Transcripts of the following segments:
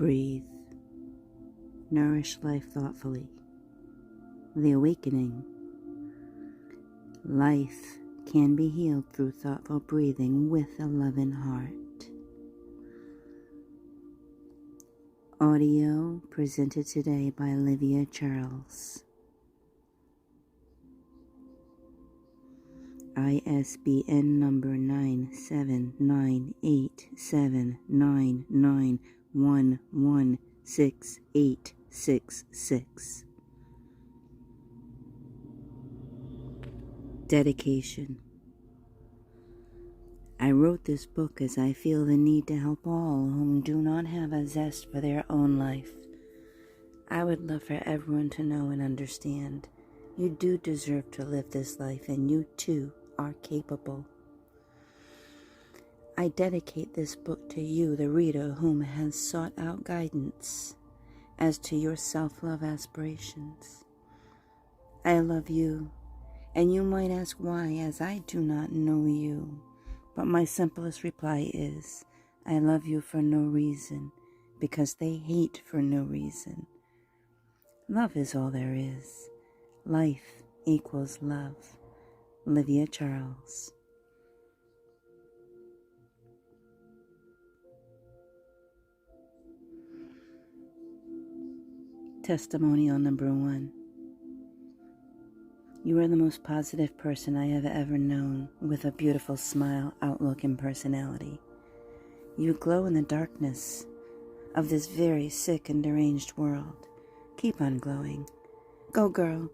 Breathe. Nourish life thoughtfully. The awakening. Life can be healed through thoughtful breathing with a loving heart. Audio presented today by Olivia Charles. ISBN number 9798799116866. Dedication. I wrote this book as I feel the need to help all whom do not have a zest for their own life. I would love for everyone to know and understand you do deserve to live this life, and you too are capable. I dedicate this book to you, the reader, whom has sought out guidance as to your self-love aspirations. I love you, and you might ask why, as I do not know you. But my simplest reply is, I love you for no reason, because they hate for no reason. Love is all there is. Life equals love. Olivia Charles. Testimonial number 1. You are the most positive person I have ever known, with a beautiful smile, outlook, and personality. You glow in the darkness of this very sick and deranged world. Keep on glowing. Go, girl.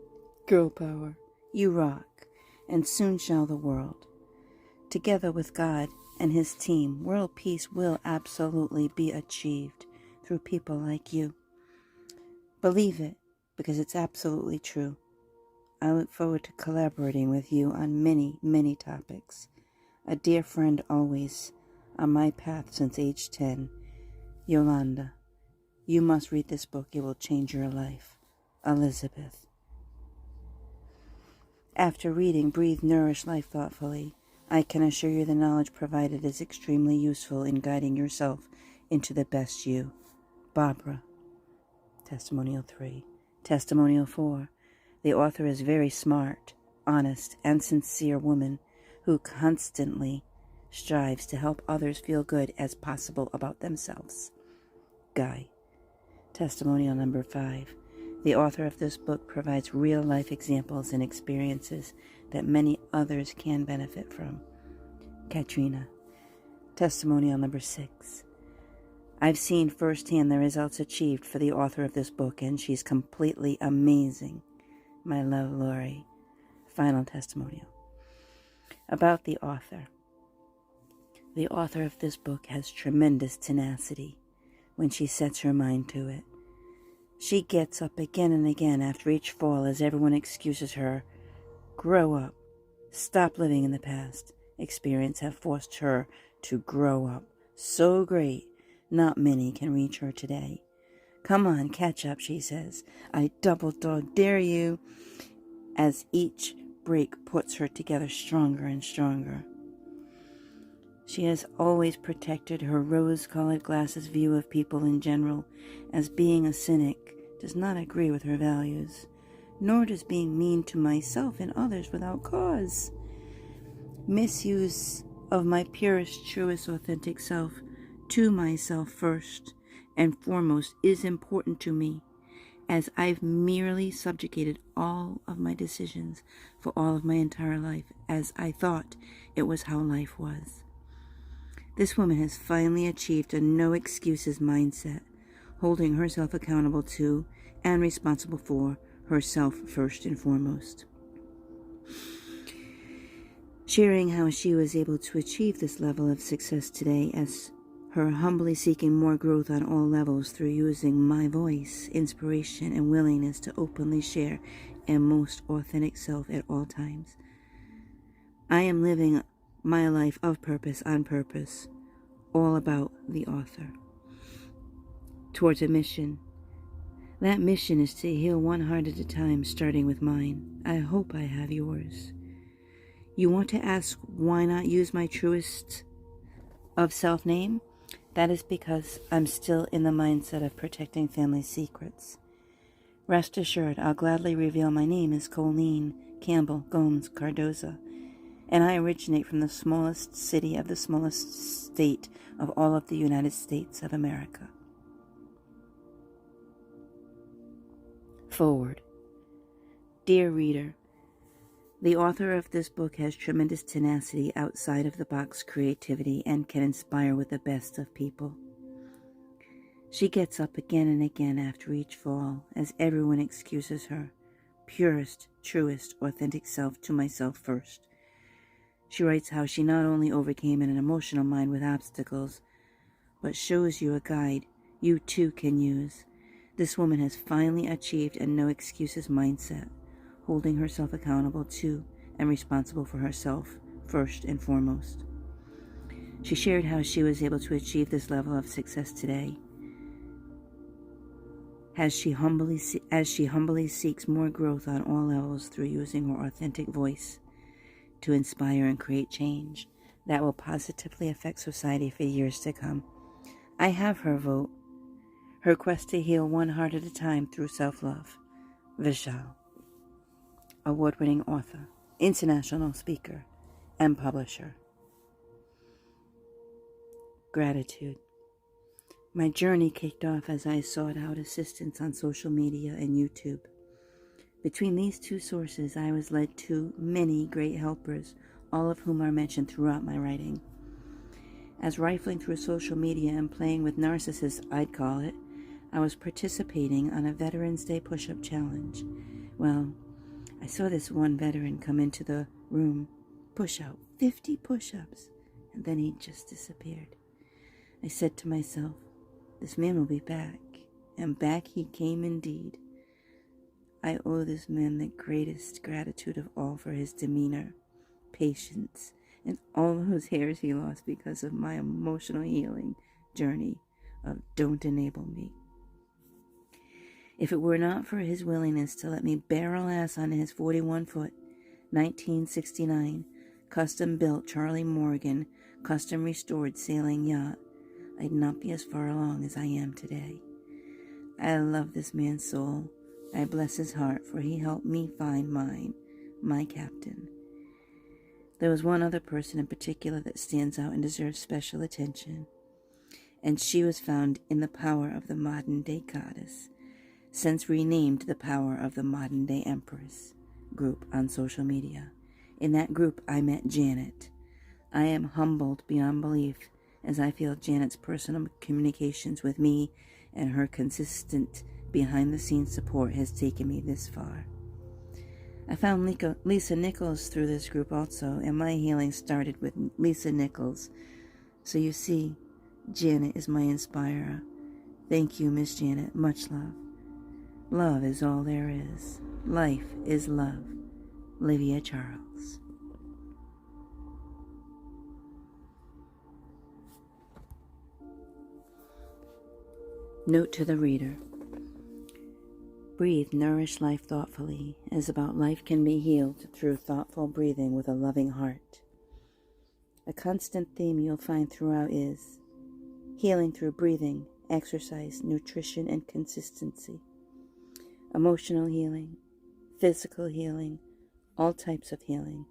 Girl power. You rock, and soon shall the world. Together with God and His team, world peace will absolutely be achieved through people like you. Believe it, because it's absolutely true. I look forward to collaborating with you on many, many topics. A dear friend always, on my path since age 10, Yolanda. You must read this book. It will change your life. Elizabeth. After reading Breathe, Nourish Life Thoughtfully, I can assure you the knowledge provided is extremely useful in guiding yourself into the best you. Barbara. Testimonial 3. Testimonial 4. The author is very smart, honest, and sincere woman who constantly strives to help others feel good as possible about themselves. Guy. Testimonial number 5. The author of this book provides real-life examples and experiences that many others can benefit from. Katrina. Testimonial number 6. I've seen firsthand the results achieved for the author of this book, and she's completely amazing. My love, Lori. Final testimonial. About the author. The author of this book has tremendous tenacity when she sets her mind to it. She gets up again and again after each fall as everyone excuses her. Grow up. Stop living in the past. Experience have forced her to grow up. So great, not many can reach her today. Come on, catch up, she says. I double dog dare you, as each break puts her together stronger and stronger. She has always protected her rose-colored glasses view of people in general, as being a cynic does not agree with her values, nor does being mean to myself and others without cause. Misuse of my purest, truest, authentic self to myself first and foremost is important to me, as I've merely subjugated all of my decisions for all of my entire life, as I thought it was how life was. This woman has finally achieved a no excuses mindset, holding herself accountable to and responsible for herself first and foremost. Sharing how she was able to achieve this level of success today, as her humbly seeking more growth on all levels through using my voice, inspiration, and willingness to openly share a most authentic self at all times. I am living my life of purpose on purpose, all about the author. Towards a mission. That mission is to heal one heart at a time, starting with mine. I hope I have yours. You want to ask why not use my truest of self-name? That is because I'm still in the mindset of protecting family secrets. Rest assured, I'll gladly reveal my name is Colleen Campbell Gomes Cardoza, and I originate from the smallest city of the smallest state of all of the United States of America. Forward. Dear reader, the author of this book has tremendous tenacity, outside-of-the-box creativity, and can inspire with the best of people. She gets up again and again after each fall, as everyone excuses her purest, truest, authentic self to myself first. She writes how she not only overcame an emotional mind with obstacles, but shows you a guide you too can use. This woman has finally achieved a no excuses mindset, holding herself accountable to and responsible for herself first and foremost. She shared how she was able to achieve this level of success today, as she humbly seeks more growth on all levels through using her authentic voice to inspire and create change that will positively affect society for years to come. I have her vote. Her quest to heal one heart at a time through self-love. Vishal, award-winning author, international speaker, and publisher. Gratitude. My journey kicked off as I sought out assistance on social media and YouTube. Between these two sources, I was led to many great helpers, all of whom are mentioned throughout my writing. As rifling through social media and playing with narcissists, I'd call it, I was participating on a Veterans Day push-up challenge. Well, I saw this one veteran come into the room, push out 50 push-ups, and then he just disappeared. I said to myself, this man will be back, and back he came indeed. I owe this man the greatest gratitude of all for his demeanor, patience, and all those hairs he lost because of my emotional healing journey of Don't Enable Me. If it were not for his willingness to let me barrel ass on his 41-foot, 1969, custom-built Charlie Morgan, custom-restored sailing yacht, I'd not be as far along as I am today. I love this man's soul. I bless his heart, for he helped me find mine, my captain. There was one other person in particular that stands out and deserves special attention, and she was found in the power of the modern-day goddess, since renamed the Power of the Modern Day Empress group on social media. In that group, I met Janet. I am humbled beyond belief as I feel Janet's personal communications with me and her consistent behind-the-scenes support has taken me this far. I found Lisa Nichols through this group also, and my healing started with Lisa Nichols. So you see, Janet is my inspirer. Thank you, Miss Janet. Much love. Love is all there is. Life is love. Livia Charles. Note to the reader. Breathe, nourish life thoughtfully is about life can be healed through thoughtful breathing with a loving heart. A constant theme you'll find throughout is healing through breathing, exercise, nutrition, and consistency. Emotional healing, physical healing, all types of healing.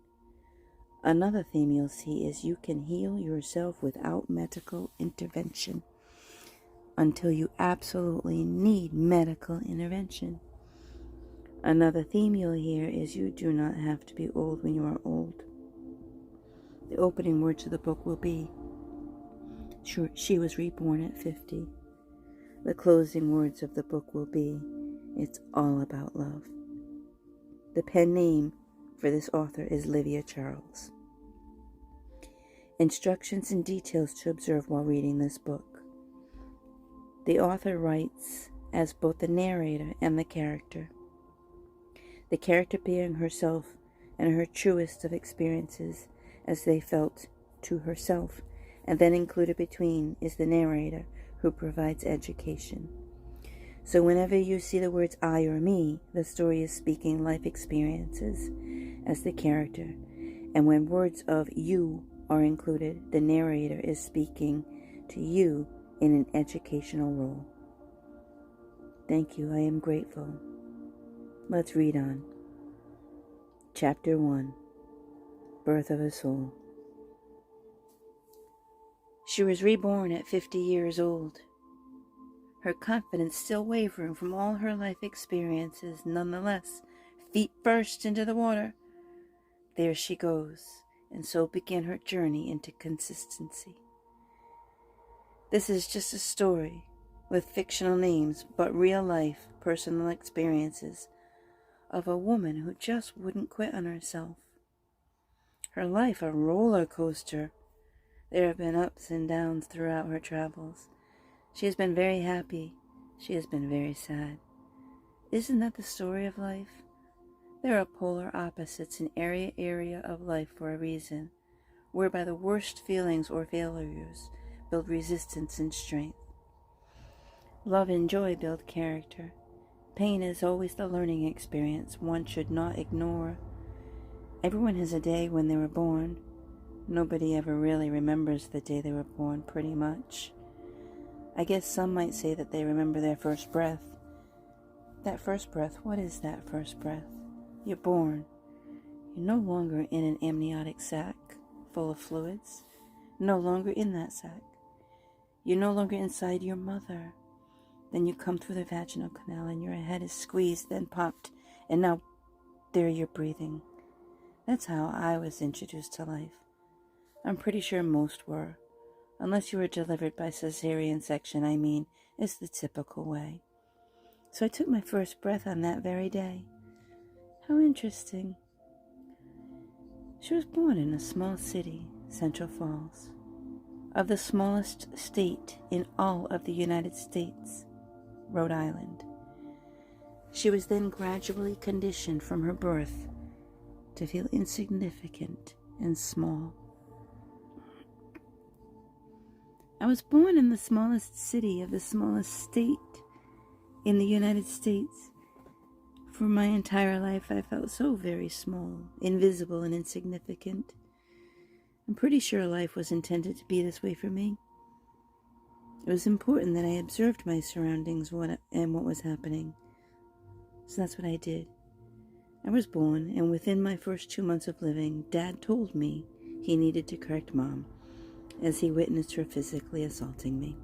Another theme you'll see is you can heal yourself without medical intervention until you absolutely need medical intervention. Another theme you'll hear is you do not have to be old when you are old. The opening words of the book will be, she was reborn at 50. The closing words of the book will be, it's all about love. The pen name for this author is Livia Charles. Instructions and details to observe while reading this book. The author writes as both the narrator and the character being herself and her truest of experiences as they felt to herself, and then included between is the narrator who provides education. So whenever you see the words I or me, the story is speaking life experiences as the character, and when words of you are included, the narrator is speaking to you in an educational role. Thank you, I am grateful. Let's read on. Chapter 1, Birth of a Soul. She was reborn at 50 years old. Her confidence still wavering from all her life experiences, nonetheless, feet first into the water. There she goes, and so began her journey into consistency. This is just a story with fictional names, but real life, personal experiences of a woman who just wouldn't quit on herself. Her life a roller coaster. There have been ups and downs throughout her travels. She has been very happy. She has been very sad. Isn't that the story of life? There are polar opposites in every area of life for a reason, whereby the worst feelings or failures build resistance and strength. Love and joy build character. Pain is always the learning experience one should not ignore. Everyone has a day when they were born. Nobody ever really remembers the day they were born, pretty much. I guess some might say that they remember their first breath. That first breath, what is that first breath? You're born. You're no longer in an amniotic sac full of fluids. No longer in that sac. You're no longer inside your mother. Then you come through the vaginal canal and your head is squeezed, then popped, and now there you're breathing. That's how I was introduced to life. I'm pretty sure most were. Unless you were delivered by cesarean section, it's the typical way. So I took my first breath on that very day. How interesting. She was born in a small city, Central Falls, of the smallest state in all of the United States, Rhode Island. She was then gradually conditioned from her birth to feel insignificant and small. I was born in the smallest city of the smallest state in the United States. For my entire life, I felt so very small, invisible, and insignificant. I'm pretty sure life was intended to be this way for me. It was important that I observed my surroundings and what was happening. So that's what I did. I was born, and within my first 2 months of living, Dad told me he needed to correct Mom, as he witnessed her physically assaulting me.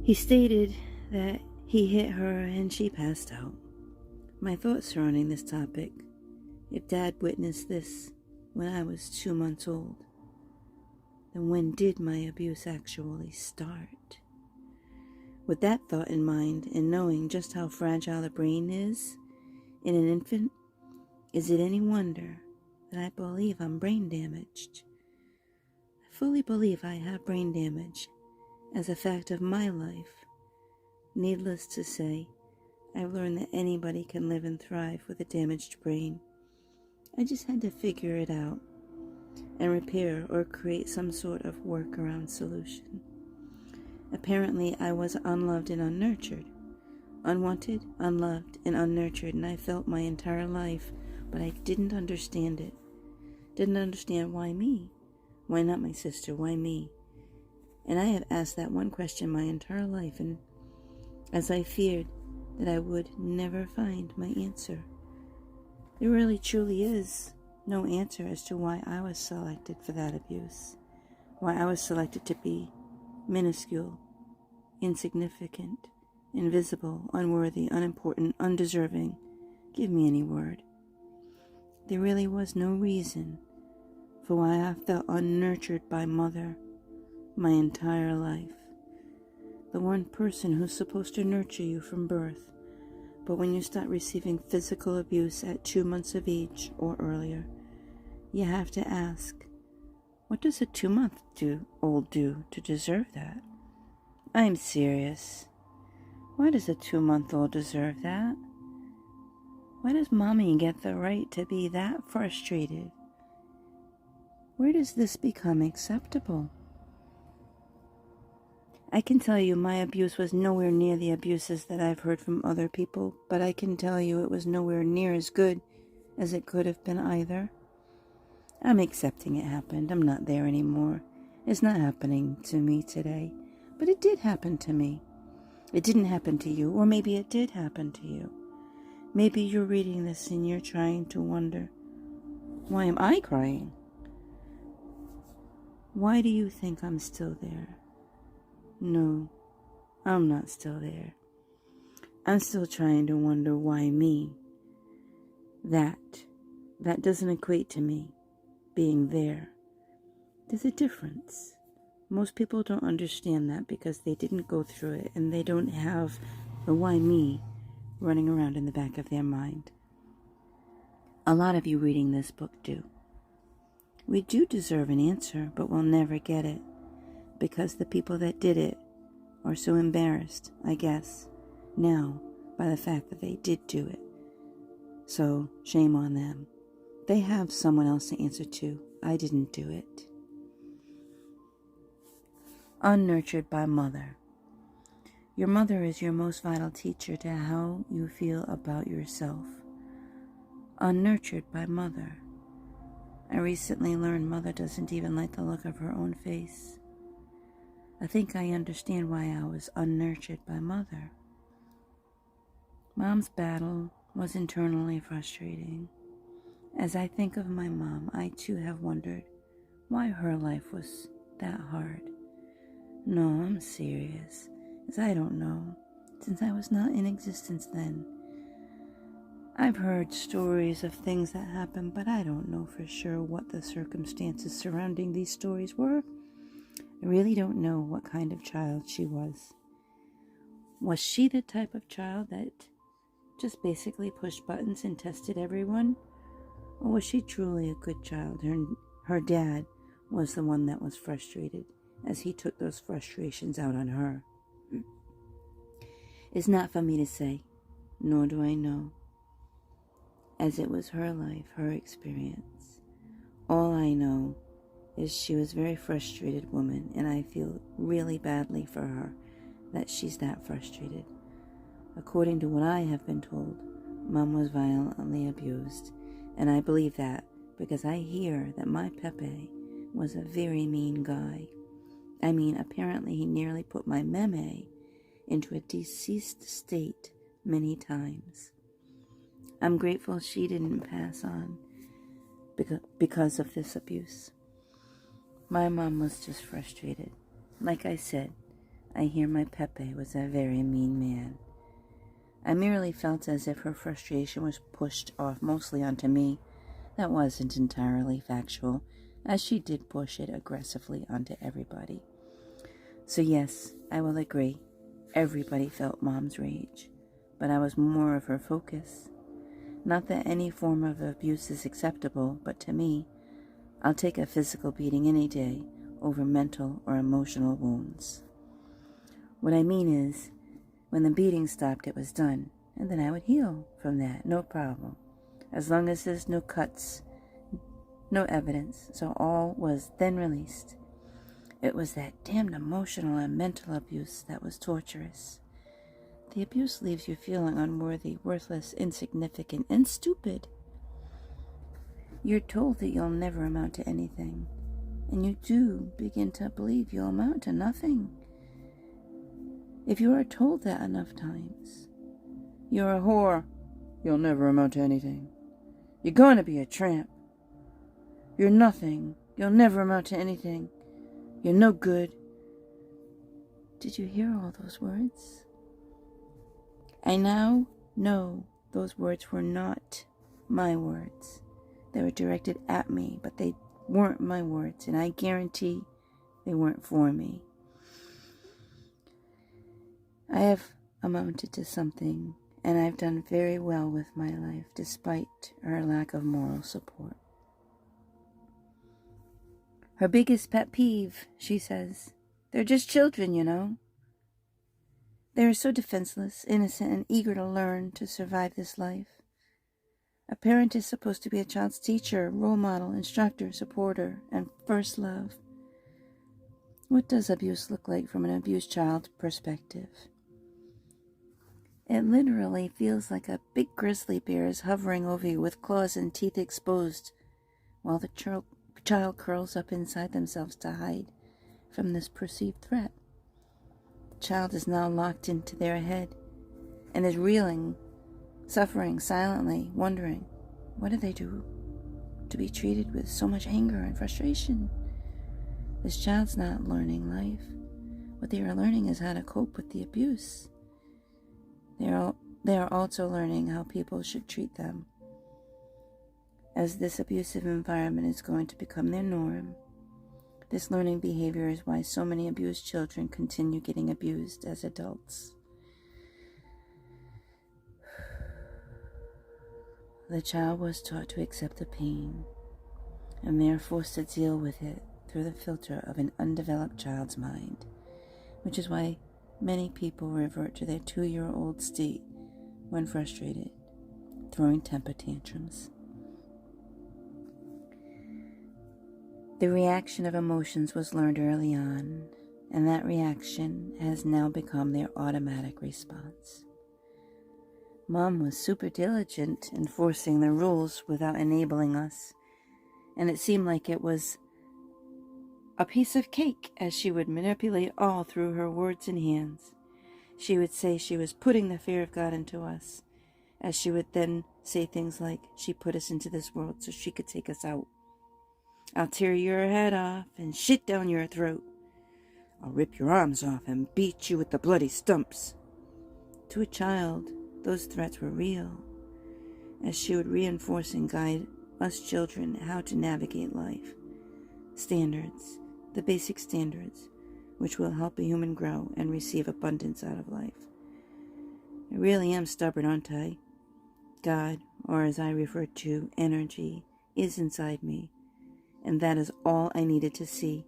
He stated that he hit her and she passed out. My thoughts surrounding this topic: if Dad witnessed this when I was 2 months old, then when did my abuse actually start? With that thought in mind, and knowing just how fragile the brain is in an infant, is it any wonder that I believe I'm brain damaged? I fully believe I have brain damage as a fact of my life. Needless to say, I've learned that anybody can live and thrive with a damaged brain. I just had to figure it out and repair or create some sort of workaround solution. Apparently, I was unloved and unnurtured. Unwanted, unloved, and unnurtured, and I felt my entire life, but I didn't understand it. Didn't understand why me? Why not my sister? Why me? And I have asked that one question my entire life, and as I feared that I would never find my answer. There really truly is no answer as to why I was selected for that abuse, why I was selected to be minuscule, insignificant, invisible, unworthy, unimportant, undeserving. Give me any word. There really was no reason for why I felt unnurtured by Mother my entire life. The one person who's supposed to nurture you from birth, but when you start receiving physical abuse at 2 months of age or earlier, you have to ask, what does a 2-month-old do to deserve that? I'm serious. Why does a 2-month-old deserve that? Why does Mommy get the right to be that frustrated? Where does this become acceptable? I can tell you my abuse was nowhere near the abuses that I've heard from other people, but I can tell you it was nowhere near as good as it could have been either. I'm accepting it happened. I'm not there anymore. It's not happening to me today, but it did happen to me. It didn't happen to you, or maybe it did happen to you. Maybe you're reading this and you're trying to wonder, why am I crying? Why do you think I'm still there? No, I'm not still there. I'm still trying to wonder why me. That doesn't equate to me being there. There's a difference. Most people don't understand that because they didn't go through it and they don't have the why me running around in the back of their mind. A lot of you reading this book do. We do deserve an answer, but we'll never get it because the people that did it are so embarrassed, I guess, now by the fact that they did do it. So, shame on them. They have someone else to answer to. I didn't do it. Unnurtured by mother. Your mother is your most vital teacher to how you feel about yourself. Unnurtured by mother. I recently learned mother doesn't even like the look of her own face. I think I understand why I was unnurtured by mother. Mom's battle was internally frustrating. As I think of my mom, I too have wondered why her life was that hard. No, I'm serious, as I don't know, since I was not in existence then. I've heard stories of things that happened, but I don't know for sure what the circumstances surrounding these stories were. I really don't know what kind of child she was. Was she the type of child that just basically pushed buttons and tested everyone? Or was she truly a good child? Her dad was the one that was frustrated, as he took those frustrations out on her. It's not for me to say, nor do I know, as it was her life, her experience. All I know is she was a very frustrated woman, and I feel really badly for her that she's that frustrated. According to what I have been told, Mom was violently abused, and I believe that because I hear that my Pepe was a very mean guy. I mean, apparently he nearly put my meme into a deceased state many times. I'm grateful she didn't pass on because of this abuse. My mom was just frustrated. Like I said, I hear my Pepe was a very mean man. I merely felt as if her frustration was pushed off mostly onto me. That wasn't entirely factual, as she did push it aggressively onto everybody. So yes, I will agree, everybody felt Mom's rage, but I was more of her focus. Not that any form of abuse is acceptable, but to me, I'll take a physical beating any day over mental or emotional wounds. What I mean is, when the beating stopped, it was done, and then I would heal from that, no problem. As long as there's no cuts, no evidence, so all was then released. It was that damned emotional and mental abuse that was torturous. The abuse leaves you feeling unworthy, worthless, insignificant, and stupid. You're told that you'll never amount to anything, and you do begin to believe you'll amount to nothing. If you are told that enough times, you're a whore, you'll never amount to anything. You're going to be a tramp. You're nothing, you'll never amount to anything. You're no good. Did you hear all those words? I now know those words were not my words. They were directed at me, but they weren't my words, and I guarantee they weren't for me. I have amounted to something, and I've done very well with my life, despite her lack of moral support. Her biggest pet peeve, she says, they're just children, you know. They are so defenseless, innocent, and eager to learn to survive this life. A parent is supposed to be a child's teacher, role model, instructor, supporter, and first love. What does abuse look like from an abused child's perspective? It literally feels like a big grizzly bear is hovering over you with claws and teeth exposed, while the child curls up inside themselves to hide from this perceived threat. The child is now locked into their head and is reeling, suffering silently, wondering, what did they do to be treated with so much anger and frustration? This child's not learning life. What they are learning is how to cope with the abuse. They are also learning how people should treat them, as this abusive environment is going to become their norm. This learning behavior is why so many abused children continue getting abused as adults. The child was taught to accept the pain, and they are forced to deal with it through the filter of an undeveloped child's mind, which is why many people revert to their 2-year-old state when frustrated, throwing temper tantrums. The reaction of emotions was learned early on, and that reaction has now become their automatic response. Mom was super diligent in forcing the rules without enabling us, and it seemed like it was a piece of cake as she would manipulate all through her words and hands. She would say she was putting the fear of God into us, as she would then say things like, she put us into this world so she could take us out. I'll tear your head off and shit down your throat. I'll rip your arms off and beat you with the bloody stumps. To a child, those threats were real, as she would reinforce and guide us children how to navigate life. Standards, the basic standards, which will help a human grow and receive abundance out of life. I really am stubborn, aren't I? God, or as I refer to, energy, is inside me, and that is all I needed to see.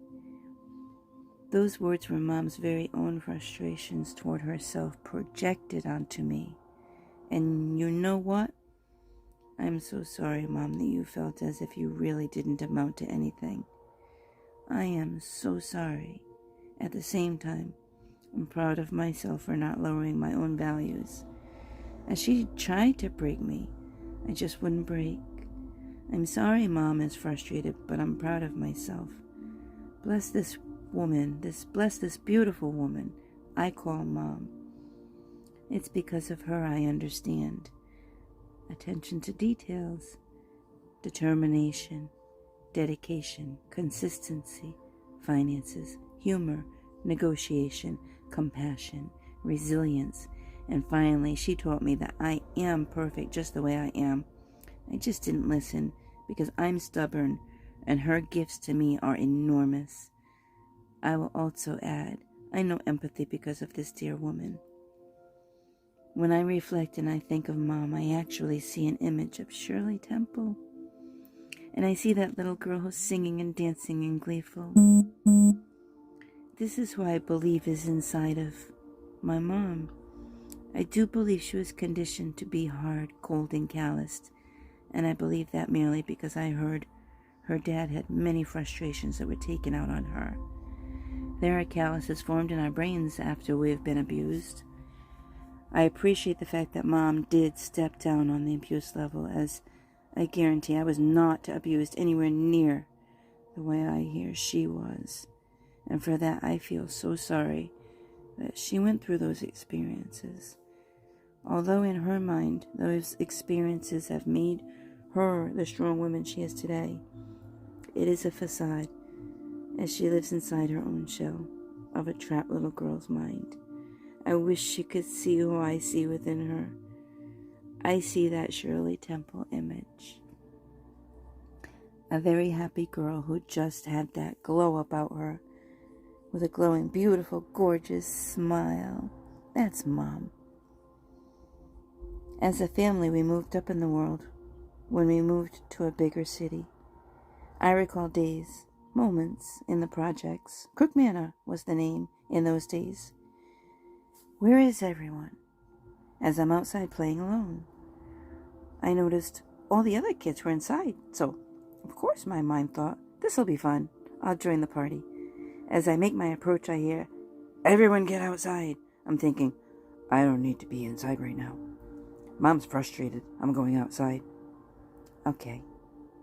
Those words were Mom's very own frustrations toward herself projected onto me. And you know what? I'm so sorry, Mom, that you felt as if you really didn't amount to anything. I am so sorry. At the same time, I'm proud of myself for not lowering my own values. As she tried to break me, I just wouldn't break. I'm sorry Mom is frustrated, but I'm proud of myself. Bless this woman, bless this beautiful woman I call Mom. It's because of her I understand. Attention to details, determination, dedication, consistency, finances, humor, negotiation, compassion, resilience, and finally she taught me that I am perfect just the way I am. I just didn't listen because I'm stubborn, and her gifts to me are enormous. I will also add, I know empathy because of this dear woman. When I reflect and I think of Mom, I actually see an image of Shirley Temple. And I see that little girl who's singing and dancing and gleeful. This is who I believe is inside of my mom. I do believe she was conditioned to be hard, cold, and calloused. And I believe that merely because I heard her dad had many frustrations that were taken out on her. There are calluses formed in our brains after we have been abused. I appreciate the fact that Mom did step down on the abuse level, as I guarantee I was not abused anywhere near the way I hear she was. And for that I feel so sorry that she went through those experiences. Although in her mind those experiences have made her the strong woman she is today, it is a facade, as she lives inside her own shell of a trapped little girl's mind. I wish she could see who I see within her. I see that Shirley Temple image. A very happy girl who just had that glow about her, with a glowing, beautiful, gorgeous smile. That's Mom. As a family, we moved up in the world when we moved to a bigger city. I recall days, moments in the projects. Crook Manor was the name in those days. Where is everyone? As I'm outside playing alone, I noticed all the other kids were inside, so of course my mind thought, this'll be fun. I'll join the party. As I make my approach, I hear, everyone get outside. I'm thinking, I don't need to be inside right now. Mom's frustrated. I'm going outside. Okay,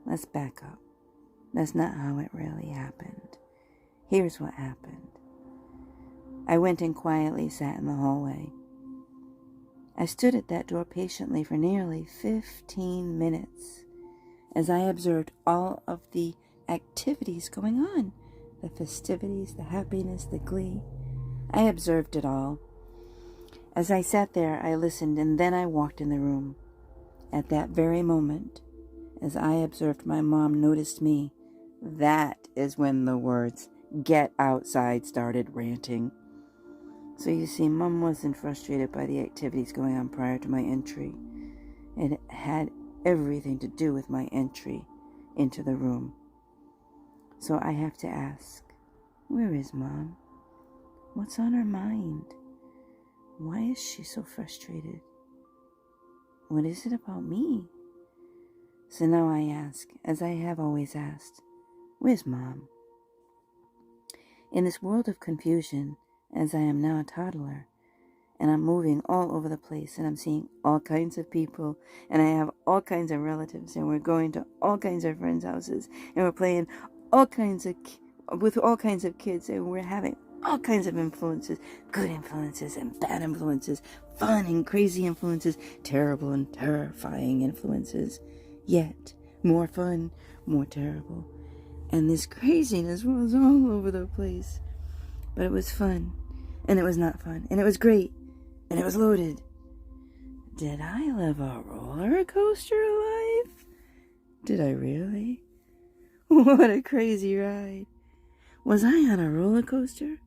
let's back up. That's not how it really happened. Here's what happened. I went and quietly sat in the hallway. I stood at that door patiently for nearly 15 minutes as I observed all of the activities going on, the festivities, the happiness, the glee. I observed it all. As I sat there, I listened, and then I walked in the room. At that very moment, as I observed my mom noticed me, that is when the words, "Get outside," started ranting. So you see, Mom wasn't frustrated by the activities going on prior to my entry. It had everything to do with my entry into the room. So I have to ask, where is Mom? What's on her mind? Why is she so frustrated? What is it about me? So now I ask, as I have always asked, where's Mom? In this world of confusion, as I am now a toddler, and I'm moving all over the place, and I'm seeing all kinds of people, and I have all kinds of relatives, and we're going to all kinds of friends' houses, and we're playing with all kinds of kids, and we're having all kinds of influences, good influences and bad influences, fun and crazy influences, terrible and terrifying influences, yet more fun, more terrible. And this craziness was all over the place. But it was fun, and it was not fun, and it was great, and it was loaded. Did I live a roller coaster life? Did I really? What a crazy ride. Was I on a roller coaster?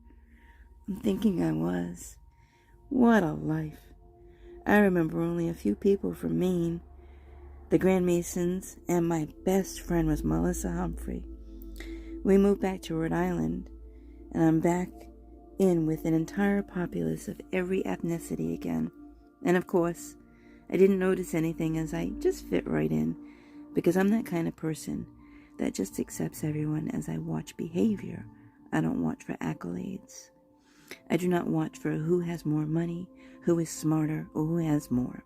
I'm thinking I was. What a life. I remember only a few people from Maine, the Grand Masons, and my best friend was Melissa Humphrey. We moved back to Rhode Island, and I'm back in with an entire populace of every ethnicity again. And of course, I didn't notice anything as I just fit right in, because I'm that kind of person that just accepts everyone as I watch behavior. I don't watch for accolades. I do not watch for who has more money, who is smarter, or who has more.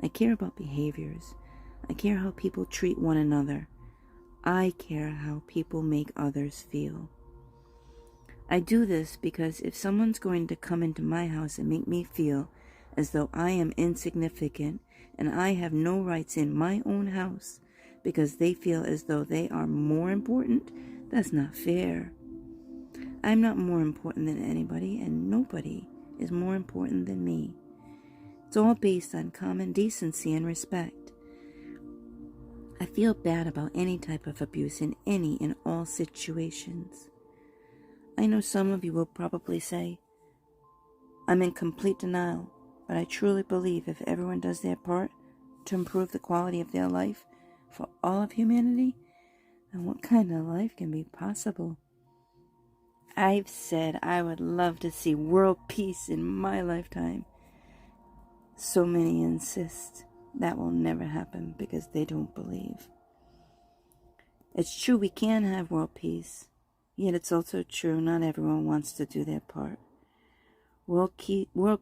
I care about behaviors. I care how people treat one another. I care how people make others feel. I do this because if someone's going to come into my house and make me feel as though I am insignificant and I have no rights in my own house because they feel as though they are more important, that's not fair. I'm not more important than anybody, and nobody is more important than me. It's all based on common decency and respect. I feel bad about any type of abuse in any and all situations. I know some of you will probably say, I'm in complete denial, but I truly believe if everyone does their part to improve the quality of their life for all of humanity, then what kind of life can be possible? I've said I would love to see world peace in my lifetime. So many insist that will never happen because they don't believe. It's true we can have world peace, yet it's also true not everyone wants to do their part. World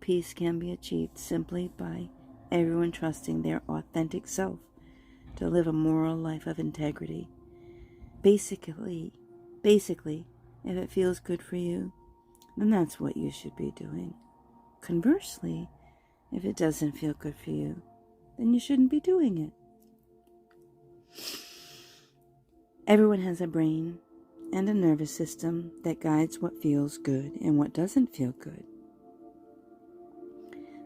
peace can be achieved simply by everyone trusting their authentic self to live a moral life of integrity. Basically, if it feels good for you, then that's what you should be doing. Conversely, if it doesn't feel good for you, then you shouldn't be doing it. Everyone has a brain and a nervous system that guides what feels good and what doesn't feel good.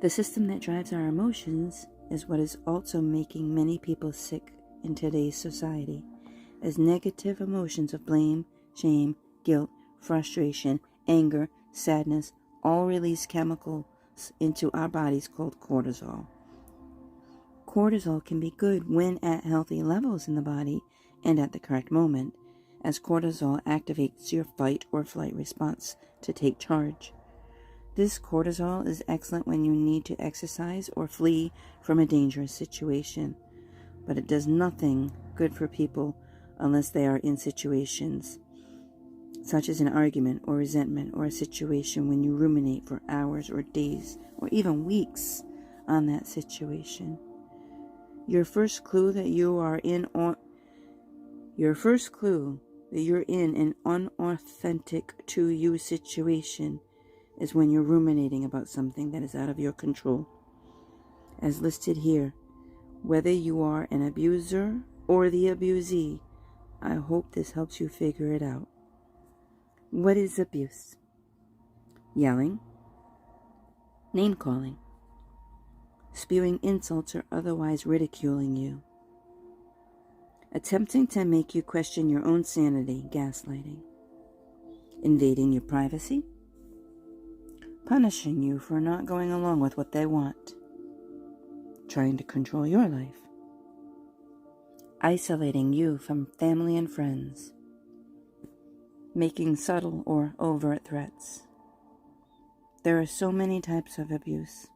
The system that drives our emotions is what is also making many people sick in today's society, as negative emotions of blame, shame, guilt, frustration, anger, sadness all release chemicals into our bodies called cortisol. Cortisol can be good when at healthy levels in the body and at the correct moment, as cortisol activates your fight or flight response to take charge. This cortisol is excellent when you need to exercise or flee from a dangerous situation, but it does nothing good for people unless they are in situations such as an argument or resentment, or a situation when you ruminate for hours or days or even weeks on that situation. Your first clue that you're in an unauthentic to you situation is when you're ruminating about something that is out of your control. As listed here, whether you are an abuser or the abusee, I hope this helps you figure it out. What is abuse? Yelling, name-calling, spewing insults or otherwise ridiculing you, attempting to make you question your own sanity, gaslighting, invading your privacy, punishing you for not going along with what they want, trying to control your life, isolating you from family and friends, making subtle or overt threats. There are so many types of abuse.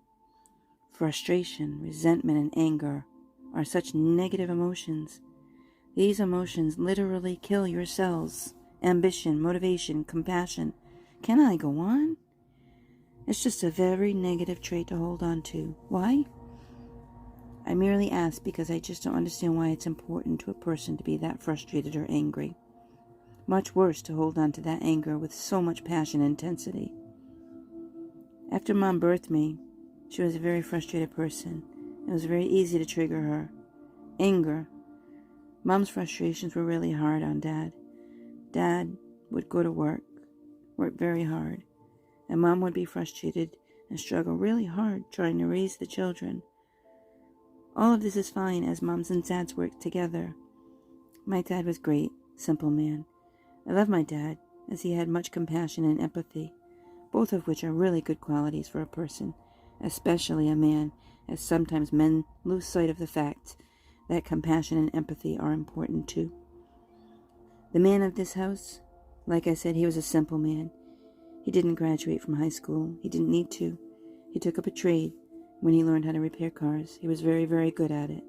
Frustration, resentment, and anger are such negative emotions. These emotions literally kill your cells, ambition, motivation, compassion. Can I go on? It's just a very negative trait to hold on to. Why? I merely ask because I just don't understand why it's important to a person to be that frustrated or angry. Much worse to hold on to that anger with so much passion and intensity. After Mom birthed me, she was a very frustrated person. It was very easy to trigger her. Anger. Mom's frustrations were really hard on Dad. Dad would go to work very hard, and Mom would be frustrated and struggle really hard trying to raise the children. All of this is fine as Moms and Dads work together. My dad was great, simple man. I love my dad as he had much compassion and empathy, both of which are really good qualities for a person, especially a man, as sometimes men lose sight of the fact that compassion and empathy are important too. The man of this house, like I said, he was a simple man. He didn't graduate from high school. He didn't need to. He took up a trade when he learned how to repair cars. He was very, very good at it.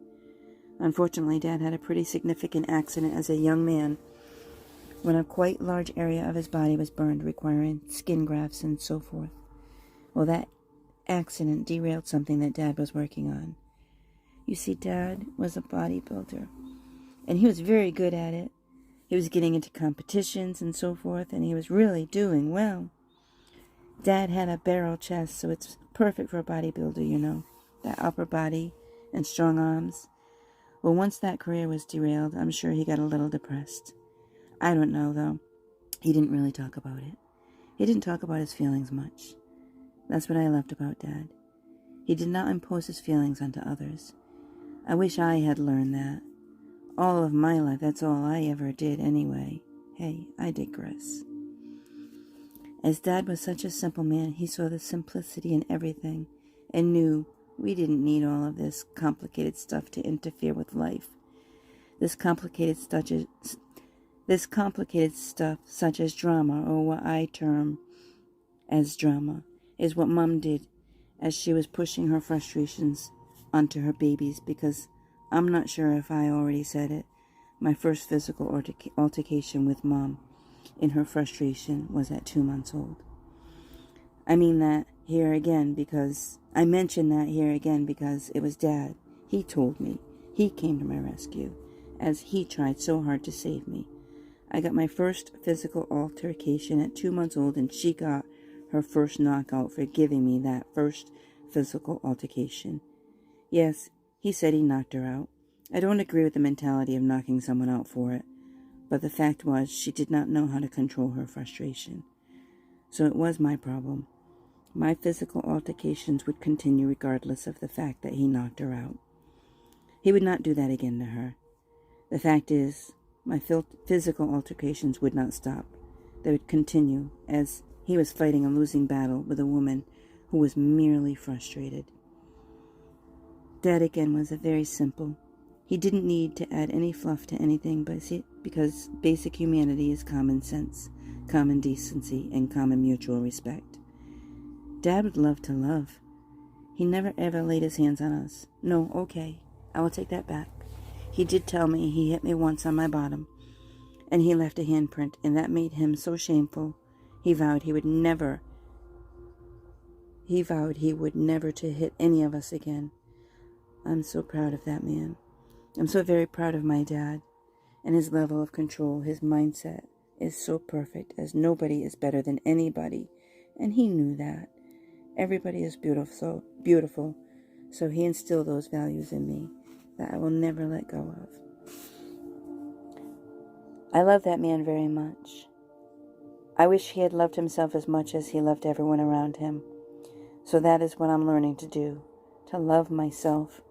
Unfortunately, Dad had a pretty significant accident as a young man when a quite large area of his body was burned, requiring skin grafts and so forth. Well, that accident derailed something that Dad was working on. You see, Dad was a bodybuilder, and he was very good at it. He was getting into competitions and so forth, and he was really doing well. Dad had a barrel chest, so it's perfect for a bodybuilder, you know, that upper body and strong arms. Well, once that career was derailed, I'm sure he got a little depressed. I don't know, though. He didn't really talk about it. He didn't talk about his feelings much. That's what I loved about Dad. He did not impose his feelings onto others. I wish I had learned that. All of my life, that's all I ever did anyway. Hey, I digress. As Dad was such a simple man, he saw the simplicity in everything and knew we didn't need all of this complicated stuff to interfere with life. This complicated stuff, such as drama, or what I term as drama, is what Mom did as she was pushing her frustrations onto her babies, because I'm not sure if I already said it. My first physical altercation with Mom in her frustration was at 2 months old. I mention that here again because it was Dad. He told me. He came to my rescue as he tried so hard to save me. I got my first physical altercation at 2 months old, and she got her first knockout for giving me that first physical altercation. Yes, he said he knocked her out. I don't agree with the mentality of knocking someone out for it, but the fact was she did not know how to control her frustration. So it was my problem. My physical altercations would continue regardless of the fact that he knocked her out. He would not do that again to her. The fact is, my physical altercations would not stop. They would continue as he was fighting a losing battle with a woman who was merely frustrated. Dad again was a very simple. He didn't need to add any fluff to anything, because basic humanity is common sense, common decency, and common mutual respect. Dad would love to love. He never ever laid his hands on us. No, okay, I will take that back. He did tell me he hit me once on my bottom, and he left a handprint, and that made him so shameful. He vowed he would never to hit any of us again. I'm so proud of that man. I'm so very proud of my dad. and his level of control, his mindset is so perfect, as nobody is better than anybody, and he knew that. Everybody is beautiful, so he instilled those values in me that I will never let go of. I love that man very much. I wish he had loved himself as much as he loved everyone around him. So that is what I'm learning to do, to love myself.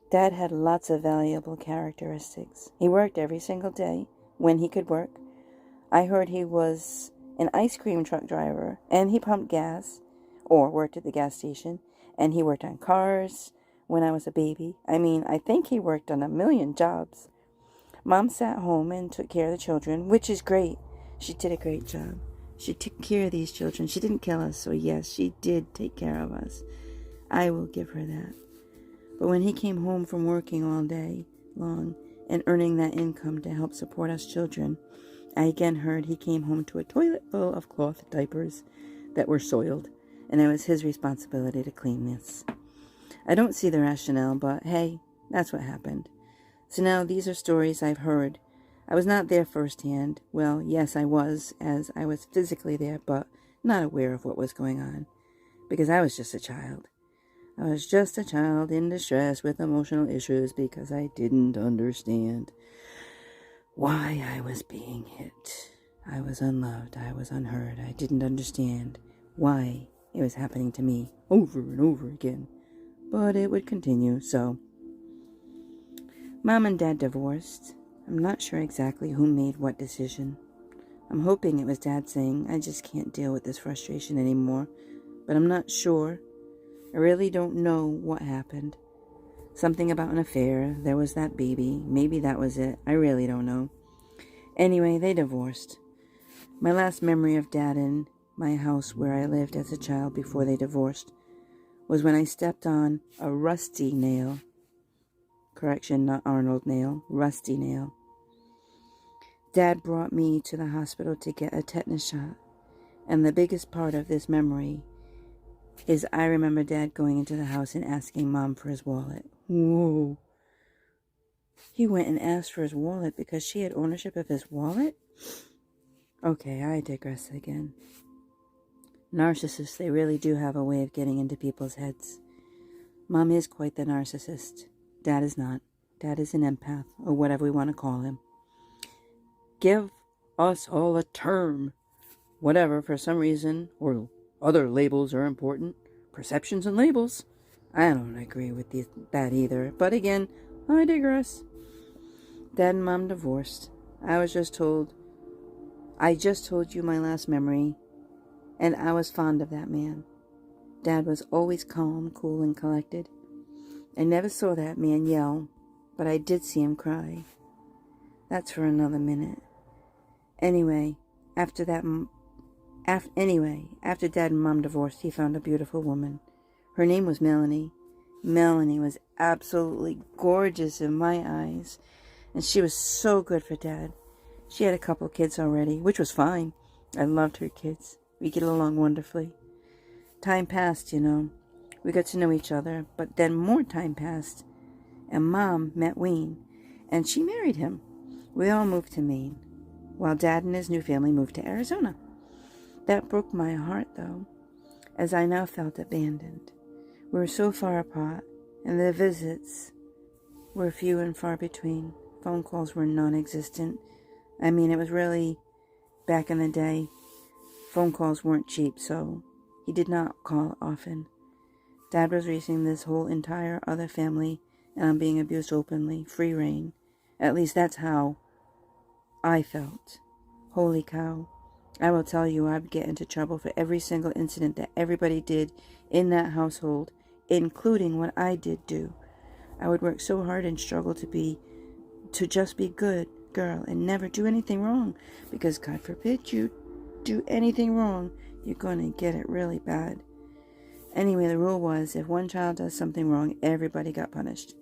Dad had lots of valuable characteristics. He worked every single day when he could work. I heard he was an ice cream truck driver, and he pumped gas, or worked at the gas station, and he worked on cars when I was a baby. I think he worked on a million jobs. Mom sat home and took care of the children, which is great. She did a great job. She took care of these children. She didn't kill us, so yes, she did take care of us. I will give her that. But when he came home from working all day long and earning that income to help support us children, I again heard he came home to a toilet full of cloth diapers that were soiled, and it was his responsibility to clean this. I don't see the rationale, but hey, that's what happened. So now these are stories I've heard. I was not there firsthand. Well, yes, I was, as I was physically there, but not aware of what was going on, because I was just a child. I was just a child in distress with emotional issues because I didn't understand why I was being hit. I was unloved. I was unheard. I didn't understand why it was happening to me over and over again. But it would continue, so. Mom and Dad divorced. I'm not sure exactly who made what decision. I'm hoping it was Dad saying, I just can't deal with this frustration anymore, but I'm not sure. I really don't know what happened. Something about an affair. There was that baby. Maybe that was it. I really don't know. Anyway, they divorced. My last memory of Dad in my house where I lived as a child before they divorced was when I stepped on a rusty nail. Correction, not Arnold nail. Rusty nail. Dad brought me to the hospital to get a tetanus shot. And the biggest part of this memory is I remember Dad going into the house and asking Mom for his wallet. Whoa. He went and asked for his wallet because she had ownership of his wallet? Okay, I digress again. Narcissists, they really do have a way of getting into people's heads. Mom is quite the narcissist. Dad is not. Dad is an empath, or whatever we want to call him. Give us all a term. Whatever, for some reason, or other labels are important. Perceptions and labels. I don't agree with that either. But again, I digress. Dad and Mom divorced. I just told you my last memory, and I was fond of that man. Dad was always calm, cool, and collected. I never saw that man yell, but I did see him cry. That's for another minute. Anyway, after Dad and Mom divorced, he found a beautiful woman. Her name was Melanie. Melanie was absolutely gorgeous in my eyes, and she was so good for Dad. She had a couple kids already, which was fine. I loved her kids. We get along wonderfully. Time passed, We got to know each other, but then more time passed, and Mom met Wayne, and she married him. We all moved to Maine, while Dad and his new family moved to Arizona. That broke my heart, though, as I now felt abandoned. We were so far apart, and the visits were few and far between. Phone calls were non-existent. It was really, back in the day, phone calls weren't cheap, so he did not call often. Dad was raising this whole entire other family, and I'm being abused openly, free reign. At least that's how I felt. Holy cow. I will tell you, I'd get into trouble for every single incident that everybody did in that household, including what I did do. I would work so hard and struggle to just be good girl and never do anything wrong, because God forbid you do anything wrong, you're going to get it really bad. Anyway, the rule was if one child does something wrong, everybody got punished.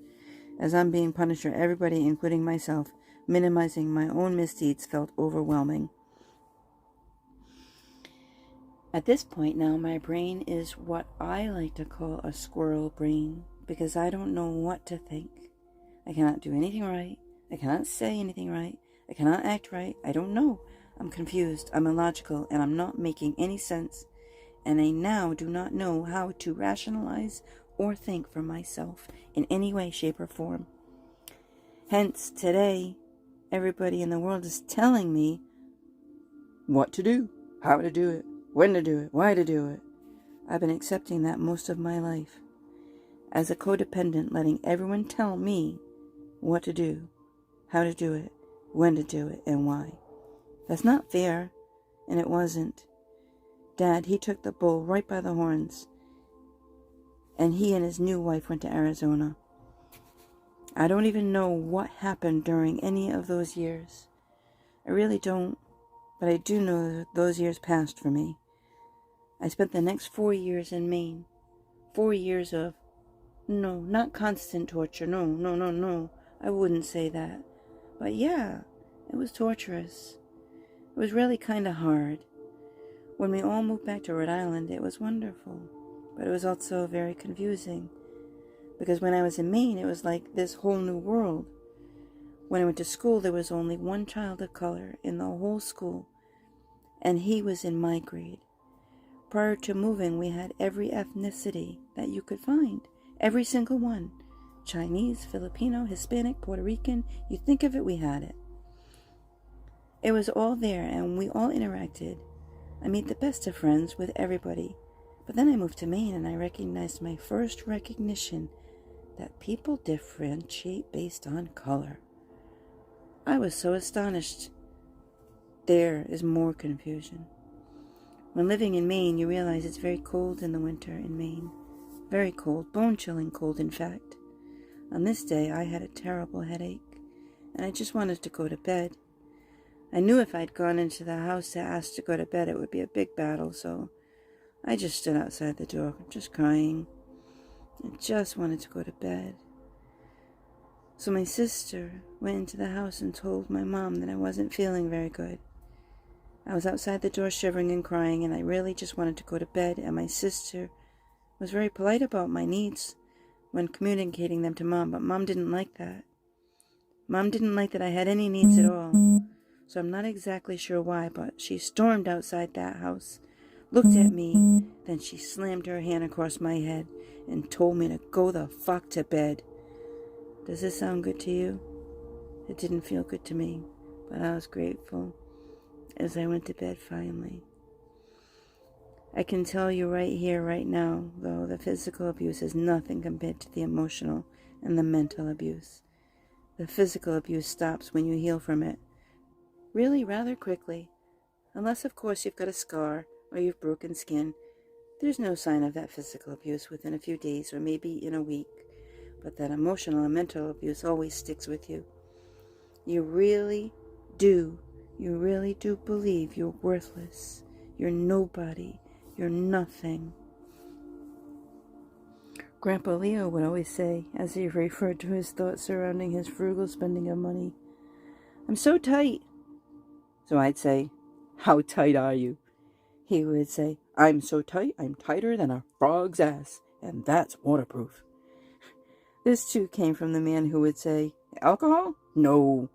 As I'm being punished for everybody, including myself, minimizing my own misdeeds felt overwhelming. At this point now, my brain is what I like to call a squirrel brain, because I don't know what to think. I cannot do anything right. I cannot say anything right. I cannot act right. I don't know. I'm confused. I'm illogical, and I'm not making any sense. And I now do not know how to rationalize or think for myself in any way, shape, or form. Hence, today, everybody in the world is telling me what to do, how to do it, when to do it, why to do it. I've been accepting that most of my life. As a codependent, letting everyone tell me what to do, how to do it, when to do it, and why. That's not fair, and it wasn't. Dad, he took the bull right by the horns, and he and his new wife went to Arizona. I don't even know what happened during any of those years. I really don't, but I do know that those years passed for me. I spent the next 4 years in Maine. 4 years of, no, not constant torture, no, I wouldn't say that. But yeah, it was torturous. It was really kind of hard. When we all moved back to Rhode Island, it was wonderful, but it was also very confusing, because when I was in Maine, it was like this whole new world. When I went to school, there was only one child of color in the whole school, and he was in my grade. Prior to moving, we had every ethnicity that you could find, every single one. Chinese, Filipino, Hispanic, Puerto Rican, you think of it, we had it. It was all there, and we all interacted. I made the best of friends with everybody. But then I moved to Maine, and I recognized my first recognition that people differentiate based on color. I was so astonished. There is more confusion. When living in Maine, you realize it's very cold in the winter in Maine. Very cold, bone-chilling cold, in fact. On this day, I had a terrible headache, and I just wanted to go to bed. I knew if I'd gone into the house to ask to go to bed, it would be a big battle, so I just stood outside the door, just crying. I just wanted to go to bed. So my sister went into the house and told my mom that I wasn't feeling very good. I was outside the door shivering and crying, and I really just wanted to go to bed, and my sister was very polite about my needs when communicating them to Mom, but Mom didn't like that. Mom didn't like that I had any needs at all. So I'm not exactly sure why, but she stormed outside that house, looked at me, then she slammed her hand across my head and told me to go the fuck to bed. Does this sound good to you? It didn't feel good to me, but I was grateful as I went to bed finally. I can tell you right here, right now, though, the physical abuse is nothing compared to the emotional and the mental abuse. The physical abuse stops when you heal from it. Really, rather quickly. Unless, of course, you've got a scar or you've broken skin. There's no sign of that physical abuse within a few days or maybe in a week. But that emotional and mental abuse always sticks with you. You really do believe you're worthless. You're nobody. You're nothing. Grandpa Leo would always say, as he referred to his thoughts surrounding his frugal spending of money, "I'm so tight." So I'd say, "How tight are you?" He would say, "I'm so tight, I'm tighter than a frog's ass, and that's waterproof." This too came from the man who would say, "Alcohol? No,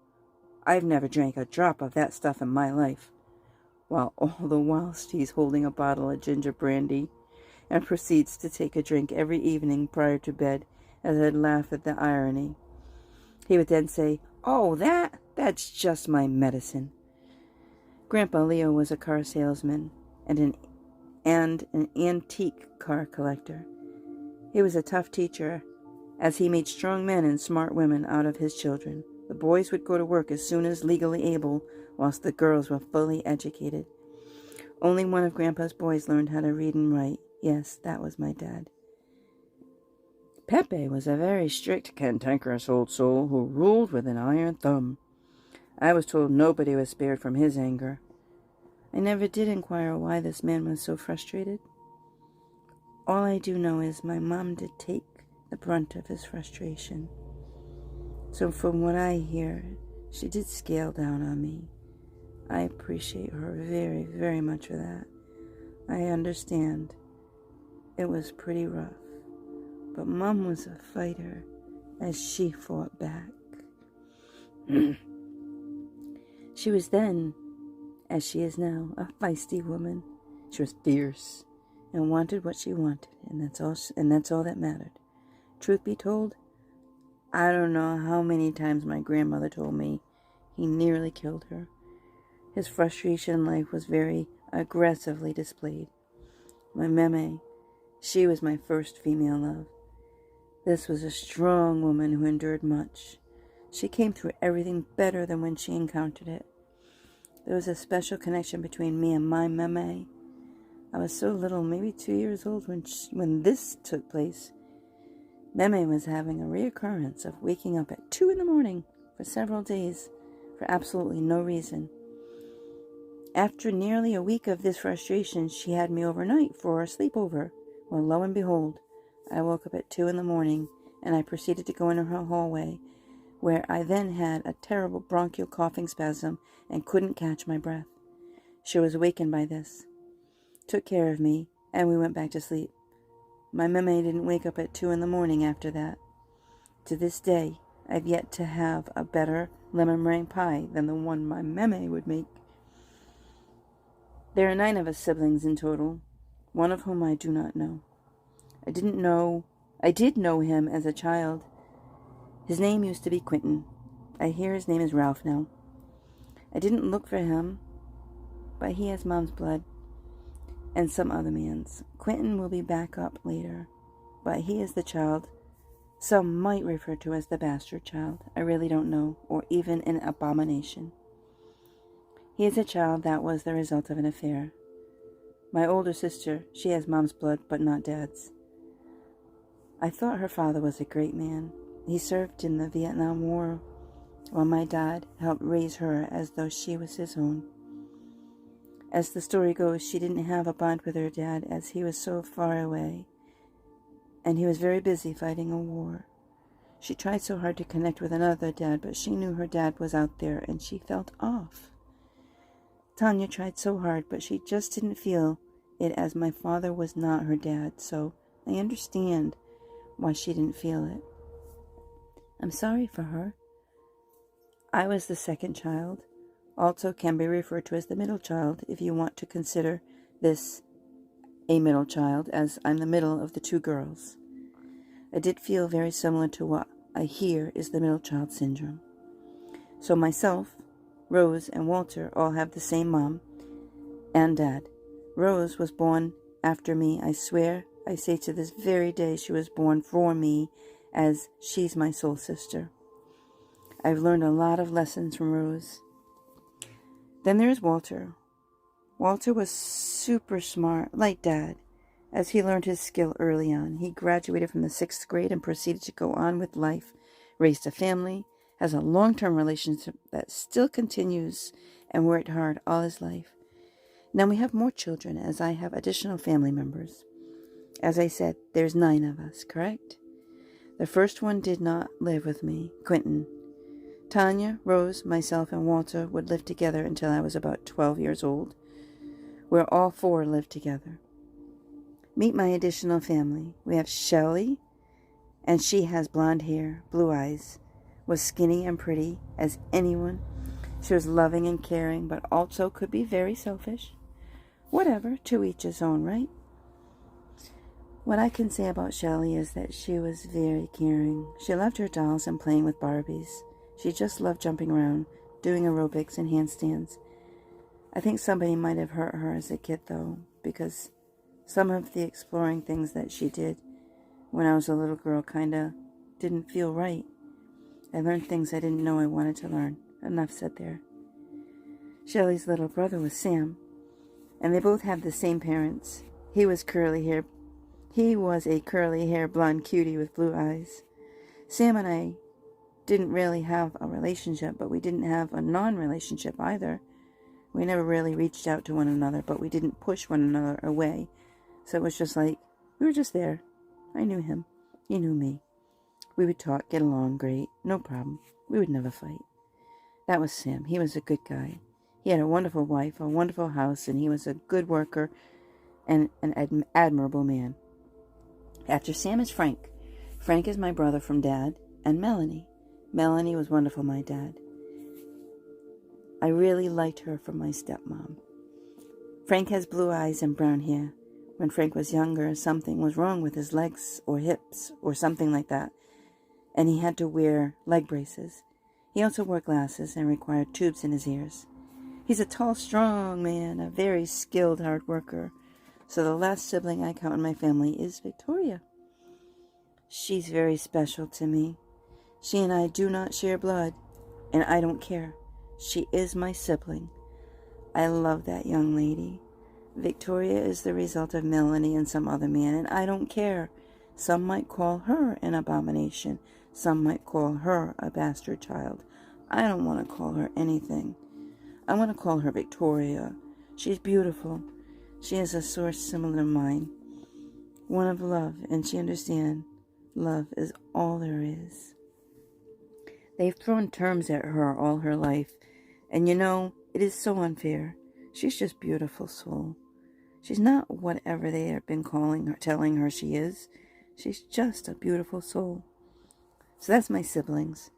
I've never drank a drop of that stuff in my life," while all the whilst he's holding a bottle of ginger brandy and proceeds to take a drink every evening prior to bed, as I'd laugh at the irony. He would then say, "Oh, that's just my medicine." Grandpa Leo was a car salesman and an antique car collector. He was a tough teacher, as he made strong men and smart women out of his children. The boys would go to work as soon as legally able, whilst the girls were fully educated. Only one of Grandpa's boys learned how to read and write. Yes, that was my dad. Pepe was a very strict, cantankerous old soul who ruled with an iron thumb. I was told nobody was spared from his anger. I never did inquire why this man was so frustrated. All I do know is my mom did take the brunt of his frustration. So from what I hear, she did scale down on me. I appreciate her very, very much for that. I understand. It was pretty rough. But Mom was a fighter as she fought back. She was then, as she is now, a feisty woman. She was fierce and wanted what she wanted, and that's all that mattered. Truth be told, I don't know how many times my grandmother told me he nearly killed her. His frustration in life was very aggressively displayed. My meme, she was my first female love. This was a strong woman who endured much. She came through everything better than when she encountered it. There was a special connection between me and my meme. I was so little, maybe 2 years old, when this took place. Meme was having a reoccurrence of waking up at 2 in the morning for several days for absolutely no reason. After nearly a week of this frustration, she had me overnight for a sleepover. Well, lo and behold, I woke up at 2 in the morning, and I proceeded to go into her hallway, where I then had a terrible bronchial coughing spasm and couldn't catch my breath. She was awakened by this, took care of me, and we went back to sleep. My meme didn't wake up at 2 in the morning after that. To this day, I've yet to have a better lemon meringue pie than the one my meme would make. There are 9 of us siblings in total, one of whom I do not know. I did know him as a child. His name used to be Quentin. I hear his name is Ralph now. I didn't look for him, but he has mom's blood and some other man's. Quentin will be back up later, but he is the child some might refer to as the bastard child. I really don't know, or even an abomination. He is a child that was the result of an affair. My older sister, she has mom's blood, but not dad's. I thought her father was a great man. He served in the Vietnam War, while my dad helped raise her as though she was his own. As the story goes, she didn't have a bond with her dad as he was so far away, and he was very busy fighting a war. She tried so hard to connect with another dad, but she knew her dad was out there, and she felt off. Tanya tried so hard, but she just didn't feel it, as my father was not her dad, so I understand why she didn't feel it. I'm sorry for her. I was the second child, also can be referred to as the middle child if you want to consider this a middle child, as I'm the middle of the 2 girls. I did feel very similar to what I hear is the middle child syndrome. So myself, Rose, and Walter all have the same mom and dad. Rose was born after me. I swear, I say to this very day, she was born for me, as she's my soul sister. I've learned a lot of lessons from Rose. Then there's Walter. Walter was super smart, like Dad, as he learned his skill early on. He graduated from the 6th grade and proceeded to go on with life, raised a family, has a long-term relationship that still continues, and worked hard all his life. Now we have more children, as I have additional family members. As I said, there's 9 of us, correct? The first one did not live with me, Quentin. Tanya, Rose, myself, and Walter would live together until I was about 12 years old, where all 4 lived together. Meet my additional family. We have Shelley, and she has blonde hair, blue eyes, was skinny and pretty as anyone. She was loving and caring, but also could be very selfish. Whatever, to each his own, right? What I can say about Shelley is that she was very caring. She loved her dolls and playing with Barbies. She just loved jumping around, doing aerobics and handstands. I think somebody might have hurt her as a kid, though, because some of the exploring things that she did when I was a little girl kind of didn't feel right. I learned things I didn't know I wanted to learn. Enough said there. Shelley's little brother was Sam, and they both had the same parents. He was a curly hair blonde cutie with blue eyes. Sam and I didn't really have a relationship, but we didn't have a non-relationship either. We never really reached out to one another, but we didn't push one another away. So it was just like, we were just there. I knew him. He knew me. We would talk, get along great, no problem. We would never fight. That was Sam. He was a good guy. He had a wonderful wife, a wonderful house, and he was a good worker and an admirable man. After Sam is Frank. Frank is my brother from Dad, and Melanie. Melanie was wonderful, my dad. I really liked her for my stepmom. Frank has blue eyes and brown hair. When Frank was younger, something was wrong with his legs or hips or something like that, and he had to wear leg braces. He also wore glasses and required tubes in his ears. He's a tall, strong man, a very skilled hard worker. So the last sibling I count in my family is Victoria. She's very special to me. She and I do not share blood, and I don't care. She is my sibling. I love that young lady. Victoria is the result of Melanie and some other man, and I don't care. Some might call her an abomination. Some might call her a bastard child. I don't want to call her anything. I want to call her Victoria. She's beautiful. She has a source similar to mine, one of love, and she understands love is all there is. They've thrown terms at her all her life, and it is so unfair. She's just beautiful soul. She's not whatever they have been telling her she is. She's just a beautiful soul. So that's my siblings.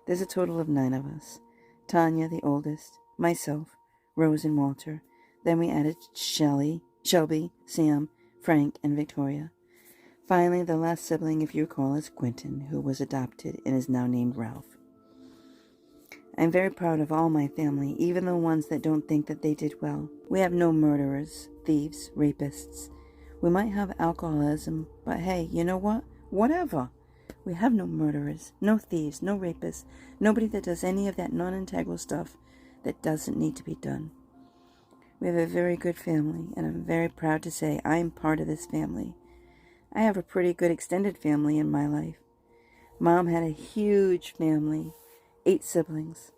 There's a total of 9 of us. Tanya, the oldest, myself, Rose and Walter. Then we added Shelby, Sam, Frank, and Victoria. Finally, the last sibling, if you recall, is Quentin, who was adopted and is now named Ralph. I'm very proud of all my family, even the ones that don't think that they did well. We have no murderers, thieves, rapists. We might have alcoholism, but hey, you know what? Whatever. We have no murderers, no thieves, no rapists, nobody that does any of that non-integral stuff that doesn't need to be done. We have a very good family, and I'm very proud to say I'm part of this family. I have a pretty good extended family in my life. Mom had a huge family, 8 siblings.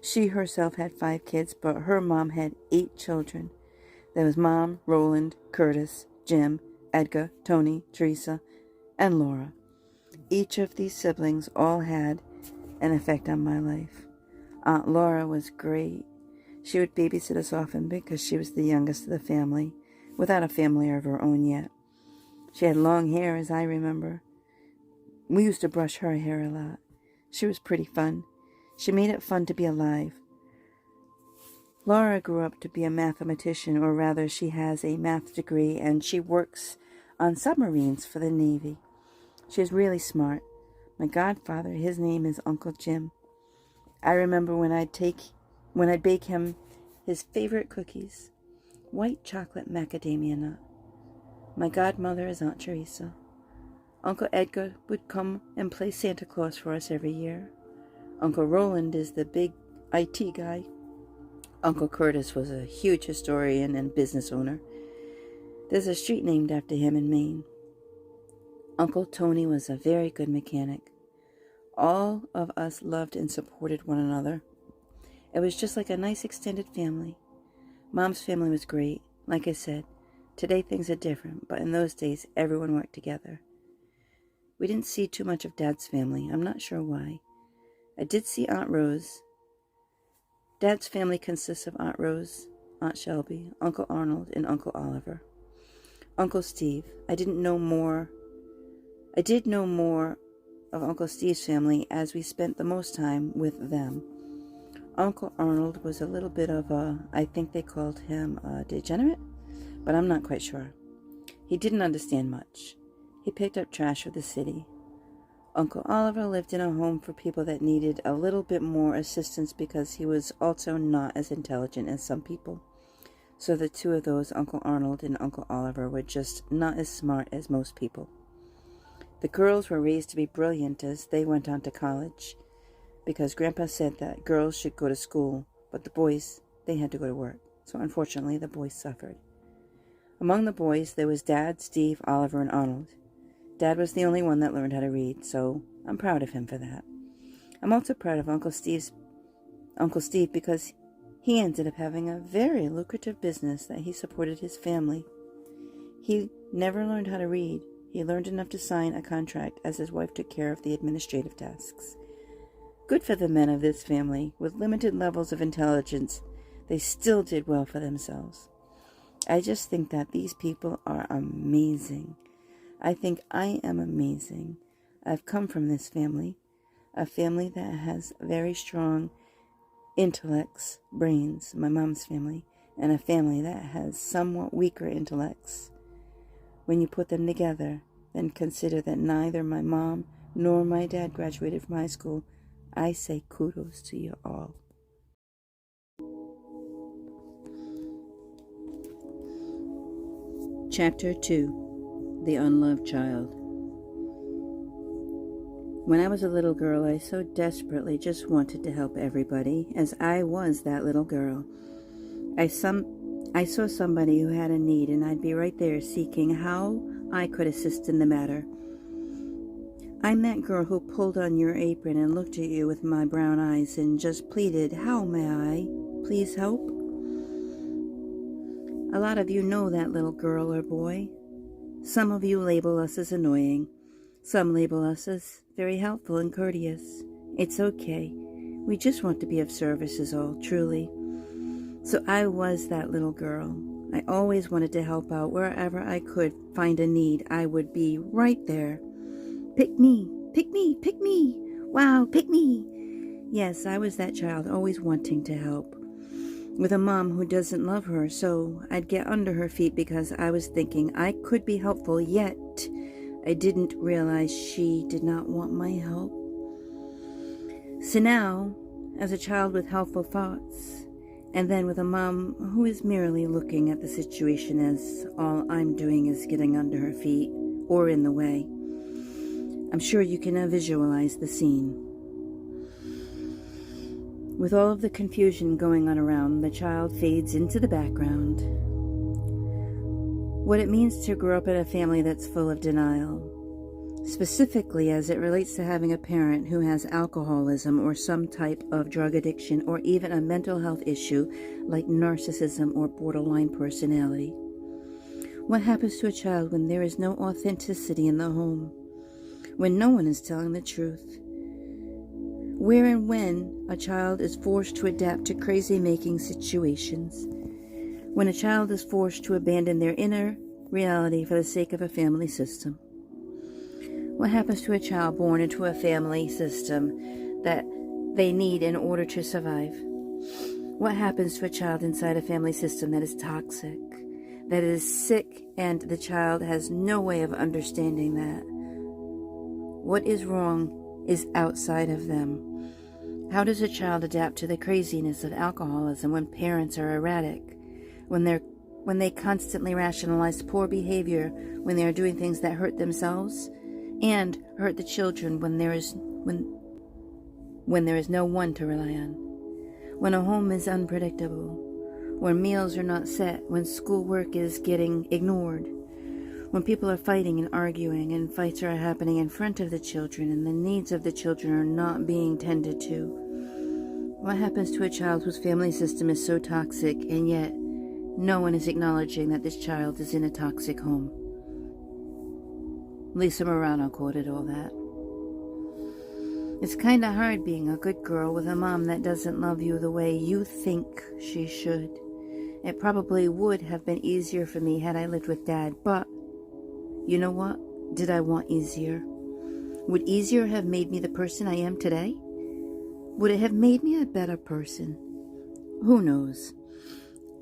She herself had 5 kids, but her mom had 8 children. There was Mom, Roland, Curtis, Jim, Edgar, Tony, Teresa, and Laura. Each of these siblings all had an effect on my life. Aunt Laura was great. She would babysit us often because she was the youngest of the family, without a family of her own yet. She had long hair, as I remember. We used to brush her hair a lot. She was pretty fun. She made it fun to be alive. Laura grew up to be a mathematician, or rather she has a math degree, and she works on submarines for the Navy. She's really smart. My godfather, his name is Uncle Jim. I remember when I'd bake him his favorite cookies, white chocolate macadamia nut. My godmother is Aunt Teresa. Uncle Edgar would come and play Santa Claus for us every year. Uncle Roland is the big IT guy. Uncle Curtis was a huge historian and business owner. There's a street named after him in Maine. Uncle Tony was a very good mechanic. All of us loved and supported one another. It was just like a nice extended family. Mom's family was great. Like I said, today things are different, but in those days everyone worked together. We didn't see too much of Dad's family. I'm not sure why. I did see Aunt Rose. Dad's family consists of Aunt Rose, Aunt Shelby, Uncle Arnold, and Uncle Oliver. Uncle Steve. I did know more of Uncle Steve's family as we spent the most time with them. Uncle Arnold was a little bit of I think they called him a degenerate, but I'm not quite sure. He didn't understand much. He picked up trash for the city. Uncle Oliver lived in a home for people that needed a little bit more assistance because he was also not as intelligent as some people. So the two of those, Uncle Arnold and Uncle Oliver, were just not as smart as most people. The girls were raised to be brilliant as they went on to college, because Grandpa said that girls should go to school, but the boys, they had to go to work. So unfortunately, the boys suffered. Among the boys, there was Dad, Steve, Oliver, and Arnold. Dad was the only one that learned how to read, so I'm proud of him for that. I'm also proud of Uncle Steve because he ended up having a very lucrative business that he supported his family. He never learned how to read. He learned enough to sign a contract as his wife took care of the administrative tasks. Good for the men of this family. With limited levels of intelligence, they still did well for themselves. I just think that these people are amazing. I think I am amazing. I've come from this family, a family that has very strong intellects, brains, my mom's family, and a family that has somewhat weaker intellects. When you put them together, then consider that neither my mom nor my dad graduated from high school. I say kudos to you all. Chapter 2. The Unloved Child. When I was a little girl, I so desperately just wanted to help everybody, as I was that little girl. I saw somebody who had a need, and I'd be right there seeking how I could assist in the matter. I'm that girl who pulled on your apron and looked at you with my brown eyes and just pleaded, "How may I please help?" A lot of you know that little girl or boy. Some of you label us as annoying. Some label us as very helpful and courteous. It's okay. We just want to be of service is all, truly. So I was that little girl. I always wanted to help out wherever I could find a need. I would be right there. Pick me, pick me, pick me. Wow, pick me. Yes, I was that child always wanting to help. With a mom who doesn't love her, so I'd get under her feet because I was thinking I could be helpful, yet I didn't realize she did not want my help. So now, as a child with helpful thoughts, and then with a mom who is merely looking at the situation as all I'm doing is getting under her feet or in the way, I'm sure you can now visualize the scene. With all of the confusion going on around, the child fades into the background. What it means to grow up in a family that's full of denial, specifically as it relates to having a parent who has alcoholism or some type of drug addiction or even a mental health issue like narcissism or borderline personality. What happens to a child when there is no authenticity in the home? When no one is telling the truth? Where and when a child is forced to adapt to crazy-making situations? When a child is forced to abandon their inner reality for the sake of a family system? What happens to a child born into a family system that they need in order to survive? What happens to a child inside a family system that is toxic, that is sick, and the child has no way of understanding that? What is wrong is outside of them. How does a child adapt to the craziness of alcoholism when parents are erratic, when they constantly rationalize poor behavior, when they are doing things that hurt themselves and hurt the children, when there is no one to rely on, when a home is unpredictable, when meals are not set, when schoolwork is getting ignored, when people are fighting and arguing and fights are happening in front of the children and the needs of the children are not being tended to? What happens to a child whose family system is so toxic and yet no one is acknowledging that this child is in a toxic home? Lisa Morano quoted all that. It's kind of hard being a good girl with a mom that doesn't love you the way you think she should. It probably would have been easier for me had I lived with Dad, but you know what? Did I want easier? Would easier have made me the person I am today? Would it have made me a better person? Who knows?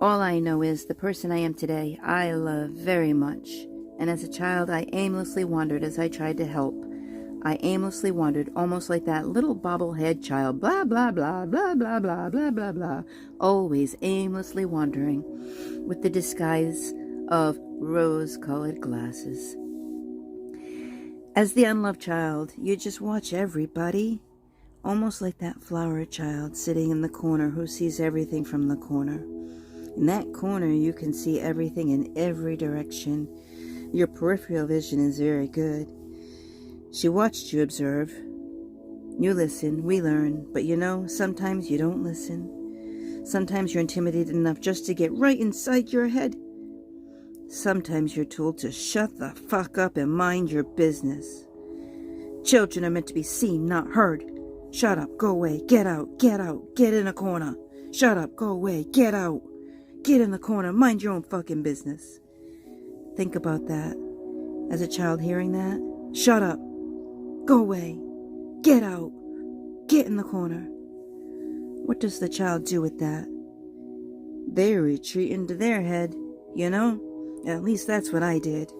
All I know is the person I am today, I love very much. And as a child, I aimlessly wandered as I tried to help. I aimlessly wandered, almost like that little bobblehead child, blah, blah, blah, blah, blah, blah, blah, blah, blah, always aimlessly wandering with the disguise of rose-colored glasses. As the unloved child, you just watch everybody, almost like that flower child sitting in the corner who sees everything from the corner. In that corner, you can see everything in every direction. Your peripheral vision is very good. She watched you observe. You listen, we learn, but you know, sometimes you don't listen. Sometimes you're intimidated enough just to get right inside your head. Sometimes you're told to shut the fuck up and mind your business. Children are meant to be seen, not heard. Shut up, go away, get out, get in a corner. Shut up, go away, get out, get in the corner, mind your own fucking business. Think about that. As a child hearing that, shut up, go away, get out, get in the corner. What does the child do with that? They retreat into their head, you know? At least that's what I did.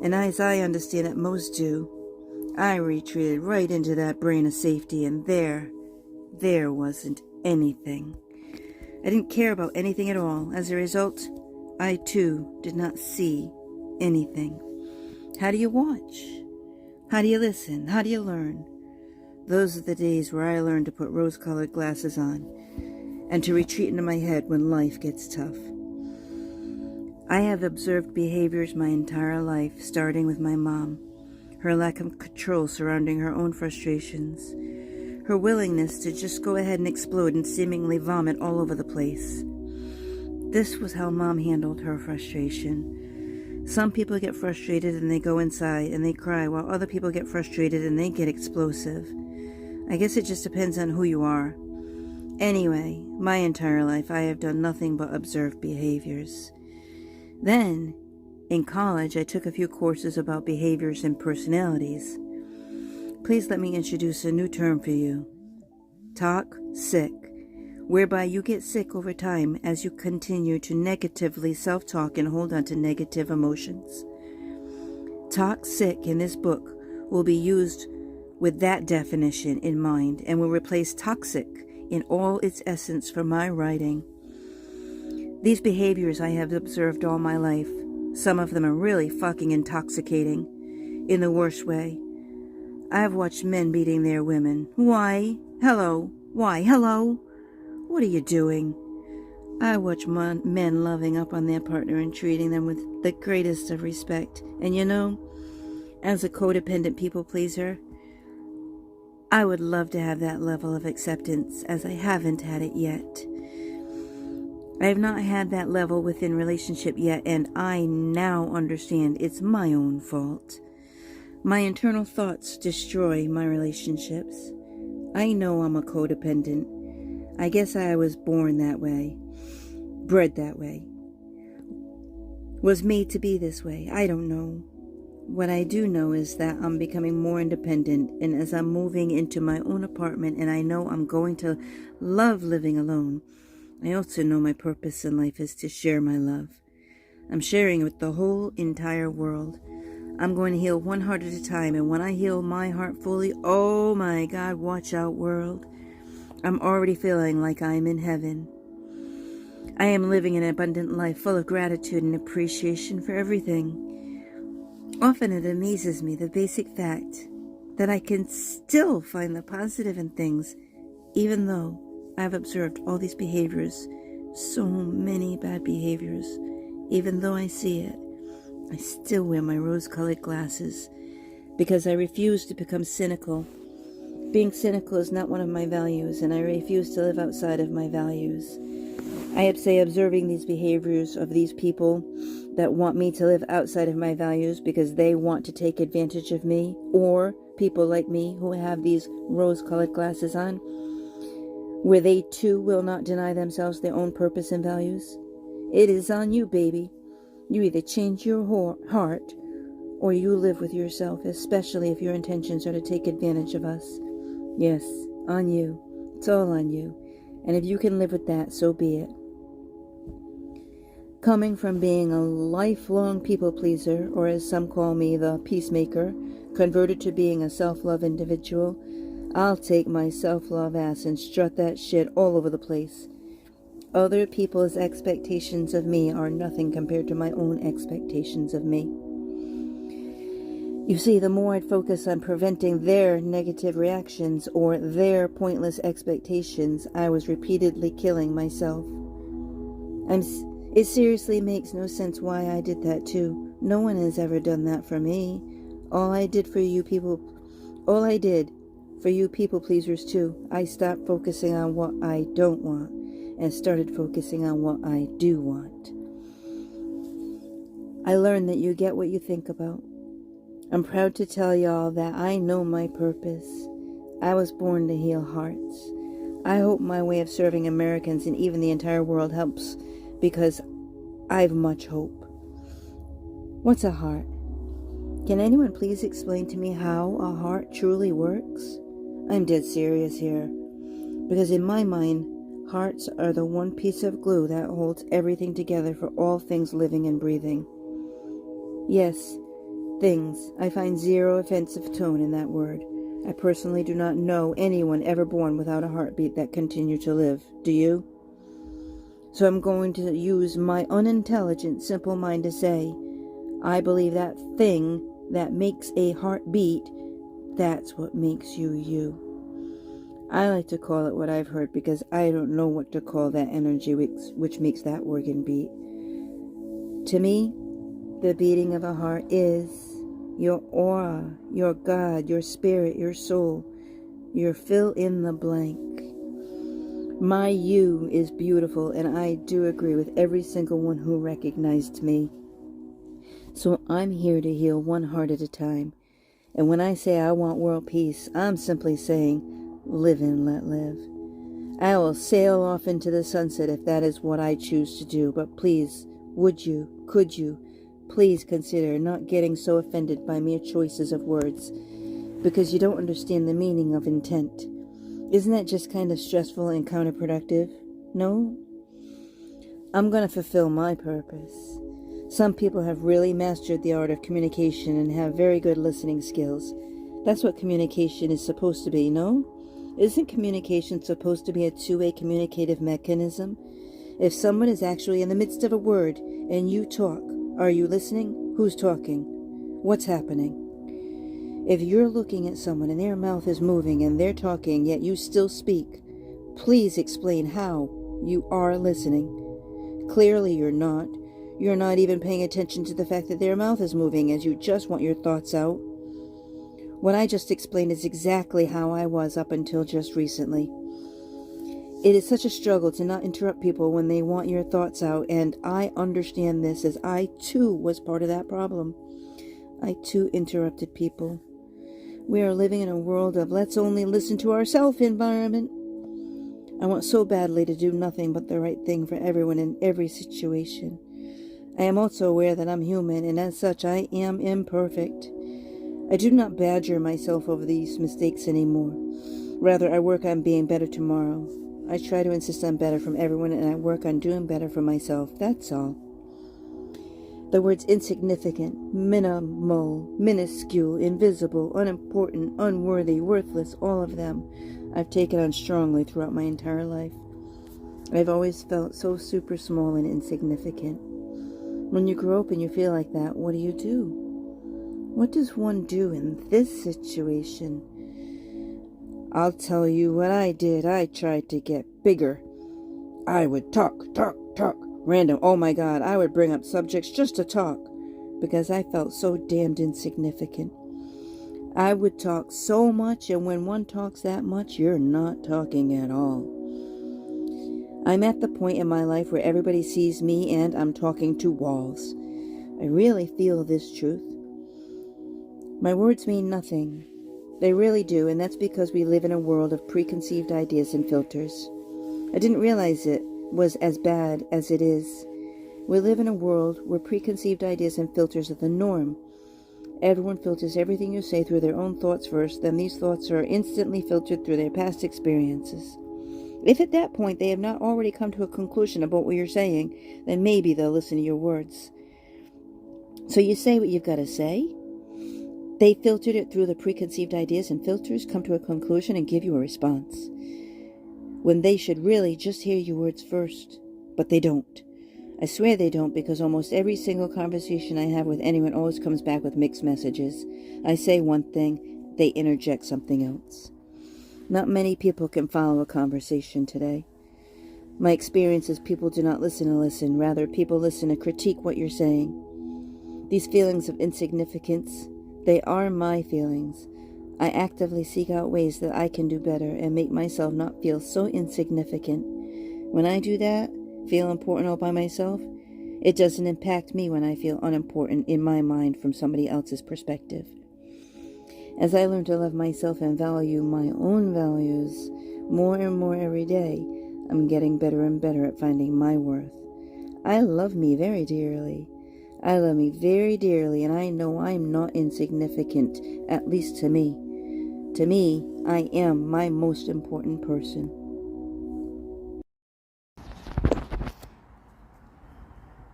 And as I understand it, most do. I retreated right into that brain of safety, and there wasn't anything. I didn't care about anything at all. As a result, I too did not see anything. How do you watch? How do you listen? How do you learn? Those are the days where I learned to put rose-colored glasses on and to retreat into my head when life gets tough. I have observed behaviors my entire life, starting with my mom, her lack of control surrounding her own frustrations, her willingness to just go ahead and explode and seemingly vomit all over the place. This was how Mom handled her frustration. Some people get frustrated and they go inside and they cry, while other people get frustrated and they get explosive. I guess it just depends on who you are. Anyway, my entire life I have done nothing but observe behaviors. Then, in college, I took a few courses about behaviors and personalities. Please let me introduce a new term for you. Talk sick, whereby you get sick over time as you continue to negatively self-talk and hold on to negative emotions. Talk sick in this book will be used with that definition in mind and will replace toxic in all its essence from my writing. These behaviors I have observed all my life. Some of them are really fucking intoxicating, in the worst way. I have watched men beating their women. Why? Hello? Why? Hello? What are you doing? I watch men loving up on their partner and treating them with the greatest of respect. And you know, as a codependent people pleaser, I would love to have that level of acceptance, as I haven't had it yet. I have not had that level within relationship yet, and I now understand it's my own fault. My internal thoughts destroy my relationships. I know I'm a codependent. I guess I was born that way, bred that way, was made to be this way. I don't know. What I do know is that I'm becoming more independent, and as I'm moving into my own apartment and I know I'm going to love living alone, I also know my purpose in life is to share my love. I'm sharing it with the whole entire world. I'm going to heal one heart at a time, and when I heal my heart fully, oh my God, watch out, world. I'm already feeling like I'm in heaven. I am living an abundant life full of gratitude and appreciation for everything. Often it amazes me, the basic fact that I can still find the positive in things, even though I've observed all these behaviors, so many bad behaviors. Even though I see it, I still wear my rose-colored glasses because I refuse to become cynical. Being cynical is not one of my values, and I refuse to live outside of my values. I say observing these behaviors of these people that want me to live outside of my values because they want to take advantage of me, or people like me who have these rose-colored glasses on, where they too will not deny themselves their own purpose and values. It is on you, baby. You either change your heart or you live with yourself, especially if your intentions are to take advantage of us. Yes, on you. It's all on you. And if you can live with that, so be it. Coming from being a lifelong people pleaser, or as some call me, the peacemaker, converted to being a self-love individual, I'll take my self-love ass and strut that shit all over the place. Other people's expectations of me are nothing compared to my own expectations of me. You see, the more I'd focus on preventing their negative reactions or their pointless expectations, I was repeatedly killing myself. It seriously makes no sense why I did that too. No one has ever done that for me. All I did for you people pleasers too, I stopped focusing on what I don't want and started focusing on what I do want. I learned that you get what you think about. I'm proud to tell y'all that I know my purpose. I was born to heal hearts. I hope my way of serving Americans and even the entire world helps, because I've much hope. What's a heart? Can anyone please explain to me how a heart truly works? I'm dead serious here. Because in my mind, hearts are the one piece of glue that holds everything together for all things living and breathing. Yes, things. I find zero offensive tone in that word. I personally do not know anyone ever born without a heartbeat that continued to live. Do you? So I'm going to use my unintelligent, simple mind to say, I believe that thing that makes a heart beat, that's what makes you you. I like to call it what I've heard because I don't know what to call that energy which makes that organ beat. To me, the beating of a heart is your aura, your God, your spirit, your soul, your fill in the blank. My you is beautiful, and I do agree with every single one who recognized me. So I'm here to heal one heart at a time. And when I say I want world peace, I'm simply saying, live and let live. I will sail off into the sunset if that is what I choose to do, but please, would you, could you, please consider not getting so offended by mere choices of words, because you don't understand the meaning of intent. Isn't that just kind of stressful and counterproductive? No? I'm going to fulfill my purpose. Some people have really mastered the art of communication and have very good listening skills. That's what communication is supposed to be, no? Isn't communication supposed to be a two-way communicative mechanism? If someone is actually in the midst of a word and you talk, are you listening? Who's talking? What's happening? If you're looking at someone and their mouth is moving and they're talking, yet you still speak, please explain how you are listening. Clearly you're not. You're not even paying attention to the fact that their mouth is moving as you just want your thoughts out. What I just explained is exactly how I was up until just recently. It is such a struggle to not interrupt people when they want your thoughts out, and I understand this as I too was part of that problem. I too interrupted people. We are living in a world of let's only listen to ourselves environment. I want so badly to do nothing but the right thing for everyone in every situation. I am also aware that I'm human, and as such I am imperfect. I do not badger myself over these mistakes anymore. Rather, I work on being better tomorrow. I try to insist on better from everyone, and I work on doing better for myself. That's all. The words insignificant, minimal, minuscule, invisible, unimportant, unworthy, worthless, all of them, I've taken on strongly throughout my entire life. I've always felt so super small and insignificant. When you grow up and you feel like that, what do? What does one do in this situation? I'll tell you what I did. I tried to get bigger. I would talk. Random. Oh my God, I would bring up subjects just to talk because I felt so damned insignificant. I would talk so much, and when one talks that much, you're not talking at all. I'm at the point in my life where everybody sees me and I'm talking to walls. I really feel this truth. My words mean nothing. They really do, and that's because we live in a world of preconceived ideas and filters. I didn't realize it was as bad as it is. We live in a world where preconceived ideas and filters are the norm. Everyone filters everything you say through their own thoughts first, then these thoughts are instantly filtered through their past experiences. If at that point they have not already come to a conclusion about what you're saying, then maybe they'll listen to your words. So you say what you've got to say. They filtered it through the preconceived ideas and filters, come to a conclusion, and give you a response. When they should really just hear your words first. But they don't. I swear they don't, because almost every single conversation I have with anyone always comes back with mixed messages. I say one thing, they interject something else. Not many people can follow a conversation today. My experience is people do not listen to listen. Rather, people listen to critique what you're saying. These feelings of insignificance, they are my feelings. I actively seek out ways that I can do better and make myself not feel so insignificant. When I do that, feel important all by myself, it doesn't impact me when I feel unimportant in my mind from somebody else's perspective. As I learn to love myself and value my own values more and more every day, I'm getting better and better at finding my worth. I love me very dearly. I love me very dearly, and I know I'm not insignificant, at least to me. To me, I am my most important person.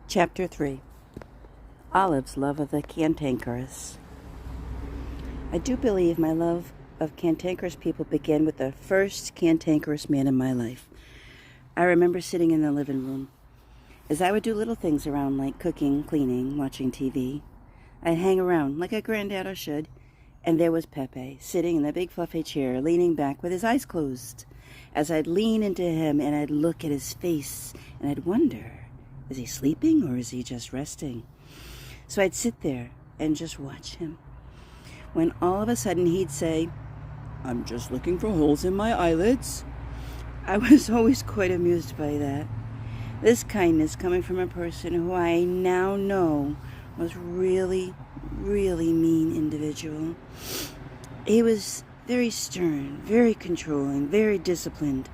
Chapter 3. Olive's love of the cantankerous. I do believe my love of cantankerous people began with the first cantankerous man in my life. I remember sitting in the living room. As I would do little things around like cooking, cleaning, watching TV, I'd hang around like a granddaughter should, and there was Pepe, sitting in the big fluffy chair, leaning back with his eyes closed. As I'd lean into him and I'd look at his face, and I'd wonder, is he sleeping or is he just resting? So I'd sit there and just watch him. When all of a sudden he'd say, "I'm just looking for holes in my eyelids." I was always quite amused by that. This kindness coming from a person who I now know was really, really mean individual. He was very stern, very controlling, very disciplined.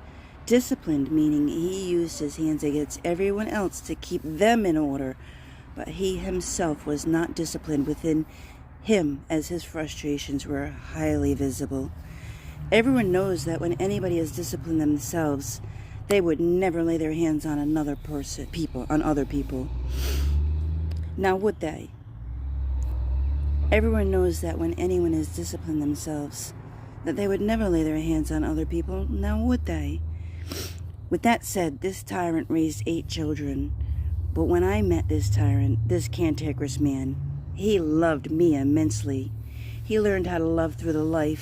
Disciplined meaning he used his hands against everyone else to keep them in order, but he himself was not disciplined within him as his frustrations were highly visible. Everyone knows that when anybody is disciplined themselves, they would never lay their hands on other people. Now would they? Everyone knows that when anyone is disciplined themselves, that they would never lay their hands on other people. Now would they? With that said, this tyrant raised 8 children. But when I met this tyrant, this cantankerous man, he loved me immensely. He learned how to love through the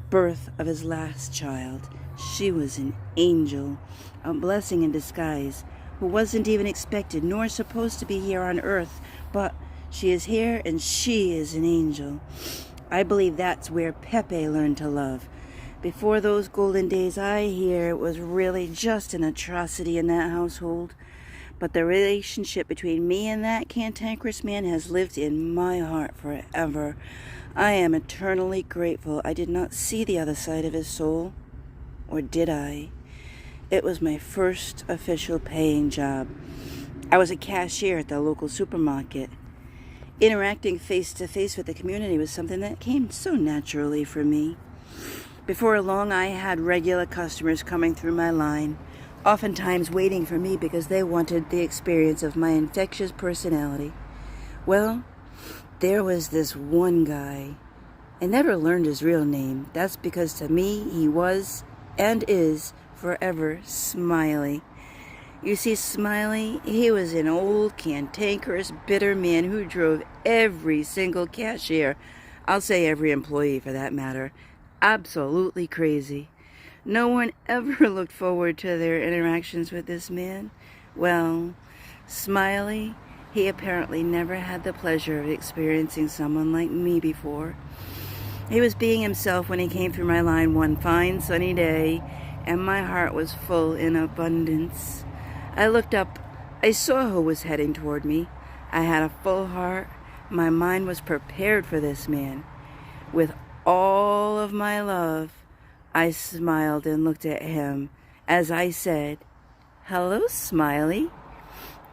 birth of his last child. She was an angel, a blessing in disguise, who wasn't even expected nor supposed to be here on earth, but she is here and she is an angel. I believe that's where Pepe learned to love. Before those golden days, I hear it was really just an atrocity in that household. But the relationship between me and that cantankerous man has lived in my heart forever. I am eternally grateful I did not see the other side of his soul. Or did I? It was my first official paying job. I was a cashier at the local supermarket. Interacting face to face with the community was something that came so naturally for me. Before long, I had regular customers coming through my line, oftentimes waiting for me because they wanted the experience of my infectious personality. Well, there was this one guy. I never learned his real name. That's because to me, he was and is forever Smiley. You see, Smiley, he was an old, cantankerous, bitter man who drove every single cashier, I'll say every employee for that matter, absolutely crazy. No one ever looked forward to their interactions with this man. Well, Smiley, he apparently never had the pleasure of experiencing someone like me before. He was being himself when he came through my line one fine sunny day, and my heart was full in abundance. I looked up. I saw who was heading toward me. I had a full heart. My mind was prepared for this man. With all of my love, I smiled and looked at him as I said, "Hello, Smiley."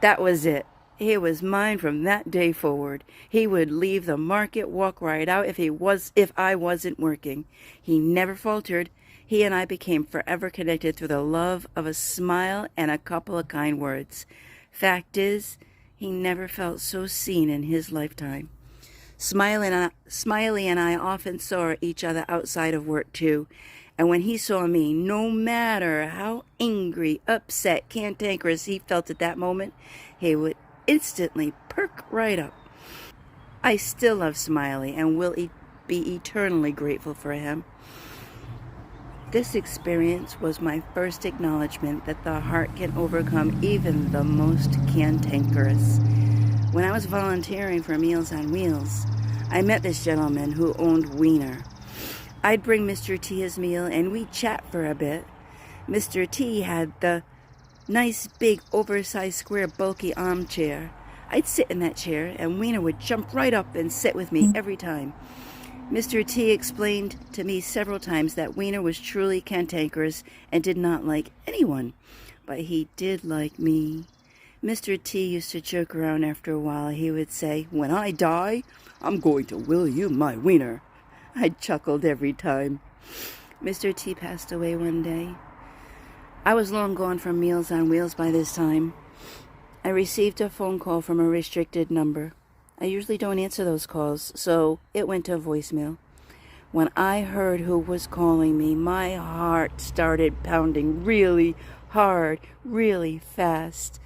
That was it. He was mine from that day forward. He would leave the market, walk right out if I wasn't working. He never faltered. He and I became forever connected through the love of a smile and a couple of kind words. Fact is, he never felt so seen in his lifetime. Smiley and I often saw each other outside of work too. And when he saw me, no matter how angry, upset, cantankerous he felt at that moment, he would instantly perk right up. I still love Smiley and will be eternally grateful for him. This experience was my first acknowledgement that the heart can overcome even the most cantankerous. When I was volunteering for Meals on Wheels, I met this gentleman who owned Wiener. I'd bring Mr. T his meal and we'd chat for a bit. Mr. T had the nice big oversized square bulky armchair. I'd sit in that chair and Wiener would jump right up and sit with me every time. Mr. T explained to me several times that Wiener was truly cantankerous and did not like anyone, but he did like me. Mr. T used to joke around after a while. He would say, "When I die, I'm going to will you my Wiener." I chuckled every time. Mr. T passed away one day. I was long gone from Meals on Wheels by this time. I received a phone call from a restricted number. I usually don't answer those calls, so it went to voicemail. When I heard who was calling me, my heart started pounding really hard, really fast.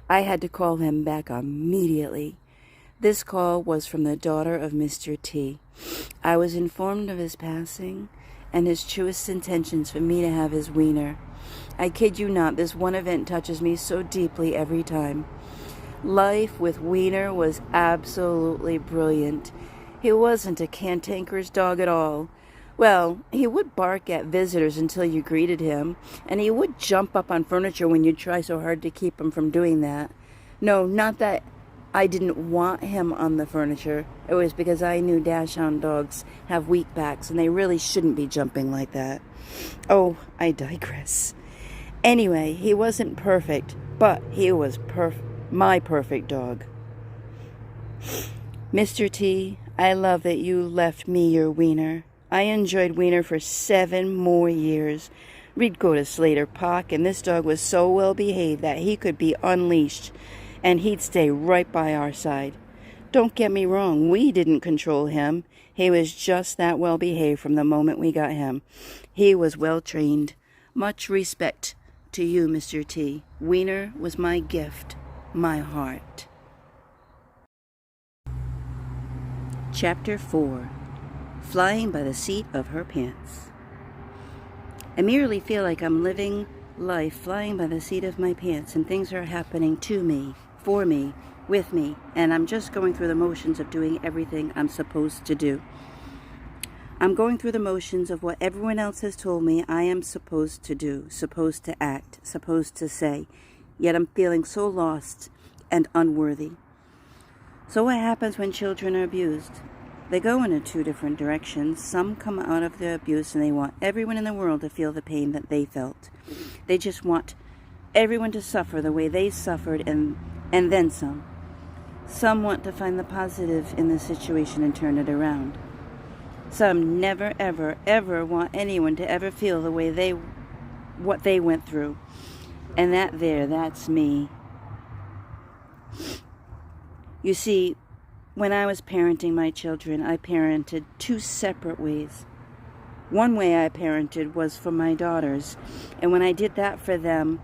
I had to call him back immediately. This call was from the daughter of Mr. T. I was informed of his passing and his truest intentions for me to have his wiener. I kid you not, this one event touches me so deeply every time. Life with Wiener was absolutely brilliant. He wasn't a cantankerous dog at all. Well, he would bark at visitors until you greeted him, and he would jump up on furniture when you try so hard to keep him from doing that. No, not that I didn't want him on the furniture. It was because I knew dachshund dogs have weak backs, and they really shouldn't be jumping like that. Oh, I digress. Anyway, he wasn't perfect, but he was my perfect dog. Mr. T, I love that you left me your wiener. I enjoyed Wiener for 7 more years. We'd go to Slater Park, and this dog was so well behaved that he could be unleashed, and he'd stay right by our side. Don't get me wrong, we didn't control him. He was just that well behaved from the moment we got him. He was well trained. Much respect to you, Mr. T. Wiener was my gift, my heart. Chapter 4. Flying by the seat of her pants. I merely feel like I'm living life flying by the seat of my pants, and things are happening to me, for me, with me, and I'm just going through the motions of doing everything I'm supposed to do. I'm going through the motions of what everyone else has told me I am supposed to do, supposed to act, supposed to say, yet I'm feeling so lost and unworthy. So what happens when children are abused? They go in 2 different directions. Some come out of the abuse and they want everyone in the world to feel the pain that they felt. They just want everyone to suffer the way they suffered and then some. Some want to find the positive in the situation and turn it around. Some never, ever, ever want anyone to ever feel the way what they went through. And that's me. You see, when I was parenting my children, I parented 2 separate ways. One way I parented was for my daughters, and when I did that for them,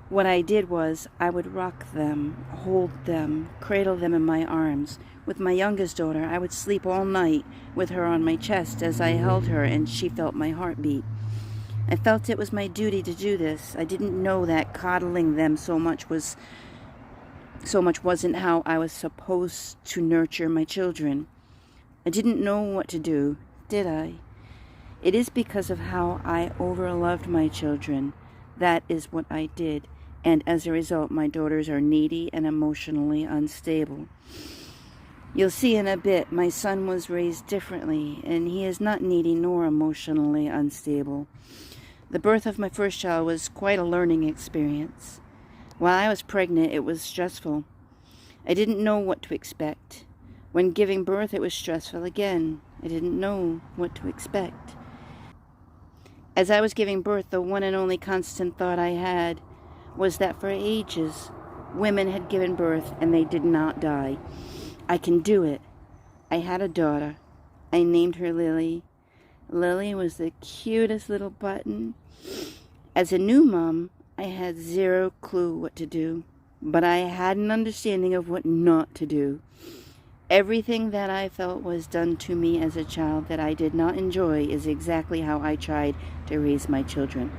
what I did was I would rock them, hold them, cradle them in my arms. With my youngest daughter, I would sleep all night with her on my chest as I held her and she felt my heartbeat. I felt it was my duty to do this. I didn't know that coddling them so much wasn't how I was supposed to nurture my children. I didn't know what to do, did I? It is because of how I overloved my children. That is what I did. And as a result, my daughters are needy and emotionally unstable. You'll see in a bit, my son was raised differently, and he is not needy nor emotionally unstable. The birth of my first child was quite a learning experience. While I was pregnant, it was stressful. I didn't know what to expect. When giving birth, it was stressful again. I didn't know what to expect. As I was giving birth, the one and only constant thought I had was that for ages, women had given birth and they did not die. I can do it. I had a daughter. I named her Lily. Lily was the cutest little button. As a new mom, I had 0 clue what to do, but I had an understanding of what not to do. Everything that I felt was done to me as a child that I did not enjoy is exactly how I tried to raise my children.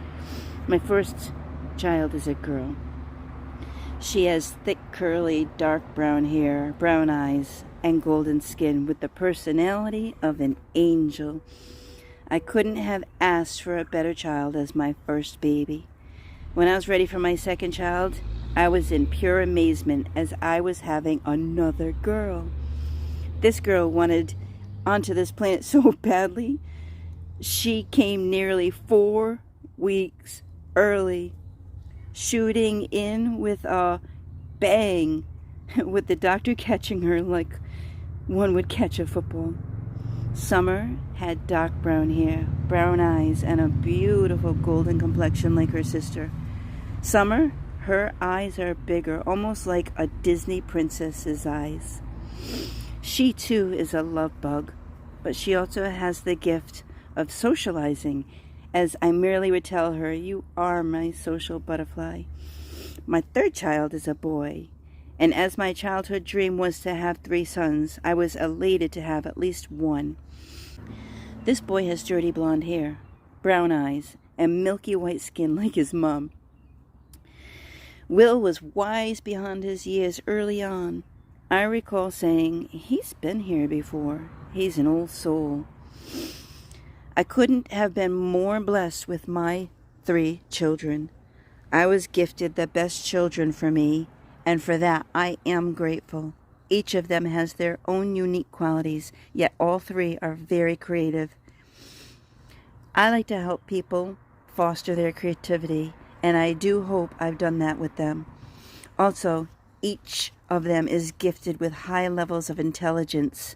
My first child is a girl. She has thick, curly, dark brown hair, brown eyes, and golden skin with the personality of an angel. I couldn't have asked for a better child as my first baby. When I was ready for my second child, I was in pure amazement as I was having another girl. This girl wanted onto this planet so badly. She came nearly 4 weeks early, shooting in with a bang, with the doctor catching her like one would catch a football. Summer had dark brown hair, brown eyes, and a beautiful golden complexion like her sister. Summer, Her eyes are bigger, almost like a Disney princess's eyes. She too is a love bug, but she also has the gift of socializing, as I merely would tell her, "You are my social butterfly." My third child is a boy, and as my childhood dream was to have 3 sons, I was elated to have at least one. This boy has dirty blonde hair, brown eyes, and milky white skin like his mom. Will was wise beyond his years early on. I recall saying, "He's been here before. He's an old soul." I couldn't have been more blessed with my 3 children. I was gifted the best children for me, and for that I am grateful. Each of them has their own unique qualities, yet all 3 are very creative. I like to help people foster their creativity, and I do hope I've done that with them. Also, each of them is gifted with high levels of intelligence.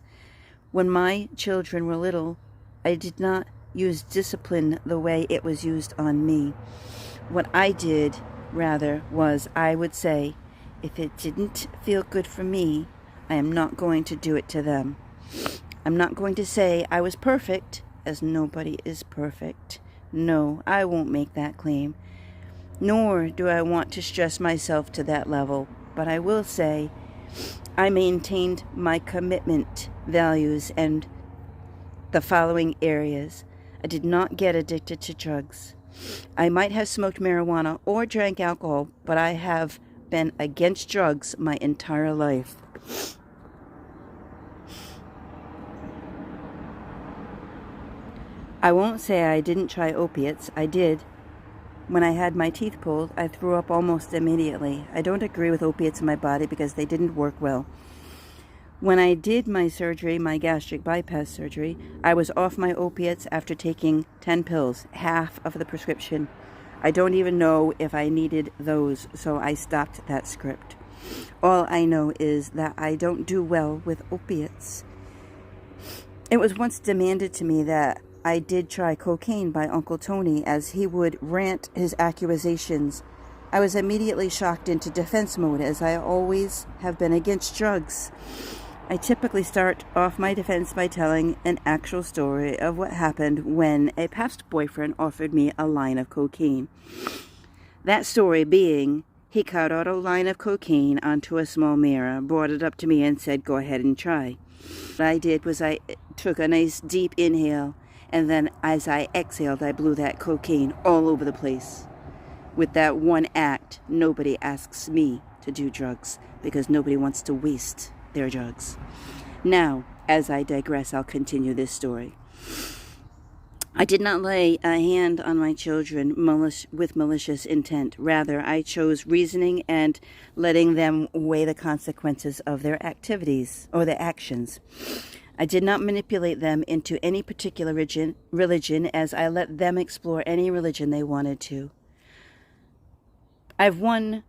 When my children were little, I did not use discipline the way it was used on me. What I did, rather, was I would say, if it didn't feel good for me, I am not going to do it to them. I'm not going to say I was perfect, as nobody is perfect. No, I won't make that claim. Nor do I want to stress myself to that level. But I will say I maintained my commitment values and the following areas. I did not get addicted to drugs. I might have smoked marijuana or drank alcohol, but I have been against drugs my entire life. I won't say I didn't try opiates. I did. When I had my teeth pulled, I threw up almost immediately. I don't agree with opiates in my body because they didn't work well. When I did my surgery, my gastric bypass surgery, I was off my opiates after taking 10 pills, half of the prescription. I don't even know if I needed those, so I stopped that script. All I know is that I don't do well with opiates. It was once demanded to me that I did try cocaine by Uncle Tony, as he would rant his accusations. I was immediately shocked into defense mode, as I always have been against drugs. I typically start off my defense by telling an actual story of what happened when a past boyfriend offered me a line of cocaine. That story being, he cut out a line of cocaine onto a small mirror, brought it up to me and said, "Go ahead and try." What I did was I took a nice deep inhale, and then as I exhaled, I blew that cocaine all over the place. With that one act, nobody asks me to do drugs because nobody wants to waste their drugs. Now, as I digress, I'll continue this story. I did not lay a hand on my children with malicious intent. Rather, I chose reasoning and letting them weigh the consequences of their activities or their actions. I did not manipulate them into any particular religion, as I let them explore any religion they wanted to. I've one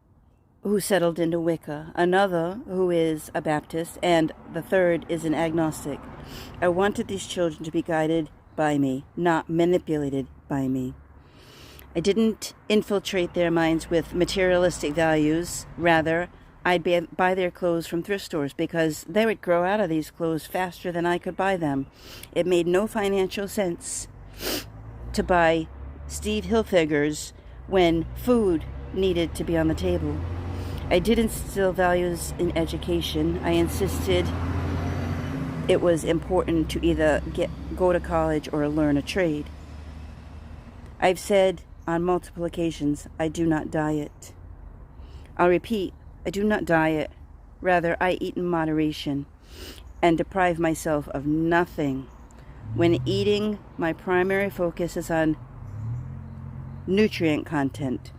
who settled into Wicca, another who is a Baptist, and the third is an agnostic. I wanted these children to be guided by me, not manipulated by me. I didn't infiltrate their minds with materialistic values. Rather, I'd buy their clothes from thrift stores because they would grow out of these clothes faster than I could buy them. It made no financial sense to buy Steve Hilfigers when food needed to be on the table. I did instill values in education. I insisted it was important to either go to college or learn a trade. I've said on multiple occasions, I do not diet. I'll repeat, I do not diet. Rather, I eat in moderation and deprive myself of nothing. When eating, my primary focus is on nutrient content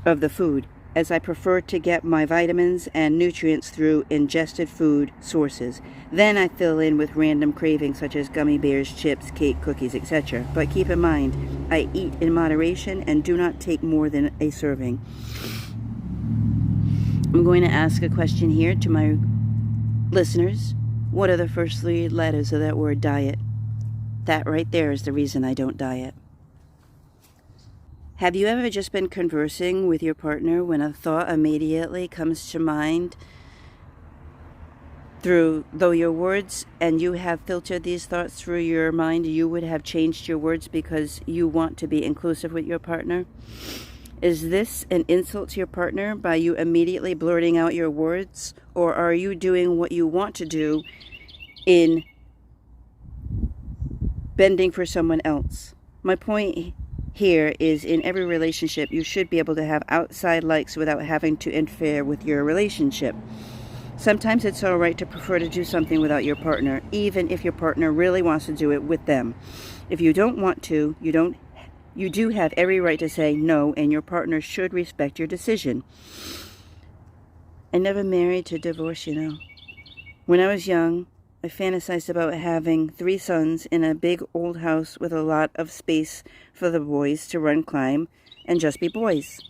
of the food, as I prefer to get my vitamins and nutrients through ingested food sources. Then I fill in with random cravings such as gummy bears, chips, cake, cookies, etc. But keep in mind, I eat in moderation and do not take more than a serving. I'm going to ask a question here to my listeners. What are the first 3 letters of that word diet? That right there is the reason I don't diet. Have you ever just been conversing with your partner when a thought immediately comes to mind though your words, and you have filtered these thoughts through your mind, you would have changed your words because you want to be inclusive with your partner? Is this an insult to your partner by you immediately blurting out your words, or are you doing what you want to do in bending for someone else? My point here is, in every relationship, you should be able to have outside likes without having to interfere with your relationship. Sometimes it's all right to prefer to do something without your partner, even if your partner really wants to do it with them. If you don't want to, you do have every right to say no, and your partner should respect your decision. I never married to divorce, When I was young, I fantasized about having 3 sons in a big old house with a lot of space for the boys to run, climb, and just be boys.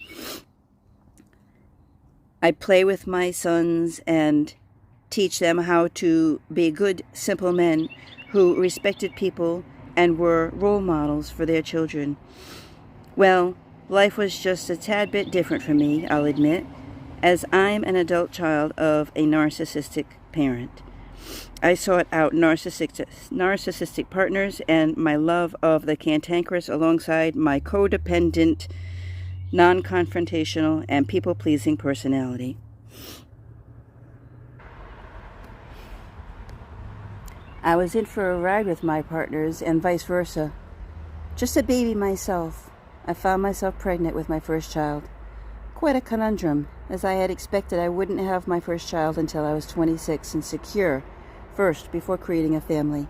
I'd play with my sons and teach them how to be good, simple men who respected people and were role models for their children. Well, life was just a tad bit different for me, I'll admit, as I'm an adult child of a narcissistic parent. I sought out narcissistic partners and my love of the cantankerous alongside my codependent, non-confrontational, and people-pleasing personality. I was in for a ride with my partners and vice versa. Just a baby myself, I found myself pregnant with my first child. Quite a conundrum, as I had expected I wouldn't have my first child until I was 26 and secure first before creating a family.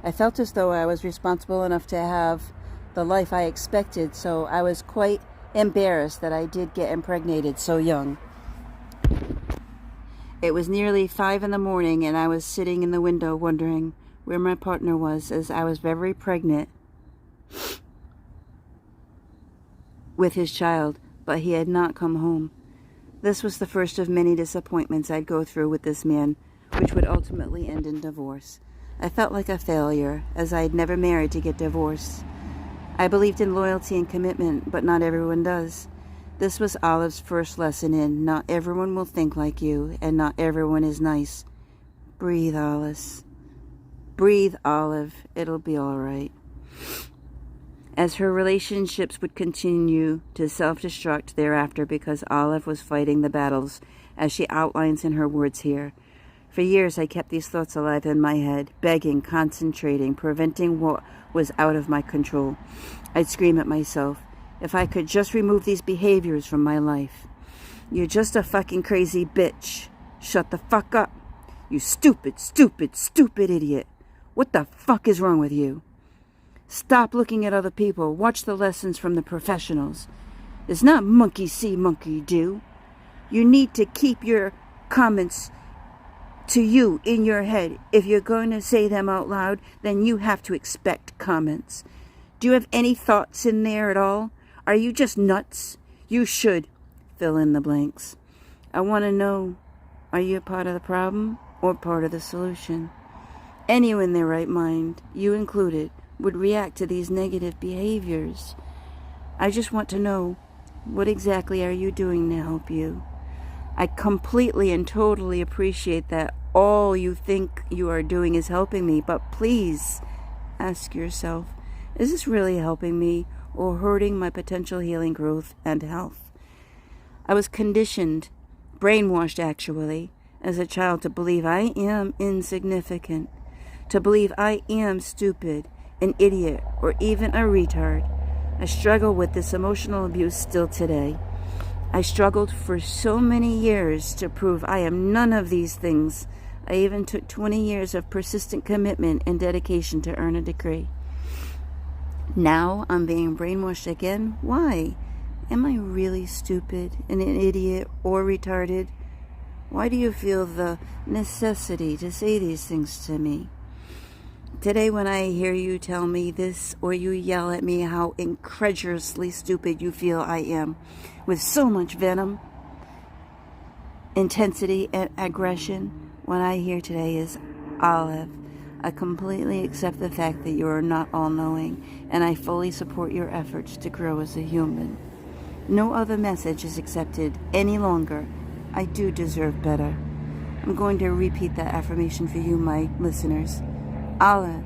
I felt as though I was responsible enough to have the life I expected, so I was quite embarrassed that I did get impregnated so young. It was nearly 5 a.m, and I was sitting in the window wondering where my partner was, as I was very pregnant with his child, but he had not come home. This was the first of many disappointments I'd go through with this man, which would ultimately end in divorce. I felt like a failure, as I had never married to get divorced. I believed in loyalty and commitment, but not everyone does. This was Olive's first lesson in not everyone will think like you, and not everyone is nice. Breathe, Alice. Breathe, Olive. It'll be all right. As her relationships would continue to self-destruct thereafter because Olive was fighting the battles, as she outlines in her words here. For years I kept these thoughts alive in my head, begging, concentrating, preventing what was out of my control. I'd scream at myself, if I could just remove these behaviors from my life. You're just a fucking crazy bitch. Shut the fuck up. You stupid, stupid, stupid idiot. What the fuck is wrong with you? Stop looking at other people. Watch the lessons from the professionals. It's not monkey see, monkey do. You need to keep your comments to you in your head. If you're going to say them out loud, then you have to expect comments. Do you have any thoughts in there at all? Are you just nuts? You should fill in the blanks. I want to know, are you a part of the problem or part of the solution? Anyone in their right mind, you included, would react to these negative behaviors. I just want to know, what exactly are you doing to help you? I completely and totally appreciate that all you think you are doing is helping me, but please ask yourself, is this really helping me or hurting my potential healing, growth, and health? I was conditioned, brainwashed actually, as a child to believe I am insignificant, to believe I am stupid, an idiot, or even a retard. I struggle with this emotional abuse still today. I struggled for so many years to prove I am none of these things. I even took 20 years of persistent commitment and dedication to earn a degree. Now I'm being brainwashed again. Why? Am I really stupid and an idiot or retarded? Why do you feel the necessity to say these things to me? Today when I hear you tell me this, or you yell at me how incredulously stupid you feel I am, with so much venom, intensity, and aggression, what I hear today is, Olive, I completely accept the fact that you are not all-knowing, and I fully support your efforts to grow as a human. No other message is accepted any longer. I do deserve better. I'm going to repeat that affirmation for you, my listeners. Aleph,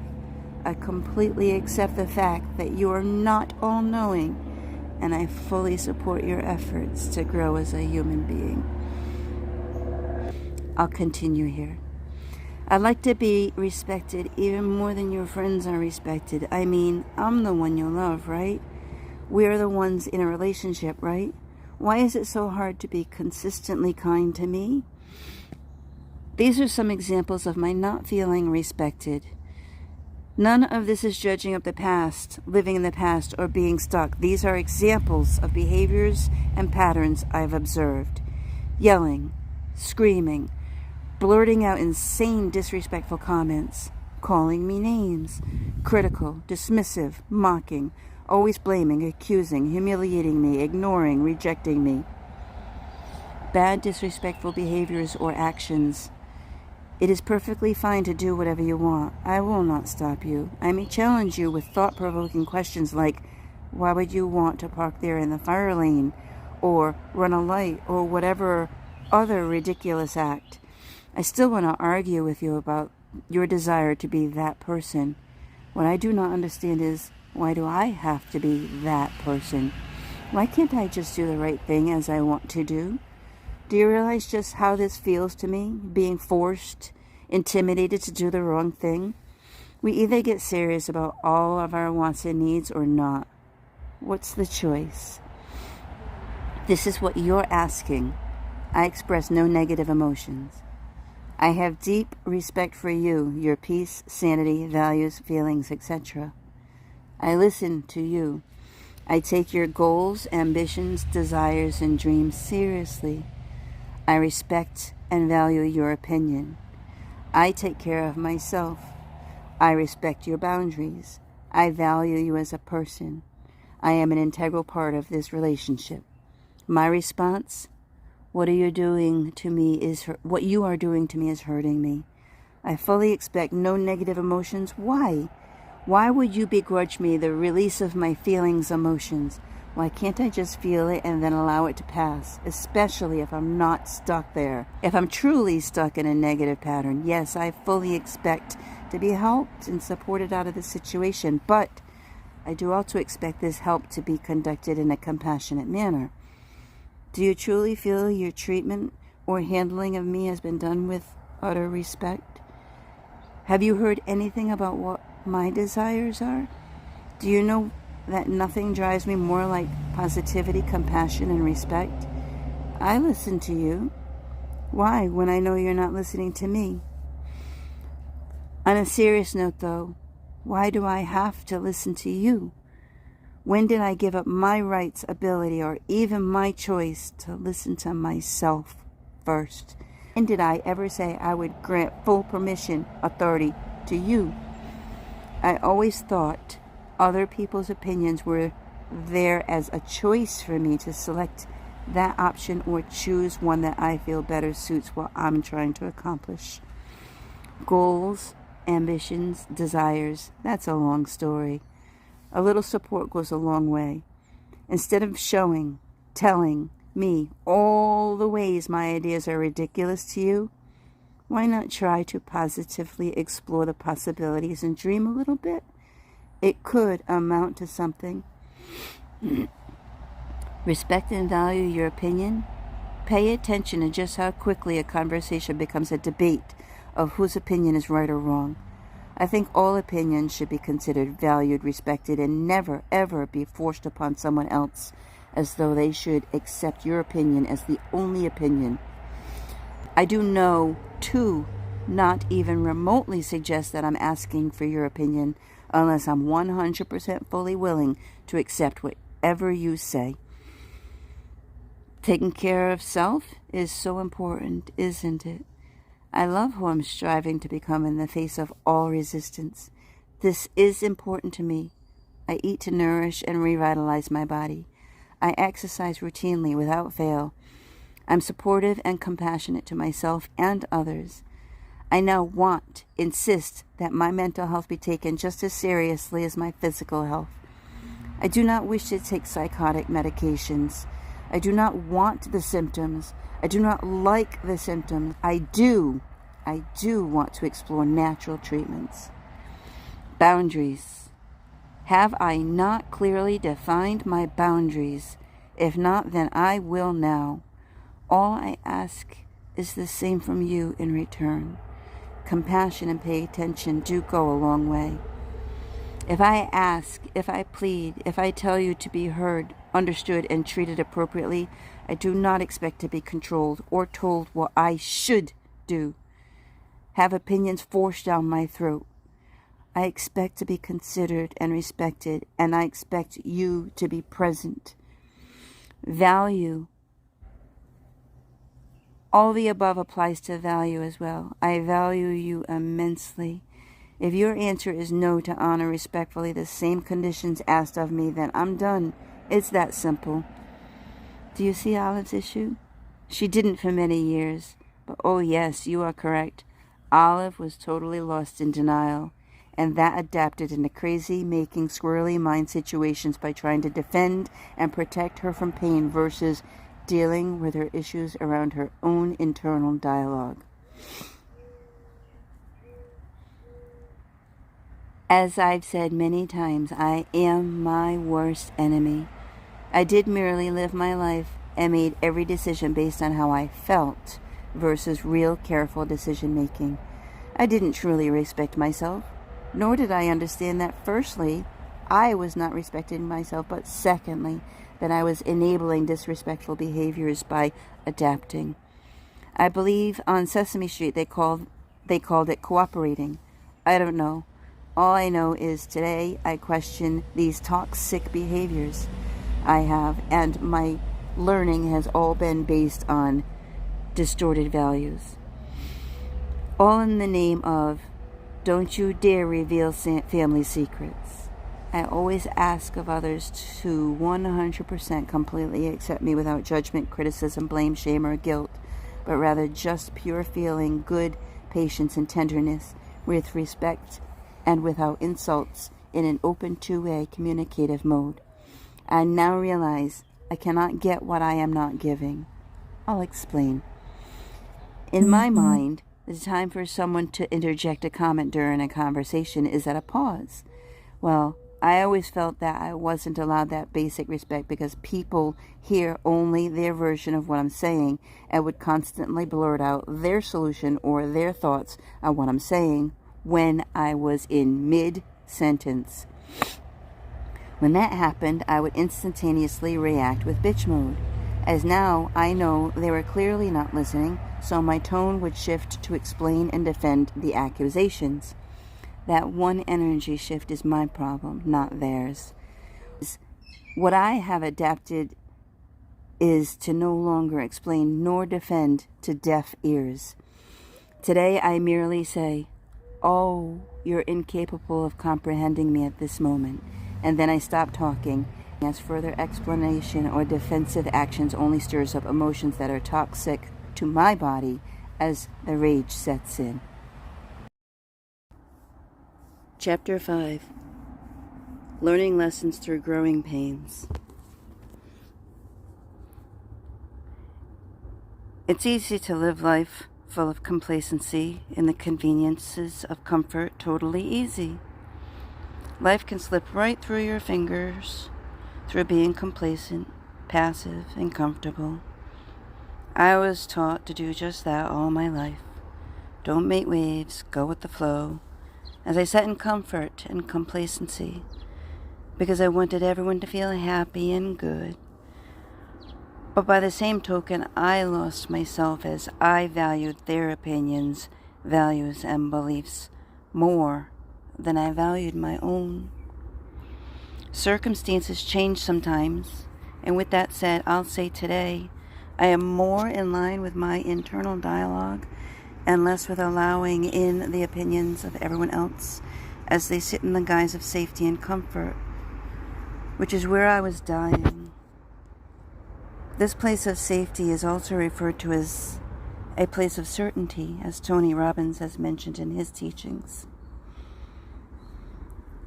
I completely accept the fact that you are not all-knowing, and I fully support your efforts to grow as a human being. I'll continue here. I'd like to be respected even more than your friends are respected. I mean, I'm the one you love, right? We're the ones in a relationship, right? Why is it so hard to be consistently kind to me? These are some examples of my not feeling respected. None of this is judging of the past, living in the past, or being stuck. These are examples of behaviors and patterns I've observed. Yelling, screaming, blurting out insane disrespectful comments, calling me names, critical, dismissive, mocking, always blaming, accusing, humiliating me, ignoring, rejecting me. Bad, disrespectful behaviors or actions. It is perfectly fine to do whatever you want. I will not stop you. I may challenge you with thought-provoking questions like, why would you want to park there in the fire lane, or run a light, or whatever other ridiculous act. I still want to argue with you about your desire to be that person. What I do not understand is, why do I have to be that person? Why can't I just do the right thing as I want to do? Do you realize just how this feels to me, being forced, intimidated to do the wrong thing? We either get serious about all of our wants and needs or not. What's the choice? This is what you're asking. I express no negative emotions. I have deep respect for you, your peace, sanity, values, feelings, etc. I listen to you. I take your goals, ambitions, desires, and dreams seriously. I respect and value your opinion. I take care of myself. I respect your boundaries. I value you as a person. I am an integral part of this relationship. My response, what you are doing to me is hurting me. I fully expect no negative emotions. Why? Why would you begrudge me the release of my feelings, emotions? Why can't I just feel it and then allow it to pass, especially if I'm not stuck there? If I'm truly stuck in a negative pattern, yes, I fully expect to be helped and supported out of the situation, but I do also expect this help to be conducted in a compassionate manner. Do you truly feel your treatment or handling of me has been done with utter respect? Have you heard anything about what my desires are? Do you know that nothing drives me more like positivity, compassion, and respect? I listen to you. Why, when I know you're not listening to me? On a serious note, though, why do I have to listen to you? When did I give up my rights, ability, or even my choice to listen to myself first? When did I ever say I would grant full permission, authority to you? I always thought other people's opinions were there as a choice for me to select that option or choose one that I feel better suits what I'm trying to accomplish. Goals, ambitions, desires, that's a long story. A little support goes a long way. Instead of telling me all the ways my ideas are ridiculous to you, why not try to positively explore the possibilities and dream a little bit? It could amount to something. Respect and value your opinion. Pay attention to just how quickly a conversation becomes a debate of whose opinion is right or wrong. I think all opinions should be considered, valued, respected, and never, ever be forced upon someone else as though they should accept your opinion as the only opinion. I do know, too, not even remotely suggest that I'm asking for your opinion unless I'm 100% fully willing to accept whatever you say. Taking care of self is so important, isn't it? I love who I'm striving to become in the face of all resistance. This is important to me. I eat to nourish and revitalize my body. I exercise routinely without fail. I'm supportive and compassionate to myself and others. I now insist that my mental health be taken just as seriously as my physical health. I do not wish to take psychotic medications. I do not want the symptoms. I do not like the symptoms. I do want to explore natural treatments. Boundaries. Have I not clearly defined my boundaries? If not, then I will now. All I ask is the same from you in return. Compassion and pay attention do go a long way. If I ask, if I plead, if I tell you to be heard, understood, and treated appropriately, I do not expect to be controlled or told what I should do. Have opinions forced down my throat. I expect to be considered and respected, and I expect you to be present. Value. All the above applies to value as well. I value you immensely. If your answer is no to honor respectfully the same conditions asked of me, then I'm done. It's that simple. Do you see Olive's issue? She didn't for many years. But oh yes, you are correct. Olive was totally lost in denial. And that adapted into crazy, making squirrely mind situations by trying to defend and protect her from pain versus dealing with her issues around her own internal dialogue. As I've said many times, I am my worst enemy. I did merely live my life and made every decision based on how I felt versus real careful decision making. I didn't truly respect myself, nor did I understand that firstly, I was not respecting myself, but secondly, that I was enabling disrespectful behaviors by adapting. I believe on Sesame Street they called it cooperating. I don't know. All I know is today I question these toxic behaviors I have, and my learning has all been based on distorted values. All in the name of, don't you dare reveal family secrets. I always ask of others to 100% completely accept me without judgment, criticism, blame, shame, or guilt, but rather just pure feeling, good, patience, and tenderness, with respect and without insults, in an open two-way communicative mode. I now realize I cannot get what I am not giving. I'll explain. In my mind, the time for someone to interject a comment during a conversation is at a pause. Well, I always felt that I wasn't allowed that basic respect because people hear only their version of what I'm saying and would constantly blurt out their solution or their thoughts on what I'm saying when I was in mid-sentence. When that happened, I would instantaneously react with bitch mode. As now I know they were clearly not listening, so my tone would shift to explain and defend the accusations. That one energy shift is my problem, not theirs. What I have adapted is to no longer explain nor defend to deaf ears. Today I merely say, "Oh, you're incapable of comprehending me at this moment," and then I stop talking, as further explanation or defensive actions only stirs up emotions that are toxic to my body as the rage sets in. Chapter 5. Learning Lessons Through Growing Pains. It's easy to live life full of complacency in the conveniences of comfort, totally easy. Life can slip right through your fingers through being complacent, passive, and comfortable. I was taught to do just that all my life. Don't make waves, go with the flow, as I sat in comfort and complacency, because I wanted everyone to feel happy and good. But by the same token, I lost myself as I valued their opinions, values, and beliefs more than I valued my own. Circumstances change sometimes, and with that said, I'll say today, I am more in line with my internal dialogue and less with allowing in the opinions of everyone else as they sit in the guise of safety and comfort, which is where I was dying. This place of safety is also referred to as a place of certainty, as Tony Robbins has mentioned in his teachings.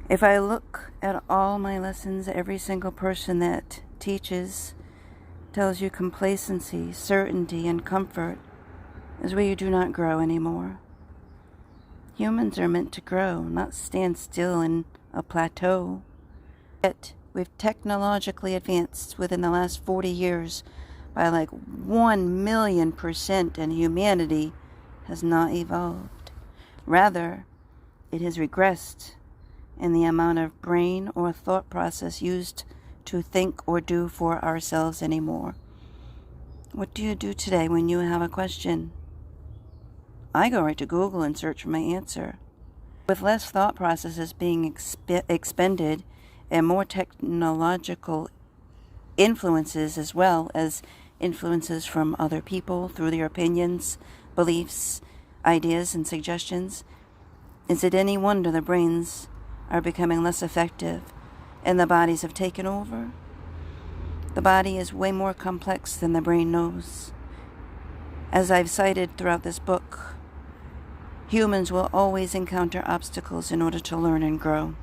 If I look at all my lessons, every single person that teaches tells you complacency, certainty, and comfort is where you do not grow anymore. Humans are meant to grow, not stand still in a plateau. Yet, we've technologically advanced within the last 40 years by like 1,000,000%, and humanity has not evolved. Rather, it has regressed in the amount of brain or thought process used to think or do for ourselves anymore. What do you do today when you have a question? I go right to Google and search for my answer. With less thought processes being expended and more technological influences, as well as influences from other people through their opinions, beliefs, ideas, and suggestions, is it any wonder the brains are becoming less effective and the bodies have taken over? The body is way more complex than the brain knows. As I've cited throughout this book, humans will always encounter obstacles in order to learn and grow.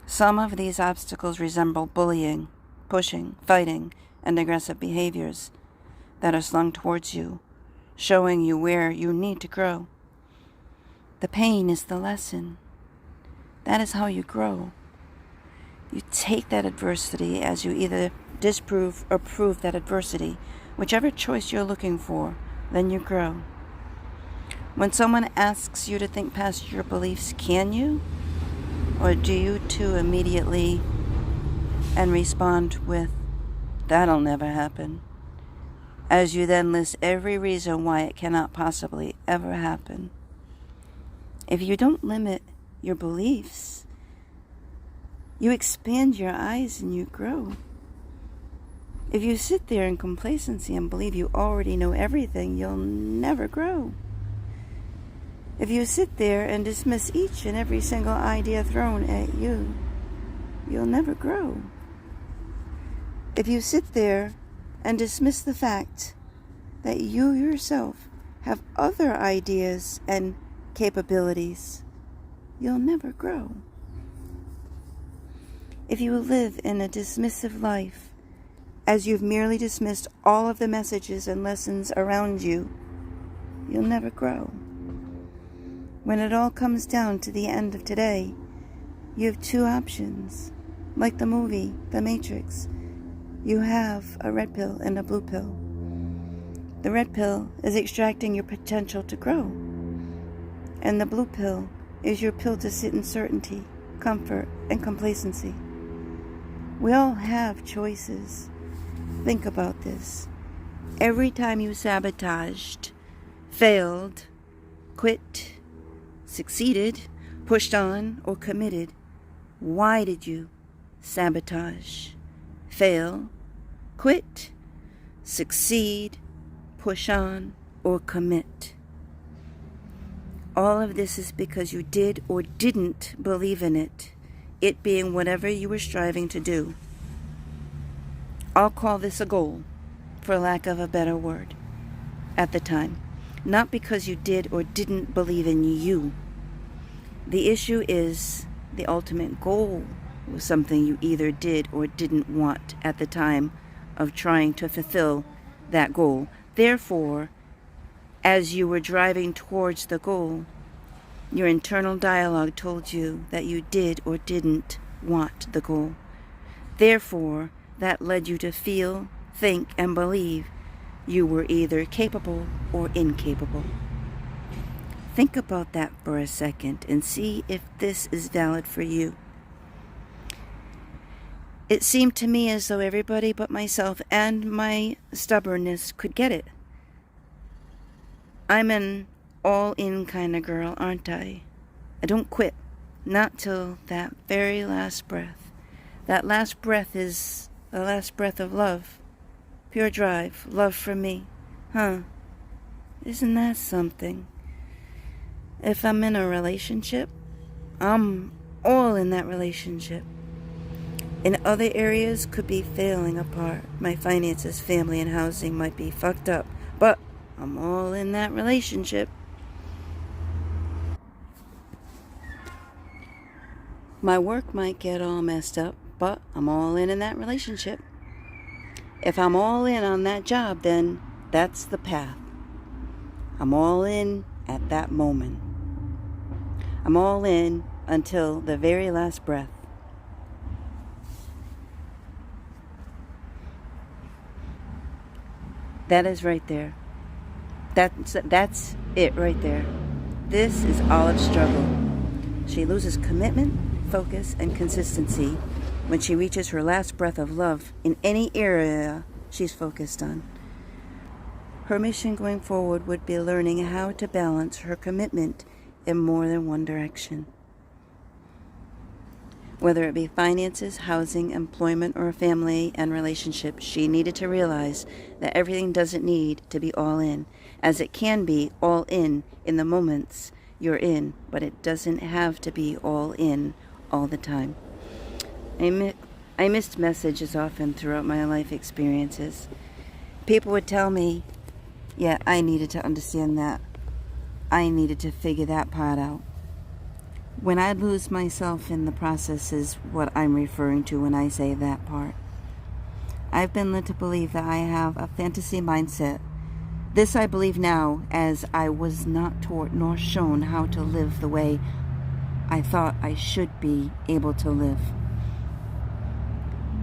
Some of these obstacles resemble bullying, pushing, fighting, and aggressive behaviors that are slung towards you, showing you where you need to grow. The pain is the lesson. That is how you grow. You take that adversity as you either disprove or prove that adversity, whichever choice you're looking for, then you grow. When someone asks you to think past your beliefs, can you? Or do you too immediately and respond with, that'll never happen, as you then list every reason why it cannot possibly ever happen? If you don't limit your beliefs, you expand your eyes and you grow. If you sit there in complacency and believe you already know everything, you'll never grow. If you sit there and dismiss each and every single idea thrown at you, you'll never grow. If you sit there and dismiss the fact that you yourself have other ideas and capabilities, you'll never grow. If you live in a dismissive life, as you've merely dismissed all of the messages and lessons around you, you'll never grow. When it all comes down to the end of today, you have two options. Like the movie, The Matrix, you have a red pill and a blue pill. The red pill is extracting your potential to grow, and the blue pill is your pill to sit in certainty, comfort, and complacency. We all have choices. Think about this. Every time you sabotaged, failed, quit, succeeded, pushed on, or committed, why did you sabotage, fail, quit, succeed, push on, or commit? All of this is because you did or didn't believe in it being whatever you were striving to do. I'll call this a goal, for lack of a better word, at the time. Not because you did or didn't believe in you. The issue is the ultimate goal was something you either did or didn't want at the time of trying to fulfill that goal. Therefore, as you were driving towards the goal, your internal dialogue told you that you did or didn't want the goal. Therefore, that led you to feel, think, and believe you were either capable or incapable. Think about that for a second and see if this is valid for you. It seemed to me as though everybody but myself and my stubbornness could get it. I'm an all-in kind of girl, aren't I? I don't quit, not till that very last breath. That last breath is the last breath of love. Pure drive, love for me. Isn't that something? If I'm in a relationship, I'm all in that relationship. In other areas, could be failing apart. My finances, family, and housing might be fucked up, but I'm all in that relationship. My work might get all messed up, but I'm all in that relationship. If I'm all in on that job, then that's the path. I'm all in at that moment. I'm all in until the very last breath. That is right there. That's it right there. This is Olive's struggle. She loses commitment, focus, and consistency when she reaches her last breath of love in any area she's focused on. Her mission going forward would be learning how to balance her commitment in more than one direction. Whether it be finances, housing, employment, or a family and relationship, she needed to realize that everything doesn't need to be all in, as it can be all in the moments you're in, but it doesn't have to be all in all the time. I missed messages often throughout my life experiences. People would tell me, yeah, I needed to understand that. I needed to figure that part out. When I lose myself in the process is what I'm referring to when I say that part. I've been led to believe that I have a fantasy mindset. This I believe now, as I was not taught nor shown how to live the way I thought I should be able to live.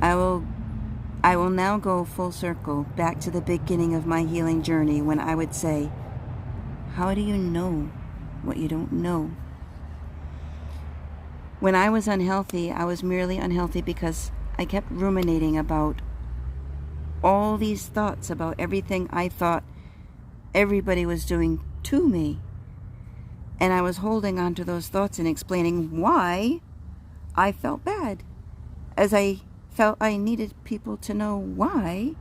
I will now go full circle back to the beginning of my healing journey when I would say, how do you know what you don't know? When I was unhealthy, I was merely unhealthy because I kept ruminating about all these thoughts about everything I thought everybody was doing to me. And I was holding on to those thoughts and explaining why I felt bad, as I felt I needed people to know why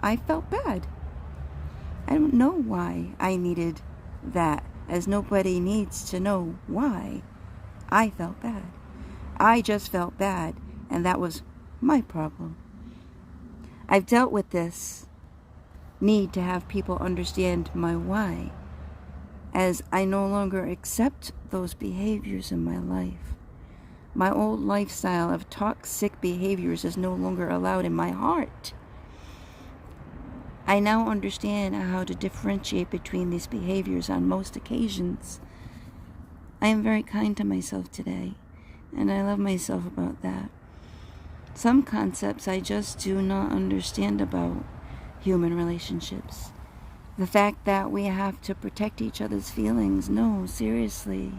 I felt bad. I don't know why I needed that, as nobody needs to know why I felt bad. I just felt bad, and that was my problem. I've dealt with this need to have people understand my why, as I no longer accept those behaviors in my life. My old lifestyle of toxic behaviors is no longer allowed in my heart. I now understand how to differentiate between these behaviors on most occasions. I am very kind to myself today, and I love myself about that. Some concepts I just do not understand about human relationships. The fact that we have to protect each other's feelings, no, seriously.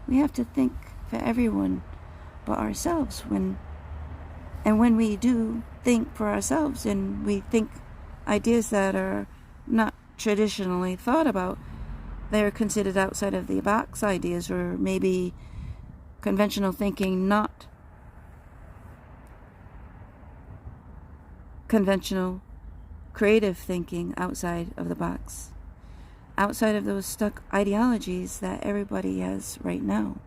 We have to think for everyone but ourselves. When we do think for ourselves and we think ideas that are not traditionally thought about, they're considered outside of the box ideas, or maybe conventional thinking, not conventional creative thinking outside of the box, outside of those stuck ideologies that everybody has right now.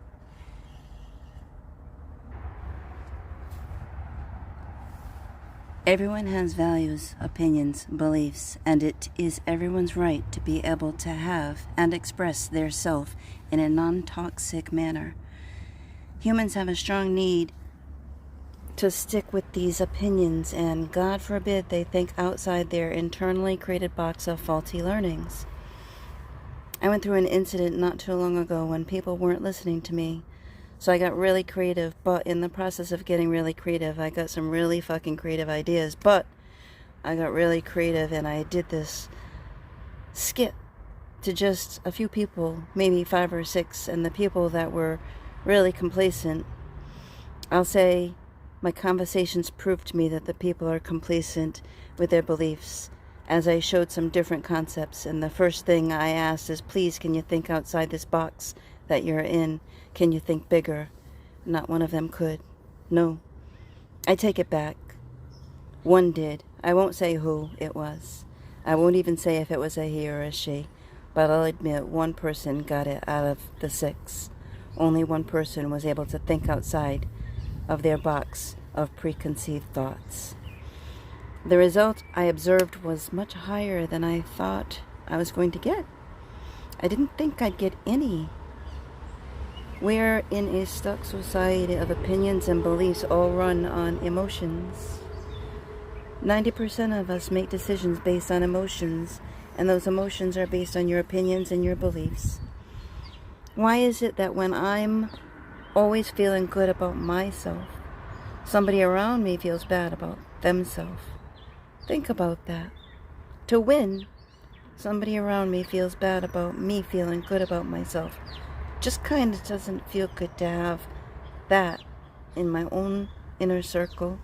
Everyone has values, opinions, beliefs, and it is everyone's right to be able to have and express their self in a non-toxic manner. Humans have a strong need to stick with these opinions, and God forbid they think outside their internally created box of faulty learnings. I went through an incident not too long ago when people weren't listening to me. So I got really creative, but in the process of getting really creative, I got some really fucking creative ideas, but I got really creative and I did this skit to just a few people, maybe 5 or 6, and the people that were really complacent, I'll say my conversations proved to me that the people are complacent with their beliefs, as I showed some different concepts, and the first thing I asked is, please, can you think outside this box that you're in? Can you think bigger? Not one of them could. No. I take it back. One did. I won't say who it was. I won't even say if it was a he or a she. But I'll admit one person got it out of the 6. Only one person was able to think outside of their box of preconceived thoughts. The result I observed was much higher than I thought I was going to get. I didn't think I'd get any. We're in a stuck society of opinions and beliefs all run on emotions. 90% of us make decisions based on emotions, and those emotions are based on your opinions and your beliefs. Why is it that when I'm always feeling good about myself, somebody around me feels bad about themselves? Think about that. To win, somebody around me feels bad about me feeling good about myself. Just kind of doesn't feel good to have that in my own inner circle.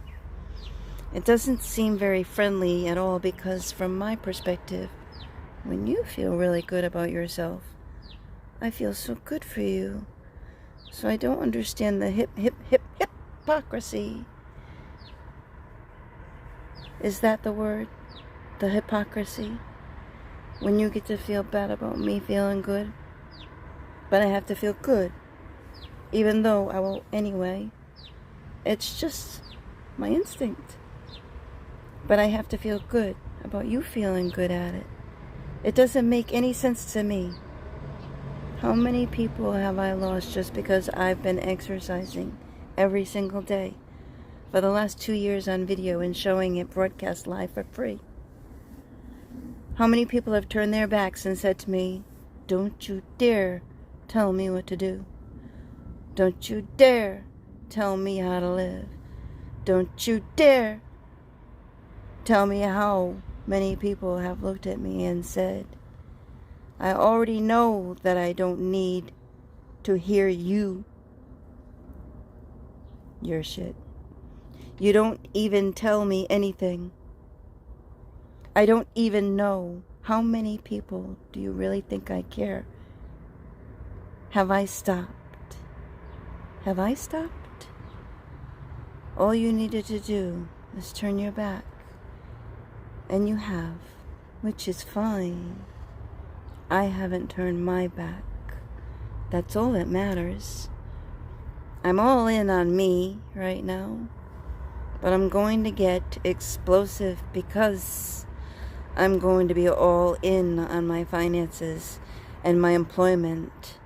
It doesn't seem very friendly at all, because from my perspective, when you feel really good about yourself, I feel so good for you. So I don't understand the hypocrisy. Is that the word? The hypocrisy? When you get to feel bad about me feeling good, but I have to feel good, even though I will anyway. It's just my instinct. But I have to feel good about you feeling good at it. It doesn't make any sense to me. How many people have I lost just because I've been exercising every single day for the last 2 years on video and showing it broadcast live for free? How many people have turned their backs and said to me, "Don't you dare tell me what to do. Don't you dare tell me how to live. Don't you dare tell me." How many people have looked at me and said, "I already know that I don't need to hear your shit. You don't even tell me anything. I don't even know." How many people do you really think I care? Have I stopped? Have I stopped? All you needed to do is turn your back. And you have, which is fine. I haven't turned my back. That's all that matters. I'm all in on me right now, but I'm going to get explosive because I'm going to be all in on my finances and my employment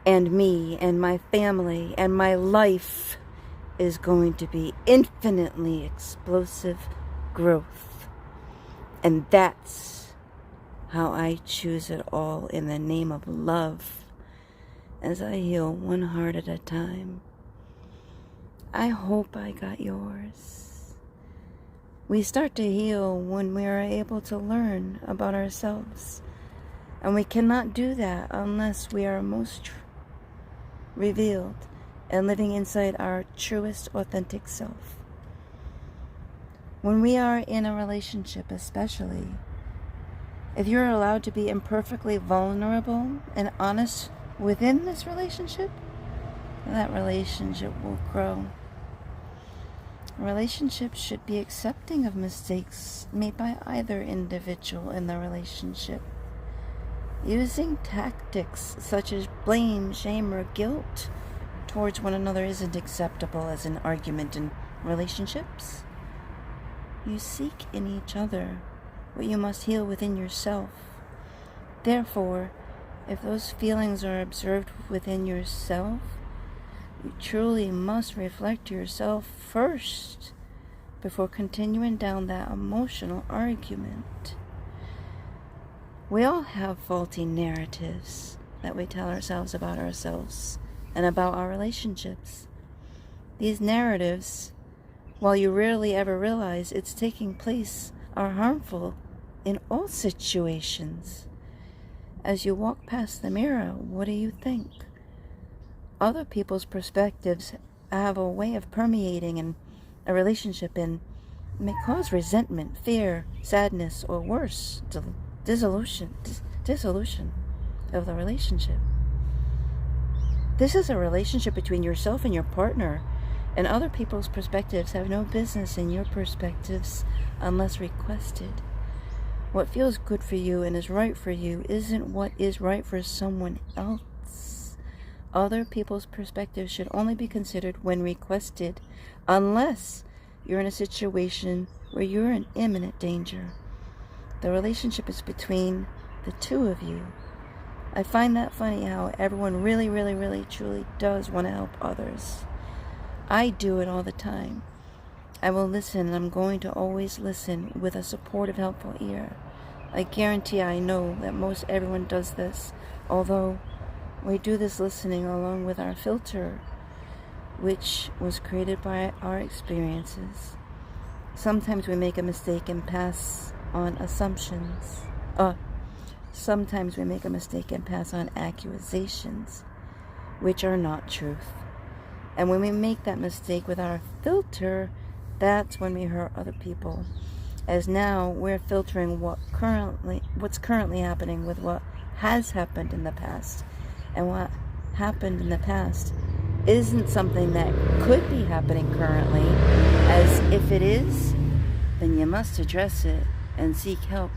and me and my family, and my life is going to be infinitely explosive growth. And that's how I choose it all, in the name of love, as I heal one heart at a time. I hope I got yours. We start to heal when we are able to learn about ourselves. And we cannot do that unless we are most revealed and living inside our truest, authentic self. When we are in a relationship especially, if you're allowed to be imperfectly vulnerable and honest within this relationship, that relationship will grow. Relationships should be accepting of mistakes made by either individual in the relationship. Using tactics such as blame, shame, or guilt towards one another isn't acceptable as an argument in relationships. You seek in each other what you must heal within yourself. Therefore, if those feelings are observed within yourself, you truly must reflect yourself first before continuing down that emotional argument. We all have faulty narratives that we tell ourselves about ourselves and about our relationships. These narratives, while you rarely ever realize it's taking place, are harmful in all situations. As you walk past the mirror, what do you think? Other people's perspectives have a way of permeating in a relationship and may cause resentment, fear, sadness, or worse, dissolution of the relationship. This is a relationship between yourself and your partner, and other people's perspectives have no business in your perspectives unless requested. What feels good for you and is right for you isn't what is right for someone else. Other people's perspectives should only be considered when requested, unless you're in a situation where you're in imminent danger. The relationship is between the two of you. I find that funny how everyone really, really, really, truly does want to help others. I do it all the time. I will listen, and I'm going to always listen with a supportive, helpful ear. I guarantee I know that most everyone does this, although we do this listening along with our filter, which was created by our experiences. Sometimes we make a mistake and pass on assumptions. Sometimes we make a mistake and pass on accusations, which are not truth. And when we make that mistake with our filter, that's when we hurt other people. As now we're filtering what's currently happening with what has happened in the past. And what happened in the past isn't something that could be happening currently, as if it is, then you must address it and seek help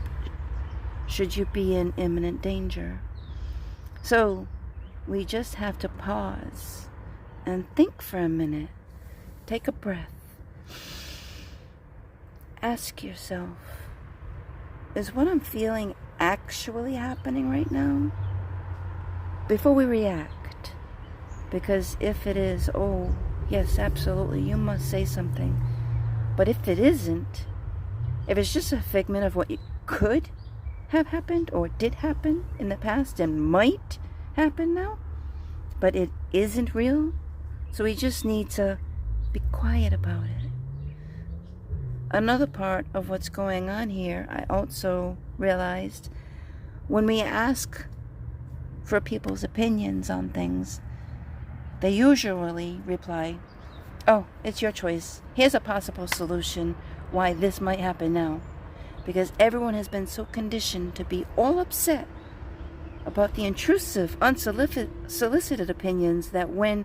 should you be in imminent danger. So we just have to pause and think for a minute. Take a breath. Ask yourself, is what I'm feeling actually happening right now? Before we react. Because if it is, oh, yes, absolutely, you must say something. But if it isn't, if it's just a figment of what could have happened or did happen in the past and might happen now, but it isn't real, so we just need to be quiet about it. Another part of what's going on here, I also realized, when we ask for people's opinions on things, they usually reply, oh, it's your choice. Here's a possible solution why this might happen now. Because everyone has been so conditioned to be all upset about the intrusive, unsolicited opinions that when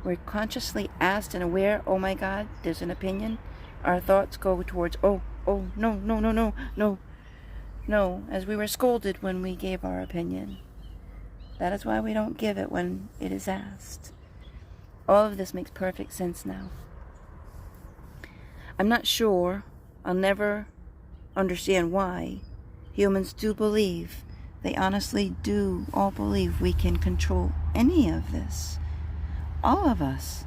we're consciously asked and aware, oh my God, there's an opinion, our thoughts go towards, no, as we were scolded when we gave our opinion. That is why we don't give it when it is asked. All of this makes perfect sense now. I'm not sure, I'll never understand why humans do believe, they honestly do all believe we can control any of this. All of us.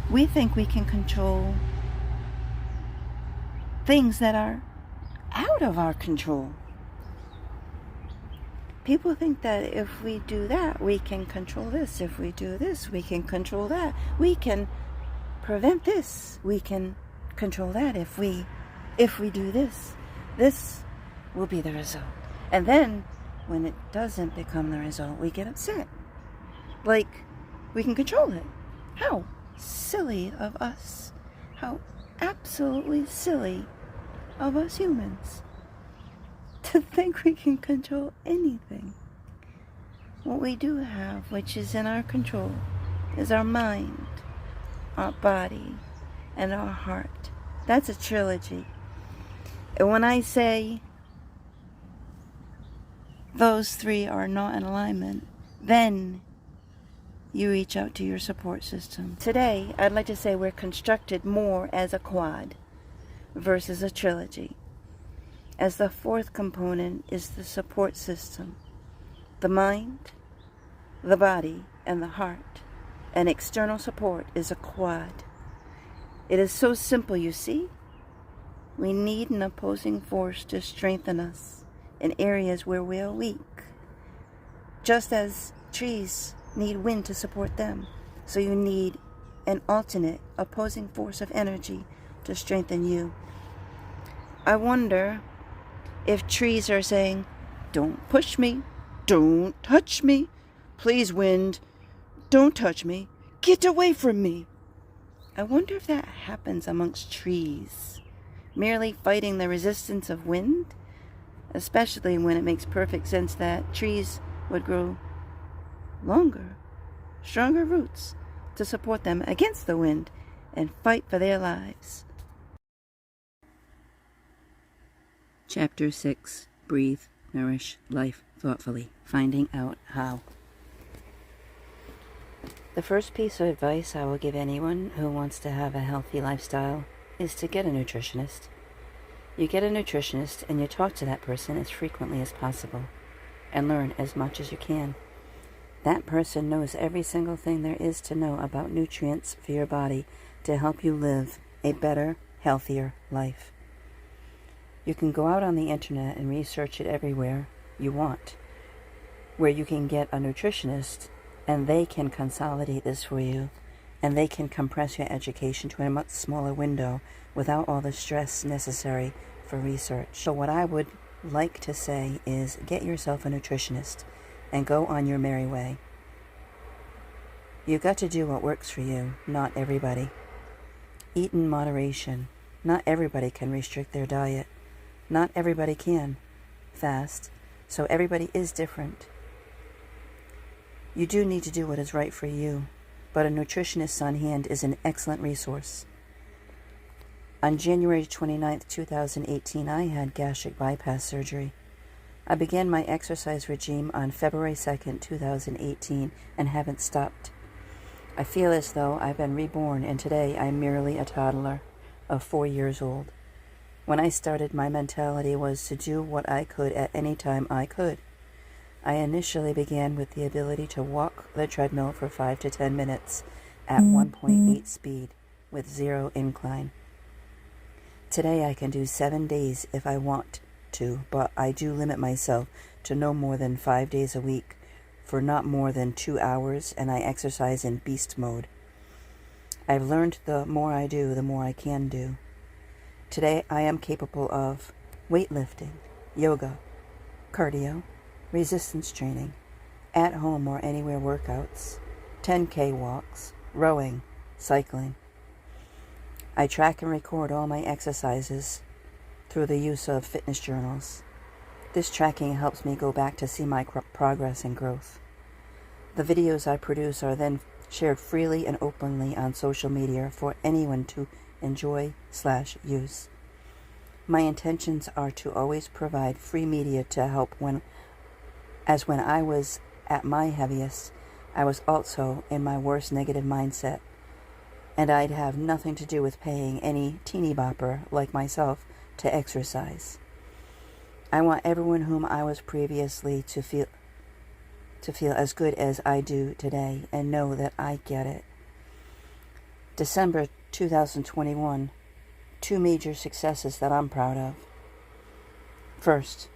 We think we can control things that are out of our control. People think that if we do that, we can control this. If we do this, we can control that. We can prevent this. We can control that. If we do this, this will be the result. And then, when it doesn't become the result, we get upset. Like, we can control it. How silly of us. How absolutely silly of us humans to think we can control anything. What we do have, which is in our control, is our mind, our body, and our heart. That's a trilogy. And when I say those three are not in alignment, then you reach out to your support system. Today, I'd like to say we're constructed more as a quad versus a trilogy, as the fourth component is the support system, the mind, the body, and the heart. And external support is a quad. It is so simple, you see. We need an opposing force to strengthen us in areas where we are weak. Just as trees need wind to support them, so you need an alternate opposing force of energy to strengthen you. I wonder if trees are saying, don't push me, don't touch me, please wind, don't touch me, get away from me. I wonder if that happens amongst trees, merely fighting the resistance of wind, especially when it makes perfect sense that trees would grow longer, stronger roots to support them against the wind and fight for their lives. Chapter 6. Breathe, Nourish, Life Thoughtfully. Finding out how. The first piece of advice I will give anyone who wants to have a healthy lifestyle is to get a nutritionist. You get a nutritionist and you talk to that person as frequently as possible. and learn as much as you can. That person knows every single thing there is to know about nutrients for your body to help you live a better, healthier life. You can go out on the internet and research it everywhere you want, where you can get a nutritionist and they can consolidate this for you, and they can compress your education to a much smaller window without all the stress necessary for research. So what I would like to say is get yourself a nutritionist and go on your merry way. You've got to do what works for you, not everybody. Eat in moderation. Not everybody can restrict their diet. Not everybody can fast, so everybody is different. You do need to do what is right for you, but a nutritionist on hand is an excellent resource. On January 29th, 2018, I had gastric bypass surgery. I began my exercise regime on February 2nd, 2018, and haven't stopped. I feel as though I've been reborn, and today I'm merely a toddler of 4 years old. When I started, my mentality was to do what I could at any time I could. I initially began with the ability to walk the treadmill for 5 to 10 minutes at 1.8 speed with 0 incline. Today I can do 7 days if I want to, but I do limit myself to no more than 5 days a week for not more than 2 hours, and I exercise in beast mode. I've learned the more I do, the more I can do. Today I am capable of weightlifting, yoga, cardio, resistance training, at home or anywhere workouts, 10K walks, rowing, cycling. I track and record all my exercises through the use of fitness journals. This tracking helps me go back to see my progress and growth. The videos I produce are then shared freely and openly on social media for anyone to enjoy/use. My intentions are to always provide free media to help when I was at my heaviest, I was also in my worst negative mindset, and I'd have nothing to do with paying any teeny bopper like myself to exercise. I want everyone whom I was previously to feel as good as I do today and know that I get it. December 2021, 2 major successes that I'm proud of. First,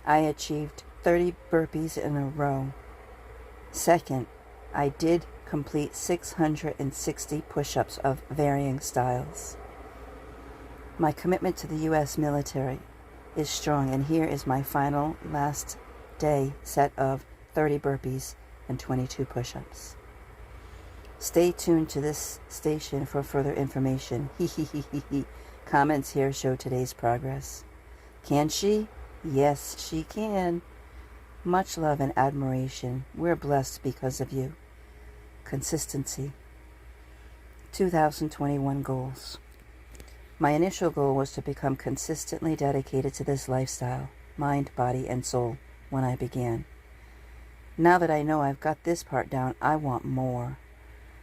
I achieved 30 burpees in a row. Second, I did complete 660 push-ups of varying styles. My commitment to the U.S. military is strong, and here is my final last day set of 30 burpees and 22 push-ups. Stay tuned to this station for further information. Comments here show today's progress. Can she? Yes, she can. Much love and admiration. We're blessed because of you. Consistency. 2021 goals. My initial goal was to become consistently dedicated to this lifestyle, mind, body, and soul, when I began. Now that I know I've got this part down, I want more.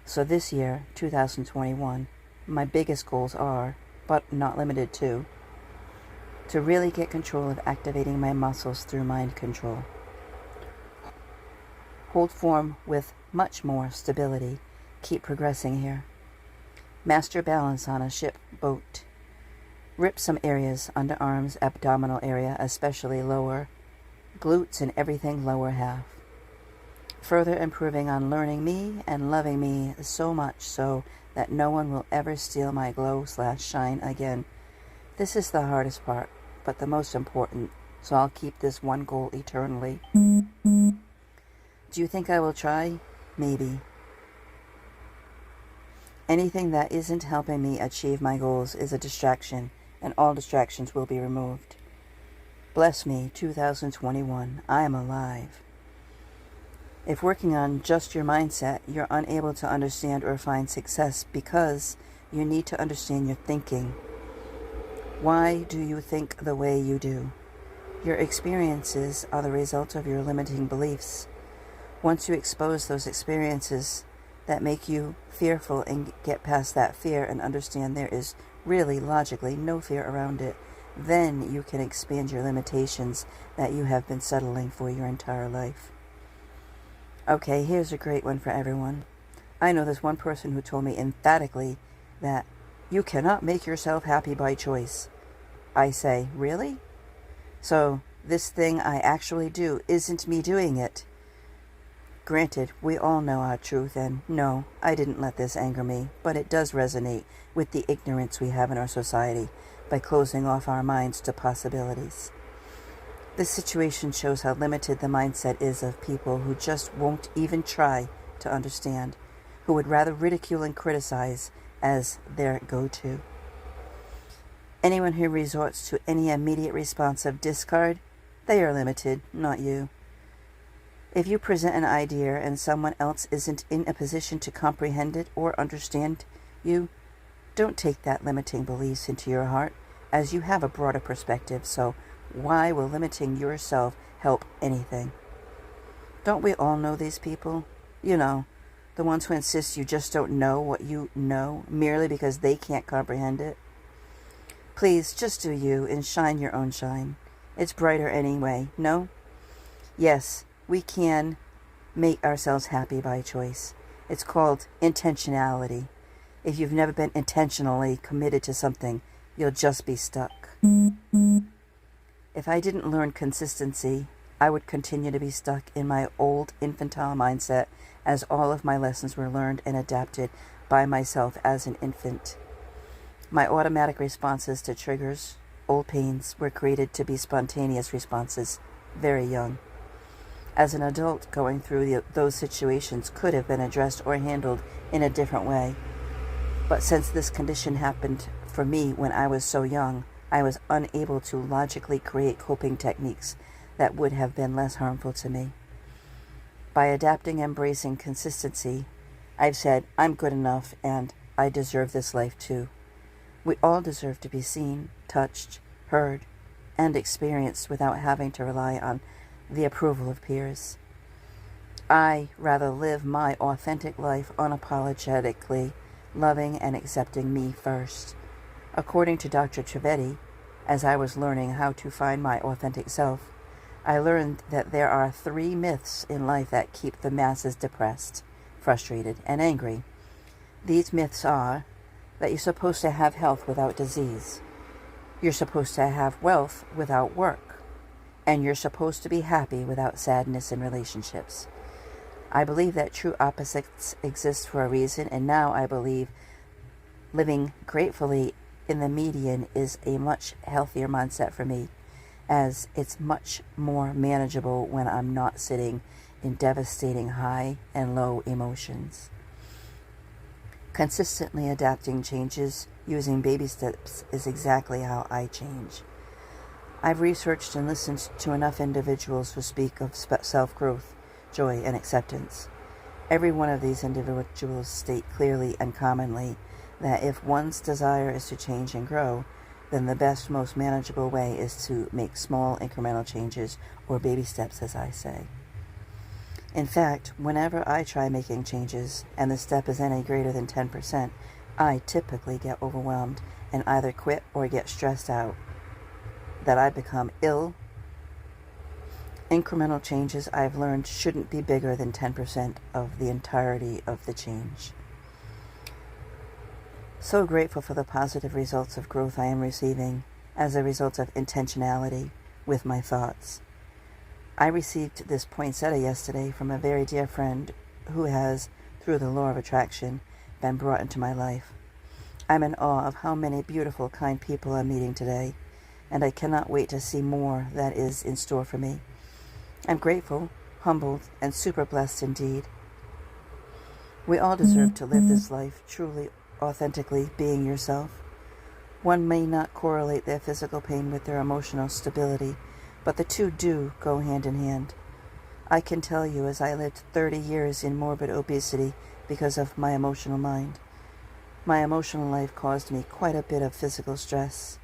So this year, 2021, my biggest goals are, but not limited to really get control of activating my muscles through mind control. Hold form with much more stability. Keep progressing here. Master balance on a ship boat. Rip some areas, underarms, abdominal area, especially lower, glutes and everything lower half. Further improving on learning me and loving me so much so that no one will ever steal my glow/shine again. This is the hardest part, but the most important, so I'll keep this one goal eternally. Do you think I will try? Maybe. Anything that isn't helping me achieve my goals is a distraction, and all distractions will be removed. Bless me, 2021. I am alive. If working on just your mindset, you're unable to understand or find success because you need to understand your thinking. Why do you think the way you do? Your experiences are the result of your limiting beliefs. Once you expose those experiences that make you fearful and get past that fear and understand there is really logically no fear around it, Then you can expand your limitations that you have been settling for your entire life. Okay, here's a great one for everyone. I know there's one person who told me emphatically that you cannot make yourself happy by choice. I say, really? So this thing I actually do isn't me doing it. Granted, we all know our truth, and no, I didn't let this anger me, but it does resonate with the ignorance we have in our society by closing off our minds to possibilities. This situation shows how limited the mindset is of people who just won't even try to understand, who would rather ridicule and criticize as their go-to. Anyone who resorts to any immediate response of discard, they are limited, not you. If you present an idea and someone else isn't in a position to comprehend it or understand you, don't take that limiting beliefs into your heart, as you have a broader perspective, so why will limiting yourself help anything? Don't we all know these people? You know, the ones who insist you just don't know what you know merely because they can't comprehend it. Please, just do you and shine your own shine. It's brighter anyway, no? Yes, we can make ourselves happy by choice. It's called intentionality. If you've never been intentionally committed to something, you'll just be stuck. If I didn't learn consistency, I would continue to be stuck in my old infantile mindset, as all of my lessons were learned and adapted by myself as an infant. My automatic responses to triggers, old pains, were created to be spontaneous responses, very young. As an adult, going through those situations could have been addressed or handled in a different way. But since this condition happened for me when I was so young, I was unable to logically create coping techniques that would have been less harmful to me. By adapting and embracing consistency, I've said, I'm good enough and I deserve this life too. We all deserve to be seen, touched, heard, and experienced without having to rely on the approval of peers. I rather live my authentic life unapologetically, loving and accepting me first. According to Dr. Trivedi, as I was learning how to find my authentic self, I learned that there are 3 myths in life that keep the masses depressed, frustrated, and angry. These myths are that you're supposed to have health without disease, you're supposed to have wealth without work, and you're supposed to be happy without sadness in relationships. I believe that true opposites exist for a reason, and now I believe living gratefully in the median is a much healthier mindset for me, as it's much more manageable when I'm not sitting in devastating high and low emotions. Consistently adapting changes using baby steps is exactly how I change. I've researched and listened to enough individuals who speak of self-growth, joy, and acceptance. Every one of these individuals state clearly and commonly that if one's desire is to change and grow, then the best, most manageable way is to make small incremental changes, or baby steps, as I say. In fact, whenever I try making changes and the step is any greater than 10%, I typically get overwhelmed and either quit or get stressed out that I become ill. Incremental changes, I've learned, shouldn't be bigger than 10% of the entirety of the change. So grateful for the positive results of growth I am receiving as a result of intentionality with my thoughts. I received this poinsettia yesterday from a very dear friend who has, through the law of attraction, been brought into my life. I'm in awe of how many beautiful, kind people I'm meeting today, and I cannot wait to see more that is in store for me. I'm grateful, humbled, and super blessed indeed. We all deserve to live this life truly, authentically, being yourself. One may not correlate their physical pain with their emotional stability, but the two do go hand in hand. I can tell you, as I lived 30 years in morbid obesity because of my emotional mind, my emotional life caused me quite a bit of physical stress.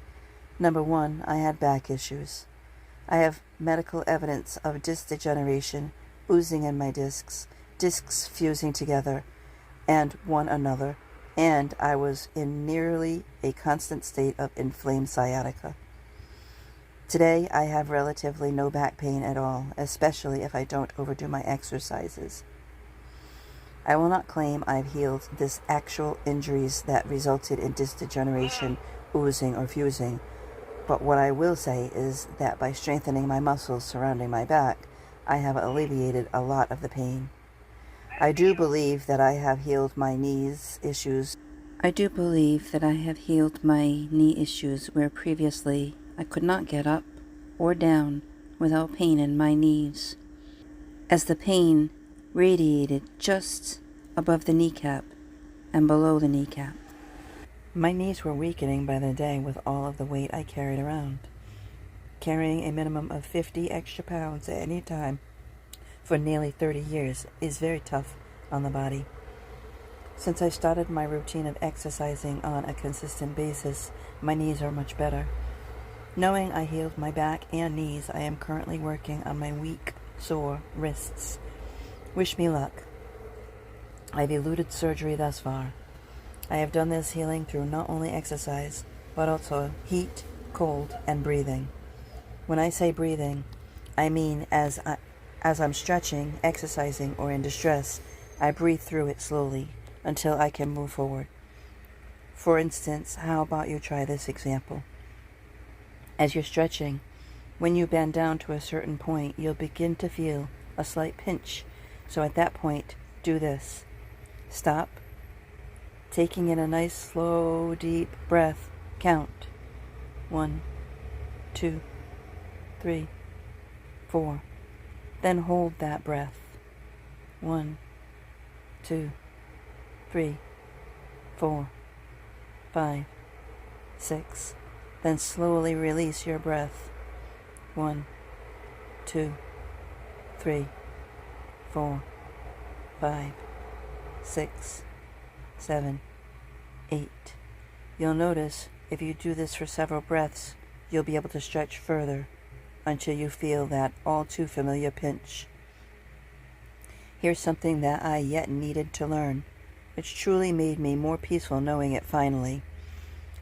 Number 1, I had back issues. I have medical evidence of disc degeneration, oozing in my discs fusing together and one another, and I was in nearly a constant state of inflamed sciatica. Today, I have relatively no back pain at all, especially if I don't overdo my exercises. I will not claim I've healed this actual injuries that resulted in disc degeneration, oozing, or fusing, but what I will say is that by strengthening my muscles surrounding my back, I have alleviated a lot of the pain. I do believe that I have healed my issues where previously I could not get up or down without pain in my knees, as the pain radiated just above the kneecap and below the kneecap. My knees were weakening by the day with all of the weight I carried around. Carrying a minimum of 50 extra pounds at any time for nearly 30 years is very tough on the body. Since I started my routine of exercising on a consistent basis, my knees are much better. Knowing I healed my back and knees, I am currently working on my weak, sore wrists. Wish me luck. I've eluded surgery thus far. I have done this healing through not only exercise, but also heat, cold, and breathing. When I say breathing, I mean as I'm stretching, exercising, or in distress, I breathe through it slowly until I can move forward. For instance, how about you try this example? As you're stretching, when you bend down to a certain point, you'll begin to feel a slight pinch. So at that point, do this. Stop, taking in a nice, slow, deep breath. Count. 1, 2, 3, 4. Then hold that breath. 1, 2, 3, 4, 5, 6. Then slowly release your breath. 1, 2, 3, 4, 5, 6, 7, 8. You'll notice if you do this for several breaths, you'll be able to stretch further until you feel that all too familiar pinch. Here's something that I yet needed to learn. It's truly made me more peaceful knowing it finally.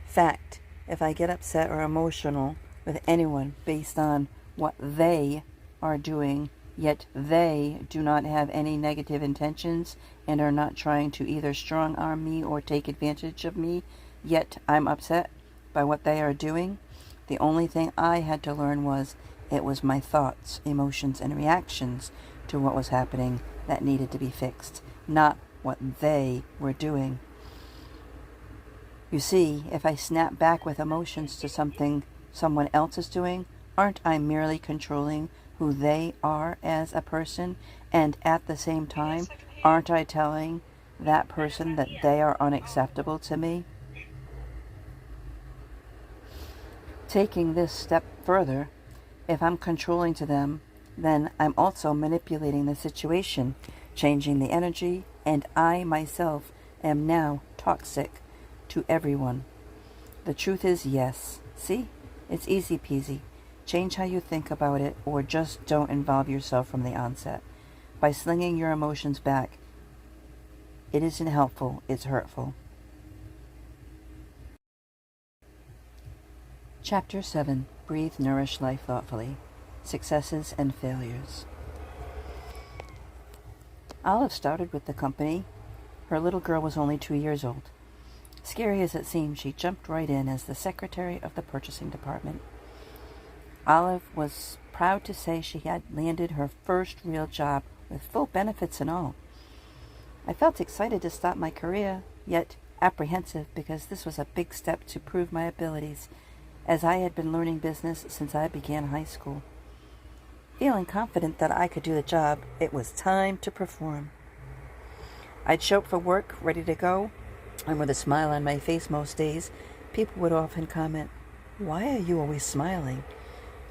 Fact, if I get upset or emotional with anyone based on what they are doing, yet they do not have any negative intentions and are not trying to either strong-arm me or take advantage of me, yet I'm upset by what they are doing, the only thing I had to learn was it was my thoughts, emotions, and reactions to what was happening that needed to be fixed, not what they were doing. You see, if I snap back with emotions to something someone else is doing, aren't I merely controlling who they are as a person? And at the same time, aren't I telling that person that they are unacceptable to me? Taking this step further, if I'm controlling to them, then I'm also manipulating the situation, changing the energy, and I myself am now toxic to everyone. The truth is yes. See? It's easy peasy. Change how you think about it, or just don't involve yourself from the onset. By slinging your emotions back, it isn't helpful, it's hurtful. Chapter 7. Breathe, Nourish Life Thoughtfully. Successes and Failures. Olive started with the company. Her little girl was only 2 years old. Scary as it seemed, she jumped right in as the secretary of the purchasing department. Olive was proud to say she had landed her first real job with full benefits and all. I felt excited to start my career, yet apprehensive because this was a big step to prove my abilities, as I had been learning business since I began high school. Feeling confident that I could do the job, it was time to perform. I'd show up for work, ready to go, and with a smile on my face most days. People would often comment, "Why are you always smiling?"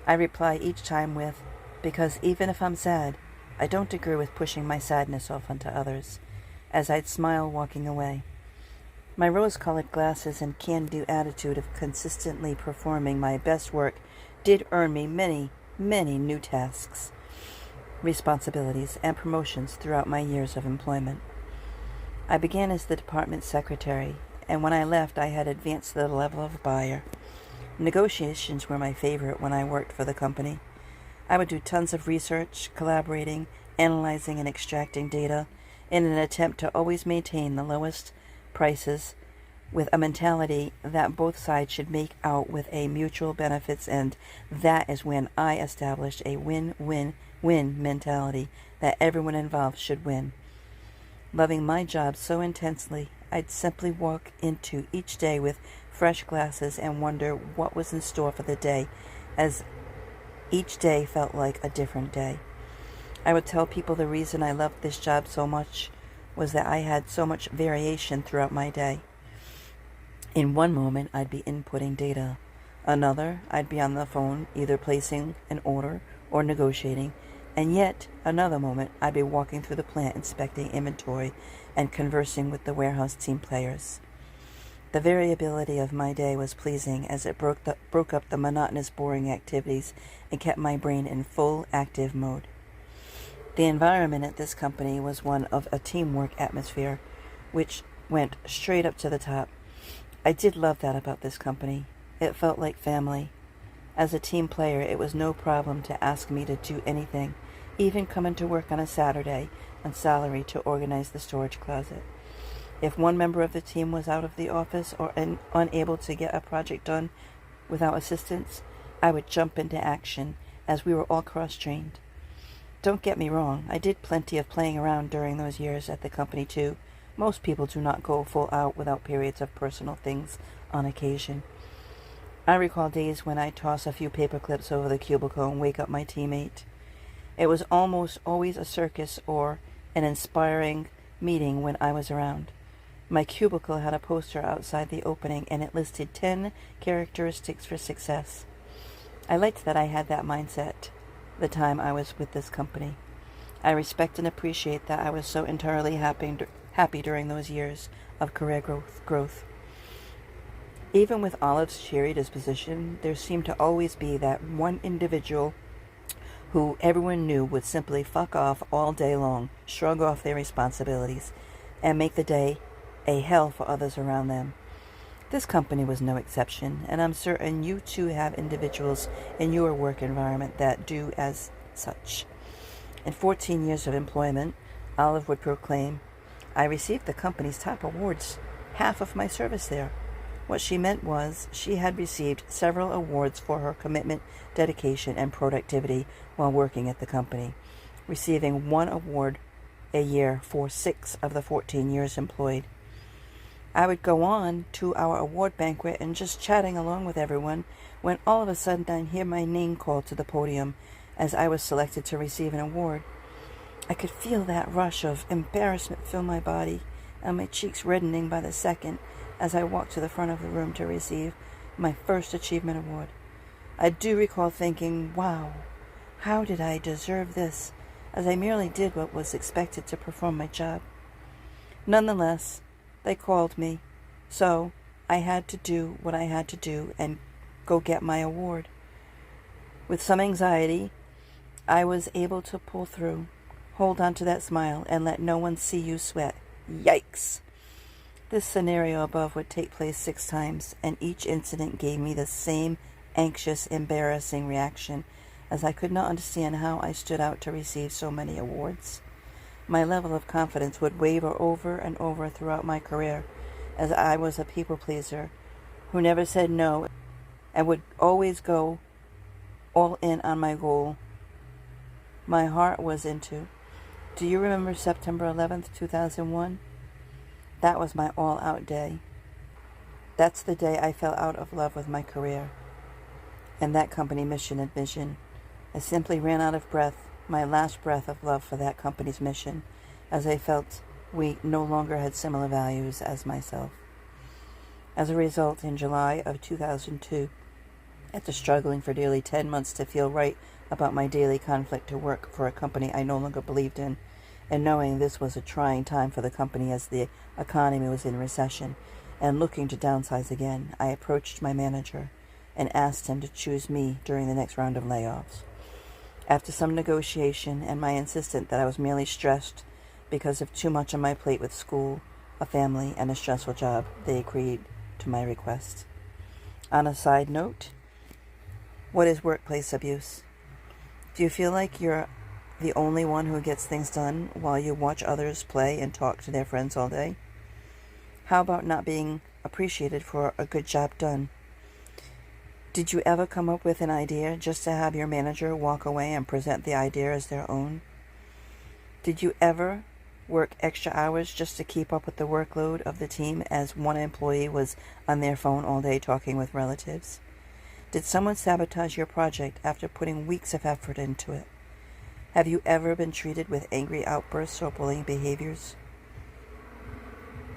I reply each time with, "Because even if I'm sad, I don't agree with pushing my sadness off onto others," as I'd smile walking away. My rose-colored glasses and can-do attitude of consistently performing my best work did earn me many, many new tasks, responsibilities, and promotions throughout my years of employment. I began as the department secretary, and when I left, I had advanced to the level of buyer. Negotiations were my favorite when I worked for the company. I would do tons of research, collaborating, analyzing, and extracting data in an attempt to always maintain the lowest prices with a mentality that both sides should make out with a mutual benefits, and that is when I established a win-win-win mentality that everyone involved should win. Loving my job so intensely, I'd simply walk into each day with fresh glasses and wonder what was in store for the day, as each day felt like a different day. I would tell people the reason I loved this job so much was that I had so much variation throughout my day. In one moment, I'd be inputting data. Another, I'd be on the phone, either placing an order or negotiating. And yet, another moment, I'd be walking through the plant, inspecting inventory and conversing with the warehouse team players. The variability of my day was pleasing, as it broke up the monotonous, boring activities and kept my brain in full active mode. The environment at this company was one of a teamwork atmosphere, which went straight up to the top. I did love that about this company. It felt like family. As a team player, it was no problem to ask me to do anything, even coming to work on a Saturday on salary to organize the storage closet. If one member of the team was out of the office or unable to get a project done without assistance, I would jump into action, as we were all cross-trained. Don't get me wrong, I did plenty of playing around during those years at the company too. Most people do not go full out without periods of personal things on occasion. I recall days when I'd toss a few paper clips over the cubicle and wake up my teammate. It was almost always a circus or an inspiring meeting when I was around. My cubicle had a poster outside the opening, and it listed 10 characteristics for success. I liked that I had that mindset the time I was with this company. I respect and appreciate that I was so entirely happy during those years of career growth. Even with Olive's cheery disposition, there seemed to always be that one individual who everyone knew would simply fuck off all day long, shrug off their responsibilities, and make the day a hell for others around them. This company was no exception, and I'm certain you too have individuals in your work environment that do as such. In 14 years of employment, Olive would proclaim, I received the company's top awards, half of my service there. What she meant was she had received several awards for her commitment, dedication, and productivity while working at the company, receiving one award a year for 6 of the 14 years employed. I would go on to our award banquet and just chatting along with everyone when all of a sudden I'd hear my name called to the podium as I was selected to receive an award. I could feel that rush of embarrassment fill my body and my cheeks reddening by the second as I walked to the front of the room to receive my first achievement award. I do recall thinking, wow, how did I deserve this, as I merely did what was expected to perform my job. Nonetheless, they called me, so I had to do what I had to do and go get my award. With some anxiety, I was able to pull through, hold on to that smile, and let no one see you sweat. Yikes! This scenario above would take place 6 times, and each incident gave me the same anxious, embarrassing reaction, as I could not understand how I stood out to receive so many awards. My level of confidence would waver over and over throughout my career, as I was a people pleaser who never said no and would always go all in on my goal my heart was into. Do you remember September 11th, 2001? That was my all-out day. That's the day I fell out of love with my career and that company mission and vision. I simply ran out of breath, my last breath of love for that company's mission, as I felt we no longer had similar values as myself. As a result, in July of 2002, after struggling for nearly 10 months to feel right about my daily conflict to work for a company I no longer believed in, and knowing this was a trying time for the company as the economy was in recession and looking to downsize again, I approached my manager and asked him to choose me during the next round of layoffs. After some negotiation and my insistence that I was merely stressed because of too much on my plate with school, a family, and a stressful job, they agreed to my request. On a side note, What is workplace abuse? Do you feel like you're the only one who gets things done while you watch others play and talk to their friends all day? How about not being appreciated for a good job done? Did you ever come up with an idea just to have your manager walk away and present the idea as their own? Did you ever work extra hours just to keep up with the workload of the team as one employee was on their phone all day talking with relatives? Did someone sabotage your project after putting weeks of effort into it? Have you ever been treated with angry outbursts or bullying behaviors?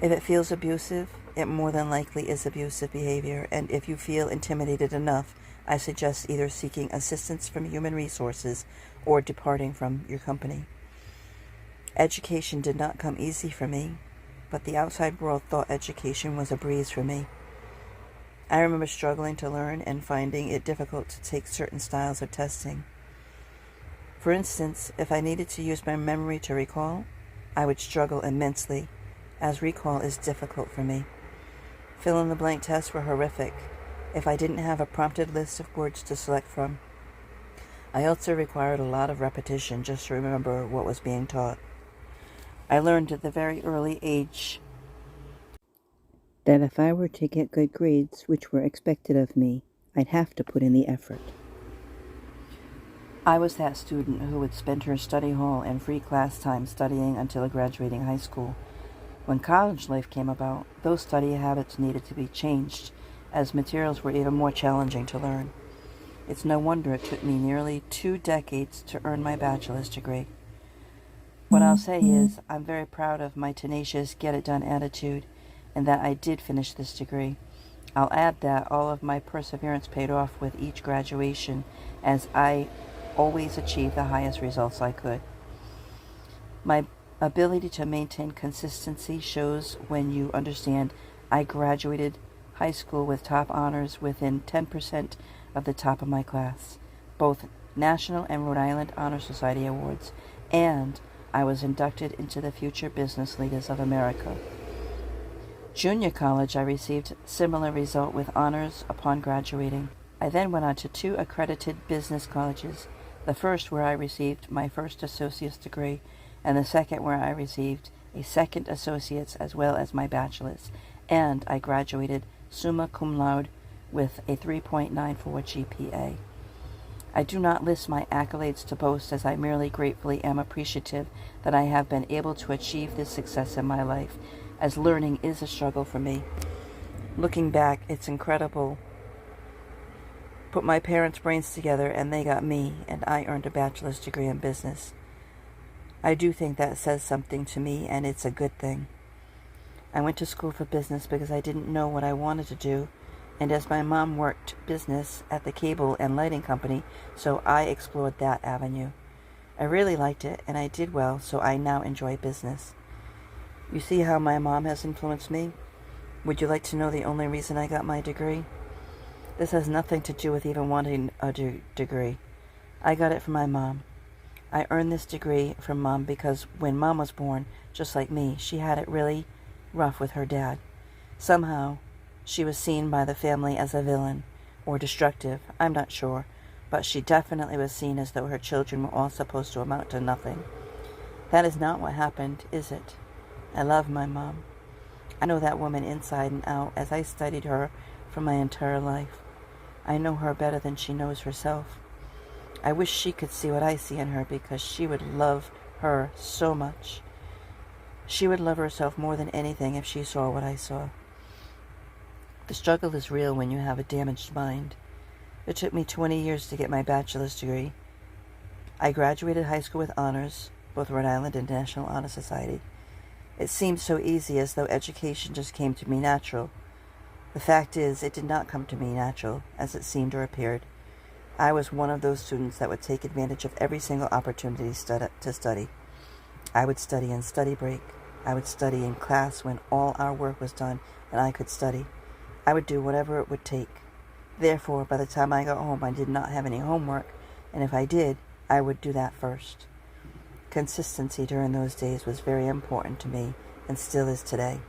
If it feels abusive, it more than likely is abusive behavior, and if you feel intimidated enough, I suggest either seeking assistance from human resources or departing from your company. Education did not come easy for me, but the outside world thought education was a breeze for me. I remember struggling to learn and finding it difficult to take certain styles of testing. For instance, if I needed to use my memory to recall, I would struggle immensely, as recall is difficult for me. Fill-in-the-blank tests were horrific if I didn't have a prompted list of words to select from. I also required a lot of repetition just to remember what was being taught. I learned at the very early age that if I were to get good grades, which were expected of me, I'd have to put in the effort. I was that student who would spend her study hall and free class time studying until graduating high school. When college life came about, those study habits needed to be changed, as materials were even more challenging to learn. It's no wonder it took me nearly 2 decades to earn my bachelor's degree. What I'll say is, I'm very proud of my tenacious, get-it-done attitude, and that I did finish this degree. I'll add that all of my perseverance paid off with each graduation, as I always achieved the highest results I could. My ability to maintain consistency shows when you understand I graduated high school with top honors within 10% of the top of my class, both National and Rhode Island Honor Society awards, and I was inducted into the Future Business Leaders of America. Junior college, I received similar result with honors upon graduating. I then went on to 2 accredited business colleges, the first where I received my first associate's degree, and the second where I received a second associate's as well as my bachelor's, and I graduated summa cum laude with a 3.94 GPA. I do not list my accolades to boast, as I merely gratefully am appreciative that I have been able to achieve this success in my life, as learning is a struggle for me. Looking back, it's incredible. Put my parents' brains together and they got me, and I earned a bachelor's degree in business. I do think that says something to me, and it's a good thing. I went to school for business because I didn't know what I wanted to do, and as my mom worked business at the cable and lighting company, so I explored that avenue. I really liked it, and I did well, so I now enjoy business. You see how my mom has influenced me? Would you like to know the only reason I got my degree? This has nothing to do with even wanting a degree. I got it from my mom. I earned this degree from Mom because when Mom was born, just like me, she had it really rough with her dad. Somehow, she was seen by the family as a villain, or destructive, I'm not sure, but she definitely was seen as though her children were all supposed to amount to nothing. That is not what happened, is it? I love my mom. I know that woman inside and out, as I studied her for my entire life. I know her better than she knows herself. I wish she could see what I see in her, because she would love her so much. She would love herself more than anything if she saw what I saw. The struggle is real when you have a damaged mind. It took me 20 years to get my bachelor's degree. I graduated high school with honors, both Rhode Island and National Honor Society. It seemed so easy, as though education just came to me natural. The fact is, it did not come to me natural, as it seemed or appeared. I was one of those students that would take advantage of every single opportunity to study. I would study in study break. I would study in class when all our work was done and I could study. I would do whatever it would take. Therefore, by the time I got home, I did not have any homework, and if I did, I would do that first. Consistency during those days was very important to me, and still is today.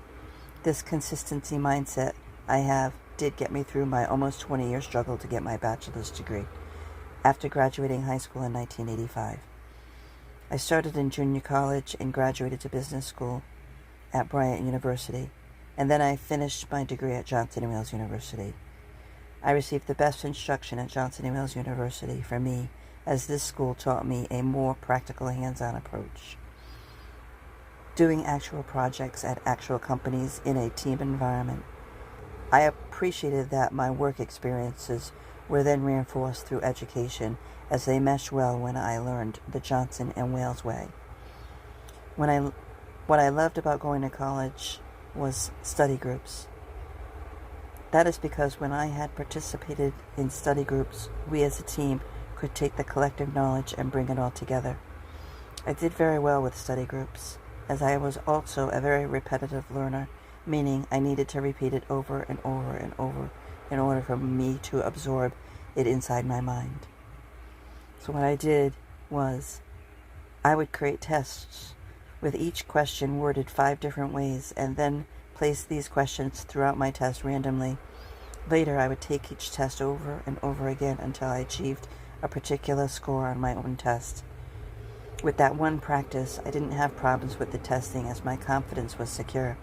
This consistency mindset I have did get me through my almost 20-year struggle to get my bachelor's degree. after graduating high school in 1985. I started in junior college and graduated to business school at Bryant University, and then I finished my degree at Johnson & Wales University. I received the best instruction at Johnson & Wales University for me, as this school taught me a more practical hands-on approach. Doing actual projects at actual companies in a team environment. I appreciated that my work experiences were then reinforced through education, as they meshed well when I learned the Johnson & Wales way. What I loved about going to college was study groups. That is because when I had participated in study groups, we as a team could take the collective knowledge and bring it all together. I did very well with study groups, as I was also a very repetitive learner, meaning I needed to repeat it over and over and over in order for me to absorb it inside my mind. So what I did was I would create tests with each question worded 5 different ways, and then place these questions throughout my test randomly. Later, I would take each test over and over again until I achieved a particular score on my own test. With that one practice, I didn't have problems with the testing, as my confidence was secure.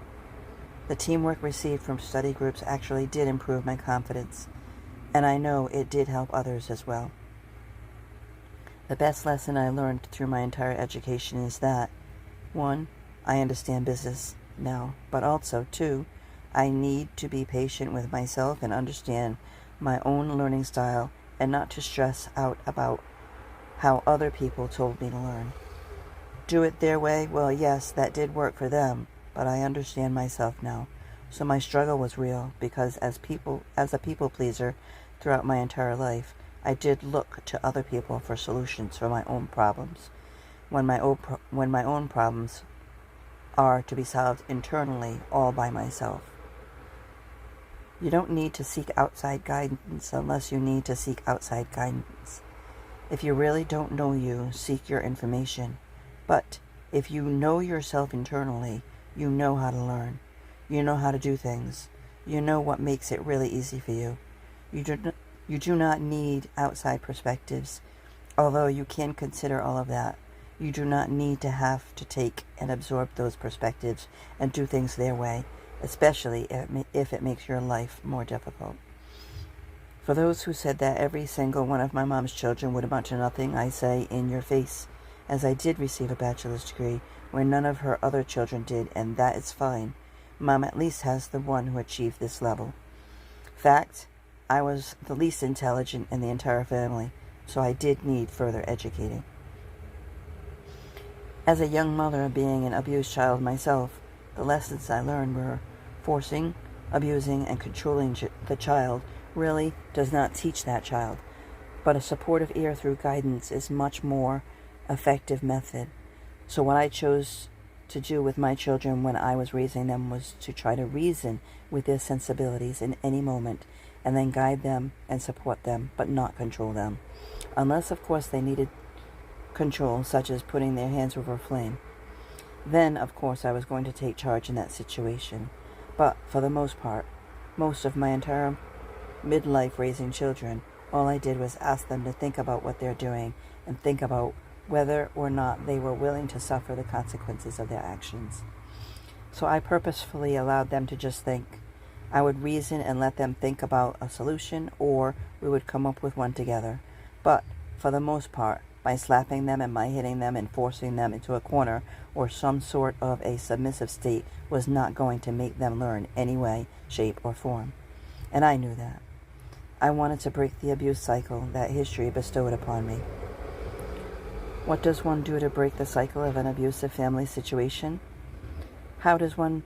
The teamwork received from study groups actually did improve my confidence, and I know it did help others as well. The best lesson I learned through my entire education is that 1. I understand business now, but also 2. I need to be patient with myself and understand my own learning style, and not to stress out about how other people told me to learn. Do it their way? Well, yes, that did work for them, but I understand myself now. So my struggle was real, because as a people pleaser throughout my entire life, I did look to other people for solutions for my own problems, when my own problems are to be solved internally all by myself. You don't need to seek outside guidance unless you need to seek outside guidance. If you really don't know you, seek your information. But if you know yourself internally, you know how to learn. You know how to do things. You know what makes it really easy for you. You do not need outside perspectives, although you can consider all of that. You do not need to have to take and absorb those perspectives and do things their way, especially if it makes your life more difficult. For those who said that every single one of my mom's children would amount to nothing, I say, in your face, as I did receive a bachelor's degree where none of her other children did, and that is fine. Mom at least has the one who achieved this level. Fact, I was the least intelligent in the entire family, so I did need further educating. As a young mother, being an abused child myself, the lessons I learned were forcing, abusing, and controlling the child really does not teach that child, but a supportive ear through guidance is much more effective method. So what I chose to do with my children when I was raising them was to try to reason with their sensibilities in any moment, and then guide them and support them, but not control them. Unless, of course, they needed control, such as putting their hands over a flame. Then, of course, I was going to take charge in that situation. But for the most part, most of my entire midlife raising children, all I did was ask them to think about what they're doing and think about whether or not they were willing to suffer the consequences of their actions. So I purposefully allowed them to just think. I would reason and let them think about a solution, or we would come up with one together. But for the most part, by slapping them and by hitting them and forcing them into a corner or some sort of a submissive state was not going to make them learn any way, shape, or form. And I knew that. I wanted to break the abuse cycle that history bestowed upon me. What does one do to break the cycle of an abusive family situation? How does one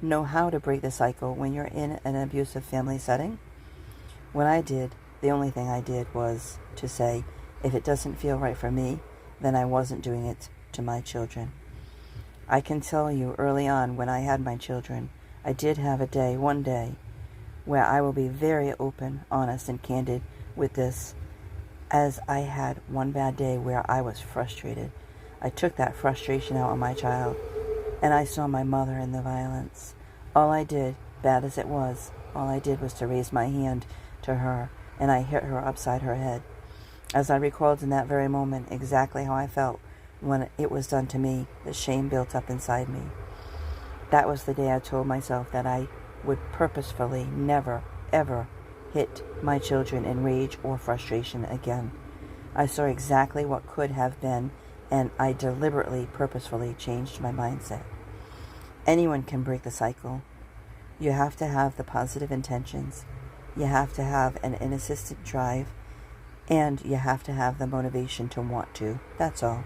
know how to break the cycle when you're in an abusive family setting? What I did, the only thing I did was to say, if it doesn't feel right for me, then I wasn't doing it to my children. I can tell you early on when I had my children, I did have one day, where I will be very open, honest, and candid with this, as I had one bad day where I was frustrated. I took that frustration out on my child, and I saw my mother in the violence. All I did, bad as it was, all I did was to raise my hand to her, and I hit her upside her head. As I recalled in that very moment exactly how I felt when it was done to me, the shame built up inside me. That was the day I told myself that I would purposefully never, ever hit my children in rage or frustration again. I saw exactly what could have been, and I deliberately, purposefully changed my mindset. Anyone can break the cycle. You have to have the positive intentions. You have to have an insistent drive. And you have to have the motivation to want to. That's all.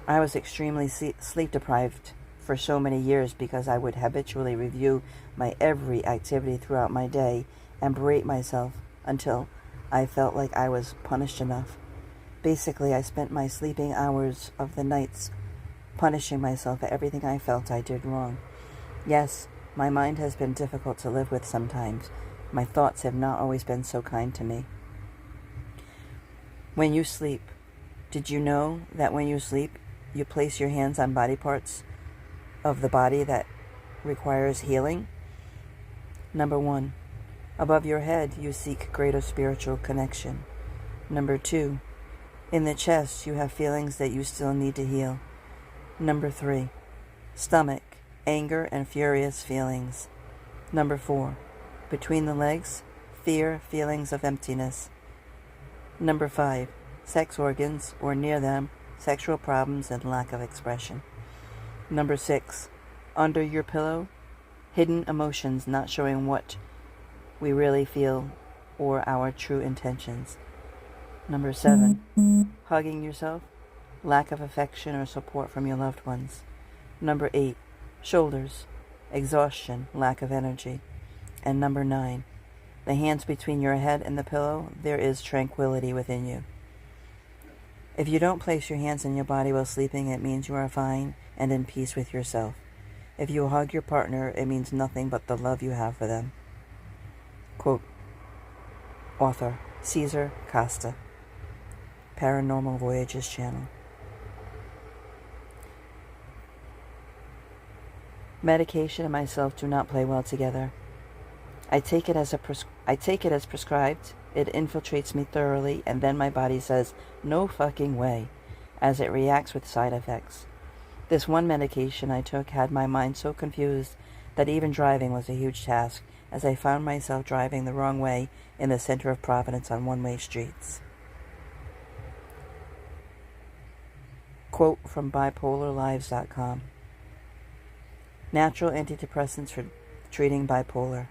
I was extremely sleep deprived for so many years because I would habitually review my every activity throughout my day and berate myself until I felt like I was punished enough. Basically, I spent my sleeping hours of the nights punishing myself for everything I felt I did wrong. Yes, my mind has been difficult to live with sometimes. My thoughts have not always been so kind to me. When you sleep, did you know that when you sleep, you place your hands on body parts of the body that requires healing? Number 1, above your head, you seek greater spiritual connection. Number 2, in the chest, you have feelings that you still need to heal. Number 3, stomach, anger and furious feelings. Number 4, between the legs, fear, feelings of emptiness. Number 5, sex organs or near them, sexual problems and lack of expression. Number 6, under your pillow, hidden emotions not showing what we really feel or our true intentions. Number 7, hugging yourself, lack of affection or support from your loved ones. Number 8, shoulders, exhaustion, lack of energy. And number 9, the hands between your head and the pillow, there is tranquility within you. If you don't place your hands on your body while sleeping, it means you are fine and in peace with yourself. If you hug your partner, it means nothing but the love you have for them. Quote, author Cesar Costa, Paranormal Voyages channel. Medication and myself do not play well together. I take it as prescribed. It infiltrates me thoroughly, and then my body says, no fucking way, as it reacts with side effects. This one medication I took had my mind so confused that even driving was a huge task, as I found myself driving the wrong way in the center of Providence on one-way streets. Quote from bipolarlives.com. Natural antidepressants for treating bipolar.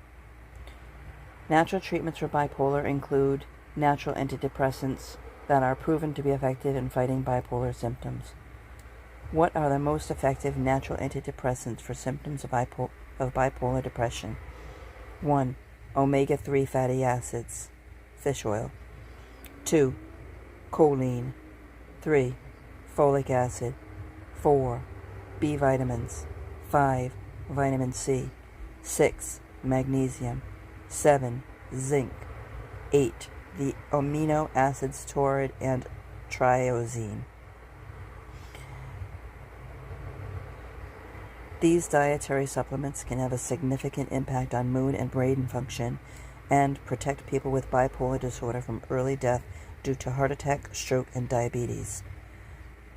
Natural treatments for bipolar include natural antidepressants that are proven to be effective in fighting bipolar symptoms. What are the most effective natural antidepressants for symptoms of bipolar depression? 1. Omega-3 fatty acids, fish oil. 2. Choline. 3. Folic acid. 4. B vitamins. 5. Vitamin C. 6. Magnesium. 7. Zinc. 8. The amino acids taurine and triosine. These dietary supplements can have a significant impact on mood and brain function and protect people with bipolar disorder from early death due to heart attack, stroke, and diabetes.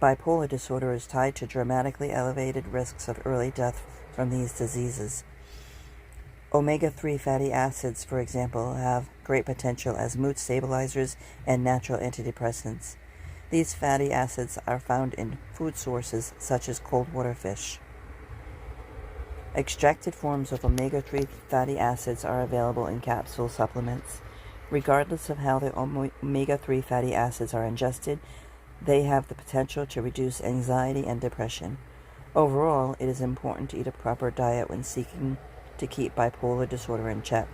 Bipolar disorder is tied to dramatically elevated risks of early death from these diseases. Omega-3 fatty acids, for example, have great potential as mood stabilizers and natural antidepressants. These fatty acids are found in food sources such as cold water fish. Extracted forms of omega-3 fatty acids are available in capsule supplements. Regardless of how the omega-3 fatty acids are ingested, they have the potential to reduce anxiety and depression. Overall, it is important to eat a proper diet when seeking to keep bipolar disorder in check,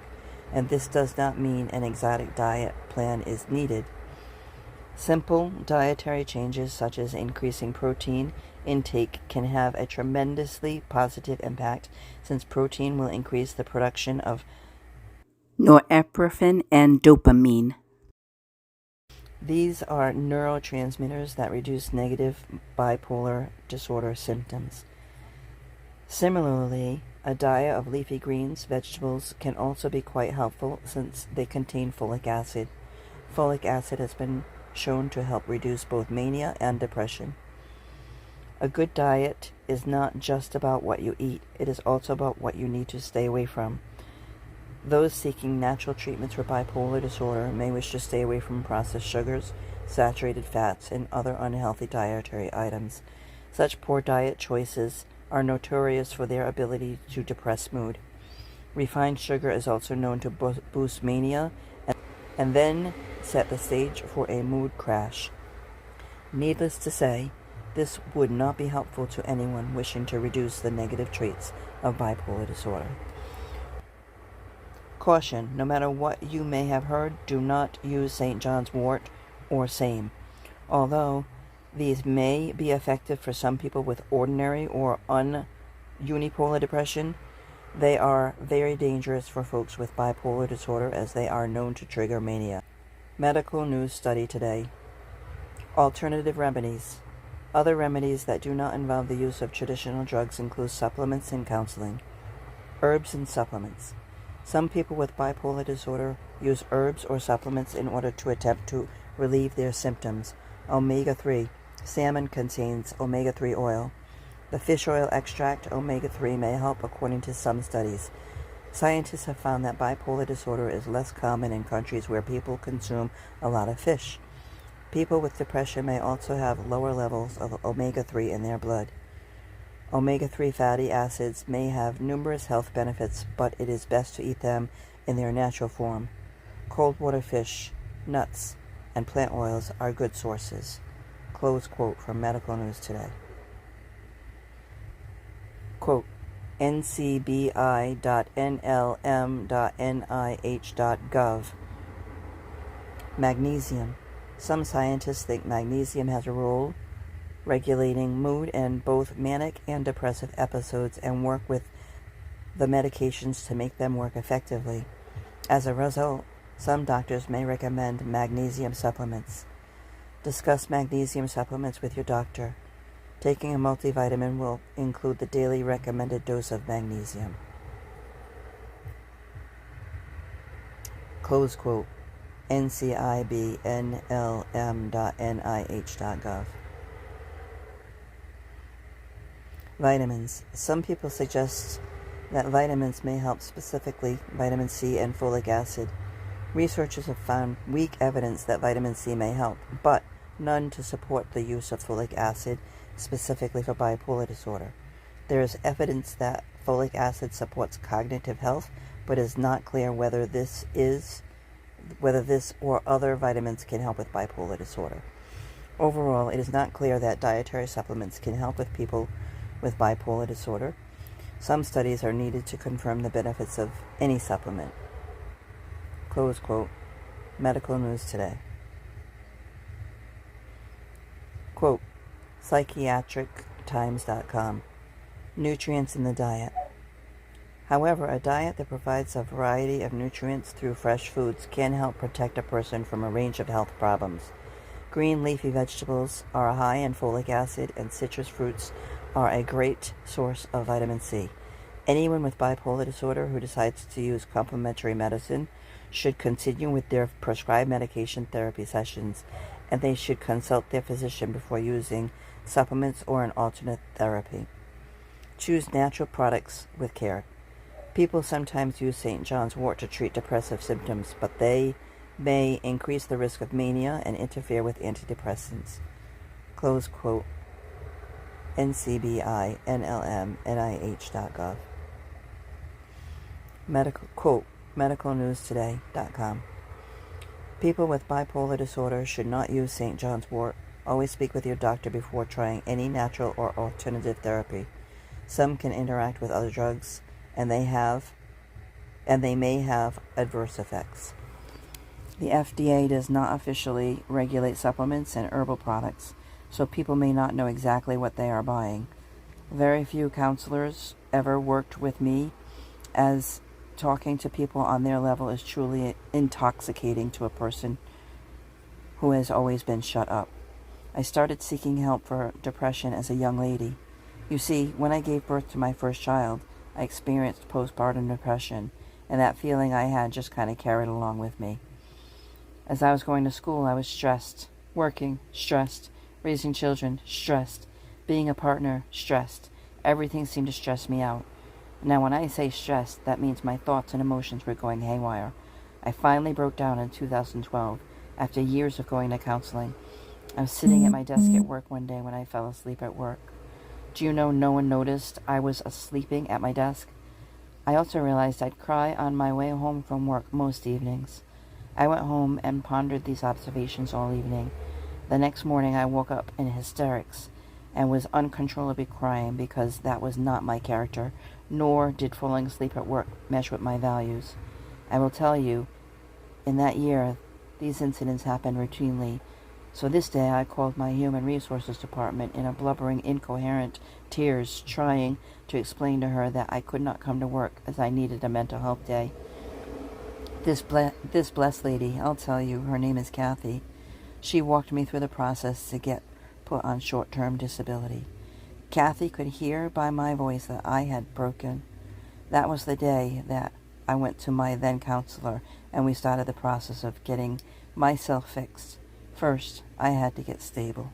and this does not mean an exotic diet plan is needed. Simple dietary changes such as increasing protein intake can have a tremendously positive impact, since protein will increase the production of norepinephrine and dopamine. These are neurotransmitters that reduce negative bipolar disorder symptoms. Similarly, a diet of leafy greens, vegetables can also be quite helpful since they contain folic acid. Folic acid has been shown to help reduce both mania and depression. A good diet is not just about what you eat, it is also about what you need to stay away from. Those seeking natural treatments for bipolar disorder may wish to stay away from processed sugars, saturated fats, and other unhealthy dietary items. Such poor diet choices are notorious for their ability to depress mood. Refined sugar is also known to boost mania and then set the stage for a mood crash. Needless to say, this would not be helpful to anyone wishing to reduce the negative traits of bipolar disorder. Caution: no matter what you may have heard, do not use St. John's wort or same. Although these may be effective for some people with ordinary or unipolar depression, they are very dangerous for folks with bipolar disorder as they are known to trigger mania. Medical news study today. Alternative remedies. Other remedies that do not involve the use of traditional drugs include supplements and counseling. Herbs and supplements. Some people with bipolar disorder use herbs or supplements in order to attempt to relieve their symptoms. Omega-3. Salmon contains omega-3 oil. The fish oil extract omega-3 may help according to some studies. Scientists have found that bipolar disorder is less common in countries where people consume a lot of fish. People with depression may also have lower levels of omega-3 in their blood. Omega-3 fatty acids may have numerous health benefits, but it is best to eat them in their natural form. Cold water fish, nuts, and plant oils are good sources. Close quote from Medical News Today. Quote, ncbi.nlm.nih.gov. Magnesium. Some scientists think magnesium has a role regulating mood in both manic and depressive episodes and work with the medications to make them work effectively. As a result, some doctors may recommend magnesium supplements. Discuss magnesium supplements with your doctor. Taking a multivitamin will include the daily recommended dose of magnesium. Close quote. ncibnlm.nih.gov. Vitamins. Some people suggest that vitamins may help, specifically vitamin C and folic acid. Researchers have found weak evidence that vitamin C may help, but none to support the use of folic acid specifically for bipolar disorder. There is evidence that folic acid supports cognitive health, but it is not clear whether this or other vitamins can help with bipolar disorder. Overall, it is not clear that dietary supplements can help with people with bipolar disorder. Some studies are needed to confirm the benefits of any supplement. Close quote. Medical News Today. Quote, psychiatrictimes.com. Nutrients in the diet. However, a diet that provides a variety of nutrients through fresh foods can help protect a person from a range of health problems. Green leafy vegetables are high in folic acid, and citrus fruits are a great source of vitamin C. Anyone with bipolar disorder who decides to use complementary medicine should continue with their prescribed medication therapy sessions, and they should consult their physician before using supplements or an alternate therapy. Choose natural products with care. People sometimes use St. John's wort to treat depressive symptoms, but they may increase the risk of mania and interfere with antidepressants. Close quote. ncbi.nlm.nih.gov. medicalnewstoday.com. People with bipolar disorder should not use St. John's wort. Always speak with your doctor before trying any natural or alternative therapy. Some can interact with other drugs, and they may have adverse effects. The FDA does not officially regulate supplements and herbal products, so people may not know exactly what they are buying. Very few counselors ever worked with me, as talking to people on their level is truly intoxicating to a person who has always been shut up. I started seeking help for depression as a young lady. You see, when I gave birth to my first child, I experienced postpartum depression, and that feeling I had just kind of carried along with me. As I was going to school, I was stressed. Working, stressed. Raising children, stressed. Being a partner, stressed. Everything seemed to stress me out. Now, when I say stressed, that means my thoughts and emotions were going haywire. I finally broke down in 2012, after years of going to counseling. I was sitting at my desk at work one day when I fell asleep at work. Do you know no one noticed I was sleeping at my desk? I also realized I'd cry on my way home from work most evenings. I went home and pondered these observations all evening. The next morning I woke up in hysterics and was uncontrollably crying because that was not my character, nor did falling asleep at work mesh with my values. I will tell you, in that year, these incidents happened routinely. So this day I called my human resources department in a blubbering, incoherent tears, trying to explain to her that I could not come to work as I needed a mental health day. This blessed lady, I'll tell you, her name is Kathy. She walked me through the process to get put on short-term disability. Kathy could hear by my voice that I had broken. That was the day that I went to my then counselor and we started the process of getting myself fixed. First, I had to get stable.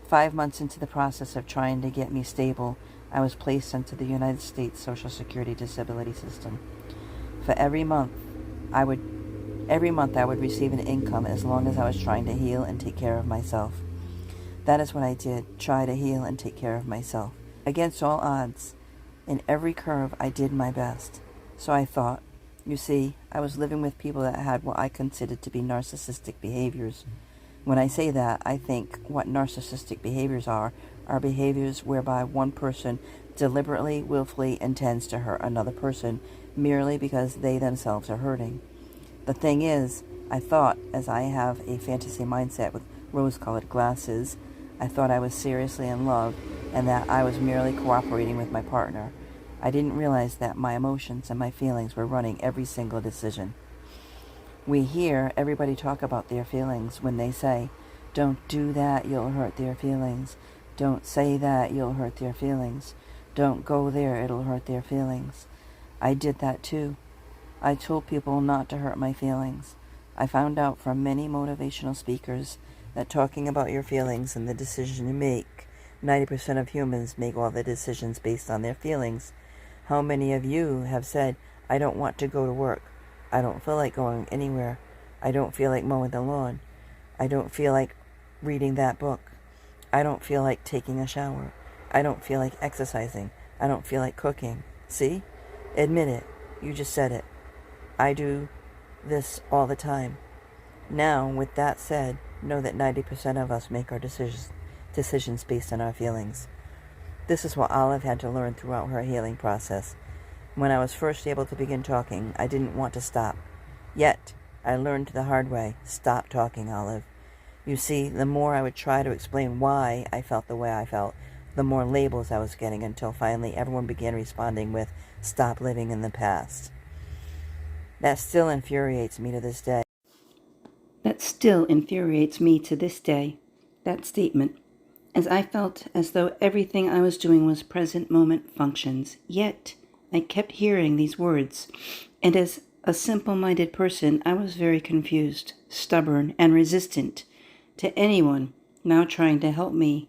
5 months into the process of trying to get me stable, I was placed into the United States Social Security disability system. For every month I would receive an income as long as I was trying to heal and take care of myself. That is what I did, try to heal and take care of myself. Against all odds, in every curve I did my best. So I thought, you see, I was living with people that had what I considered to be narcissistic behaviors. When I say that, I think what narcissistic behaviors are behaviors whereby one person deliberately, willfully intends to hurt another person merely because they themselves are hurting. The thing is, I thought, as I have a fantasy mindset with rose-colored glasses, I thought I was seriously in love and that I was merely cooperating with my partner. I didn't realize that my emotions and my feelings were running every single decision. We hear everybody talk about their feelings when they say, "Don't do that, you'll hurt their feelings. Don't say that, you'll hurt their feelings. Don't go there, it'll hurt their feelings." I did that too. I told people not to hurt my feelings. I found out from many motivational speakers that talking about your feelings and the decision you make, 90% of humans make all the decisions based on their feelings. How many of you have said, "I don't want to go to work. I don't feel like going anywhere. I don't feel like mowing the lawn. I don't feel like reading that book. I don't feel like taking a shower. I don't feel like exercising. I don't feel like cooking." See? Admit it. You just said it. I do this all the time. Now, with that said, know that 90% of us make our decisions based on our feelings. This is what Olive had to learn throughout her healing process. When I was first able to begin talking, I didn't want to stop. Yet, I learned the hard way, stop talking, Olive. You see, the more I would try to explain why I felt the way I felt, the more labels I was getting until finally everyone began responding with, "Stop living in the past." That still infuriates me to this day. That statement, as I felt as though everything I was doing was present moment functions. Yet, I kept hearing these words, and as a simple-minded person, I was very confused, stubborn, and resistant to anyone now trying to help me,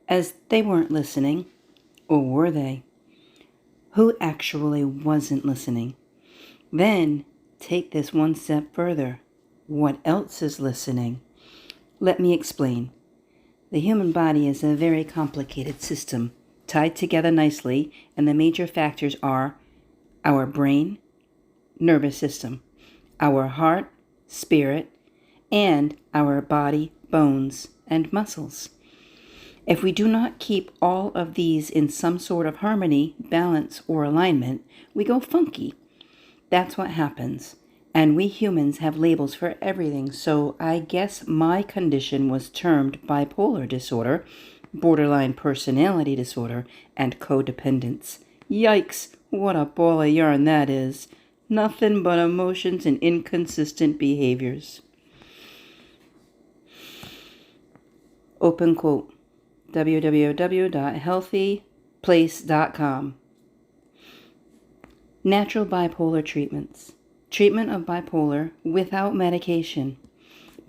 as they weren't listening. Or were they? Who actually wasn't listening? Then, take this one step further. What else is listening? Let me explain. The human body is a very complicated system, tied together nicely, and the major factors are our brain, nervous system, our heart, spirit, and our body, bones, and muscles. If we do not keep all of these in some sort of harmony, balance, or alignment, we go funky. That's what happens. And we humans have labels for everything, so I guess my condition was termed bipolar disorder, borderline personality disorder, and codependence. Yikes, what a ball of yarn that is. Nothing but emotions and inconsistent behaviors. Open quote. www.healthyplace.com. Natural bipolar treatments. Treatment of bipolar without medication.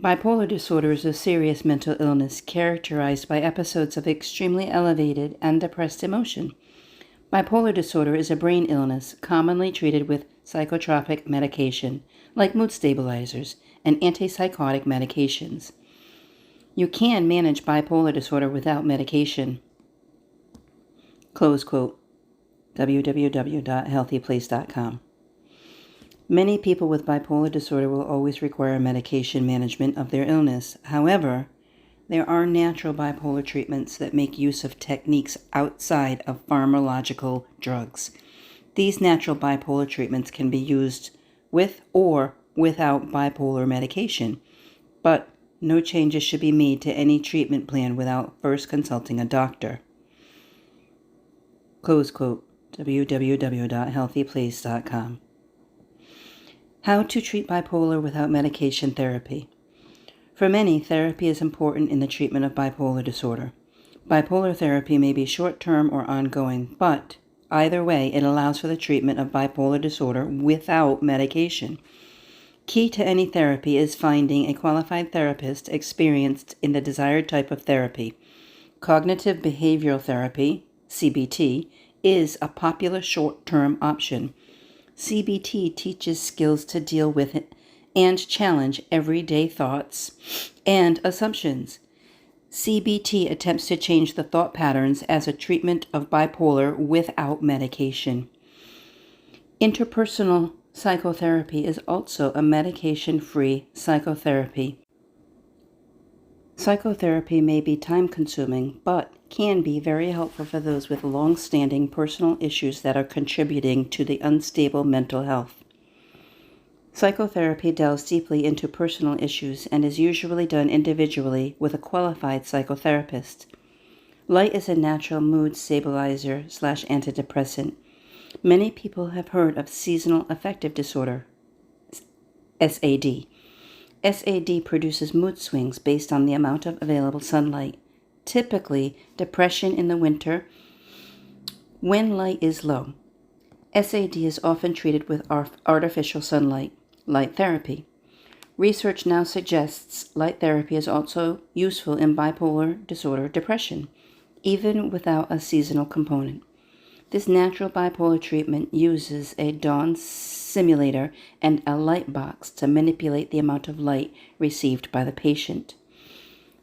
Bipolar disorder is a serious mental illness characterized by episodes of extremely elevated and depressed emotion. Bipolar disorder is a brain illness commonly treated with psychotropic medication, like mood stabilizers and antipsychotic medications. You can manage bipolar disorder without medication. Close quote. www.healthyplace.com. Many people with bipolar disorder will always require medication management of their illness. However, there are natural bipolar treatments that make use of techniques outside of pharmacological drugs. These natural bipolar treatments can be used with or without bipolar medication, but no changes should be made to any treatment plan without first consulting a doctor. Close quote. www.healthyplace.com. How to treat bipolar without medication therapy. For many, therapy is important in the treatment of bipolar disorder. Bipolar therapy may be short-term or ongoing, but either way, it allows for the treatment of bipolar disorder without medication. Key to any therapy is finding a qualified therapist experienced in the desired type of therapy. Cognitive behavioral therapy, CBT, is a popular short-term option. CBT teaches skills to deal with it and challenge everyday thoughts and assumptions. CBT attempts to change the thought patterns as a treatment of bipolar without medication. Interpersonal psychotherapy is also a medication-free psychotherapy. Psychotherapy may be time-consuming, but can be very helpful for those with long-standing personal issues that are contributing to the unstable mental health. Psychotherapy delves deeply into personal issues and is usually done individually with a qualified psychotherapist. Light is a natural mood stabilizer/antidepressant. Many people have heard of seasonal affective disorder, SAD. SAD produces mood swings based on the amount of available sunlight, typically depression in the winter when light is low. SAD is often treated with artificial sunlight, light therapy. Research now suggests light therapy is also useful in bipolar disorder depression, even without a seasonal component. This natural bipolar treatment uses a dawn simulator and a light box to manipulate the amount of light received by the patient.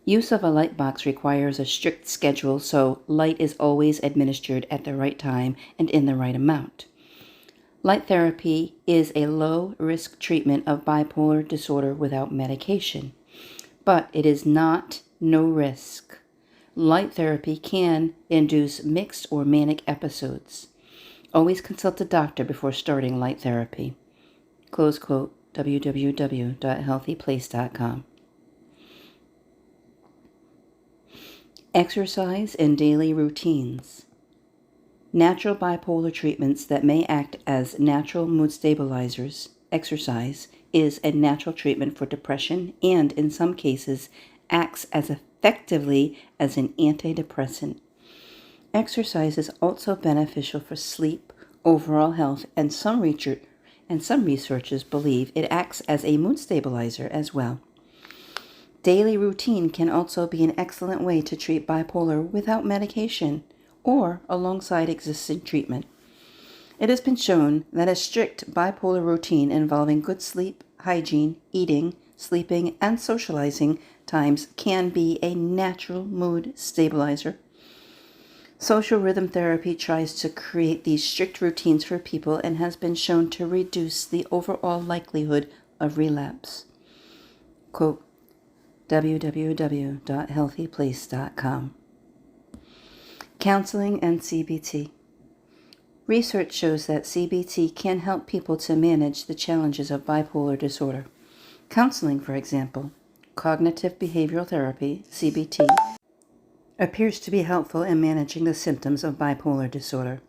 Use of a light box requires a strict schedule, so light is always administered at the right time and in the right amount. Light therapy is a low-risk treatment of bipolar disorder without medication, but it is not no risk. Light therapy can induce mixed or manic episodes. Always consult a doctor before starting light therapy. Close quote. www.healthyplace.com. Exercise and daily routines. Natural bipolar treatments that may act as natural mood stabilizers. Exercise is a natural treatment for depression and, in some cases, acts as effectively as an antidepressant. Exercise is also beneficial for sleep, overall health, and some researchers believe it acts as a mood stabilizer as well. Daily routine can also be an excellent way to treat bipolar without medication or alongside existing treatment. It has been shown that a strict bipolar routine involving good sleep, hygiene, eating, sleeping, and socializing times can be a natural mood stabilizer. Social rhythm therapy tries to create these strict routines for people and has been shown to reduce the overall likelihood of relapse. Quote, www.healthyplace.com. Counseling and CBT. Research shows that CBT can help people to manage the challenges of bipolar disorder. Counseling, for example, cognitive behavioral therapy, CBT, appears to be helpful in managing the symptoms of bipolar disorder.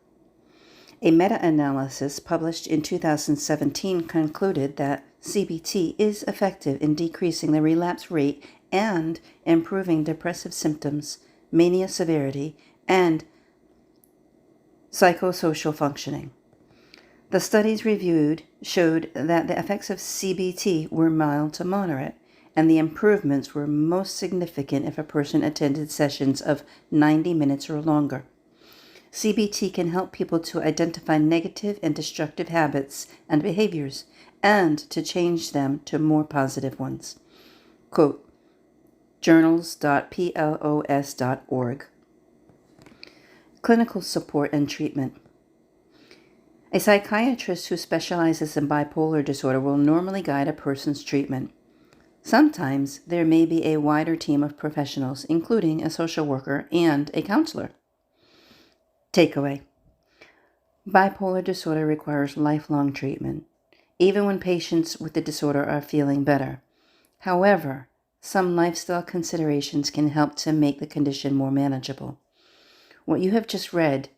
A meta-analysis published in 2017 concluded that CBT is effective in decreasing the relapse rate and improving depressive symptoms, mania severity, and psychosocial functioning. The studies reviewed showed that the effects of CBT were mild to moderate, and the improvements were most significant if a person attended sessions of 90 minutes or longer. CBT can help people to identify negative and destructive habits and behaviors and to change them to more positive ones. Quote, journals.plos.org. Clinical support and treatment. A psychiatrist who specializes in bipolar disorder will normally guide a person's treatment. Sometimes there may be a wider team of professionals, including a social worker and a counselor. Takeaway. Bipolar disorder requires lifelong treatment, even when patients with the disorder are feeling better. However, some lifestyle considerations can help to make the condition more manageable. What you have just read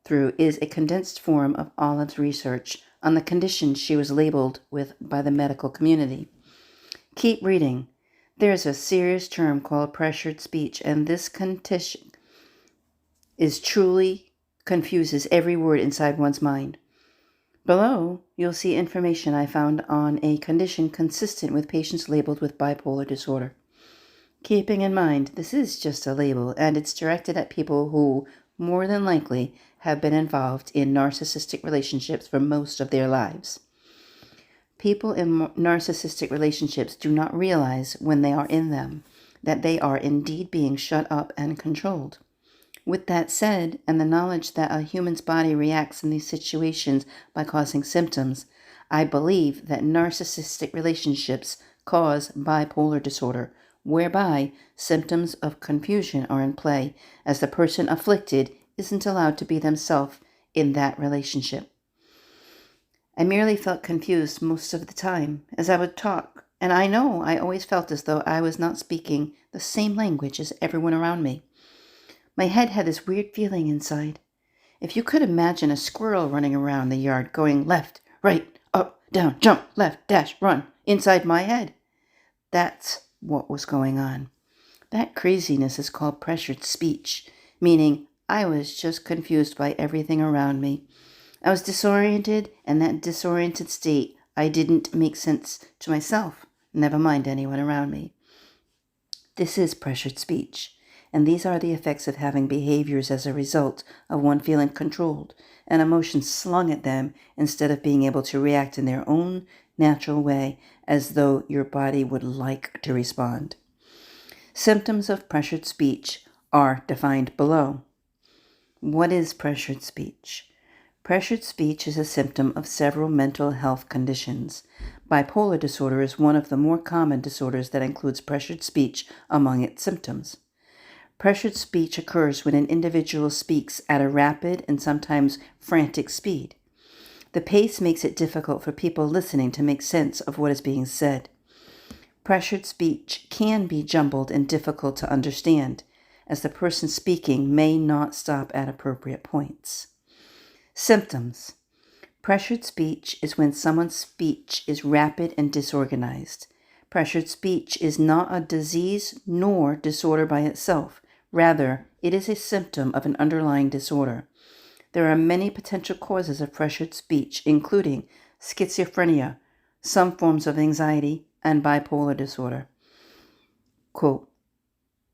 through is a condensed form of Olive's research on the condition she was labeled with by the medical community. Keep reading. There is a serious term called pressured speech, and this condition truly confuses every word inside one's mind. Below, you'll see information I found on a condition consistent with patients labeled with bipolar disorder. Keeping in mind, this is just a label, and it's directed at people who, more than likely, have been involved in narcissistic relationships for most of their lives. People in narcissistic relationships do not realize when they are in them that they are indeed being shut up and controlled. With that said, and the knowledge that a human's body reacts in these situations by causing symptoms, I believe that narcissistic relationships cause bipolar disorder, whereby symptoms of confusion are in play, as the person afflicted isn't allowed to be themselves in that relationship. I merely felt confused most of the time as I would talk, and I know I always felt as though I was not speaking the same language as everyone around me. My head had this weird feeling inside. If you could imagine a squirrel running around the yard going left, right, up, down, jump, left, dash, run, inside my head. That's what was going on. That craziness is called pressured speech, meaning I was just confused by everything around me. I was disoriented, and that disoriented state, I didn't make sense to myself, never mind anyone around me. This is pressured speech. And these are the effects of having behaviors as a result of one feeling controlled and emotions slung at them instead of being able to react in their own natural way as though your body would like to respond. Symptoms of pressured speech are defined below. What is pressured speech? Pressured speech is a symptom of several mental health conditions. Bipolar disorder is one of the more common disorders that includes pressured speech among its symptoms. Pressured speech occurs when an individual speaks at a rapid and sometimes frantic speed. The pace makes it difficult for people listening to make sense of what is being said. Pressured speech can be jumbled and difficult to understand, as the person speaking may not stop at appropriate points. Symptoms. Pressured speech is when someone's speech is rapid and disorganized. Pressured speech is not a disease nor disorder by itself. Rather, it is a symptom of an underlying disorder. There are many potential causes of pressured speech, including schizophrenia, some forms of anxiety, and bipolar disorder. Quote,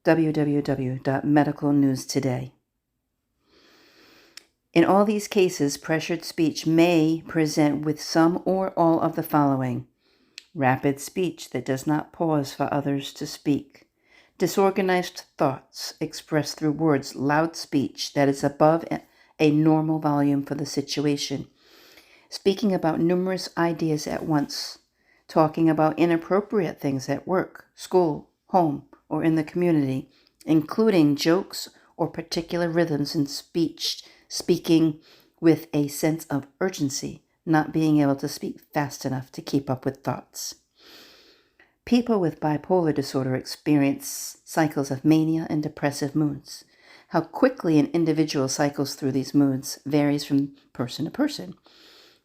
www.medicalnewstoday. In all these cases, pressured speech may present with some or all of the following: rapid speech that does not pause for others to speak, disorganized thoughts expressed through words, loud speech that is above a normal volume for the situation, speaking about numerous ideas at once, talking about inappropriate things at work, school, home, or in the community, including jokes or particular rhythms in speech, speaking with a sense of urgency, not being able to speak fast enough to keep up with thoughts. People with bipolar disorder experience cycles of mania and depressive moods. How quickly an individual cycles through these moods varies from person to person.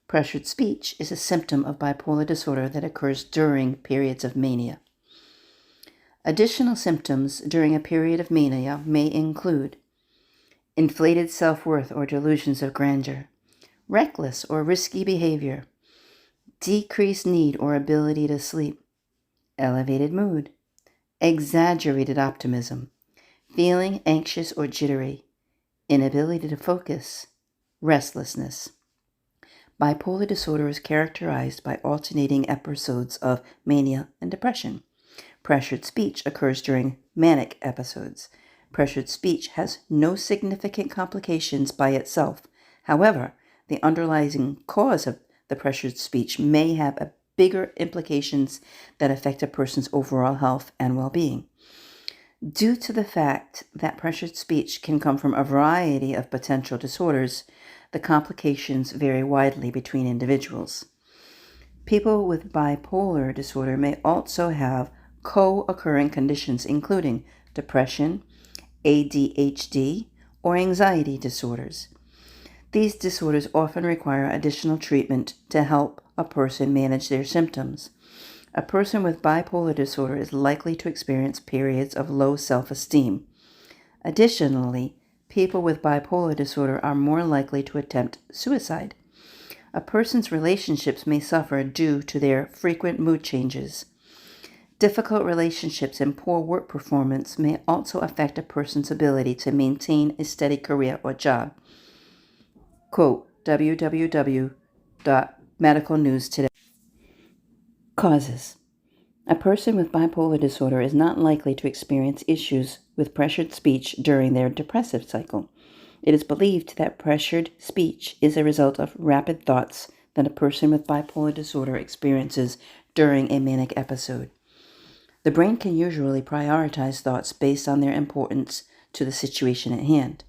Pressured speech is a symptom of bipolar disorder that occurs during periods of mania. Additional symptoms during a period of mania may include inflated self-worth or delusions of grandeur, reckless or risky behavior, decreased need or ability to sleep, elevated mood, exaggerated optimism, feeling anxious or jittery, inability to focus, restlessness. Bipolar disorder is characterized by alternating episodes of mania and depression. Pressured speech occurs during manic episodes. Pressured speech has no significant complications by itself. However, the underlying cause of the pressured speech may have bigger implications that affect a person's overall health and well-being. Due to the fact that pressured speech can come from a variety of potential disorders, the complications vary widely between individuals. People with bipolar disorder may also have co-occurring conditions including depression, ADHD, or anxiety disorders. These disorders often require additional treatment to help a person manage their symptoms. A person with bipolar disorder is likely to experience periods of low self-esteem. Additionally, people with bipolar disorder are more likely to attempt suicide. A person's relationships may suffer due to their frequent mood changes. Difficult relationships and poor work performance may also affect a person's ability to maintain a steady career or job. Quote, www.medicalnewstoday. Causes. A person with bipolar disorder is not likely to experience issues with pressured speech during their depressive cycle. It is believed that pressured speech is a result of rapid thoughts that a person with bipolar disorder experiences during a manic episode. The brain can usually prioritize thoughts based on their importance to the situation at hand.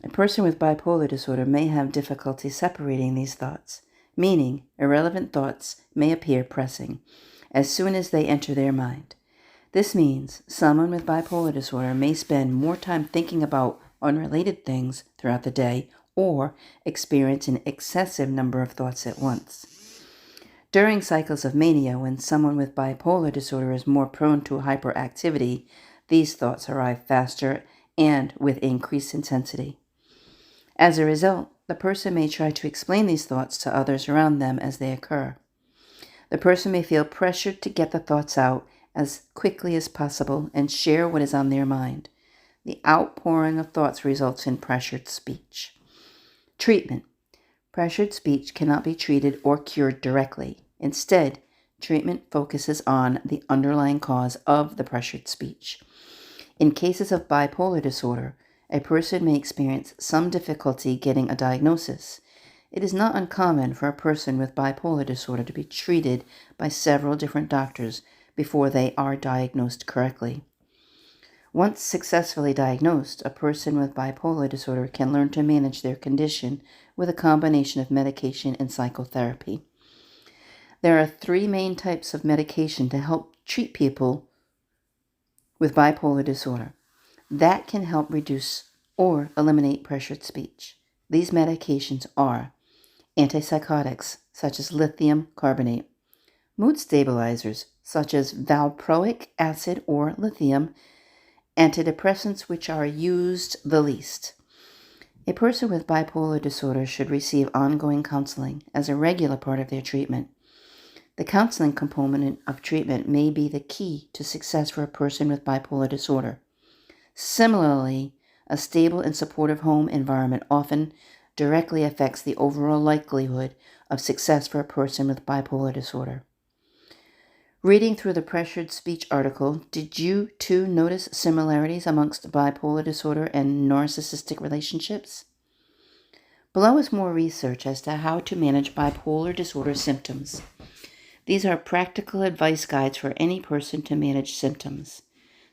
A person with bipolar disorder may have difficulty separating these thoughts, meaning irrelevant thoughts may appear pressing as soon as they enter their mind. This means someone with bipolar disorder may spend more time thinking about unrelated things throughout the day or experience an excessive number of thoughts at once. During cycles of mania, when someone with bipolar disorder is more prone to hyperactivity, these thoughts arrive faster and with increased intensity. As a result, the person may try to explain these thoughts to others around them as they occur. The person may feel pressured to get the thoughts out as quickly as possible and share what is on their mind. The outpouring of thoughts results in pressured speech. Treatment. Pressured speech cannot be treated or cured directly. Instead, treatment focuses on the underlying cause of the pressured speech. In cases of bipolar disorder, a person may experience some difficulty getting a diagnosis. It is not uncommon for a person with bipolar disorder to be treated by several different doctors before they are diagnosed correctly. Once successfully diagnosed, a person with bipolar disorder can learn to manage their condition with a combination of medication and psychotherapy. There are 3 main types of medication to help treat people with bipolar disorder that can help reduce or eliminate pressured speech. These medications are antipsychotics, such as lithium carbonate, mood stabilizers, such as valproic acid or lithium, antidepressants, which are used the least. A person with bipolar disorder should receive ongoing counseling as a regular part of their treatment. The counseling component of treatment may be the key to success for a person with bipolar disorder. Similarly, a stable and supportive home environment often directly affects the overall likelihood of success for a person with bipolar disorder. Reading through the pressured speech article, did you too notice similarities amongst bipolar disorder and narcissistic relationships? Below is more research as to how to manage bipolar disorder symptoms. These are practical advice guides for any person to manage symptoms.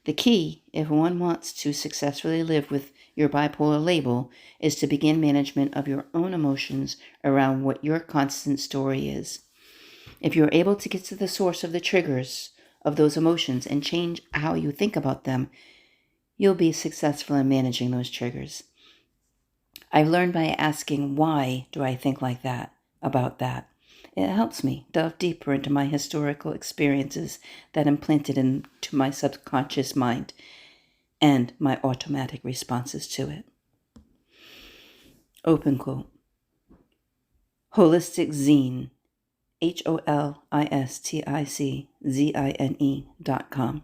The key, if one wants to successfully live with your bipolar label, is to begin management of your own emotions around what your constant story is. If you're able to get to the source of the triggers of those emotions and change how you think about them, you'll be successful in managing those triggers. I've learned by asking, why do I think like that about that? It helps me delve deeper into my historical experiences that implanted into my subconscious mind and my automatic responses to it. Open quote. Holistic Zine HOLISTICZINE.com.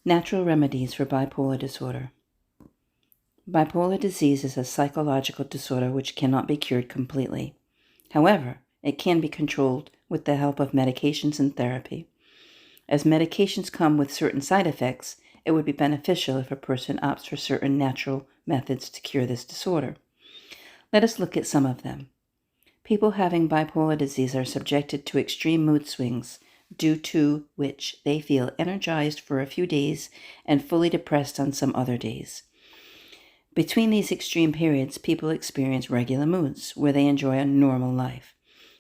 Natural remedies for bipolar disorder. Bipolar disease is a psychological disorder which cannot be cured completely. However, it can be controlled with the help of medications and therapy. As medications come with certain side effects, it would be beneficial if a person opts for certain natural methods to cure this disorder. Let us look at some of them. People having bipolar disease are subjected to extreme mood swings, due to which they feel energized for a few days and fully depressed on some other days. Between these extreme periods, people experience regular moods where they enjoy a normal life.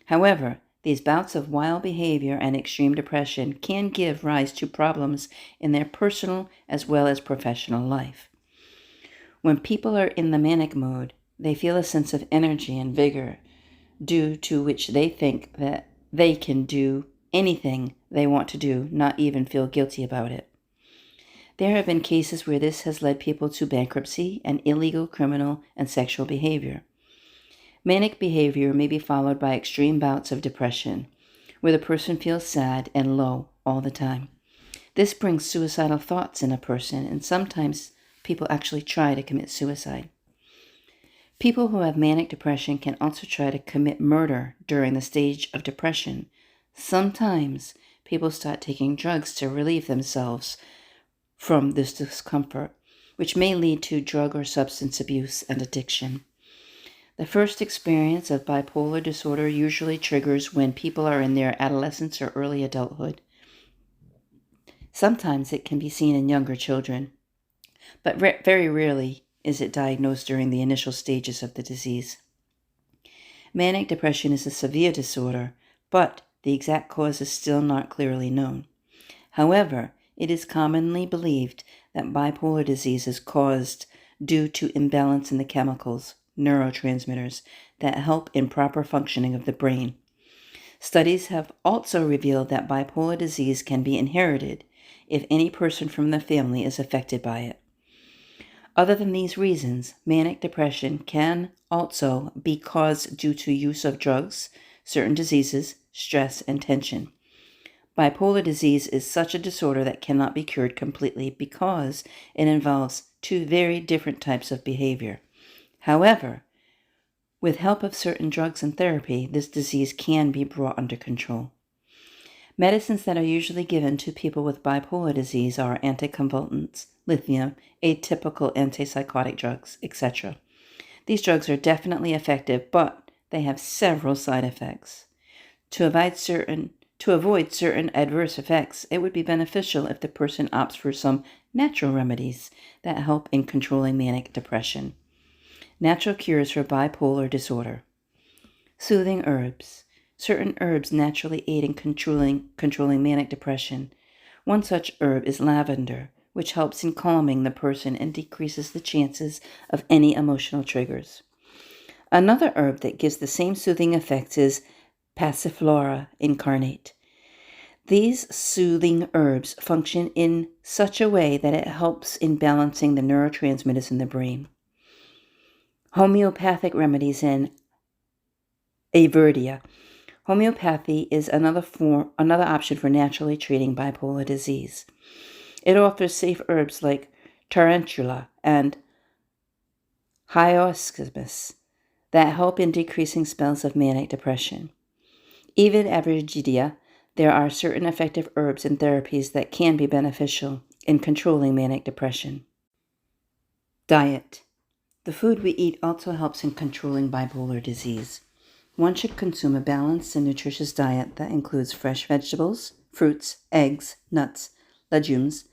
However, these bouts of wild behavior and extreme depression can give rise to problems in their personal as well as professional life. When people are in the manic mode, they feel a sense of energy and vigor, due to which they think that they can do anything they want to do, not even feel guilty about it. There have been cases where this has led people to bankruptcy and illegal criminal and sexual behavior. Manic behavior may be followed by extreme bouts of depression, where the person feels sad and low all the time. This brings suicidal thoughts in a person, and sometimes people actually try to commit suicide. People who have manic depression can also try to commit murder during the stage of depression. Sometimes people start taking drugs to relieve themselves from this discomfort, which may lead to drug or substance abuse and addiction. The first experience of bipolar disorder usually triggers when people are in their adolescence or early adulthood. Sometimes it can be seen in younger children, but very rarely is it diagnosed during the initial stages of the disease. Manic depression is a severe disorder, but the exact cause is still not clearly known. However, it is commonly believed that bipolar disease is caused due to imbalance in the chemicals, neurotransmitters, that help in proper functioning of the brain. Studies have also revealed that bipolar disease can be inherited if any person from the family is affected by it. Other than these reasons, manic depression can also be caused due to use of drugs, certain diseases, stress, and tension. Bipolar disease is such a disorder that cannot be cured completely because it involves two very different types of behavior. However, with help of certain drugs and therapy, this disease can be brought under control. Medicines that are usually given to people with bipolar disease are anticonvulsants, lithium, atypical antipsychotic drugs, etc. These drugs are definitely effective, but they have several side effects. To avoid certain adverse effects, it would be beneficial if the person opts for some natural remedies that help in controlling manic depression. Natural cures for bipolar disorder. Soothing herbs. Certain herbs naturally aid in controlling manic depression. One such herb is lavender, which helps in calming the person and decreases the chances of any emotional triggers. Another herb that gives the same soothing effects is Passiflora incarnate. These soothing herbs function in such a way that it helps in balancing the neurotransmitters in the brain. Homeopathic remedies and Ayurveda. Homeopathy is another option for naturally treating bipolar disease. It offers safe herbs like tarantula and hyoscyamus that help in decreasing spells of manic depression. Even Ayurveda, there are certain effective herbs and therapies that can be beneficial in controlling manic depression. Diet. The food we eat also helps in controlling bipolar disease. One should consume a balanced and nutritious diet that includes fresh vegetables, fruits, eggs, nuts, legumes,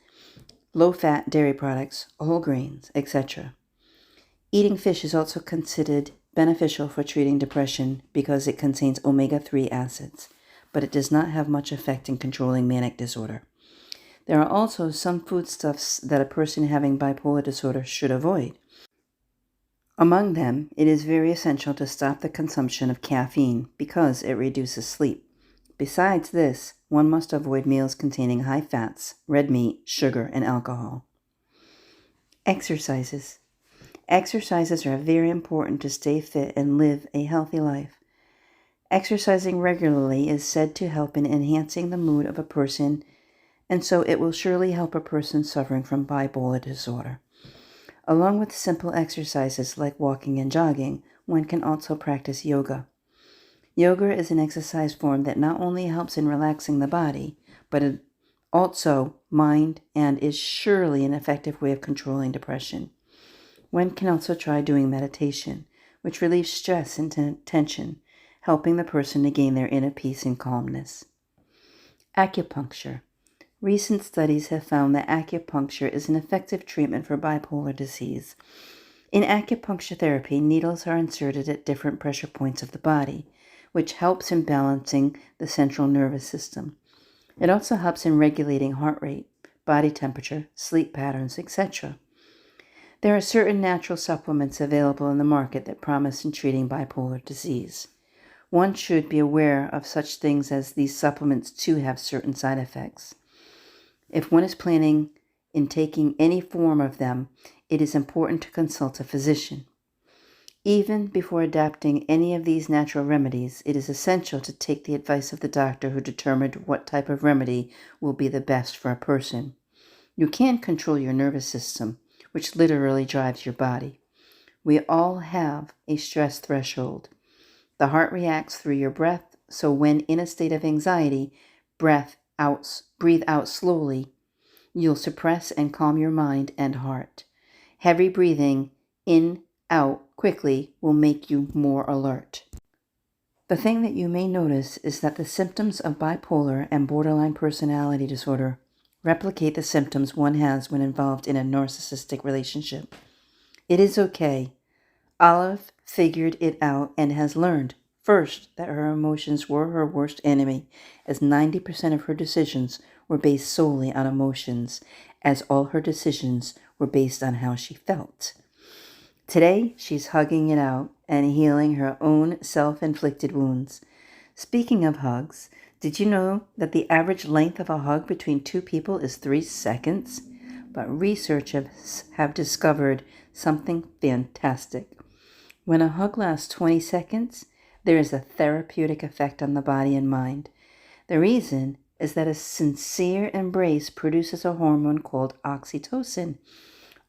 low-fat dairy products, whole grains, etc. Eating fish is also considered beneficial for treating depression because it contains omega-3 acids, but it does not have much effect in controlling manic disorder. There are also some foodstuffs that a person having bipolar disorder should avoid. Among them, it is very essential to stop the consumption of caffeine because it reduces sleep. Besides this, one must avoid meals containing high fats, red meat, sugar, and alcohol. Exercises. Exercises are very important to stay fit and live a healthy life. Exercising regularly is said to help in enhancing the mood of a person, and so it will surely help a person suffering from bipolar disorder. Along with simple exercises like walking and jogging, one can also practice yoga. Yoga is an exercise form that not only helps in relaxing the body, but also mind, and is surely an effective way of controlling depression. One can also try doing meditation, which relieves stress and tension, helping the person to gain their inner peace and calmness. Acupuncture. Recent studies have found that acupuncture is an effective treatment for bipolar disease. In acupuncture therapy, needles are inserted at different pressure points of the body, which helps in balancing the central nervous system. It also helps in regulating heart rate, body temperature, sleep patterns, etc. There are certain natural supplements available in the market that promise in treating bipolar disease. One should be aware of such things as these supplements too have certain side effects. If one is planning in taking any form of them, it is important to consult a physician. Even before adapting any of these natural remedies, it is essential to take the advice of the doctor who determined what type of remedy will be the best for a person. You can't control your nervous system, which literally drives your body. We all have a stress threshold. The heart reacts through your breath, so when in a state of anxiety, breathe out slowly. You'll suppress and calm your mind and heart. Heavy breathing in, out quickly will make you more alert. The thing that you may notice is that the symptoms of bipolar and borderline personality disorder replicate the symptoms one has when involved in a narcissistic relationship. It is okay. Olive figured it out and has learned, first, that her emotions were her worst enemy, as 90% of her decisions were based solely on emotions, as all her decisions were based on how she felt. Today, she's hugging it out and healing her own self-inflicted wounds. Speaking of hugs, did you know that the average length of a hug between two people is 3 seconds? But researchers have discovered something fantastic. When a hug lasts 20 seconds, there is a therapeutic effect on the body and mind. The reason is that a sincere embrace produces a hormone called oxytocin,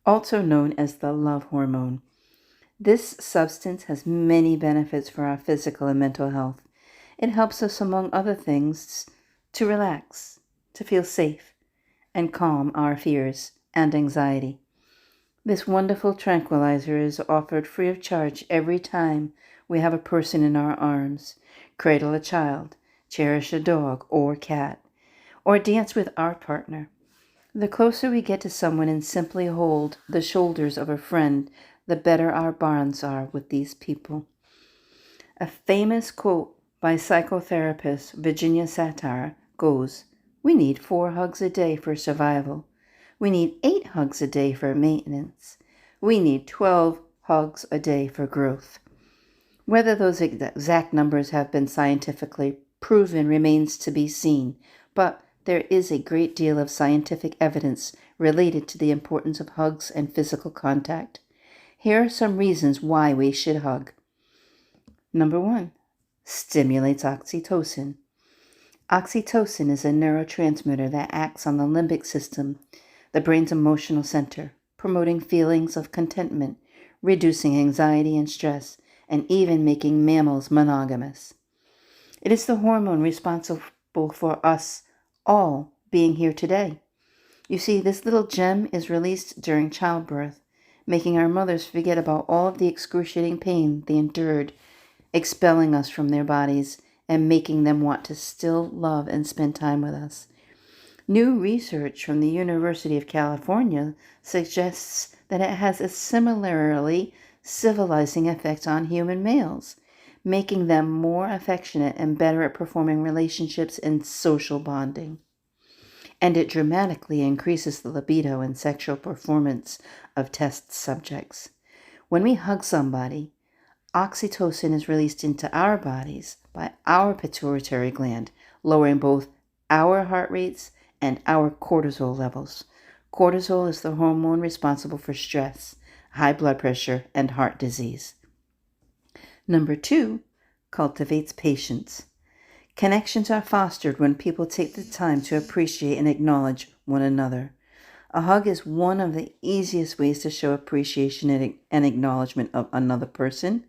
also known as the love hormone. This substance has many benefits for our physical and mental health. It helps us, among other things, to relax, to feel safe, and calm our fears and anxiety. This wonderful tranquilizer is offered free of charge every time we have a person in our arms, cradle a child, cherish a dog or cat, or dance with our partner. The closer we get to someone and simply hold the shoulders of a friend, the better our bonds are with these people. A famous quote by psychotherapist Virginia Satir goes, "We need 4 hugs a day for survival. We need 8 hugs a day for maintenance. We need 12 hugs a day for growth." Whether those exact numbers have been scientifically proven remains to be seen, but there is a great deal of scientific evidence related to the importance of hugs and physical contact. Here are some reasons why we should hug. Number 1, stimulates oxytocin. Oxytocin is a neurotransmitter that acts on the limbic system, the brain's emotional center, promoting feelings of contentment, reducing anxiety and stress, and even making mammals monogamous. It is the hormone responsible for us all being here today. You see, this little gem is released during childbirth, making our mothers forget about all of the excruciating pain they endured, expelling us from their bodies and making them want to still love and spend time with us. New research from the University of California suggests that it has a similarly civilizing effect on human males, making them more affectionate and better at performing relationships and social bonding. And it dramatically increases the libido and sexual performance of test subjects. When we hug somebody, oxytocin is released into our bodies by our pituitary gland, lowering both our heart rates and our cortisol levels. Cortisol is the hormone responsible for stress, high blood pressure, and heart disease. Number 2, cultivates patience. Connections are fostered when people take the time to appreciate and acknowledge one another. A hug is one of the easiest ways to show appreciation and acknowledgement of another person.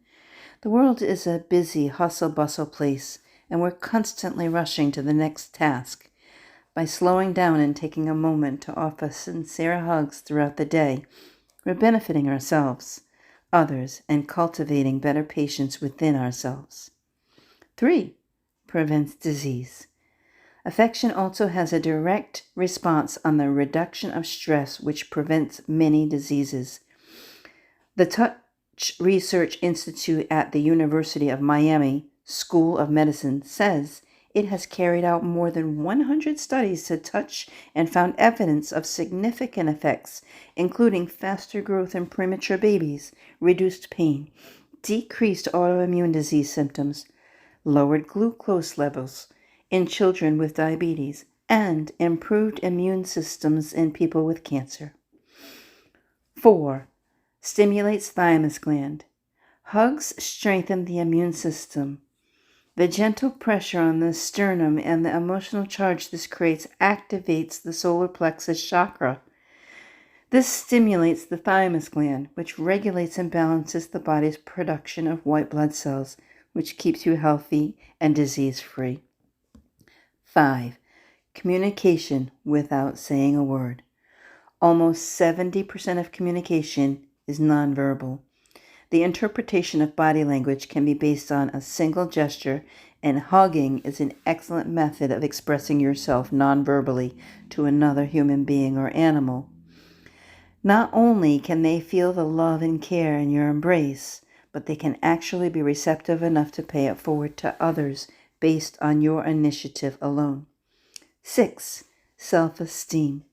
The world is a busy, hustle-bustle place, and we're constantly rushing to the next task. By slowing down and taking a moment to offer sincere hugs throughout the day, we're benefiting ourselves, others, and cultivating better patience within ourselves. 3. Prevents disease. Affection also has a direct response on the reduction of stress, which prevents many diseases. The Touch Research Institute at the University of Miami School of Medicine says it has carried out more than 100 studies to touch and found evidence of significant effects, including faster growth in premature babies, reduced pain, decreased autoimmune disease symptoms, lowered glucose levels in children with diabetes, and improved immune systems in people with cancer. 4. Stimulates thymus gland. Hugs strengthen the immune system. The gentle pressure on the sternum and the emotional charge this creates activates the solar plexus chakra. This stimulates the thymus gland, which regulates and balances the body's production of white blood cells, which keeps you healthy and disease-free. 5. Communication without saying a word. Almost 70% of communication is nonverbal. The interpretation of body language can be based on a single gesture, and hugging is an excellent method of expressing yourself nonverbally to another human being or animal. Not only can they feel the love and care in your embrace, but they can actually be receptive enough to pay it forward to others based on your initiative alone. 6. Self-esteem.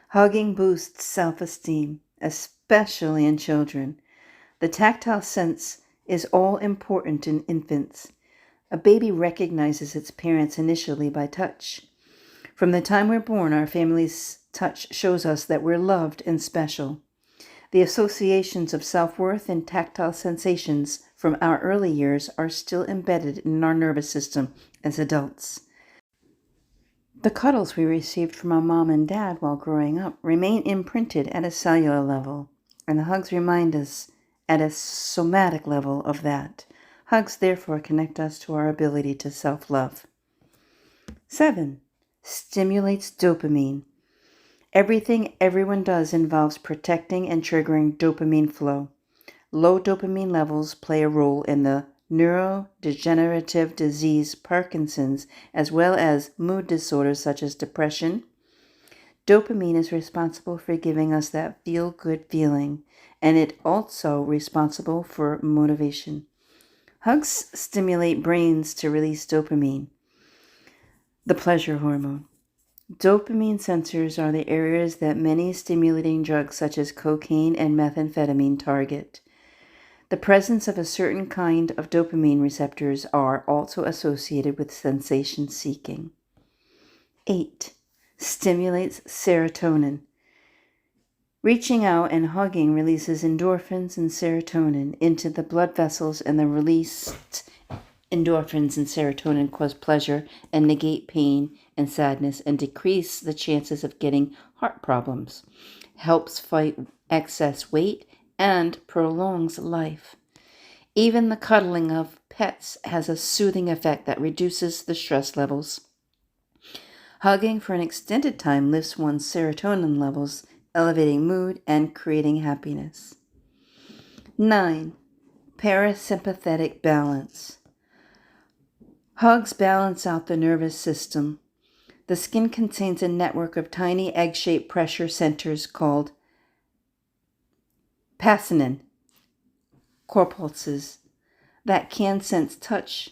Hugging boosts self-esteem, especially in children. The tactile sense is all important in infants. A baby recognizes its parents initially by touch. From the time we're born, our family's touch shows us that we're loved and special. The associations of self-worth and tactile sensations from our early years are still embedded in our nervous system as adults. The cuddles we received from our mom and dad while growing up remain imprinted at a cellular level, and the hugs remind us at a somatic level of that. Hugs therefore connect us to our ability to self-love. 7. Stimulates dopamine. Everything everyone does involves protecting and triggering dopamine flow. Low dopamine levels play a role in the neurodegenerative disease Parkinson's, as well as mood disorders such as depression. Dopamine is responsible for giving us that feel-good feeling, and it also responsible for motivation. Hugs stimulate brains to release dopamine, the pleasure hormone. Dopamine sensors are the areas that many stimulating drugs such as cocaine and methamphetamine target. The presence of a certain kind of dopamine receptors are also associated with sensation seeking. 8. Stimulates serotonin. Reaching out and hugging releases endorphins and serotonin into the blood vessels, and the released endorphins and serotonin cause pleasure and negate pain and sadness and decrease the chances of getting heart problems, helps fight excess weight, and prolongs life. Even the cuddling of pets has a soothing effect that reduces the stress levels. Hugging for an extended time lifts one's serotonin levels, elevating mood and creating happiness. 9. Parasympathetic balance. Hugs balance out the nervous system. The skin contains a network of tiny egg-shaped pressure centers called pasinin corpuscles that can sense touch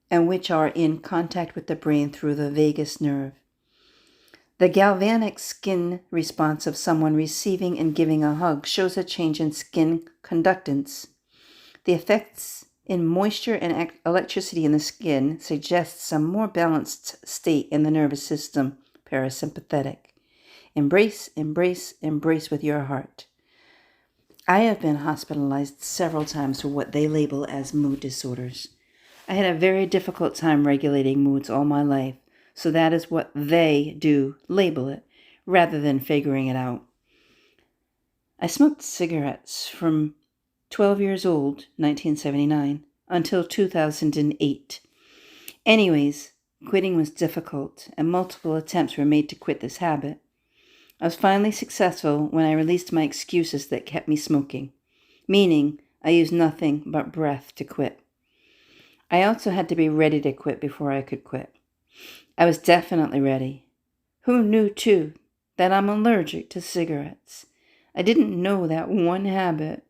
and which are in contact with the brain through the vagus nerve. The galvanic skin response of someone receiving and giving a hug shows a change in skin conductance. The effects in moisture and electricity in the skin suggests a more balanced state in the nervous system, parasympathetic. Embrace, embrace, embrace with your heart. I have been hospitalized several times for what they label as mood disorders. I had a very difficult time regulating moods all my life, so that is what they do, label it, rather than figuring it out. I smoked cigarettes from 12 years old, 1979, until 2008. Anyways, quitting was difficult, and multiple attempts were made to quit this habit. I was finally successful when I released my excuses that kept me smoking, meaning I used nothing but breath to quit. I also had to be ready to quit before I could quit. I was definitely ready. Who knew, too, that I'm allergic to cigarettes? I didn't know that one habit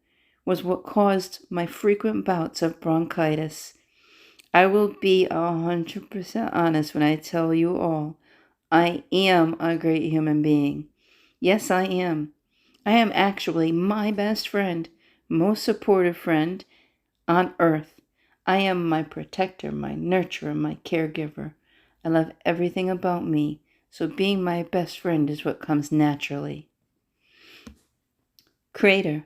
was what caused my frequent bouts of bronchitis. I will be 100% honest when I tell you all, I am a great human being. Yes, I am. I am actually my best friend, most supportive friend on earth. I am my protector, my nurturer, my caregiver. I love everything about me, so being my best friend is what comes naturally. Creator,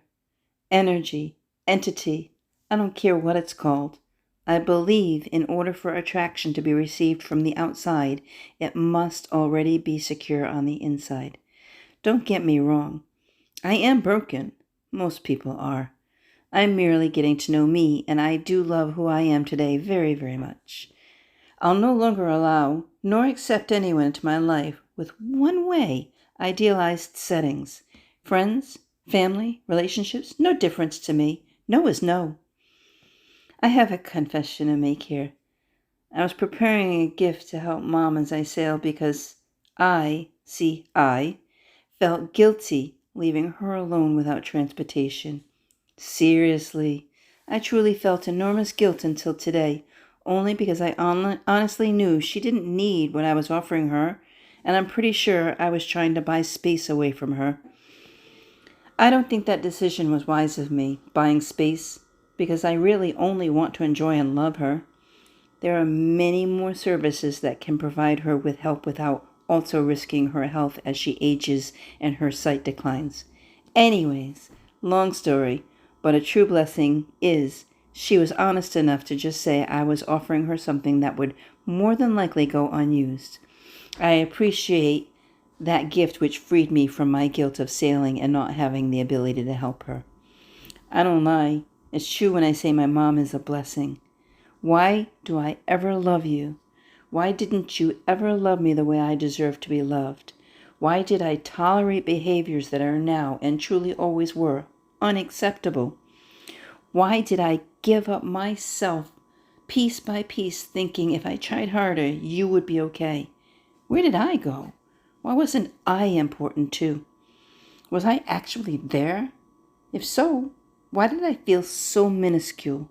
energy, entity, I don't care what it's called. I believe in order for attraction to be received from the outside, it must already be secure on the inside. Don't get me wrong. I am broken. Most people are. I'm merely getting to know me, and I do love who I am today very, very much. I'll no longer allow nor accept anyone into my life with one-way, idealized settings. Friends, family, relationships, no difference to me. No is no. I have a confession to make here. I was preparing a gift to help Mom as I sailed because I felt guilty leaving her alone without transportation. Seriously, I truly felt enormous guilt until today, only because I honestly knew she didn't need what I was offering her, and I'm pretty sure I was trying to buy space away from her. I don't think that decision was wise of me, buying space, because I really only want to enjoy and love her. There are many more services that can provide her with help without also risking her health as she ages and her sight declines. Anyways, long story, but a true blessing is she was honest enough to just say I was offering her something that would more than likely go unused. I appreciate that gift which freed me from my guilt of sailing and not having the ability to help her. I don't lie. It's true when I say my mom is a blessing. Why do I ever love you? Why didn't you ever love me the way I deserve to be loved? Why did I tolerate behaviors that are now, and truly always were, unacceptable? Why did I give up myself piece by piece thinking if I tried harder, you would be okay? Where did I go? Why wasn't I important too? Was I actually there? If so, why did I feel so minuscule?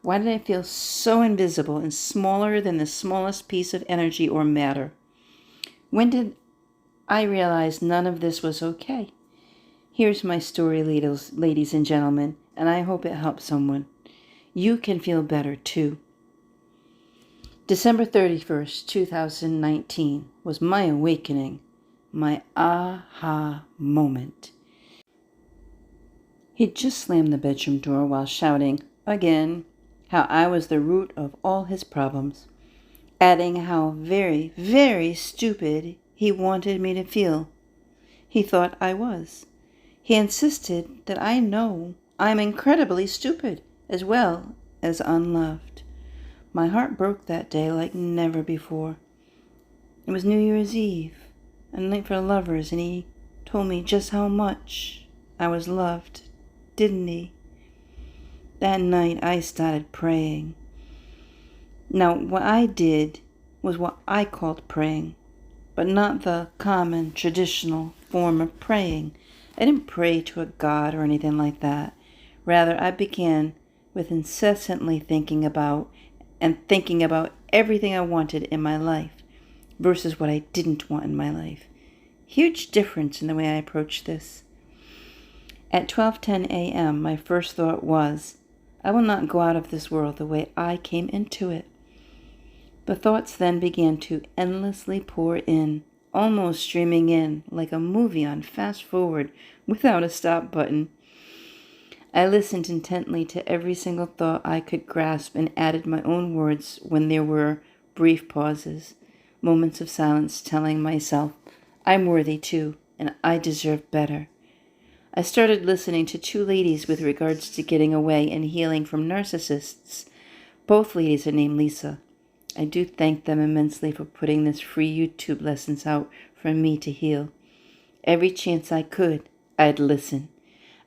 Why did I feel so invisible and smaller than the smallest piece of energy or matter? When did I realize none of this was okay? Here's my story, ladies and gentlemen, and I hope it helps someone. You can feel better too. December 31st, 2019 was my awakening, my aha moment. He'd just slammed the bedroom door while shouting, again, how I was the root of all his problems, adding how very, very stupid he wanted me to feel. He thought I was. He insisted that I know I'm incredibly stupid, as well as unloved. My heart broke that day like never before. It was New Year's Eve, a night for lovers, and he told me just how much I was loved, didn't he? That night I started praying. Now, what I did was what I called praying, but not the common, traditional form of praying. I didn't pray to a god or anything like that. Rather, I began with incessantly thinking about everything I wanted in my life versus what I didn't want in my life. Huge difference in the way I approached this. At 12:10 a.m., my first thought was, I will not go out of this world the way I came into it. The thoughts then began to endlessly pour in, almost streaming in like a movie on fast forward without a stop button. I listened intently to every single thought I could grasp and added my own words when there were brief pauses, moments of silence telling myself, I'm worthy too, and I deserve better. I started listening to two ladies with regards to getting away and healing from narcissists. Both ladies are named Lisa. I do thank them immensely for putting this free YouTube lessons out for me to heal. Every chance I could, I'd listen.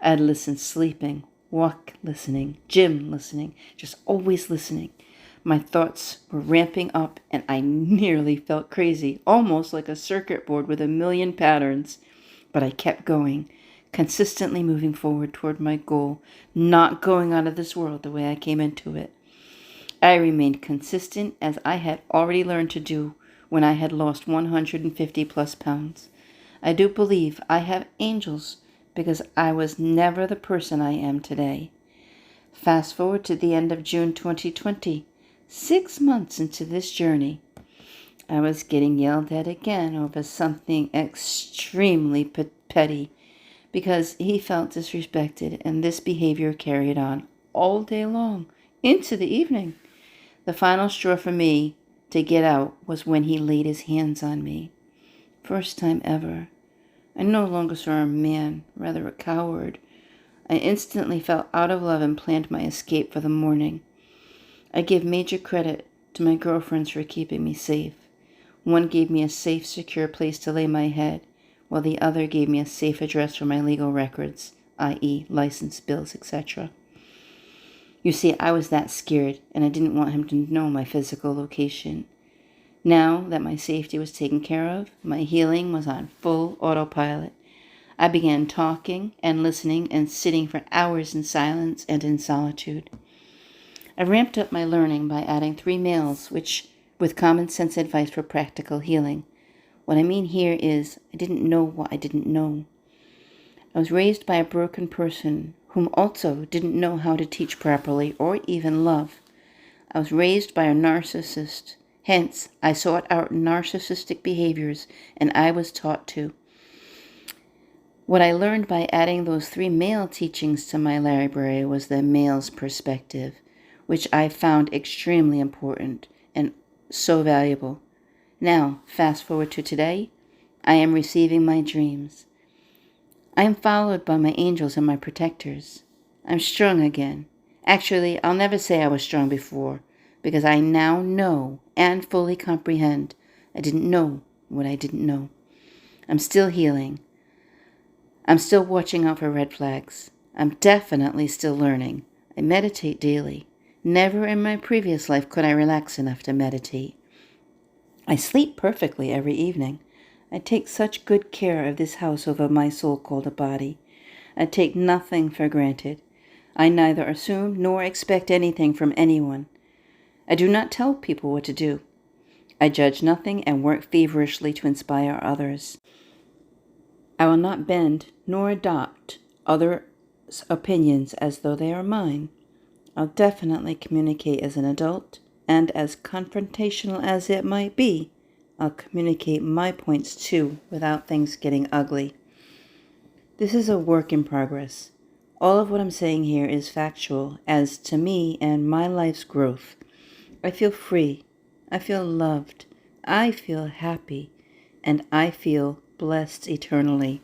I'd listen sleeping, walk listening, gym listening, just always listening. My thoughts were ramping up and I nearly felt crazy, almost like a circuit board with a million patterns. But I kept going, consistently moving forward toward my goal, not going out of this world the way I came into it. I remained consistent as I had already learned to do when I had lost 150 plus pounds. I do believe I have angels because I was never the person I am today. Fast forward to the end of June 2020, 6 months into this journey. I was getting yelled at again over something extremely petty because he felt disrespected, and this behavior carried on all day long into the evening. The final straw for me to get out was when he laid his hands on me. First time ever. I no longer saw a man, rather a coward. I instantly felt out of love and planned my escape for the morning. I give major credit to my girlfriends for keeping me safe. One gave me a safe, secure place to lay my head, while the other gave me a safe address for my legal records, i.e. license, bills, etc. You see, I was that scared, and I didn't want him to know my physical location. Now that my safety was taken care of, my healing was on full autopilot. I began talking and listening and sitting for hours in silence and in solitude. I ramped up my learning by adding 3 males, with common sense advice for practical healing. What I mean here is I didn't know what I didn't know. I was raised by a broken person whom also didn't know how to teach properly or even love. I was raised by a narcissist. Hence, I sought out narcissistic behaviors, and I was taught to. What I learned by adding those 3 male teachings to my library was the male's perspective, which I found extremely important and so valuable. Now, fast forward to today, I am receiving my dreams. I am followed by my angels and my protectors. I'm strong again. Actually, I'll never say I was strong before, because I now know and fully comprehend I didn't know what I didn't know. I'm still healing. I'm still watching out for red flags. I'm definitely still learning. I meditate daily. Never in my previous life could I relax enough to meditate. I sleep perfectly every evening. I take such good care of this house over my soul called a body. I take nothing for granted. I neither assume nor expect anything from anyone. I do not tell people what to do. I judge nothing and work feverishly to inspire others. I will not bend nor adopt others' opinions as though they are mine. I'll definitely communicate as an adult, and as confrontational as it might be, I'll communicate my points too without things getting ugly. This is a work in progress. All of what I'm saying here is factual as to me and my life's growth. I feel free. I feel loved. I feel happy. And I feel blessed eternally.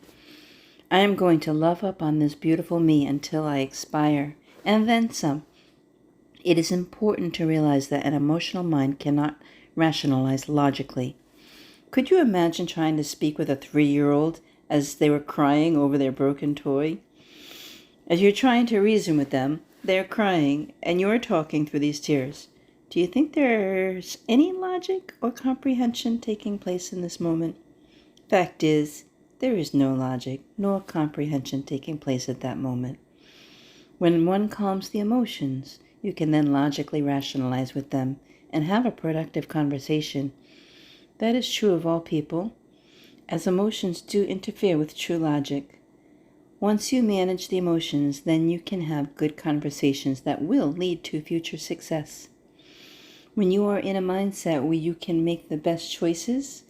I am going to love up on this beautiful me until I expire, and then some. It is important to realize that an emotional mind cannot rationalize logically. Could you imagine trying to speak with a 3-year-old as they were crying over their broken toy? As you're trying to reason with them, they're crying, and you're talking through these tears. Do you think there's any logic or comprehension taking place in this moment? Fact is, there is no logic nor comprehension taking place at that moment. When one calms the emotions, you can then logically rationalize with them and have a productive conversation. That is true of all people, as emotions do interfere with true logic. Once you manage the emotions, then you can have good conversations that will lead to future success. When you are in a mindset where you can make the best choices,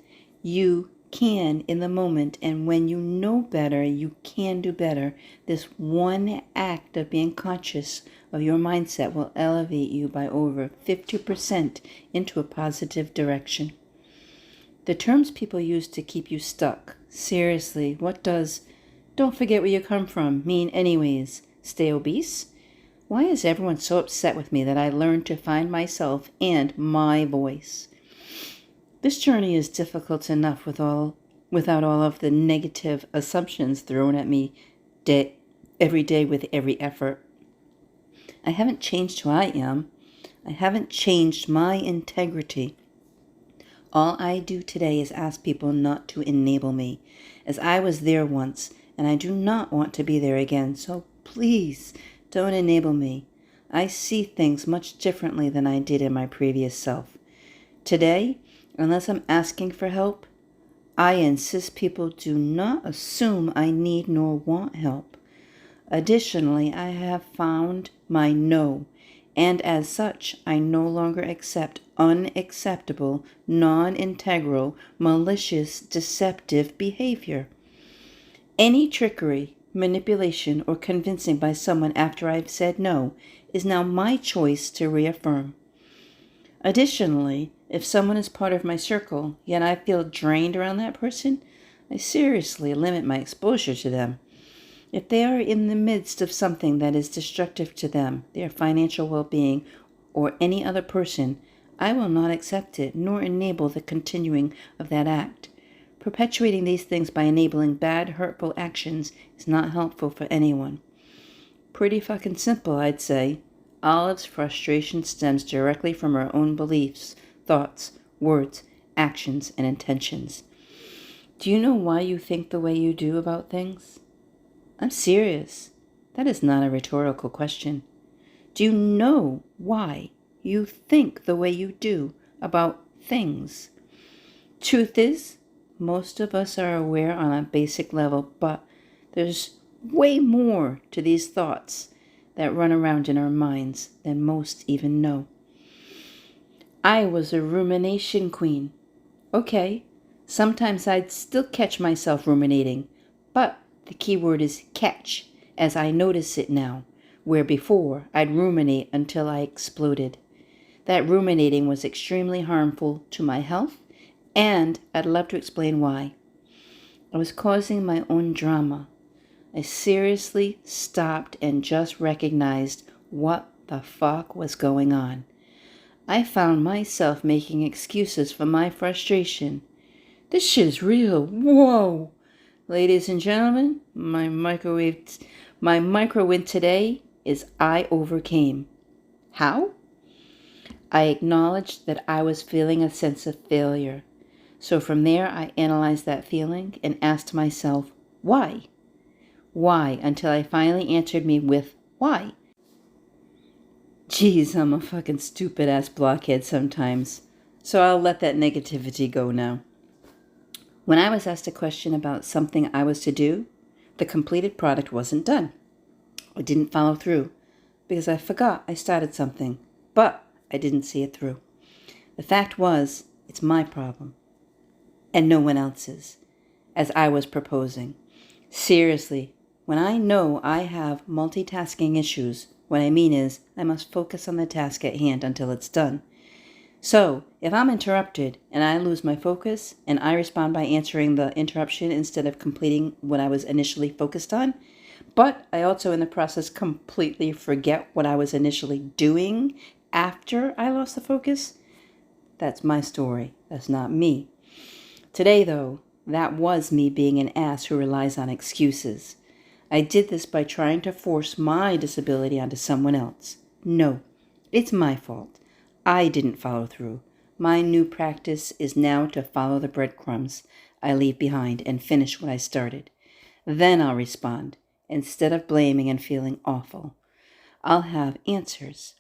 you can in the moment, and when you know better, you can do better. This one act of being conscious of your mindset will elevate you by over 50% into a positive direction. The terms people use to keep you stuck. Seriously, what does "don't forget where you come from" mean anyways? Stay obese? Why is everyone so upset with me that I learned to find myself and my voice? This journey is difficult enough without all of the negative assumptions thrown at me every day with every effort. I haven't changed who I am. I haven't changed my integrity. All I do today is ask people not to enable me, as I was there once, and I do not want to be there again, so please don't enable me. I see things much differently than I did in my previous self. Today, unless I'm asking for help, I insist people do not assume I need nor want help. Additionally, I have found my no, and as such, I no longer accept unacceptable, non-integral, malicious, deceptive behavior. Any trickery, manipulation, or convincing by someone after I've said no is now my choice to reaffirm. Additionally, if someone is part of my circle, yet I feel drained around that person, I seriously limit my exposure to them. If they are in the midst of something that is destructive to them, their financial well-being, or any other person, I will not accept it nor enable the continuing of that act. Perpetuating these things by enabling bad, hurtful actions is not helpful for anyone. Pretty fucking simple, I'd say. Olive's frustration stems directly from her own beliefs, thoughts, words, actions, and intentions. Do you know why you think the way you do about things? I'm serious. That is not a rhetorical question. Do you know why you think the way you do about things? Truth is, most of us are aware on a basic level, but there's way more to these thoughts that run around in our minds than most even know. I was a rumination queen. Okay, sometimes I'd still catch myself ruminating, but the key word is catch, as I notice it now, where before I'd ruminate until I exploded. That ruminating was extremely harmful to my health, and I'd love to explain why. I was causing my own drama. I seriously stopped and just recognized what the fuck was going on. I found myself making excuses for my frustration. This shit is real. Whoa! Ladies and gentlemen, my micro win today is I overcame. How? I acknowledged that I was feeling a sense of failure. So from there, I analyzed that feeling and asked myself, why? Why? Until I finally answered me with, why? Geez, I'm a fucking stupid-ass blockhead sometimes. So I'll let that negativity go now. When I was asked a question about something I was to do, the completed product wasn't done. I didn't follow through because I forgot I started something, but I didn't see it through. The fact was, it's my problem and no one else's, as I was proposing. Seriously, when I know I have multitasking issues, what I mean is I must focus on the task at hand until it's done. So, if I'm interrupted and I lose my focus and I respond by answering the interruption instead of completing what I was initially focused on, but I also in the process completely forget what I was initially doing after I lost the focus, that's my story. That's not me. Today, though, that was me being an ass who relies on excuses. I did this by trying to force my disability onto someone else. No, it's my fault. I didn't follow through. My new practice is now to follow the breadcrumbs I leave behind and finish what I started. Then I'll respond, instead of blaming and feeling awful. I'll have answers.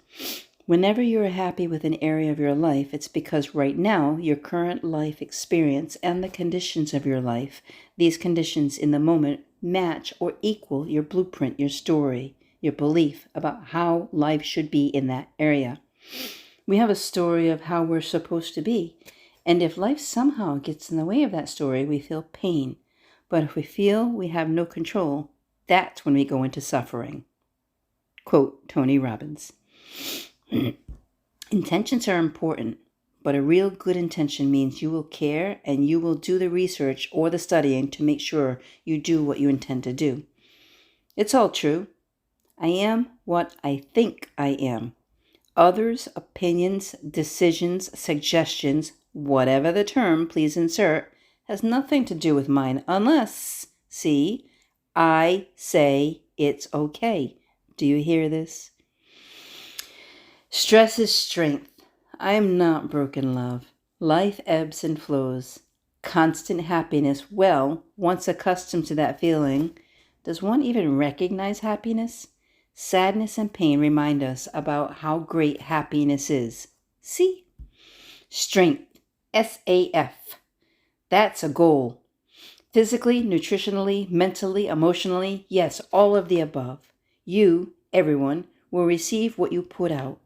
Whenever you're happy with an area of your life, it's because right now, your current life experience and the conditions of your life, these conditions in the moment, match or equal your blueprint, your story, your belief about how life should be in that area. We have a story of how we're supposed to be, And if life somehow gets in the way of that story, we feel pain. But if we feel we have no control, that's when we go into suffering. Quote Tony Robbins. Intentions are important, but a real good intention means you will care and you will do the research or the studying to make sure you do what you intend to do. It's all true. I am what I think I am. Others' opinions, decisions, suggestions, whatever the term, please insert, has nothing to do with mine unless, see, I say it's okay. Do you hear this? Stress is strength. I am not broken love. Life ebbs and flows. Constant happiness. Well, once accustomed to that feeling, does one even recognize happiness? Sadness and pain remind us about how great happiness is. See? Strength. SAF. That's a goal. Physically, nutritionally, mentally, emotionally, yes, all of the above. You, everyone, will receive what you put out.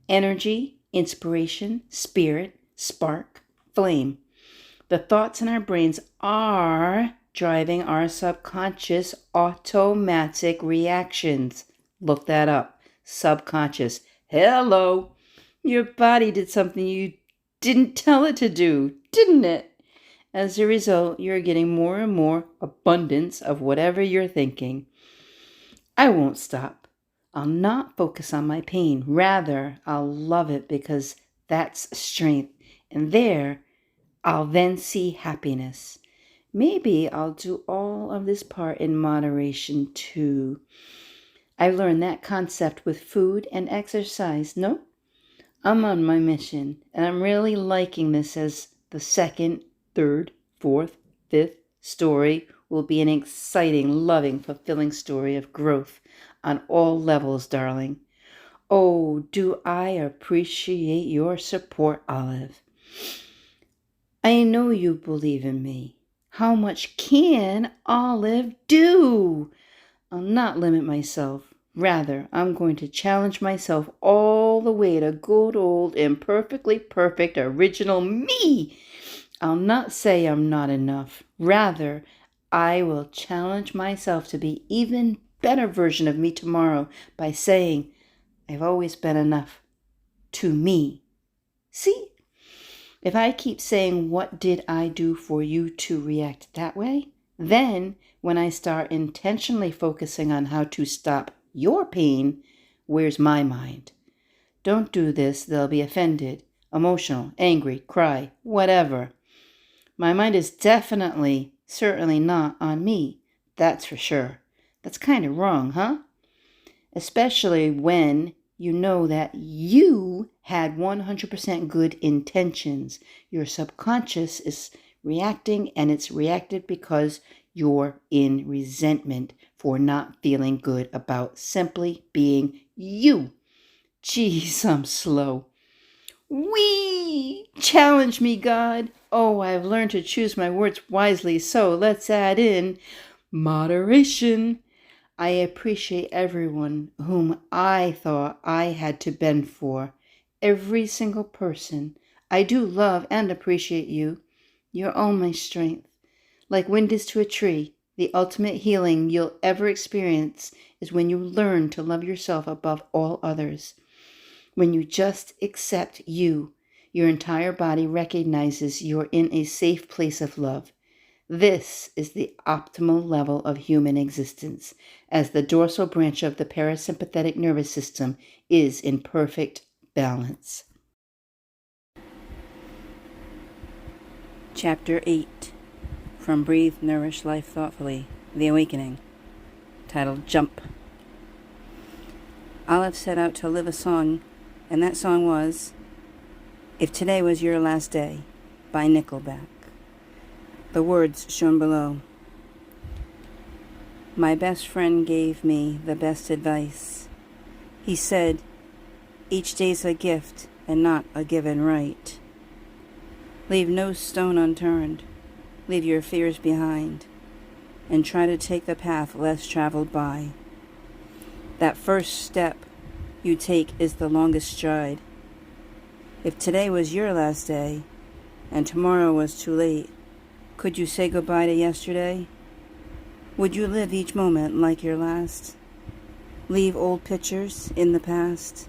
Energy, inspiration, spirit, spark, flame. The thoughts in our brains are driving our subconscious automatic reactions. Look that up. Subconscious. Hello. Your body did something you didn't tell it to do, didn't it? As a result, you're getting more and more abundance of whatever you're thinking. I won't stop. I'll not focus on my pain. Rather, I'll love it because that's strength. And there, I'll then see happiness. Maybe I'll do all of this part in moderation too. I've learned that concept with food and exercise. No, I'm on my mission, and I'm really liking this as the second, third, fourth, fifth story will be an exciting, loving, fulfilling story of growth on all levels, darling. Oh, do I appreciate your support, Olive. I know you believe in me. How much can Olive do? I'll not limit myself. Rather, I'm going to challenge myself all the way to good old imperfectly perfect original me. I'll not say I'm not enough. Rather, I will challenge myself to be even better version of me tomorrow by saying, I've always been enough to me. See? If I keep saying, what did I do for you to react that way? Then, when I start intentionally focusing on how to stop your pain, where's my mind? Don't do this, they'll be offended, emotional, angry, cry, whatever. My mind is definitely, certainly not on me. That's for sure. That's kind of wrong, huh? Especially when you know that you had 100% good intentions. Your subconscious is reacting, and it's reacted because you're in resentment for not feeling good about simply being you. Jeez, I'm slow. Wee! Challenge me, God. Oh, I've learned to choose my words wisely, so let's add in moderation. I appreciate everyone whom I thought I had to bend for. Every single person. I do love and appreciate you. You're all my strength. Like wind is to a tree, the ultimate healing you'll ever experience is when you learn to love yourself above all others. When you just accept you, your entire body recognizes you're in a safe place of love. This is the optimal level of human existence, as the dorsal branch of the parasympathetic nervous system is in perfect balance. Chapter 8, from Breathe, Nourish, Life Thoughtfully, The Awakening, titled Jump. Olive set out to live a song, and that song was If Today Was Your Last Day by Nickelback. The words shown below. My best friend gave me the best advice. He said, each day's a gift and not a given right. Leave no stone unturned. Leave your fears behind and try to take the path less traveled by. That first step you take is the longest stride. If today was your last day, and tomorrow was too late. Could you say goodbye to yesterday? Would you live each moment like your last? Leave old pictures in the past?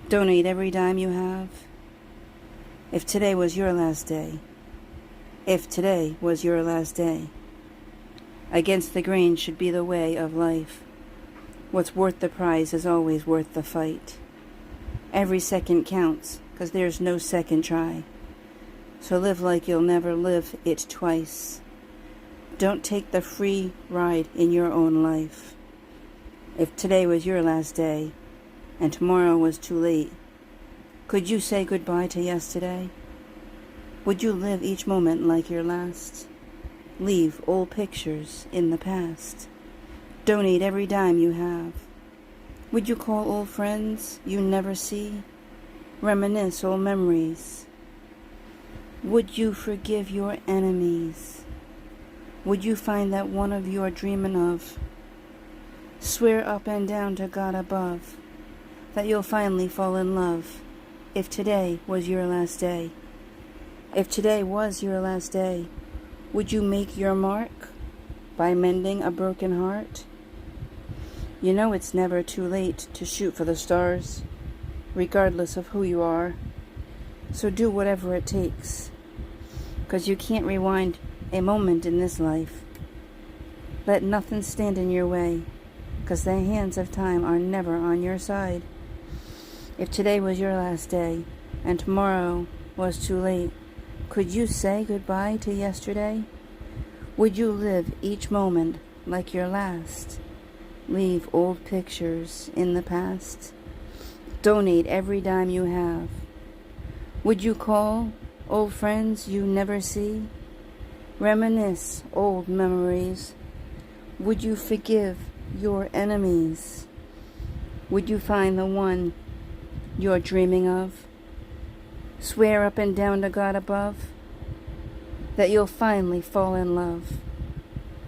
Donate every dime you have? If today was your last day, if today was your last day, against the grain should be the way of life. What's worth the prize is always worth the fight. Every second counts, 'cause there's no second try. So live like you'll never live it twice. Don't take the free ride in your own life. If today was your last day, and tomorrow was too late, could you say goodbye to yesterday? Would you live each moment like your last? Leave old pictures in the past. Donate every dime you have. Would you call old friends you never see? Reminisce old memories. Would you forgive your enemies? Would you find that one of you are dreaming of? Swear up and down to God above that you'll finally fall in love if today was your last day. If today was your last day, would you make your mark by mending a broken heart? You know it's never too late to shoot for the stars, regardless of who you are. So do whatever it takes, 'cause you can't rewind a moment in this life. Let nothing stand in your way, 'cause the hands of time are never on your side. If today was your last day, and tomorrow was too late, could you say goodbye to yesterday? Would you live each moment like your last? Leave old pictures in the past? Donate every dime you have. Would you call old friends you never see? Reminisce old memories. Would you forgive your enemies? Would you find the one you're dreaming of? Swear up and down to God above that you'll finally fall in love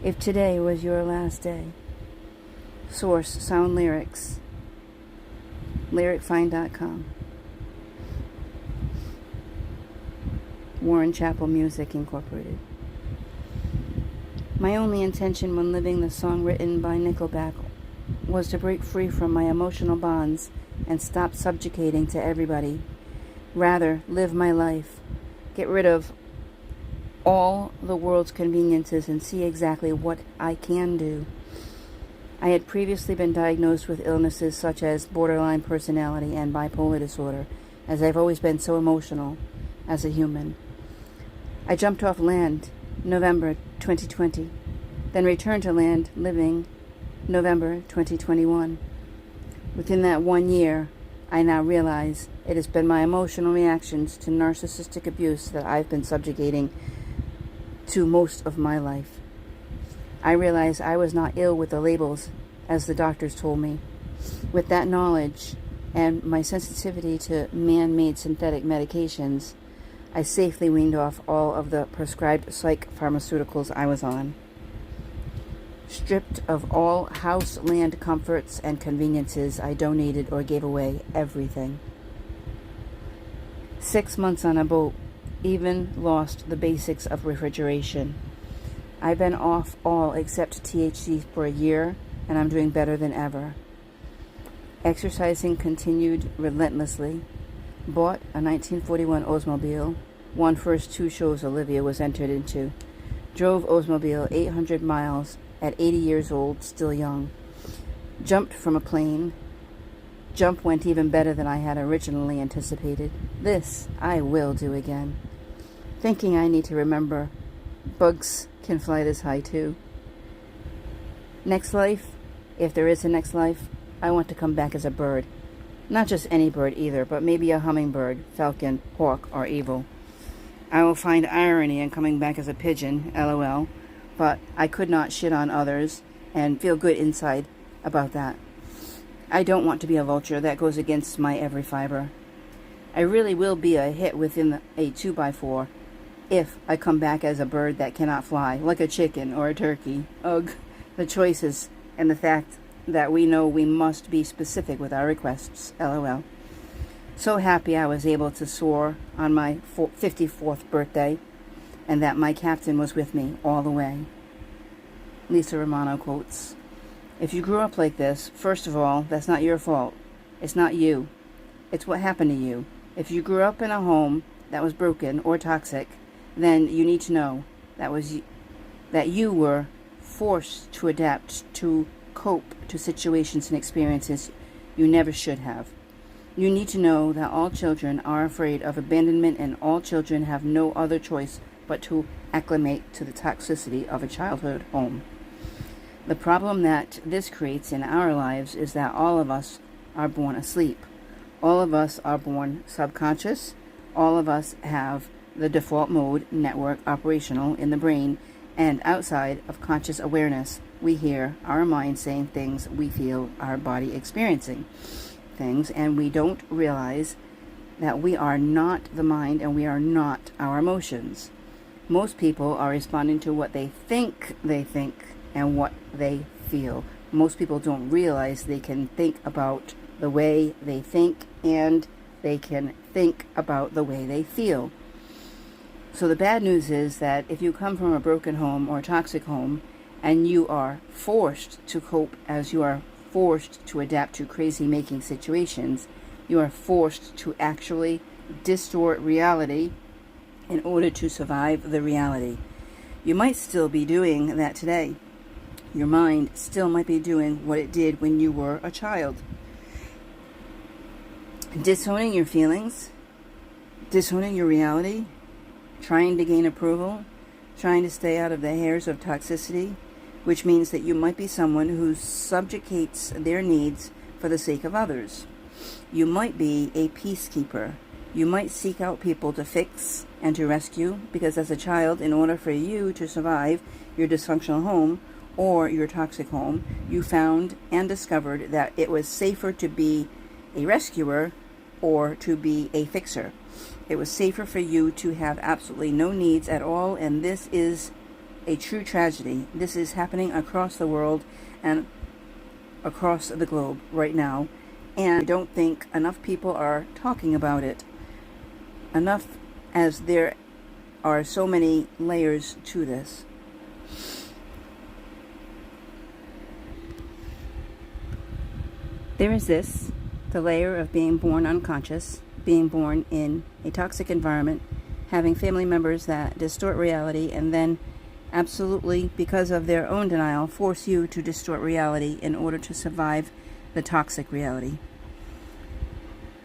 if today was your last day. Source Sound Lyrics, lyricfind.com. Warren Chappell Music Incorporated. My only intention when living the song written by Nickelback was to break free from my emotional bonds and stop subjugating to everybody. Rather, live my life. Get rid of all the world's conveniences and see exactly what I can do. I had previously been diagnosed with illnesses such as borderline personality and bipolar disorder, as I've always been so emotional as a human. I jumped off land November 2020, then returned to land living November 2021. Within that 1 year, I now realize it has been my emotional reactions to narcissistic abuse that I've been subjugating to most of my life. I realized I was not ill with the labels, as the doctors told me. With that knowledge and my sensitivity to man-made synthetic medications, I safely weaned off all of the prescribed psych pharmaceuticals I was on. Stripped of all house, land, comforts, and conveniences, I donated or gave away everything. 6 months on a boat, even lost the basics of refrigeration. I've been off all except THC for a year, and I'm doing better than ever. Exercising continued relentlessly. Bought a 1941 Oldsmobile, won first 2 shows Olivia was entered into. Drove Oldsmobile 800 miles at 80 years old, still young. Jumped from a plane. Jump went even better than I had originally anticipated. This I will do again. Thinking I need to remember, bugs can fly this high too. Next life, if there is a next life, I want to come back as a bird. Not just any bird either, but maybe a hummingbird, falcon, hawk, or eagle. I will find irony in coming back as a pigeon, LOL, but I could not shit on others and feel good inside about that. I don't want to be a vulture. That goes against my every fiber. I really will be a hit within a 2x4 if I come back as a bird that cannot fly, like a chicken or a turkey. Ugh. The choices and the fact that we know we must be specific with our requests, LOL. So happy I was able to soar on my 54th birthday, and that my captain was with me all the way. Lisa Romano quotes, "If you grew up like this, first of all, that's not your fault. It's not you. It's what happened to you. If you grew up in a home that was broken or toxic, then you need to know that you were forced to adapt, to cope to situations and experiences you never should have. You need to know that all children are afraid of abandonment, and all children have no other choice but to acclimate to the toxicity of a childhood home. The problem that this creates in our lives is that all of us are born asleep. All of us are born subconscious. All of us have the default mode network operational in the brain, and outside of conscious awareness, we hear our mind saying things, we feel our body experiencing things, and we don't realize that we are not the mind and we are not our emotions. Most people are responding to what they think and what they feel. Most people don't realize they can think about the way they think, and they can think about the way they feel. So the bad news is that if you come from a broken home or a toxic home, and you are forced to cope, as you are forced to adapt to crazy-making situations, you are forced to actually distort reality in order to survive the reality. You might still be doing that today. Your mind still might be doing what it did when you were a child. Disowning your feelings, disowning your reality, trying to gain approval, trying to stay out of the hairs of toxicity, which means that you might be someone who subjugates their needs for the sake of others. You might be a peacekeeper. You might seek out people to fix and to rescue, because as a child, in order for you to survive your dysfunctional home or your toxic home, you found and discovered that it was safer to be a rescuer or to be a fixer. It was safer for you to have absolutely no needs at all, and this is a true tragedy. This is happening across the world and across the globe right now, and I don't think enough people are talking about it. Enough, as there are so many layers to this. There is this, the layer of being born unconscious, being born in a toxic environment, having family members that distort reality, and then absolutely, because of their own denial, force you to distort reality in order to survive the toxic reality.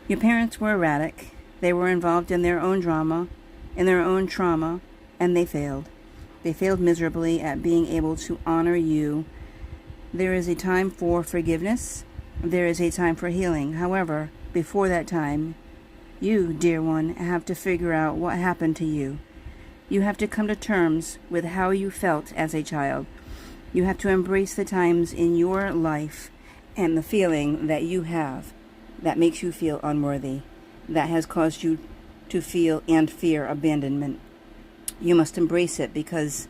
Your parents were erratic. They were involved in their own drama, in their own trauma, and they failed. They failed miserably at being able to honor you. There is a time for forgiveness. There is a time for healing. However, before that time, you, dear one, have to figure out what happened to you. You have to come to terms with how you felt as a child. You have to embrace the times in your life and the feeling that you have that makes you feel unworthy, that has caused you to feel and fear abandonment. You must embrace it because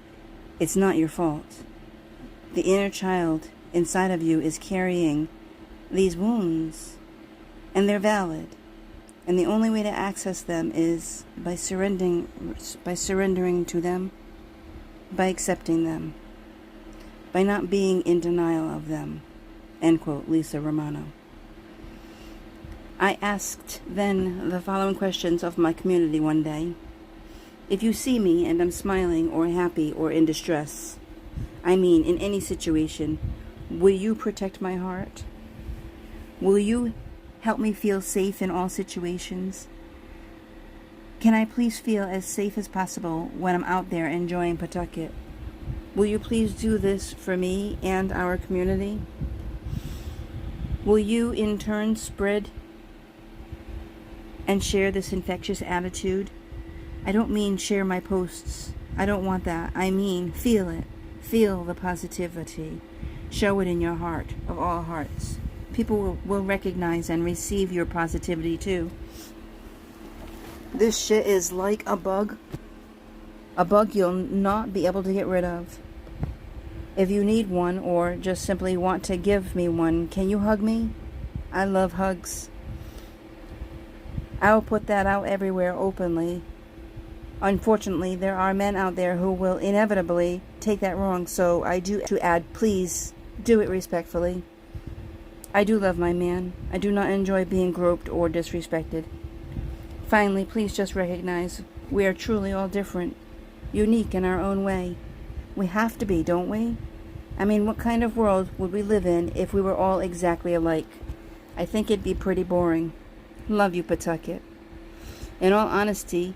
it's not your fault. The inner child inside of you is carrying these wounds, and they're valid. And the only way to access them is by surrendering to them, by accepting them, by not being in denial of them. End quote, Lisa Romano. I asked then the following questions of my community one day. If you see me and I'm smiling or happy or in distress, I mean in any situation, will you protect my heart? Will you help me feel safe in all situations? Can I please feel as safe as possible when I'm out there enjoying Pawtucket? Will you please do this for me and our community? Will you in turn spread and share this infectious attitude? I don't mean share my posts. I don't want that. I mean feel it. Feel the positivity. Show it in your heart, of all hearts. People will recognize and receive your positivity too. This shit is like a bug. A bug you'll not be able to get rid of. If you need one or just simply want to give me one, can you hug me? I love hugs. I will put that out everywhere openly. Unfortunately, there are men out there who will inevitably take that wrong, so I do to add, please do it respectfully. I do love my man. I do not enjoy being groped or disrespected. Finally, please just recognize we are truly all different, unique in our own way. We have to be, don't we? I mean, what kind of world would we live in if we were all exactly alike? I think it'd be pretty boring. Love you, Pawtucket. In all honesty,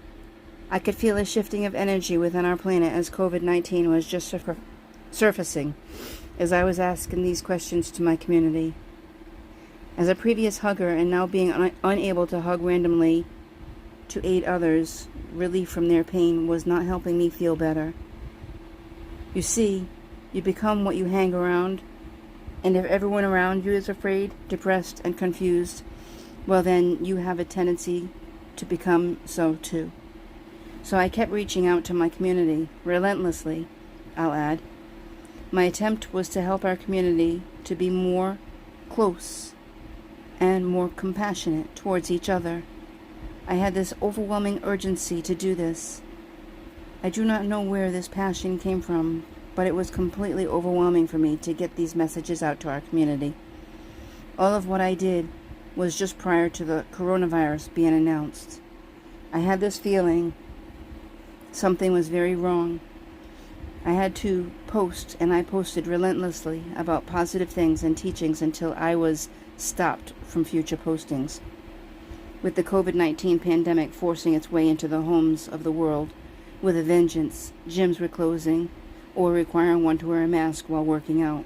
I could feel a shifting of energy within our planet as COVID-19 was just surfacing as I was asking these questions to my community. As a previous hugger and now being unable to hug randomly to aid others, relief from their pain was not helping me feel better. You see, you become what you hang around, and if everyone around you is afraid, depressed, and confused, well then you have a tendency to become so too. So I kept reaching out to my community, relentlessly, I'll add. My attempt was to help our community to be more close and more compassionate towards each other. I had this overwhelming urgency to do this. I do not know where this passion came from, but it was completely overwhelming for me to get these messages out to our community. All of what I did was just prior to the coronavirus being announced. I had this feeling something was very wrong. I had to post, and I posted relentlessly about positive things and teachings until I was stopped from future postings. With the COVID-19 pandemic forcing its way into the homes of the world with a vengeance, gyms were closing or requiring one to wear a mask while working out.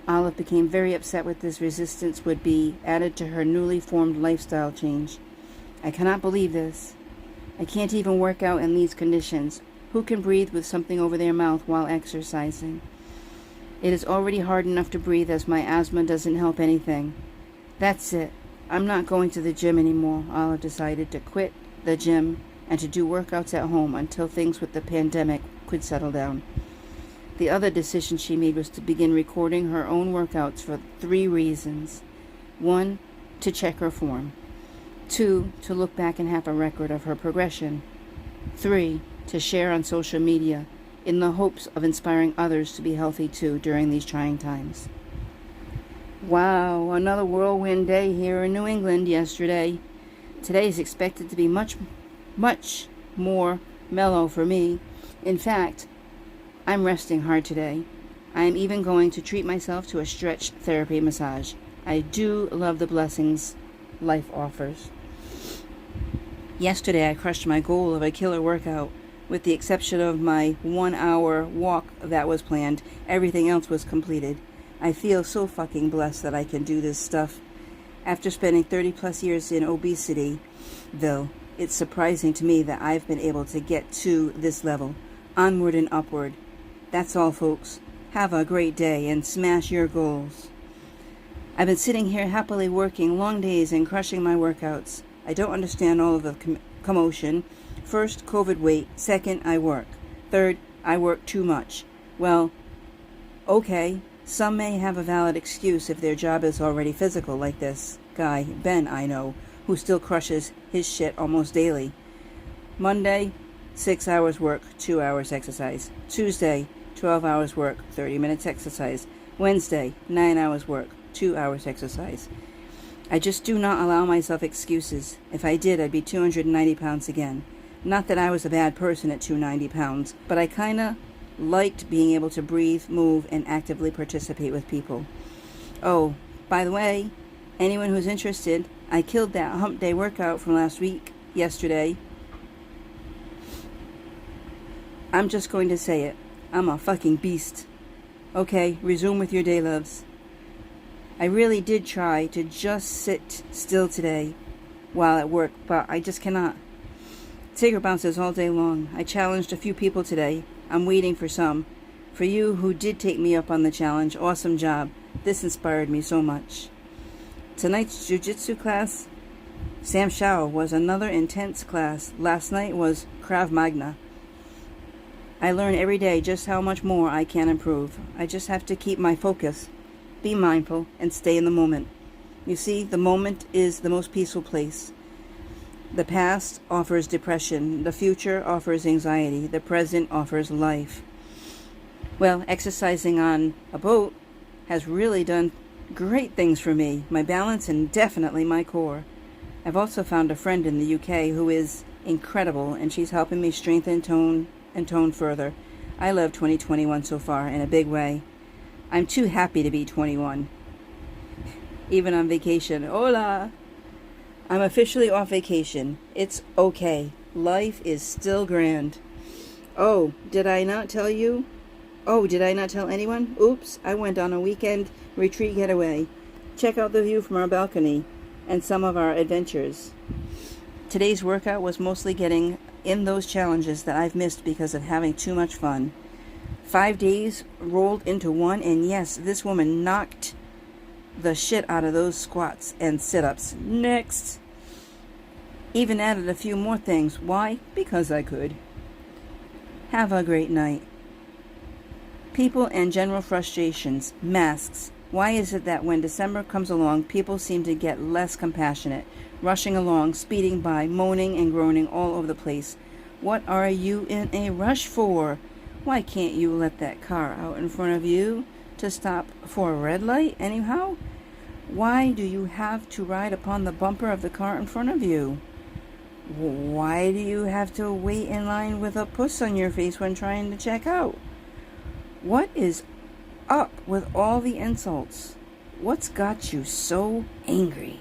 Olive became very upset with this resistance would be added to her newly formed lifestyle change. I cannot believe this. I can't even work out in these conditions. Who can breathe with something over their mouth while exercising? It is already hard enough to breathe as my asthma doesn't help anything. That's it. I'm not going to the gym anymore. Olive decided to quit the gym and to do workouts at home until things with the pandemic could settle down. The other decision she made was to begin recording her own workouts for 3 reasons. 1, to check her form. 2, to look back and have a record of her progression. 3, to share on social media in the hopes of inspiring others to be healthy too during these trying times. Wow, another whirlwind day here in New England yesterday. Today is expected to be much more mellow for me. In fact, I'm resting hard today. I am even going to treat myself to a stretch therapy massage. I do love the blessings life offers. Yesterday I crushed my goal of a killer workout. With the exception of my 1-hour walk that was planned, everything else was completed. I feel so fucking blessed that I can do this stuff. After spending 30 plus years in obesity, though, it's surprising to me that I've been able to get to this level. Onward and upward. That's all, folks. Have a great day and smash your goals. I've been sitting here happily working long days and crushing my workouts. I don't understand all of the commotion. First, COVID weight. Second, I work. Third, I work too much. Well, okay, some may have a valid excuse if their job is already physical, like this guy, Ben, I know, who still crushes his shit almost daily. Monday, 6 hours work, 2 hours exercise. Tuesday, 12 hours work, 30 minutes exercise. Wednesday, 9 hours work, 2 hours exercise. I just do not allow myself excuses. If I did, I'd be 290 pounds again. Not that I was a bad person at 290 pounds, but I kinda liked being able to breathe, move, and actively participate with people. Oh, by the way, anyone who's interested, I killed that hump day workout from last week, yesterday. I'm just going to say it. I'm a fucking beast. Okay, resume with your day, loves. I really did try to just sit still today while at work, but I just cannot. Tiger bounces all day long. I challenged a few people today. I'm waiting for some. For you who did take me up on the challenge, awesome job. This inspired me so much. Tonight's jiu-jitsu class, Sam Shao, was another intense class. Last night was Krav Maga. I learn every day just how much more I can improve. I just have to keep my focus, be mindful, and stay in the moment. You see, the moment is the most peaceful place. The past offers depression. The future offers anxiety. The present offers life. Well, exercising on a boat has really done great things for me, my balance and definitely my core. I've also found a friend in the UK who is incredible, and she's helping me strengthen tone further. I love 2021 so far in a big way. I'm too happy to be 21. Even on vacation. Hola! I'm officially off vacation. It's okay. Life is still grand. Oh, did I not tell you? Oh, did I not tell anyone? Oops, I went on a weekend retreat getaway. Check out the view from our balcony and some of our adventures. Today's workout was mostly getting in those challenges that I've missed because of having too much fun. 5 days rolled into one, and yes, this woman knocked the shit out of those squats and sit-ups. Next. Even added a few more things. Why? Because I could. Have a great night. People and general frustrations. Masks. Why is it that when December comes along, people seem to get less compassionate, rushing along, speeding by, moaning and groaning all over the place? What are you in a rush for? Why can't you let that car out in front of you to stop for a red light anyhow? Why do you have to ride upon the bumper of the car in front of you? Why do you have to wait in line with a puss on your face when trying to check out? What is up with all the insults? What's got you so angry?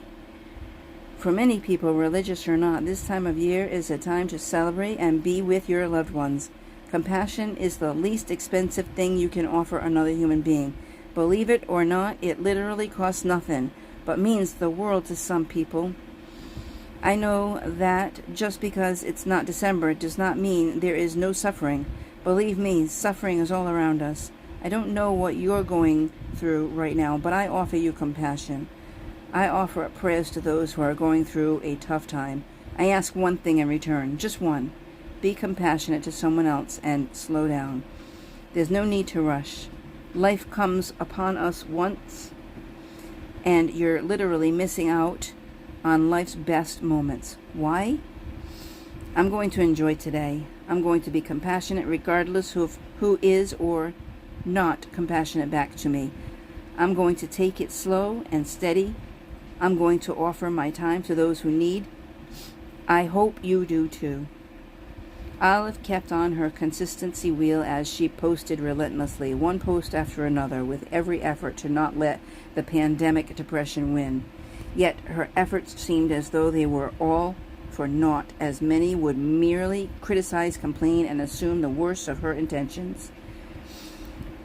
For many people, religious or not, this time of year is a time to celebrate and be with your loved ones. Compassion is the least expensive thing you can offer another human being. Believe it or not, it literally costs nothing, but means the world to some people. I know that just because it's not December does not mean there is no suffering. Believe me, suffering is all around us. I don't know what you're going through right now, but I offer you compassion. I offer up prayers to those who are going through a tough time. I ask one thing in return, just one. Be compassionate to someone else and slow down. There's no need to rush. Life comes upon us once, and you're literally missing out on life's best moments. Why? I'm going to enjoy today. I'm going to be compassionate regardless of who is or not compassionate back to me. I'm going to take it slow and steady. I'm going to offer my time to those who need. I hope you do too. Olive kept on her consistency wheel as she posted relentlessly, one post after another, with every effort to not let the pandemic depression win. Yet her efforts seemed as though they were all for naught, as many would merely criticize, complain, and assume the worst of her intentions.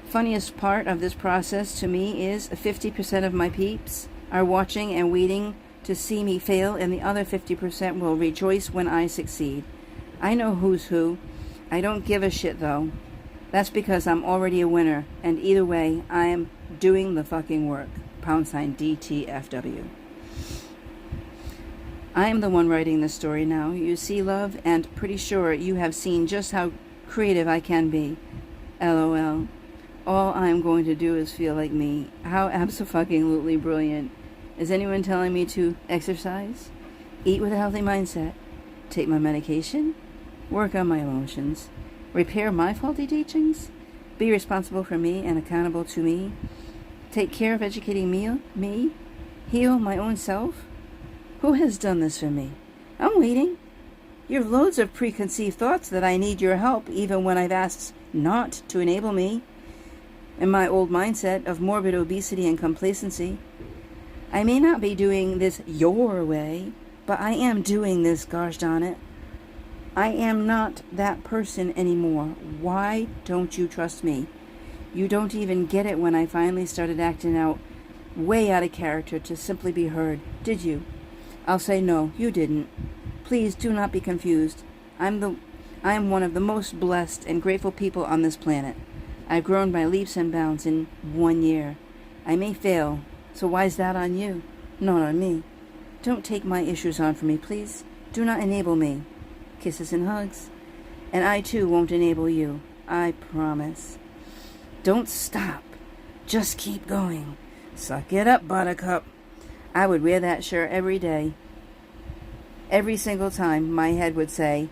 Funniest part of this process to me is 50% of my peeps are watching and waiting to see me fail, and the other 50% will rejoice when I succeed. I know who's who. I don't give a shit though. That's because I'm already a winner, and either way, I am doing the fucking work. #DTFW. I am the one writing this story now. You see, love, and pretty sure you have seen just how creative I can be. LOL. All I am going to do is feel like me. How abso-fucking-lutely brilliant. Is anyone telling me to exercise? Eat with a healthy mindset? Take my medication? Work on my emotions? Repair my faulty teachings? Be responsible for me and accountable to me? Take care of educating me? Heal my own self? Who has done this for me? I'm waiting. You have loads of preconceived thoughts that I need your help, even when I've asked not to enable me. In my old mindset of morbid obesity and complacency, I may not be doing this your way, but I am doing this, gosh darn it. I am not that person anymore. Why don't you trust me? You don't even get it when I finally started acting out way out of character to simply be heard, did you? I'll say no, you didn't. Please do not be confused. I am one of the most blessed and grateful people on this planet. I've grown by leaps and bounds in 1 year. I may fail, so why's that on you? Not on me. Don't take my issues on for me, please. Do not enable me. Kisses and hugs. And I too won't enable you. I promise. Don't stop. Just keep going. Suck it up, buttercup. I would wear that shirt every day. Every single time my head would say,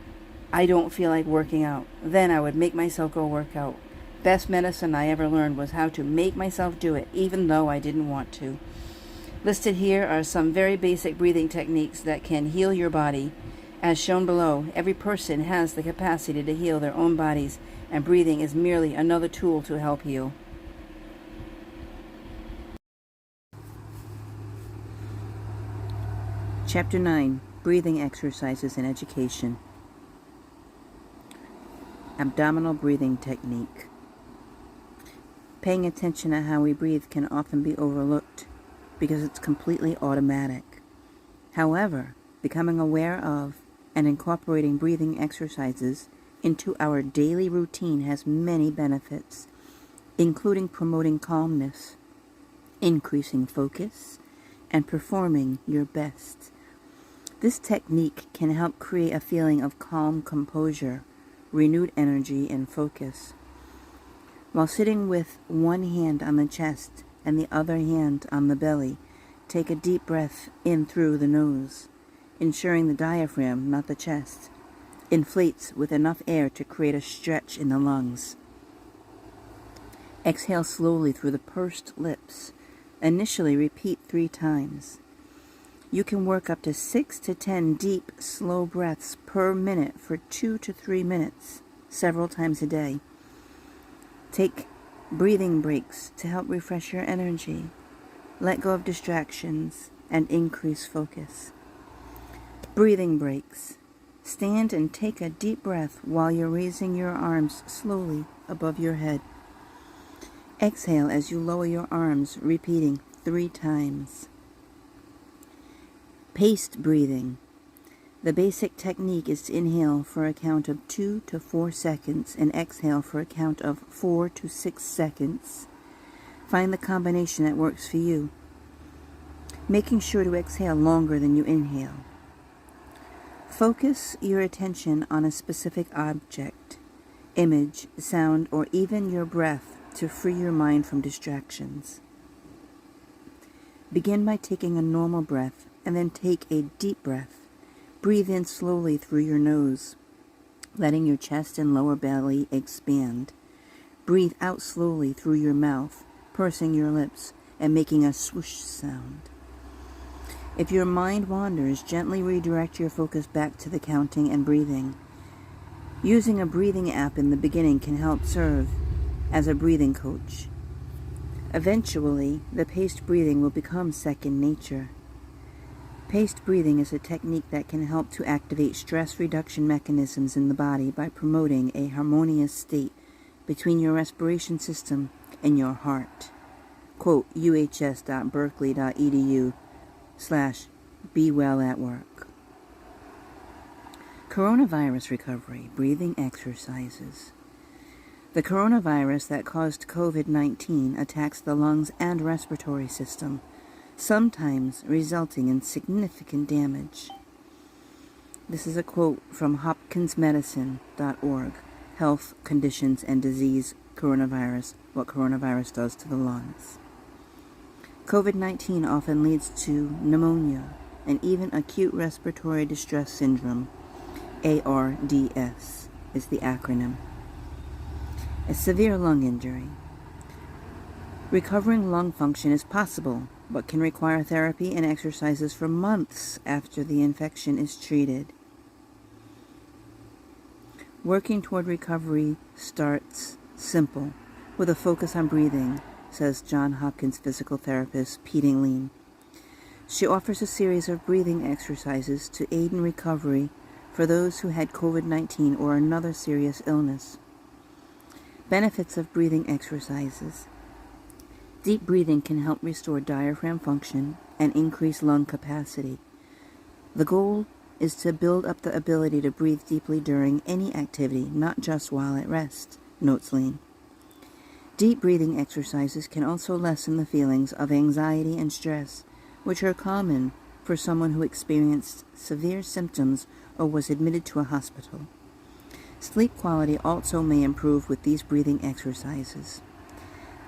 I don't feel like working out. Then I would make myself go work out. Best medicine I ever learned was how to make myself do it, even though I didn't want to. Listed here are some very basic breathing techniques that can heal your body. As shown below, every person has the capacity to heal their own bodies, and breathing is merely another tool to help heal. Chapter 9. Breathing Exercises in Education. Abdominal Breathing Technique. Paying attention to how we breathe can often be overlooked because it's completely automatic. However, becoming aware of and incorporating breathing exercises into our daily routine has many benefits, including promoting calmness, increasing focus, and performing your best. This technique can help create a feeling of calm composure, renewed energy, and focus. While sitting with one hand on the chest and the other hand on the belly, take a deep breath in through the nose, ensuring the diaphragm, not the chest, inflates with enough air to create a stretch in the lungs. Exhale slowly through the pursed lips. Initially repeat 3 times. You can work up to 6 to 10 deep, slow breaths per minute for 2 to 3 minutes, several times a day. Take breathing breaks to help refresh your energy, let go of distractions, and increase focus. Breathing breaks. Stand and take a deep breath while you're raising your arms slowly above your head. Exhale as you lower your arms, repeating 3 times. Paced breathing. The basic technique is to inhale for a count of 2 to 4 seconds and exhale for a count of 4 to 6 seconds. Find the combination that works for you, making sure to exhale longer than you inhale. Focus your attention on a specific object, image, sound, or even your breath to free your mind from distractions. Begin by taking a normal breath and then take a deep breath. Breathe in slowly through your nose, letting your chest and lower belly expand. Breathe out slowly through your mouth, pursing your lips and making a swoosh sound. If your mind wanders, gently redirect your focus back to the counting and breathing. Using a breathing app in the beginning can help serve as a breathing coach. Eventually, the paced breathing will become second nature. Paced breathing is a technique that can help to activate stress reduction mechanisms in the body by promoting a harmonious state between your respiration system and your heart. Quote uhs.berkeley.edu/bewellatwork. Coronavirus recovery, breathing exercises. The coronavirus that caused COVID-19 attacks the lungs and respiratory system, sometimes resulting in significant damage. This is a quote from hopkinsmedicine.org, Health, Conditions, and Disease, Coronavirus, What Coronavirus Does to the Lungs. COVID-19 often leads to pneumonia and even acute respiratory distress syndrome, ARDS is the acronym. A severe lung injury. Recovering lung function is possible, but can require therapy and exercises for months after the infection is treated. Working toward recovery starts simple, with a focus on breathing, says Johns Hopkins physical therapist Pete Lean. She offers a series of breathing exercises to aid in recovery for those who had COVID-19 or another serious illness. Benefits of breathing exercises. Deep breathing can help restore diaphragm function and increase lung capacity. The goal is to build up the ability to breathe deeply during any activity, not just while at rest, notes Lean. Deep breathing exercises can also lessen the feelings of anxiety and stress, which are common for someone who experienced severe symptoms or was admitted to a hospital. Sleep quality also may improve with these breathing exercises.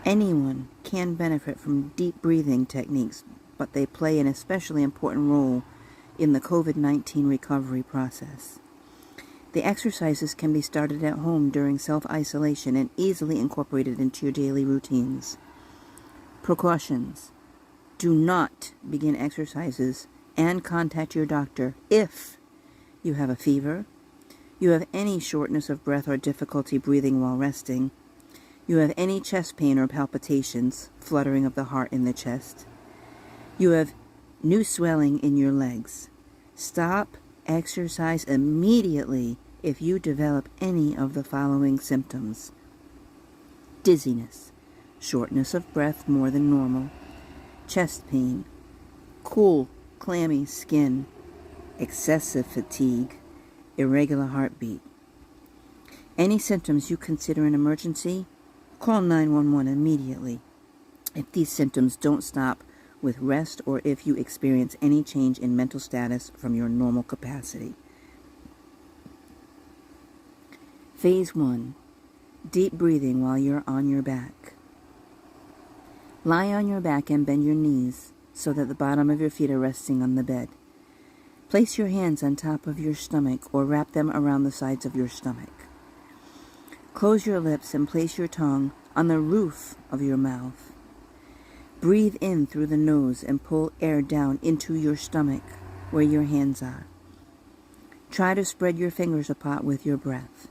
Anyone can benefit from deep breathing techniques, but they play an especially important role in the COVID-19 recovery process. The exercises can be started at home during self-isolation and easily incorporated into your daily routines. Precautions. Do not begin exercises and contact your doctor if you have a fever, you have any shortness of breath or difficulty breathing while resting, you have any chest pain or palpitations, fluttering of the heart in the chest, you have new swelling in your legs. Stop exercise immediately if you develop any of the following symptoms: dizziness, shortness of breath more than normal, chest pain, cool, clammy skin, excessive fatigue, irregular heartbeat. Any symptoms you consider an emergency, call 911 immediately. If these symptoms don't stop with rest or if you experience any change in mental status from your normal capacity. Phase 1. Deep breathing while you're on your back. Lie on your back and bend your knees so that the bottom of your feet are resting on the bed. Place your hands on top of your stomach or wrap them around the sides of your stomach. Close your lips and place your tongue on the roof of your mouth. Breathe in through the nose and pull air down into your stomach where your hands are. Try to spread your fingers apart with your breath.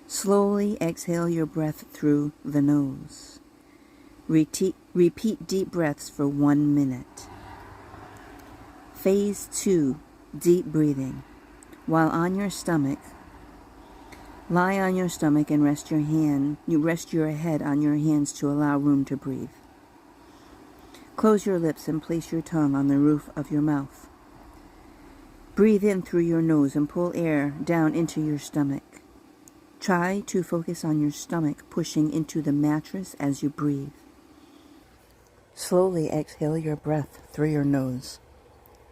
Slowly exhale your breath through the nose. Repeat deep breaths for 1 minute. Phase 2, deep breathing. While on your stomach, lie on your stomach and rest your head on your hands to allow room to breathe. Close your lips and place your tongue on the roof of your mouth. Breathe in through your nose and pull air down into your stomach. Try to focus on your stomach pushing into the mattress as you breathe. Slowly exhale your breath through your nose.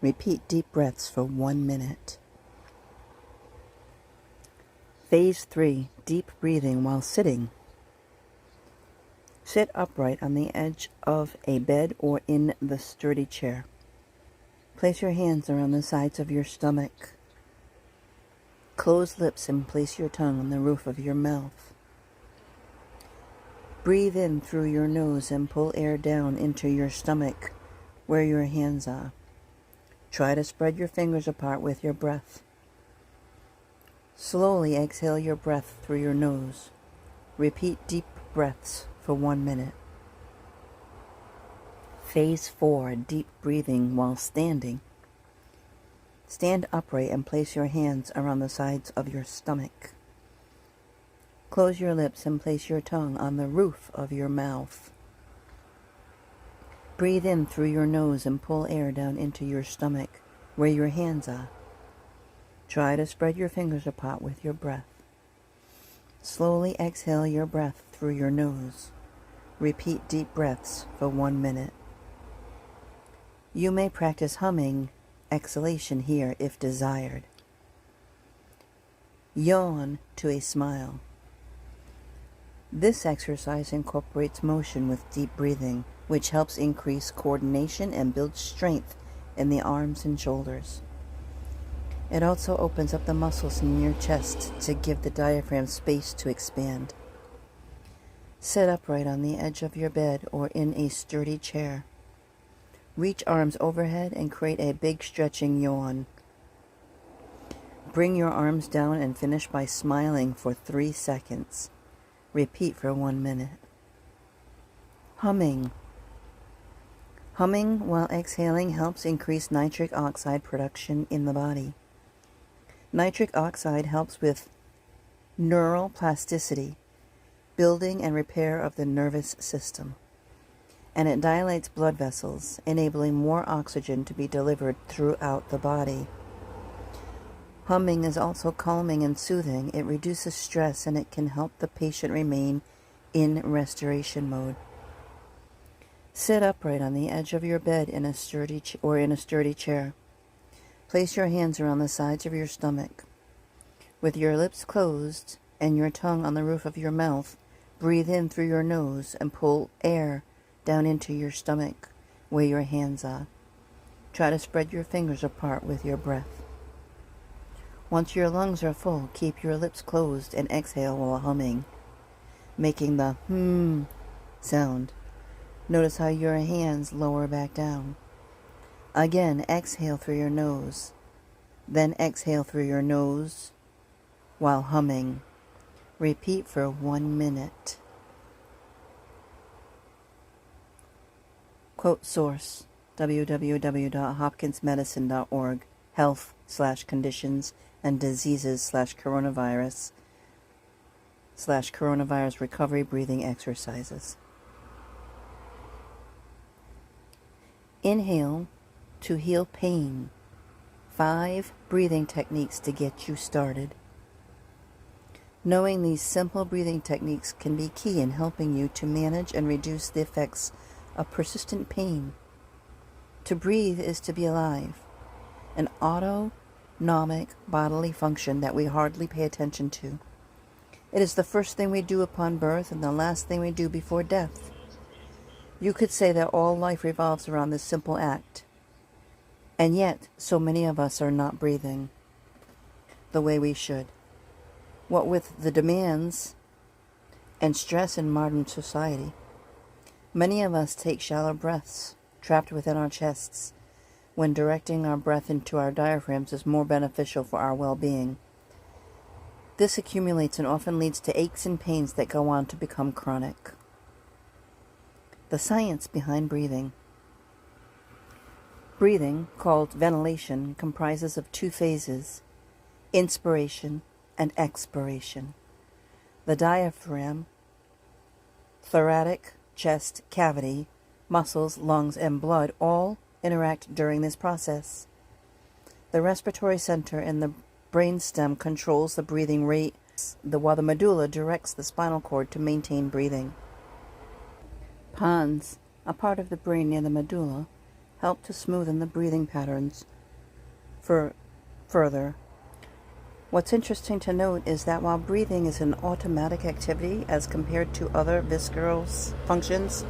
Repeat deep breaths for 1 minute. Phase 3, deep breathing while sitting. Sit upright on the edge of a bed or in the sturdy chair. Place your hands around the sides of your stomach. Close lips and place your tongue on the roof of your mouth. Breathe in through your nose and pull air down into your stomach where your hands are. Try to spread your fingers apart with your breath. Slowly exhale your breath through your nose. Repeat deep breaths for 1 minute. Phase 4, deep breathing while standing. Stand upright and place your hands around the sides of your stomach. Close your lips and place your tongue on the roof of your mouth. Breathe in through your nose and pull air down into your stomach where your hands are. Try to spread your fingers apart with your breath. Slowly exhale your breath through your nose. Repeat deep breaths for 1 minute. You may practice humming exhalation here if desired. Yawn to a smile. This exercise incorporates motion with deep breathing, which helps increase coordination and build strength in the arms and shoulders. It also opens up the muscles in your chest to give the diaphragm space to expand. Sit upright on the edge of your bed or in a sturdy chair. Reach arms overhead and create a big stretching yawn. Bring your arms down and finish by smiling for 3 seconds. Repeat for 1 minute. Humming. Humming while exhaling helps increase nitric oxide production in the body. Nitric oxide helps with neural plasticity, building and repair of the nervous system, and it dilates blood vessels, enabling more oxygen to be delivered throughout the body. Humming is also calming and soothing. It reduces stress and it can help the patient remain in restoration mode. Sit upright on the edge of your bed in a sturdy chair. Place your hands around the sides of your stomach. With your lips closed and your tongue on the roof of your mouth, breathe in through your nose and pull air down into your stomach where your hands are. Try to spread your fingers apart with your breath. Once your lungs are full, keep your lips closed and exhale while humming, making the sound. Notice how your hands lower back down. Again, exhale through your nose. Then exhale through your nose while humming. Repeat for 1 minute. Quote source: www.hopkinsmedicine.org, health/conditions and diseases/coronavirus/coronavirus recovery breathing exercises. Inhale to heal pain. 5 breathing techniques to get you started. Knowing these simple breathing techniques can be key in helping you to manage and reduce the effects of persistent pain. To breathe is to be alive, an autonomic bodily function that we hardly pay attention to. It is the first thing we do upon birth and the last thing we do before death. You could say that all life revolves around this simple act, and yet so many of us are not breathing the way we should. What with the demands and stress in modern society, many of us take shallow breaths trapped within our chests, when directing our breath into our diaphragms is more beneficial for our well-being. This accumulates and often leads to aches and pains that go on to become chronic. The science behind breathing. Breathing, called ventilation, comprises of 2 phases: inspiration and expiration. The diaphragm, thoracic chest cavity, muscles, lungs, and blood all interact during this process. The respiratory center in the brainstem controls the breathing rate, while the medulla directs the spinal cord to maintain breathing. Pons, a part of the brain near the medulla, help to smoothen the breathing patterns further. What's interesting to note is that while breathing is an automatic activity as compared to other visceral functions,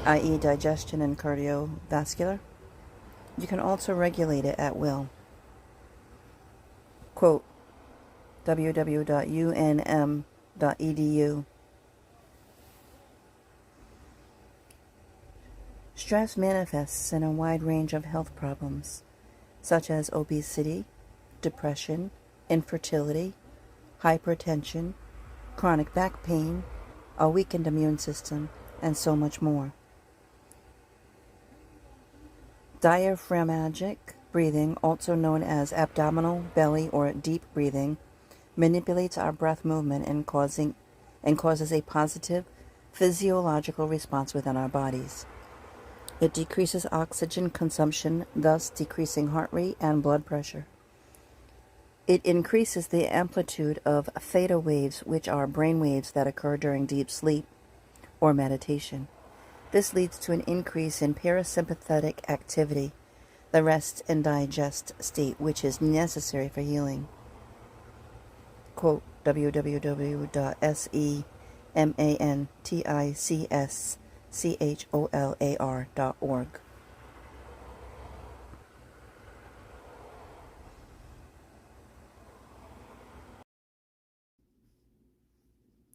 i.e. digestion and cardiovascular, you can also regulate it at will. Quote, www.unm.edu. Stress manifests in a wide range of health problems, such as obesity, depression, infertility, hypertension, chronic back pain, a weakened immune system, and so much more. Diaphragmatic breathing, also known as abdominal, belly, or deep breathing, manipulates our breath movement and causes a positive physiological response within our bodies. It decreases oxygen consumption, thus decreasing heart rate and blood pressure. It increases the amplitude of theta waves, which are brain waves that occur during deep sleep or meditation. This leads to an increase in parasympathetic activity, the rest and digest state, which is necessary for healing. Quote, www.semanticschholar.org.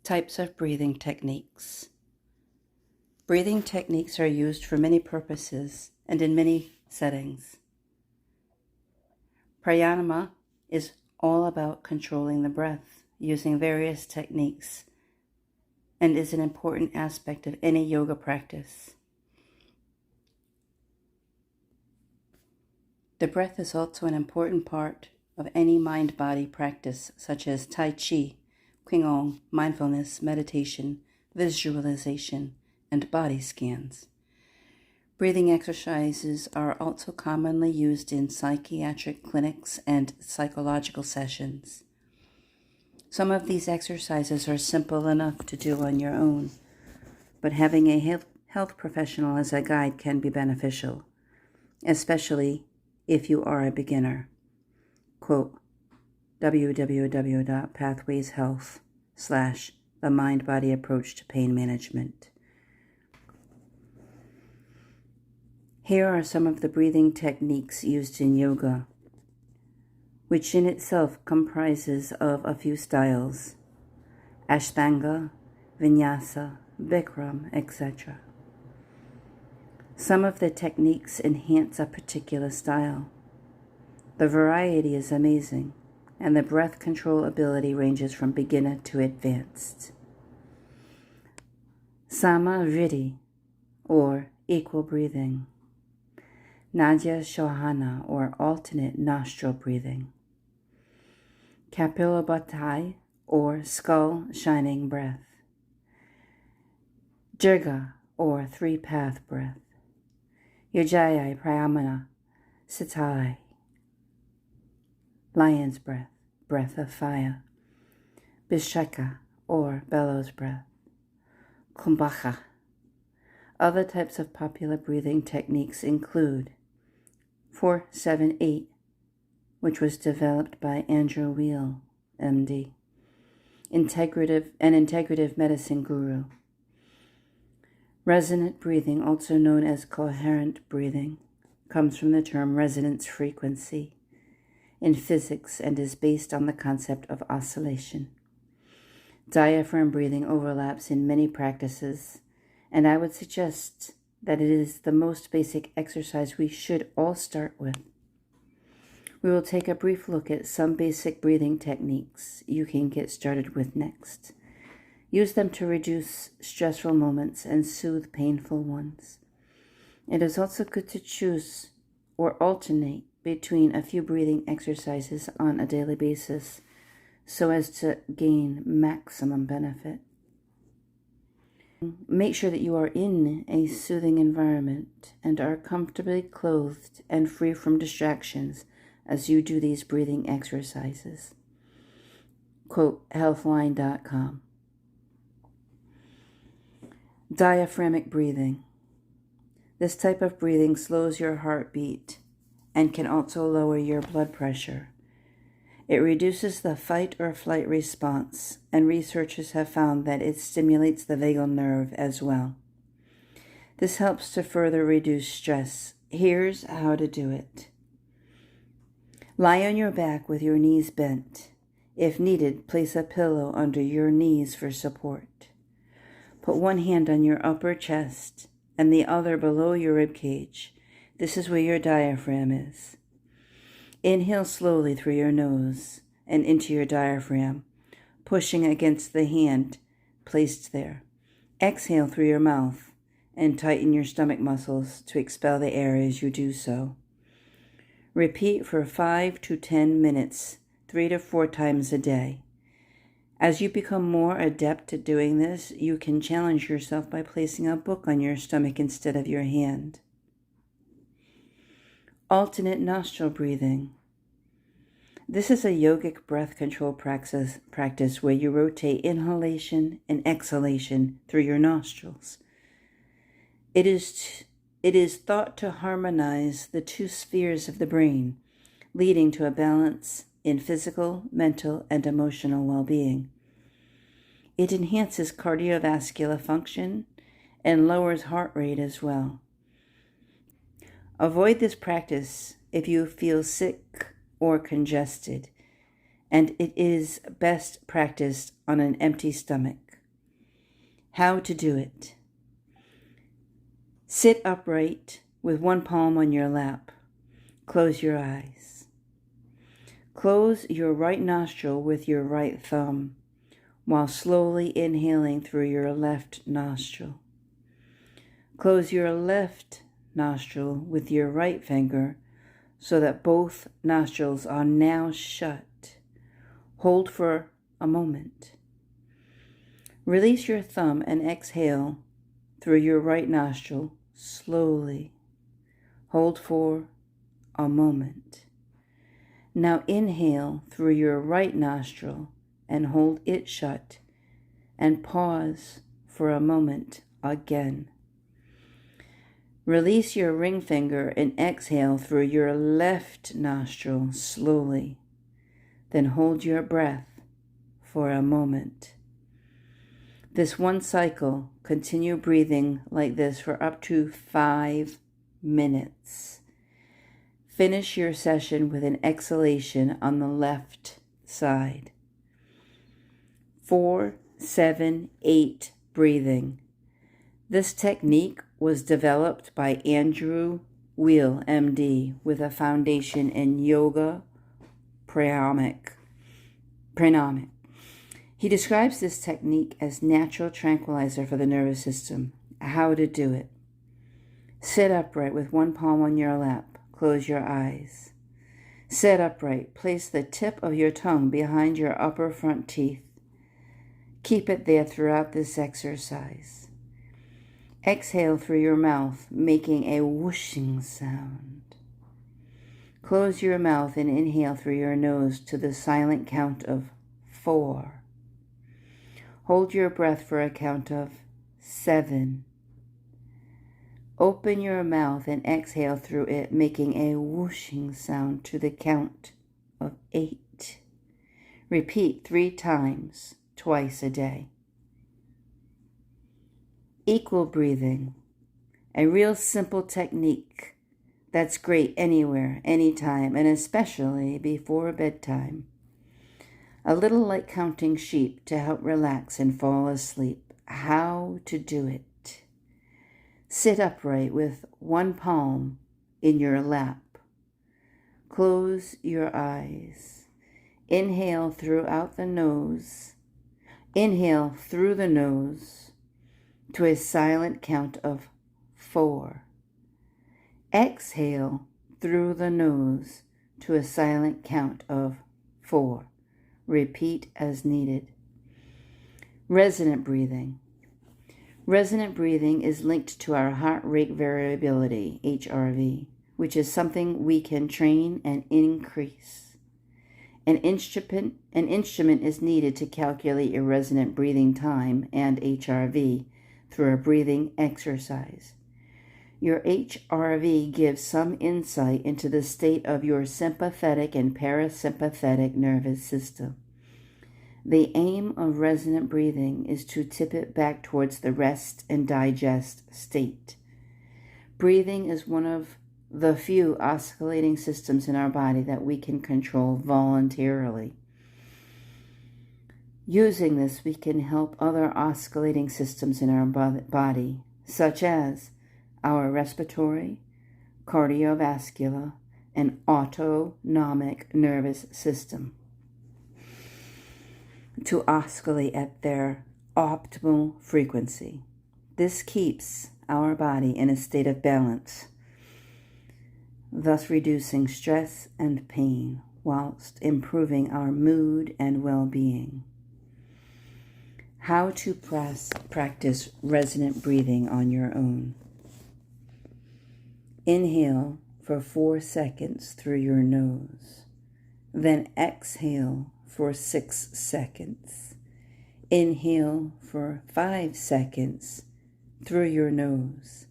Types of breathing techniques. Breathing techniques are used for many purposes and in many settings. Pranayama is all about controlling the breath using various techniques and is an important aspect of any yoga practice. The breath is also an important part of any mind-body practice, such as Tai Chi, Qigong, mindfulness, meditation, visualization, and body scans. Breathing exercises are also commonly used in psychiatric clinics and psychological sessions. Some of these exercises are simple enough to do on your own, but having a health professional as a guide can be beneficial, especially if you are a beginner. Quote, www.pathwayshealth/the mind-body approach to pain management. Here are some of the breathing techniques used in yoga, which in itself comprises of a few styles: Ashtanga, Vinyasa, Bikram, etc. Some of the techniques enhance a particular style. The variety is amazing, and the breath control ability ranges from beginner to advanced. Sama-Vritti, or equal breathing. Nadya Shohana, or alternate nostril breathing. Kapilabhati, or skull shining breath. Jirga, or three-path breath. Ujjayi Pramana Sitai, lion's breath, breath of fire. Bishaka, or bellows breath. Kumbhaka. Other types of popular breathing techniques include 4-7-8, which was developed by Andrew Weil, MD, an integrative medicine guru. Resonant breathing, also known as coherent breathing, comes from the term resonance frequency in physics and is based on the concept of oscillation. Diaphragm breathing overlaps in many practices, and I would suggest that it is the most basic exercise we should all start with. We will take a brief look at some basic breathing techniques you can get started with next. Use them to reduce stressful moments and soothe painful ones. It is also good to choose or alternate between a few breathing exercises on a daily basis so as to gain maximum benefit. Make sure that you are in a soothing environment and are comfortably clothed and free from distractions as you do these breathing exercises. Quote healthline.com. Diaphragmic breathing. This type of breathing slows your heartbeat and can also lower your blood pressure. It reduces the fight or flight response, and researchers have found that it stimulates the vagal nerve as well. This helps to further reduce stress. Here's how to do it. Lie on your back with your knees bent. If needed, place a pillow under your knees for support. Put one hand on your upper chest and the other below your rib cage. This is where your diaphragm is. Inhale slowly through your nose and into your diaphragm, pushing against the hand placed there. Exhale through your mouth and tighten your stomach muscles to expel the air as you do so. Repeat for 5 to 10 minutes, 3 to 4 times a day. As you become more adept at doing this, you can challenge yourself by placing a book on your stomach instead of your hand. Alternate nostril breathing. This is a yogic breath control practice where you rotate inhalation and exhalation through your nostrils. It is thought to harmonize the two spheres of the brain, leading to a balance in physical, mental, and emotional well-being. It enhances cardiovascular function and lowers heart rate as well. Avoid this practice if you feel sick or congested, and it is best practiced on an empty stomach. How to do it. Sit upright with one palm on your lap. Close your eyes. Close your right nostril with your right thumb while slowly inhaling through your left nostril. Close your left nostril with your right finger so that both nostrils are now shut. Hold for a moment. Release your thumb and exhale through your right nostril slowly. Hold for a moment. Now inhale through your right nostril and hold it shut, and pause for a moment again. Release your ring finger and exhale through your left nostril slowly. Then hold your breath for a moment. This one cycle, continue breathing like this for up to 5 minutes. Finish your session with an exhalation on the left side. 4-7-8 breathing. This technique was developed by Andrew Weil, MD, with a foundation in yoga pranamic. He describes this technique as natural tranquilizer for the nervous system. How to do it. Sit upright with one palm on your lap. Close your eyes. Sit upright. Place the tip of your tongue behind your upper front teeth. Keep it there throughout this exercise. Exhale through your mouth, making a whooshing sound. Close your mouth and inhale through your nose to the silent count of 4. Hold your breath for a count of 7. Open your mouth and exhale through it, making a whooshing sound to the count of 8. Repeat 3 times, twice a day. Equal breathing, a real simple technique that's great anywhere, anytime, and especially before bedtime. A little like counting sheep to help relax and fall asleep. How to do it. Sit upright with one palm in your lap. Close your eyes. Inhale throughout the nose. Inhale through the nose to a silent count of 4. Exhale through the nose to a silent count of 4. Repeat as needed. Resonant breathing. Resonant breathing is linked to our heart rate variability, HRV, which is something we can train and increase. An instrument is needed to calculate your resonant breathing time and HRV through a breathing exercise. Your HRV gives some insight into the state of your sympathetic and parasympathetic nervous system. The aim of resonant breathing is to tip it back towards the rest and digest state. Breathing is one of the few oscillating systems in our body that we can control voluntarily. Using this, we can help other oscillating systems in our body, such as our respiratory, cardiovascular, and autonomic nervous system, to oscillate at their optimal frequency. This keeps our body in a state of balance, thus reducing stress and pain whilst improving our mood and well-being. How to practice resonant breathing on your own. Inhale for 4 seconds through your nose, then exhale for 6 seconds. Inhale for 5 seconds through your nose,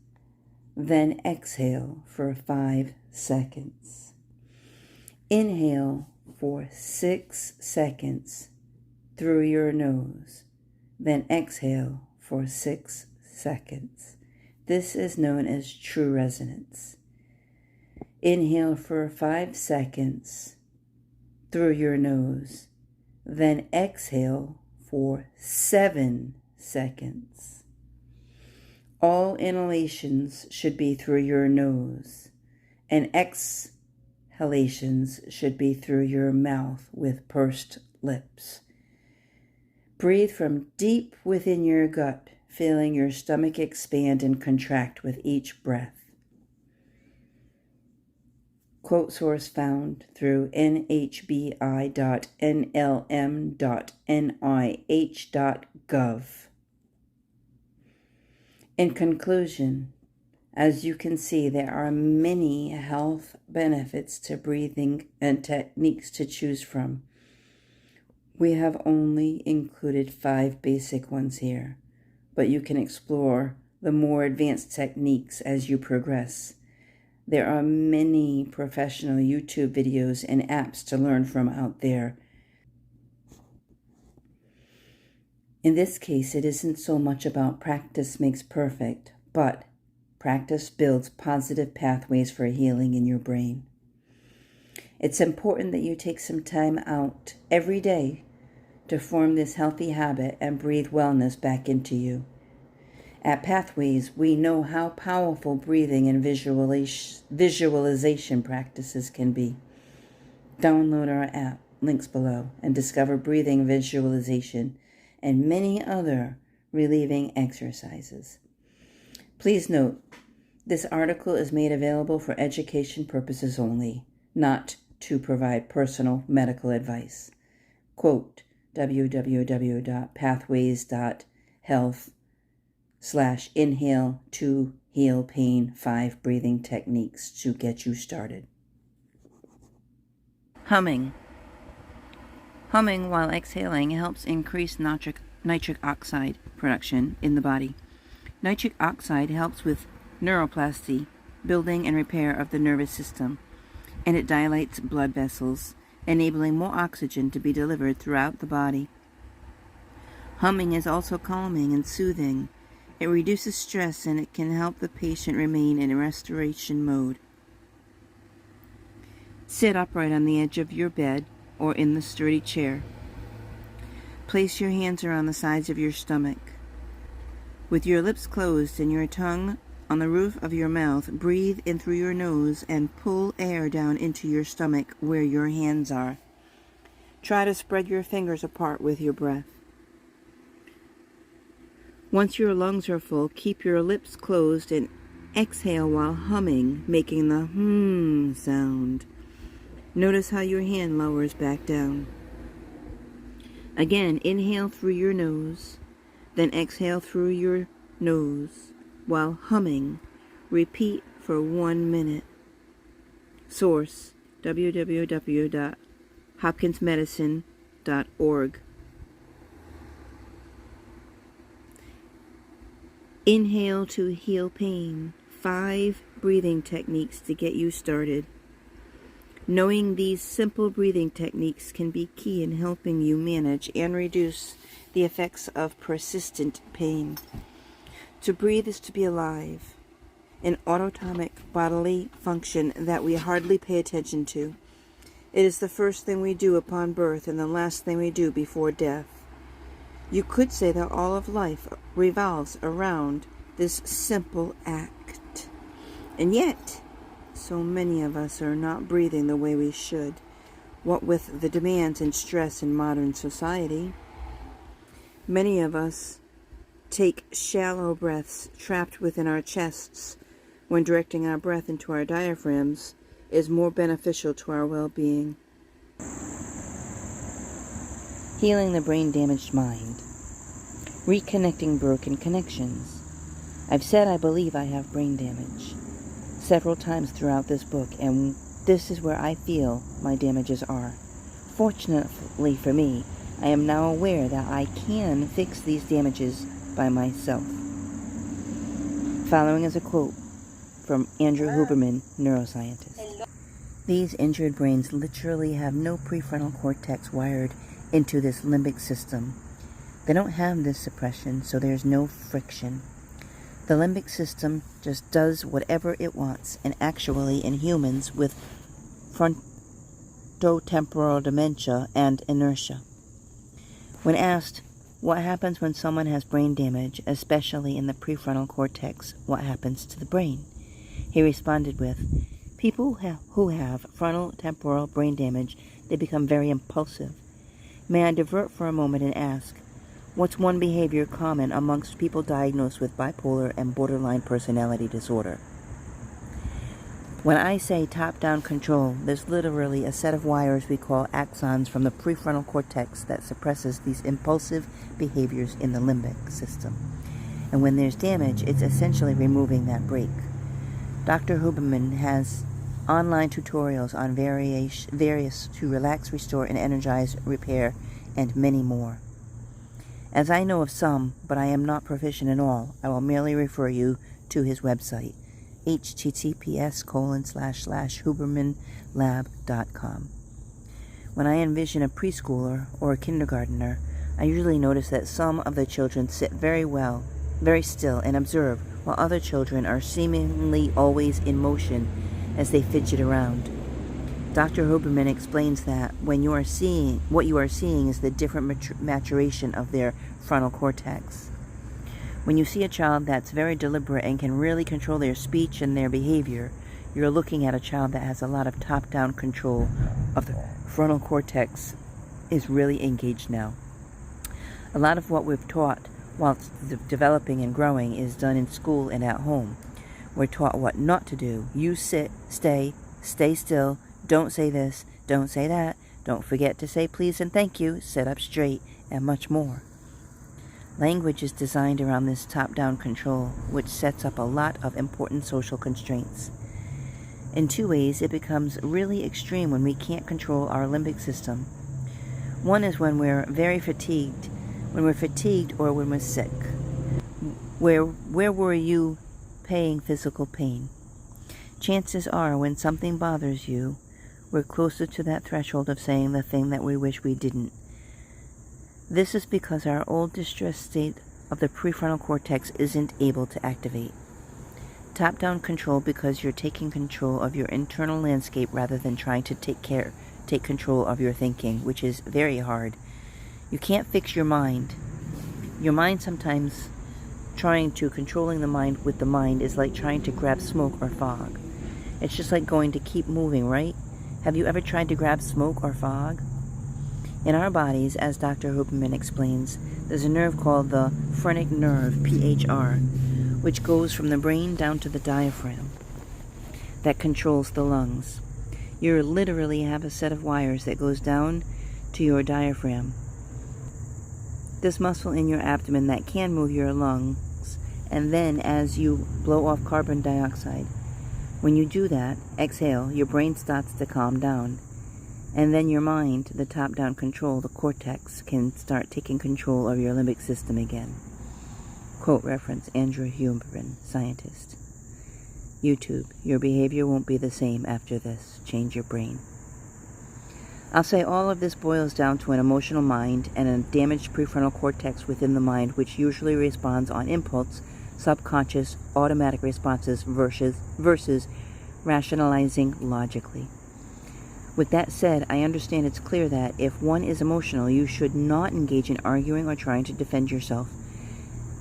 then exhale for 5 seconds. Inhale for 6 seconds through your nose, then exhale for 6 seconds. This is known as true resonance. Inhale for 5 seconds through your nose, then exhale for 7 seconds. All inhalations should be through your nose, and exhalations should be through your mouth with pursed lips. Breathe from deep within your gut, feeling your stomach expand and contract with each breath. Quote source found through nhbi.nlm.nih.gov. In conclusion, as you can see, there are many health benefits to breathing and techniques to choose from. We have only included 5 basic ones here, but you can explore the more advanced techniques as you progress. There are many professional YouTube videos and apps to learn from out there. In this case, it isn't so much about practice makes perfect, but Practice builds positive pathways for healing in your brain. It's important that you take some time out every day to form this healthy habit and breathe wellness back into you. At Pathways, we know how powerful breathing and visualization practices can be. Download our app, links below, and discover breathing visualization and many other relieving exercises. Please note, this article is made available for education purposes only, not to provide personal medical advice. Quote, www.pathways.health/inhale to heal pain 5 breathing techniques to get you started. Humming. Humming while exhaling helps increase nitric oxide production in the body. Nitric oxide helps with neuroplasty, building and repair of the nervous system, and it dilates blood vessels, enabling more oxygen to be delivered throughout the body. Humming is also calming and soothing. It reduces stress and it can help the patient remain in restoration mode. Sit upright on the edge of your bed or in the sturdy chair. Place your hands around the sides of your stomach. With your lips closed and your tongue on the roof of your mouth, breathe in through your nose and pull air down into your stomach where your hands are. Try to spread your fingers apart with your breath. Once your lungs are full, keep your lips closed and exhale while humming, making the sound. Notice how your hand lowers back down. Again, inhale through your nose, then exhale through your nose while humming. Repeat for 1 minute. Source: www.hopkinsmedicine.org. Inhale to heal pain. 5 breathing techniques to get you started. Knowing these simple breathing techniques can be key in helping you manage and reduce the effects of persistent pain. To breathe is to be alive, an autonomic bodily function that we hardly pay attention to. It is the first thing we do upon birth and the last thing we do before death. You could say that all of life revolves around this simple act. And yet, so many of us are not breathing the way we should. What with the demands and stress in modern society, many of us take shallow breaths trapped within our chests when directing our breath into our diaphragms is more beneficial to our well-being. Healing the brain-damaged mind. Reconnecting broken connections. I've said I believe I have brain damage several times throughout this book, and this is where I feel my damages are. Fortunately for me, I am now aware that I can fix these damages by myself. Following is a quote from Andrew Huberman, neuroscientist. These injured brains literally have no prefrontal cortex wired into this limbic system. They don't have this suppression, so there's no friction. The limbic system just does whatever it wants, and actually in humans with frontotemporal dementia and inertia. When asked what happens when someone has brain damage, especially in the prefrontal cortex, what happens to the brain, he responded with, people who have frontotemporal brain damage, they become very impulsive. May I divert for a moment and ask, what's one behavior common amongst people diagnosed with bipolar and borderline personality disorder? When I say top-down control, there's literally a set of wires we call axons from the prefrontal cortex that suppresses these impulsive behaviors in the limbic system. And when there's damage, it's essentially removing that brake. Dr. Huberman has online tutorials on various to relax, restore, and energize, repair, and many more. As I know of some, but I am not proficient in all, I will merely refer you to his website, https://hubermanlab.com. When I envision a preschooler or a kindergartner, I usually notice that some of the children sit very still and observe while other children are seemingly always in motion as they fidget around. Dr. Huberman explains that what you are seeing is the different maturation of their frontal cortex. When you see a child that's very deliberate and can really control their speech and their behavior, you're looking at a child that has a lot of top-down control of the frontal cortex, is really engaged now. A lot of what we've taught while developing and growing is done in school and at home. We're taught what not to do. You sit, stay still, don't say this, don't say that, don't forget to say please and thank you, sit up straight, and much more. Language is designed around this top-down control, which sets up a lot of important social constraints. In two ways, it becomes really extreme when we can't control our limbic system. One is when we're very fatigued, or when we're sick. Where were you paying physical pain? Chances are when something bothers you, we're closer to that threshold of saying the thing that we wish we didn't. This is because our old distressed state of the prefrontal cortex isn't able to activate. Top-down control because you're taking control of your internal landscape rather than trying to take control of your thinking, which is very hard. You can't fix your mind. Your mind sometimes controlling the mind with the mind is like trying to grab smoke or fog. It's just like going to keep moving, right? Have you ever tried to grab smoke or fog? In our bodies, as Dr. Huberman explains, there's a nerve called the phrenic nerve, PHR, which goes from the brain down to the diaphragm, that controls the lungs. You literally have a set of wires that goes down to your diaphragm, this muscle in your abdomen that can move your lungs, and then as you blow off carbon dioxide, when you do that, exhale, your brain starts to calm down. And then your mind, the top-down control, the cortex, can start taking control of your limbic system again. Quote reference, Andrew Huberman, scientist. YouTube, your behavior won't be the same after this. Change your brain. I'll say all of this boils down to an emotional mind and a damaged prefrontal cortex within the mind, which usually responds on impulse, subconscious, automatic responses versus rationalizing logically. With that said, I understand it's clear that if one is emotional, you should not engage in arguing or trying to defend yourself,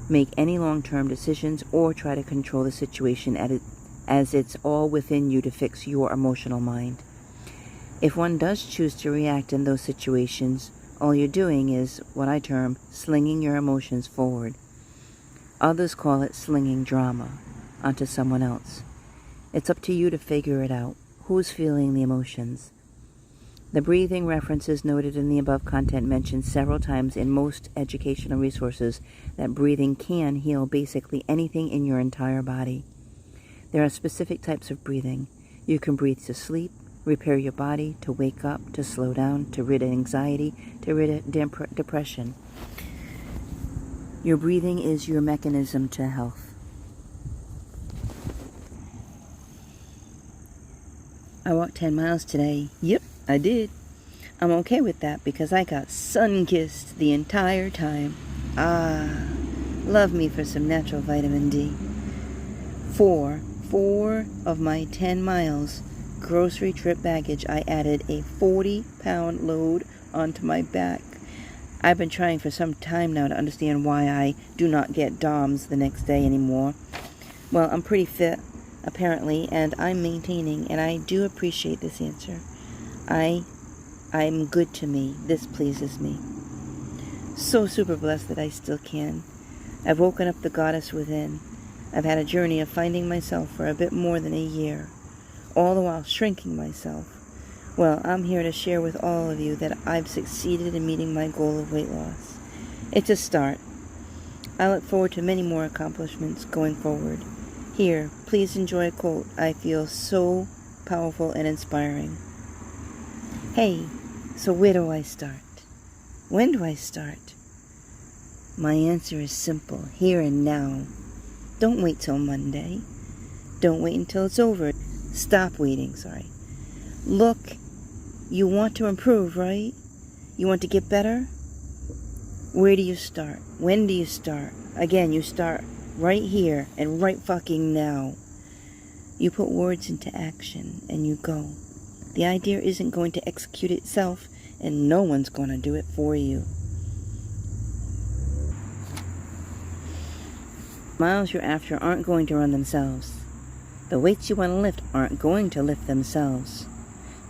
make any long-term decisions, or try to control the situation as it's all within you to fix your emotional mind. If one does choose to react in those situations, all you're doing is what I term slinging your emotions forward. Others call it slinging drama onto someone else. It's up to you to figure it out. Who's feeling the emotions? The breathing references noted in the above content mentioned several times in most educational resources that breathing can heal basically anything in your entire body. There are specific types of breathing. You can breathe to sleep, repair your body, to wake up, to slow down, to rid anxiety, to rid depression. Your breathing is your mechanism to health. I walked 10 miles today. Yep, I did. I'm okay with that because I got sun-kissed the entire time. Love me for some natural vitamin D. Four of my 10 miles grocery trip baggage, I added a 40-pound load onto my back. I've been trying for some time now to understand why I do not get DOMS the next day anymore. Well, I'm pretty fit, apparently, and I'm maintaining, and I do appreciate this answer. I'm good to me. This pleases me. So super blessed that I still can. I've woken up the goddess within. I've had a journey of finding myself for a bit more than a year, all the while shrinking myself. Well, I'm here to share with all of you that I've succeeded in meeting my goal of weight loss. It's a start. I look forward to many more accomplishments going forward. Here, please enjoy a quote I feel so powerful and inspiring. Hey, so where do I start? When do I start? My answer is simple, here and now. Don't wait till Monday. Don't wait until it's over. Stop waiting, sorry. Look, you want to improve, right? You want to get better? Where do you start? When do you start? Again, you start right here and right fucking now. You put words into action and you go. The idea isn't going to execute itself, and no one's going to do it for you. Miles you're after aren't going to run themselves. The weights you want to lift aren't going to lift themselves.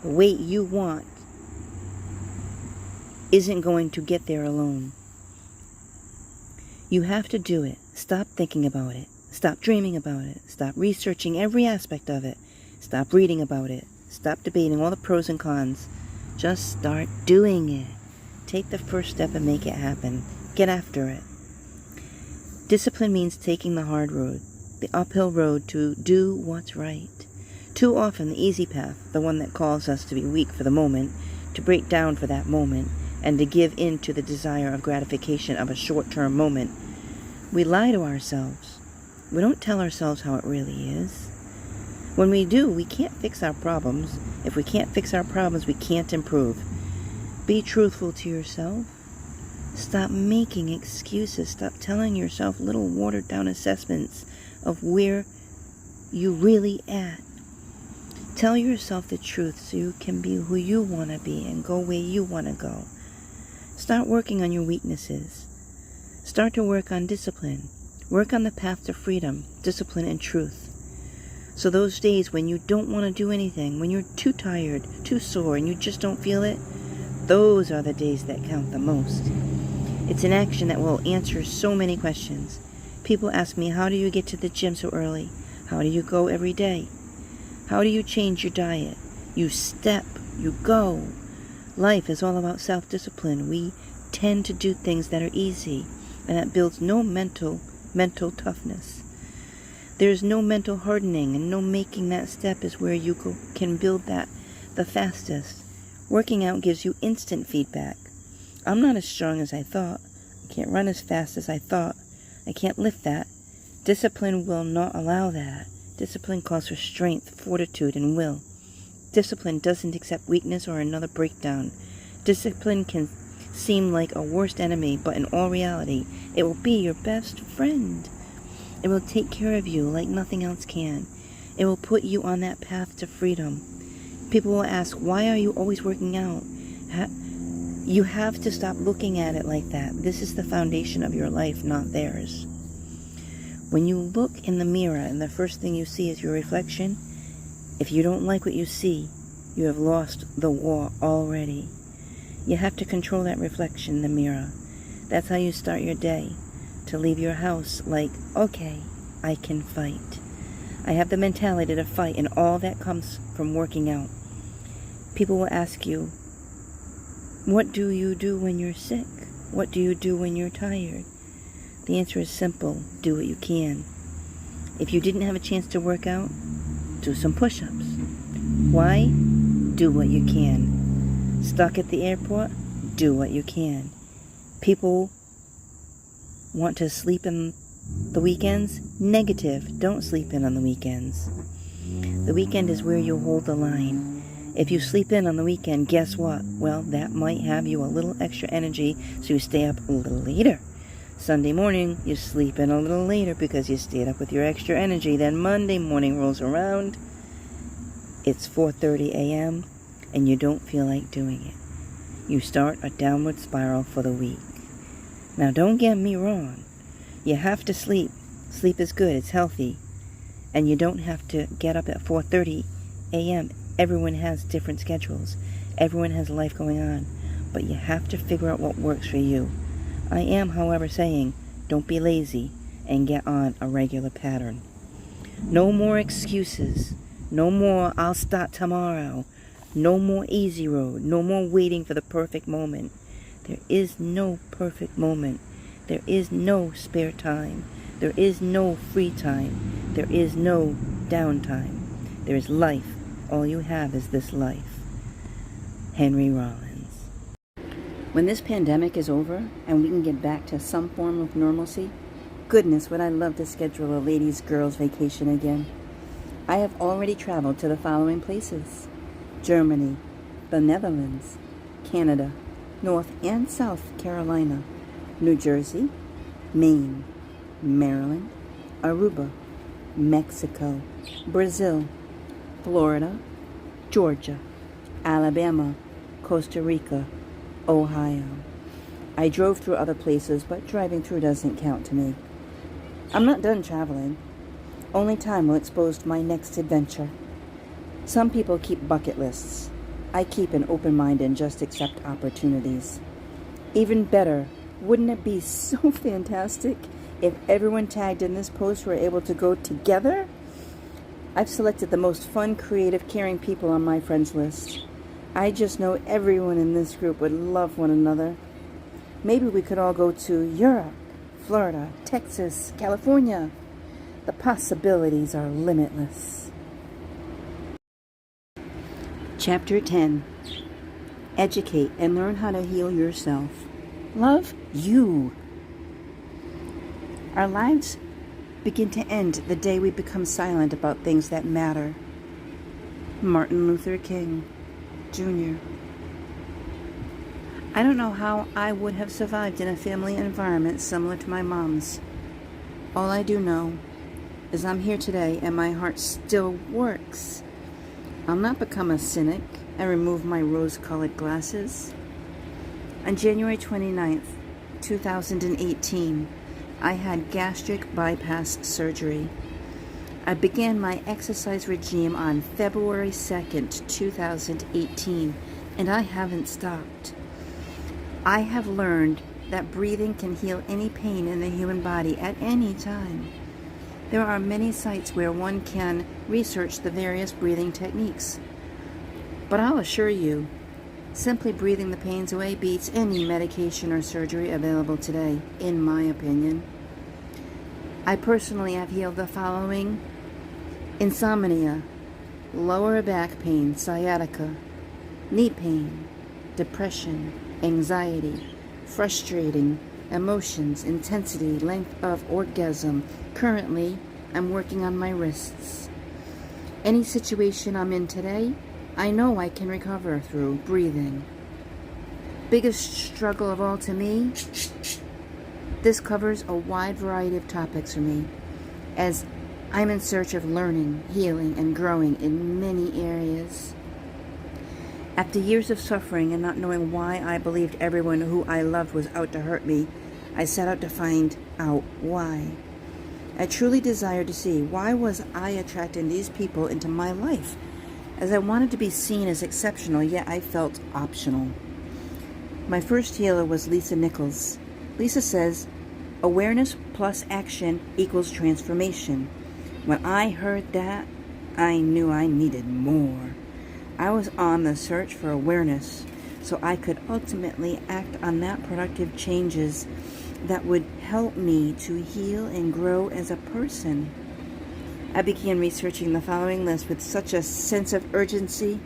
The weight you want isn't going to get there alone. You have to do it. Stop thinking about it. Stop dreaming about it. Stop researching every aspect of it. Stop reading about it. Stop debating all the pros and cons. Just start doing it. Take the first step and make it happen. Get after it. Discipline means taking the hard road, the uphill road to do what's right. Too often the easy path, the one that calls us to be weak for the moment, to break down for that moment, and to give in to the desire of gratification of a short-term moment. We lie to ourselves. We don't tell ourselves how it really is. When we do, we can't fix our problems. If we can't fix our problems, we can't improve. Be truthful to yourself. Stop making excuses. Stop telling yourself little watered-down assessments of where you really at. Tell yourself the truth so you can be who you want to be and go where you want to go. Start working on your weaknesses. Start to work on discipline. Work on the path to freedom, discipline, and truth. So those days when you don't want to do anything, when you're too tired, too sore, and you just don't feel it, those are the days that count the most. It's an action that will answer so many questions. People ask me, how do you get to the gym so early? How do you go every day? How do you change your diet? You step, you go. Life is all about self-discipline. We tend to do things that are easy, and that builds no mental toughness. There's no mental hardening, and no making that step is where you can build that the fastest. Working out gives you instant feedback. I'm not as strong as I thought. I can't run as fast as I thought. I can't lift that. Discipline will not allow that. Discipline calls for strength, fortitude, and will. Discipline doesn't accept weakness or another breakdown. Discipline can seem like a worst enemy, but in all reality, it will be your best friend. It will take care of you like nothing else can. It will put you on that path to freedom. People will ask, why are you always working out? You have to stop looking at it like that. This is the foundation of your life, not theirs. When you look in the mirror and the first thing you see is your reflection, if you don't like what you see, you have lost the war already. You have to control that reflection in the mirror. That's how you start your day. To leave your house like, okay, I can fight. I have the mentality to fight, and all that comes from working out. People will ask you, what do you do when you're sick? What do you do when you're tired? The answer is simple. Do what you can. If you didn't have a chance to work out, do some push-ups. Why? Do what you can. Stuck at the airport? Do what you can. People want to sleep in the weekends? Negative. Don't sleep in on the weekends. The weekend is where you hold the line. If you sleep in on the weekend, guess what? Well, that might have you a little extra energy, so you stay up a little later. Sunday morning, you sleep in a little later because you stayed up with your extra energy. Then Monday morning rolls around. It's 4:30 a.m. and you don't feel like doing it. You start a downward spiral for the week. Now, don't get me wrong. You have to sleep. Sleep is good. It's healthy. And you don't have to get up at 4:30 a.m. Everyone has different schedules. Everyone has life going on. But you have to figure out what works for you. I am, however, saying, don't be lazy and get on a regular pattern. No more excuses. No more, I'll start tomorrow. No more easy road. No more waiting for the perfect moment. There is no perfect moment. There is no spare time. There is no free time. There is no downtime. There is life. All you have is this life. Henry Rollins. When this pandemic is over and we can get back to some form of normalcy, goodness, would I love to schedule a ladies' girls vacation again. I have already traveled to the following places: Germany, the Netherlands, Canada, North and South Carolina, New Jersey, Maine, Maryland, Aruba, Mexico, Brazil, Florida, Georgia, Alabama, Costa Rica, Ohio. I drove through other places, but driving through doesn't count to me. I'm not done traveling. Only time will expose my next adventure. Some people keep bucket lists. I keep an open mind and just accept opportunities. Even better, wouldn't it be so fantastic if everyone tagged in this post were able to go together? I've selected the most fun, creative, caring people on my friends list. I just know everyone in this group would love one another. Maybe we could all go to Europe, Florida, Texas, California. The possibilities are limitless. Chapter 10. Educate and learn how to heal yourself. Love you. Our lives begin to end the day we become silent about things that matter. Martin Luther King, Jr. I don't know how I would have survived in a family environment similar to my mom's. All I do know is I'm here today and my heart still works. I'll not become a cynic and remove my rose-colored glasses. On January 29th, 2018, I had gastric bypass surgery. I began my exercise regime on February 2nd, 2018, and I haven't stopped. I have learned that breathing can heal any pain in the human body at any time. There are many sites where one can research the various breathing techniques. But I'll assure you, simply breathing the pains away beats any medication or surgery available today, in my opinion. I personally have healed the following: insomnia, lower back pain, sciatica, knee pain, depression, anxiety, frustrating emotions, intensity, length of orgasm. Currently, I'm working on my wrists. Any situation I'm in today, I know I can recover through breathing. Biggest struggle of all to me, this covers a wide variety of topics for me, as I'm in search of learning, healing, and growing in many areas. After years of suffering and not knowing why I believed everyone who I loved was out to hurt me, I set out to find out why. I truly desired to see why was I attracting these people into my life, as I wanted to be seen as exceptional, yet I felt optional. My first healer was Lisa Nichols. Lisa says, awareness plus action equals transformation. When I heard that, I knew I needed more. I was on the search for awareness so I could ultimately act on that productive changes that would help me to heal and grow as a person. I began researching the following list with such a sense of urgency.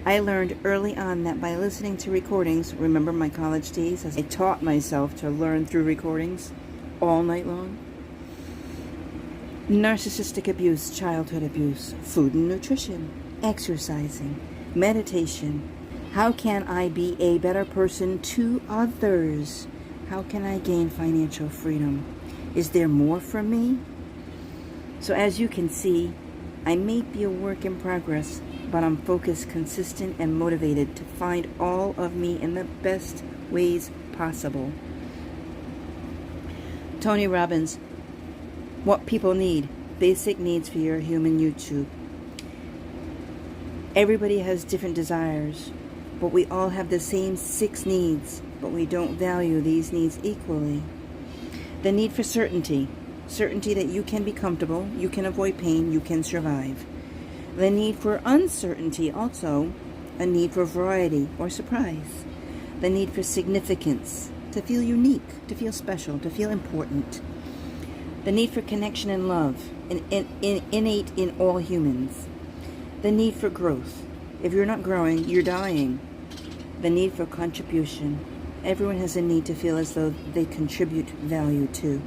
I learned early on that by listening to recordings, remember my college days, as I taught myself to learn through recordings all night long. Narcissistic abuse, childhood abuse, food and nutrition, exercising, meditation. How can I be a better person to others? How can I gain financial freedom? Is there more for me? So as you can see, I may be a work in progress, but I'm focused, consistent, and motivated to find all of me in the best ways possible. Tony Robbins, what people need, basic needs for your human YouTube. Everybody has different desires, but we all have the same 6 needs, but we don't value these needs equally. The need for certainty. Certainty that you can be comfortable, you can avoid pain, you can survive. The need for uncertainty, also a need for variety or surprise. The need for significance, to feel unique, to feel special, to feel important. The need for connection and love, innate in all humans. The need for growth. If you're not growing, you're dying. The need for contribution. Everyone has a need to feel as though they contribute value too.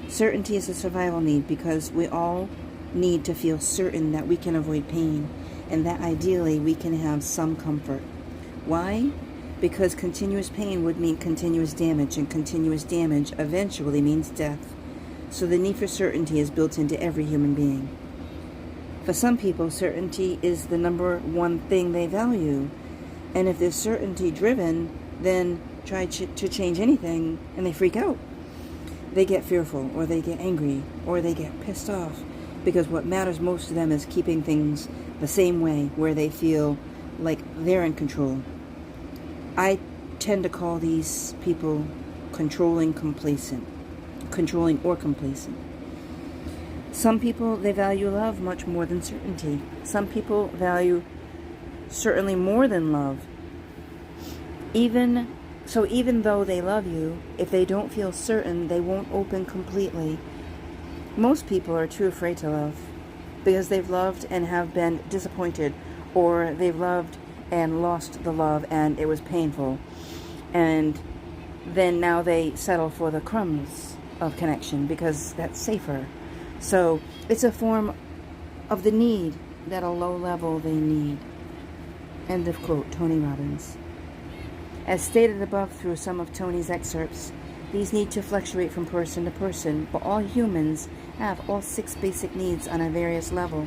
Certainty is a survival need because we all need to feel certain that we can avoid pain and that ideally we can have some comfort. Why? Because continuous pain would mean continuous damage, and continuous damage eventually means death. So the need for certainty is built into every human being. For some people, certainty is the number one thing they value. And if they're certainty driven, then try to change anything and they freak out. They get fearful, or they get angry, or they get pissed off, because what matters most to them is keeping things the same way, where they feel like they're in control. I tend to call these people controlling or complacent. Some people, they value love much more than certainty. Some people value certainly more than love. Even though they love you, if they don't feel certain, they won't open completely. Most people are too afraid to love because they've loved and have been disappointed, or they've loved and lost the love and it was painful. And then now they settle for the crumbs of connection because that's safer. So it's a form of the need that a low level they need. End of quote, Tony Robbins. As stated above through some of Tony's excerpts, these need to fluctuate from person to person, but all humans have all 6 basic needs on a various level.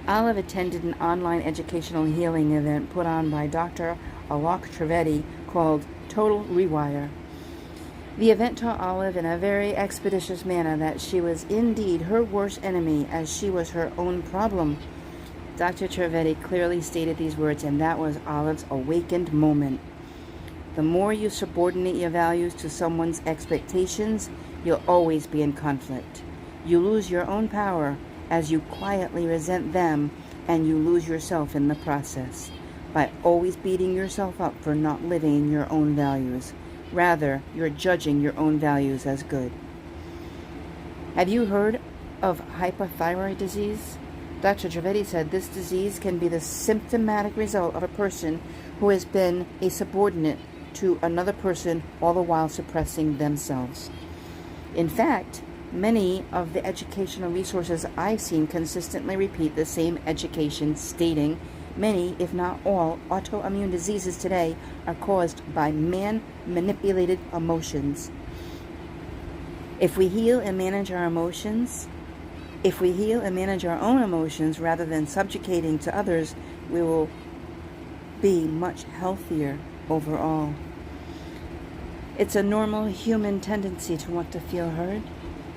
Olive attended an online educational healing event put on by Dr. Alok Trivedi called Total Rewire. The event taught Olive in a very expeditious manner that she was indeed her worst enemy, as she was her own problem. Dr. Trivedi clearly stated these words, and that was Olive's awakened moment. The more you subordinate your values to someone's expectations, you'll always be in conflict. You lose your own power as you quietly resent them, and you lose yourself in the process by always beating yourself up for not living in your own values. Rather, you're judging your own values as good. Have you heard of hypothyroid disease? Dr. Trivedi said this disease can be the symptomatic result of a person who has been a subordinate to another person, all the while suppressing themselves. In fact, many of the educational resources I've seen consistently repeat the same education, stating many, if not all, autoimmune diseases today are caused by man-manipulated emotions. If we heal and manage our emotions, if we heal and manage our own emotions rather than subjugating to others, we will be much healthier overall. It's a normal human tendency to want to feel heard,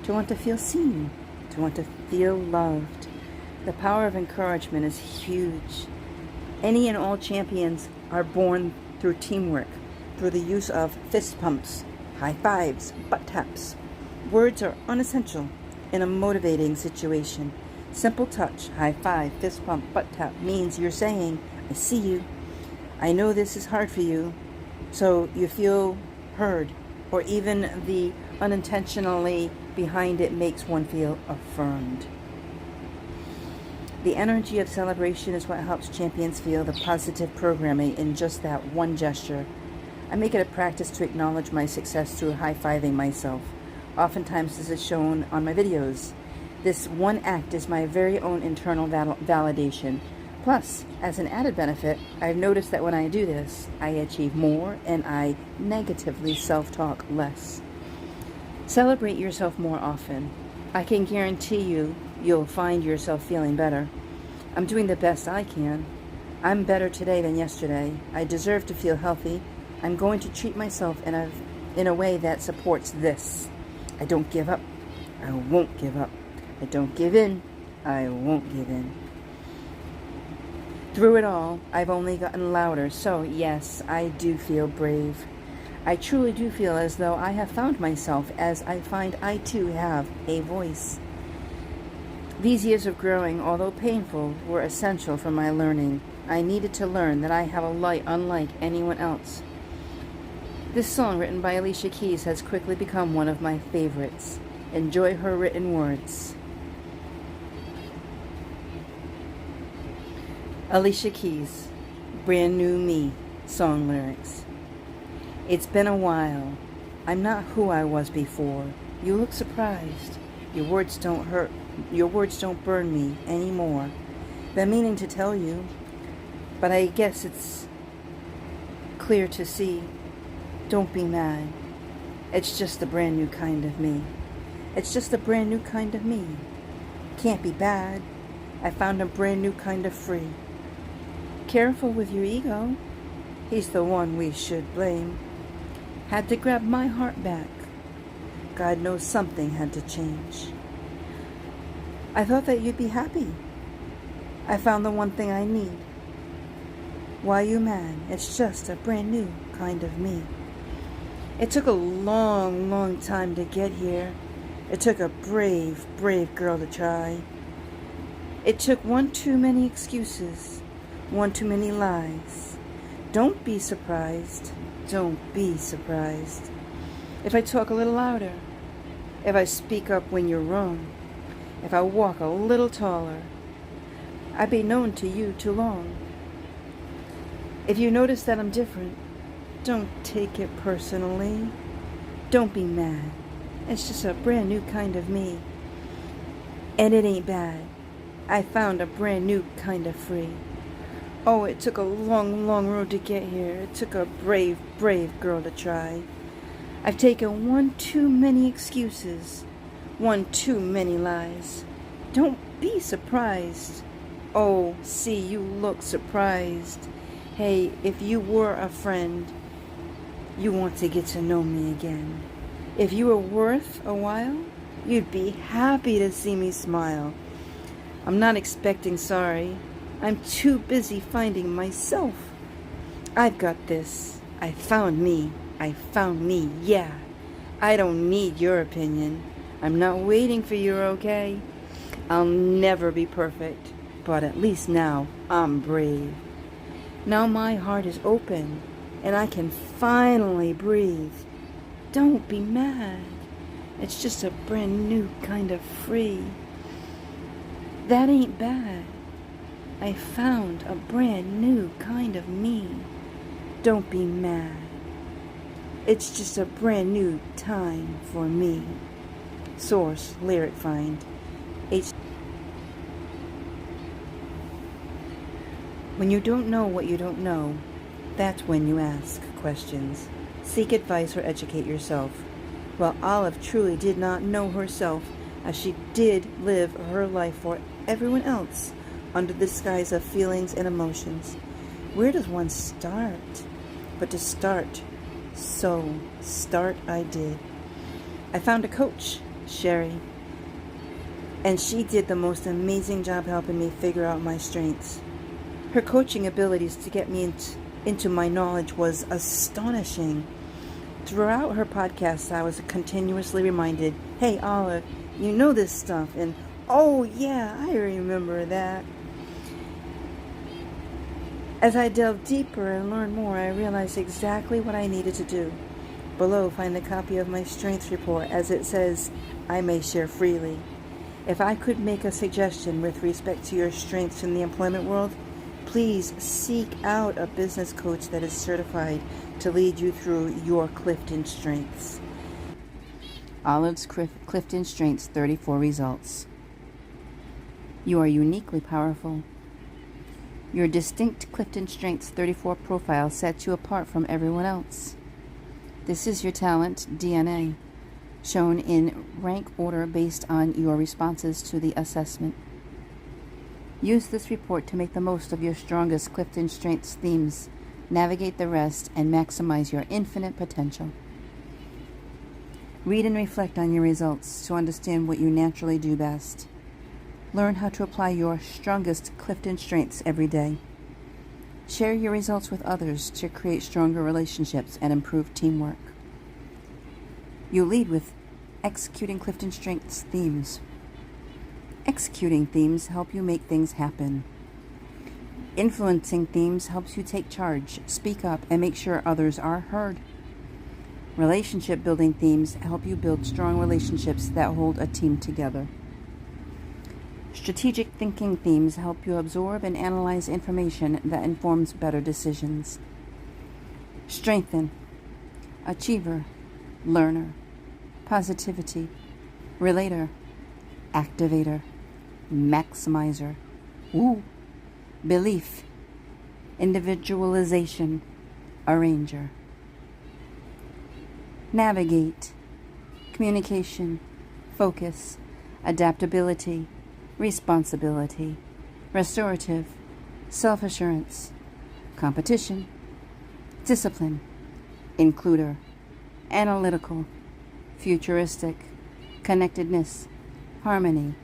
to want to feel seen, to want to feel loved. The power of encouragement is huge. Any and all champions are born through teamwork, through the use of fist pumps, high fives, butt taps. Words are unessential in a motivating situation. Simple touch, high five, fist pump, butt tap means you're saying, I see you. I know this is hard for you. So you feel heard, or even the unintentionally behind it makes one feel affirmed. The energy of celebration is what helps champions feel the positive programming in just that one gesture. I make it a practice to acknowledge my success through high-fiving myself. Oftentimes this is shown on my videos. This one act is my very own internal validation. Plus, as an added benefit, I've noticed that when I do this, I achieve more and I negatively self-talk less. Celebrate yourself more often. I can guarantee you'll find yourself feeling better. I'm doing the best I can. I'm better today than yesterday. I deserve to feel healthy. I'm going to treat myself in a way that supports this. I don't give up. I won't give up. I don't give in. I won't give in. Through it all, I've only gotten louder, so yes, I do feel brave. I truly do feel as though I have found myself, as I find I too have a voice. These years of growing, although painful, were essential for my learning. I needed to learn that I have a light unlike anyone else. This song, written by Alicia Keys, has quickly become one of my favorites. Enjoy her written words. Alicia Keys, Brand New Me, song lyrics. It's been a while. I'm not who I was before. You look surprised. Your words don't hurt. Your words don't burn me anymore. Been meaning to tell you, but I guess it's clear to see. Don't be mad. It's just a brand new kind of me. It's just a brand new kind of me. Can't be bad. I found a brand new kind of free. Careful with your ego. He's the one we should blame. Had to grab my heart back. God knows something had to change. I thought that you'd be happy. I found the one thing I need. Why you mad? It's just a brand new kind of me. It took a long, long time to get here. It took a brave, brave girl to try. It took one too many excuses, one too many lies. Don't be surprised. Don't be surprised. If I talk a little louder, if I speak up when you're wrong, if I walk a little taller, I've been known to you too long. If you notice that I'm different, don't take it personally. Don't be mad. It's just a brand new kind of me. And it ain't bad. I found a brand new kind of free. Oh, it took a long, long road to get here. It took a brave, brave girl to try. I've taken one too many excuses, one too many lies. Don't be surprised. Oh, see, you look surprised. Hey, if you were a friend, you want to get to know me again. If you were worth a while, you'd be happy to see me smile. I'm not expecting sorry. I'm too busy finding myself. I've got this. I found me. I found me, yeah. I don't need your opinion. I'm not waiting for your okay. I'll never be perfect, but at least now I'm brave. Now my heart is open, and I can finally breathe. Don't be mad. It's just a brand new kind of free. That ain't bad. I found a brand new kind of me. Don't be mad. It's just a brand new time for me. Source, Lyric Find. When you don't know what you don't know, that's when you ask questions. Seek advice or educate yourself. Well, Olive truly did not know herself, as she did live her life for everyone else under the disguise of feelings and emotions. Where does one start? But to start, so start I did. I found a coach, Sherry, and she did the most amazing job helping me figure out my strengths. Her coaching abilities to get me into my knowledge was astonishing. Throughout her podcasts, I was continuously reminded, hey, Olive, you know this stuff, and oh, yeah, I remember that. As I delved deeper and learned more, I realized exactly what I needed to do. Below, find a copy of my strengths report, as it says, I may share freely. If I could make a suggestion with respect to your strengths in the employment world, please seek out a business coach that is certified to lead you through your Clifton strengths. Olive's Clifton Strengths 34 results. You are uniquely powerful. Your distinct Clifton Strengths 34 profile sets you apart from everyone else. This is your talent DNA, shown in rank order based on your responses to the assessment. Use this report to make the most of your strongest Clifton Strengths themes, navigate the rest, and maximize your infinite potential. Read and reflect on your results to understand what you naturally do best. Learn how to apply your strongest Clifton Strengths every day. Share your results with others to create stronger relationships and improve teamwork. You lead with executing Clifton Strengths themes. Executing themes help you make things happen. Influencing themes helps you take charge, speak up, and make sure others are heard. Relationship building themes help you build strong relationships that hold a team together. Strategic thinking themes help you absorb and analyze information that informs better decisions. Strengthen, achiever, learner, positivity, relator, activator, maximizer, belief, individualization, arranger. Navigate, communication, focus, adaptability, responsibility, restorative, self-assurance, competition, discipline, includer, analytical, futuristic, connectedness, harmony,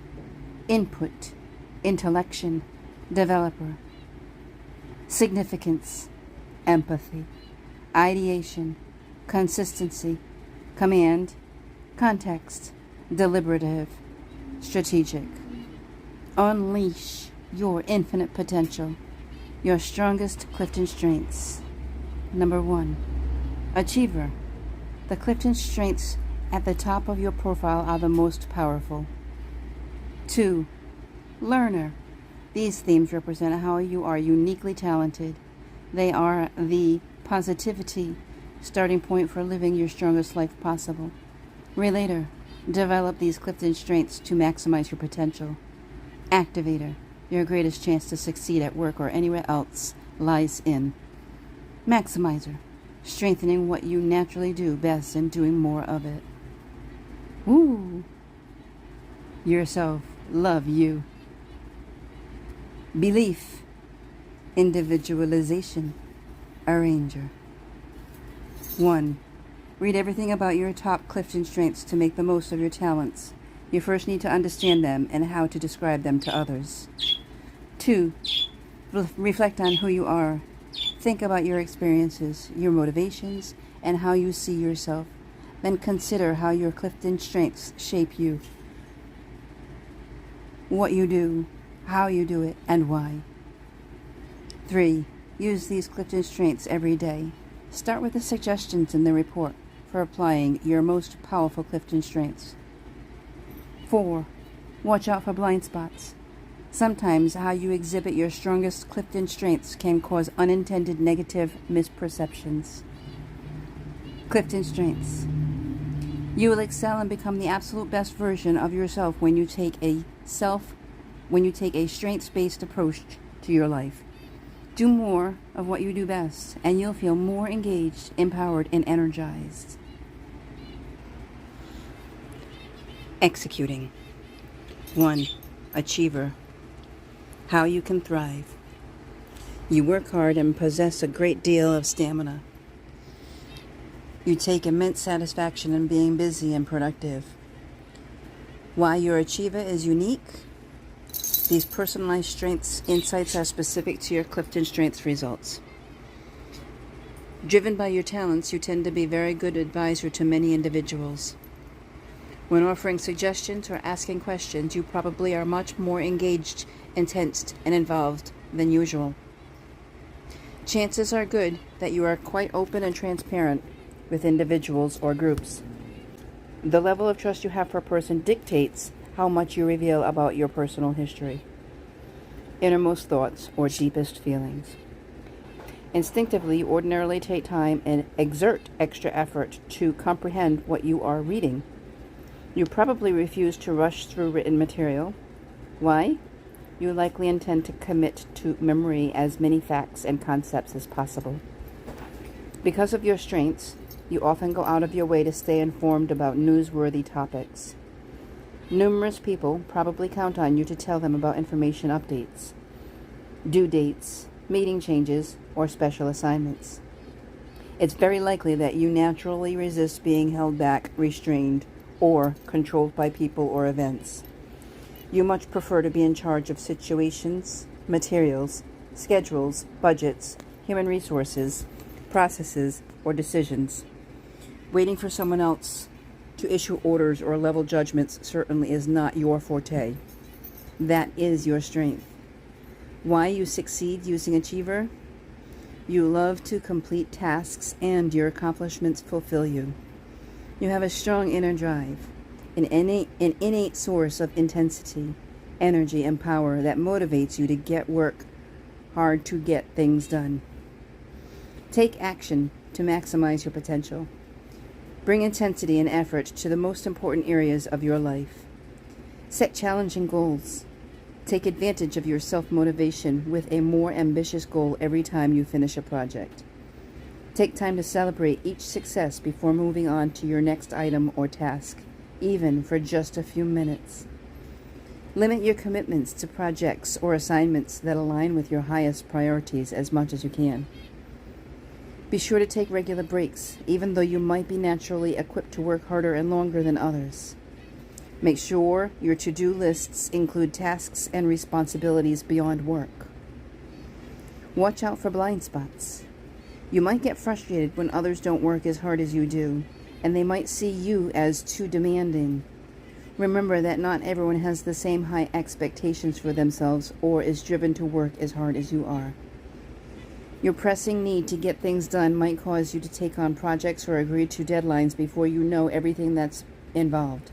input, intellection, developer, significance, empathy, ideation, consistency, command, context, deliberative, strategic. Unleash your infinite potential, your strongest Clifton strengths. Number 1, achiever. The Clifton strengths at the top of your profile are the most powerful. 2, learner. These themes represent how you are uniquely talented. They are the positivity starting point for living your strongest life possible. Relator. Develop these Clifton strengths to maximize your potential. Activator. Your greatest chance to succeed at work or anywhere else lies in. Maximizer. Strengthening what you naturally do best and doing more of it. Woo! Yourself. Love you. Belief. Individualization. Arranger. 1. Read everything about your top Clifton strengths to make the most of your talents. You first need to understand them and how to describe them to others. 2. Reflect on who you are. Think about your experiences, your motivations, and how you see yourself. Then consider how your Clifton strengths shape you. What you do, how you do it, and why. 3. Use these Clifton strengths every day. Start with the suggestions in the report for applying your most powerful Clifton strengths. 4. Watch out for blind spots. Sometimes how you exhibit your strongest Clifton strengths can cause unintended negative misperceptions. Clifton strengths. You will excel and become the absolute best version of yourself when you take a strengths-based approach to your life. Do more of what you do best, and you'll feel more engaged, empowered, and energized. Executing. 1. Achiever. How you can thrive. You work hard and possess a great deal of stamina. You take immense satisfaction in being busy and productive. Why your achiever is unique? These personalized strengths insights are specific to your Clifton strengths results. Driven by your talents, you tend to be a very good advisor to many individuals. When offering suggestions or asking questions, you probably are much more engaged, intense, and involved than usual. Chances are good that you are quite open and transparent with individuals or groups. The level of trust you have for a person dictates how much you reveal about your personal history, innermost thoughts, or deepest feelings. Instinctively, you ordinarily take time and exert extra effort to comprehend what you are reading. You probably refuse to rush through written material. Why? You likely intend to commit to memory as many facts and concepts as possible. Because of your strengths, you often go out of your way to stay informed about newsworthy topics. Numerous people probably count on you to tell them about information updates, due dates, meeting changes, or special assignments. It's very likely that you naturally resist being held back, restrained, or controlled by people or events. You much prefer to be in charge of situations, materials, schedules, budgets, human resources, processes, or decisions. Waiting for someone else to issue orders or level judgments certainly is not your forte. That is your strength. Why you succeed using Achiever? You love to complete tasks and your accomplishments fulfill you. You have a strong inner drive, an innate source of intensity, energy, and power that motivates you to get work hard to get things done. Take action to maximize your potential. Bring intensity and effort to the most important areas of your life. Set challenging goals. Take advantage of your self-motivation with a more ambitious goal every time you finish a project. Take time to celebrate each success before moving on to your next item or task. even for just a few minutes. Limit your commitments to projects or assignments that align with your highest priorities as much as you can. Be sure to take regular breaks, even though you might be naturally equipped to work harder and longer than others. Make sure your to-do lists include tasks and responsibilities beyond work. Watch out for blind spots. You might get frustrated when others don't work as hard as you do, and they might see you as too demanding. Remember that not everyone has the same high expectations for themselves or is driven to work as hard as you are. Your pressing need to get things done might cause you to take on projects or agree to deadlines before you know everything that's involved.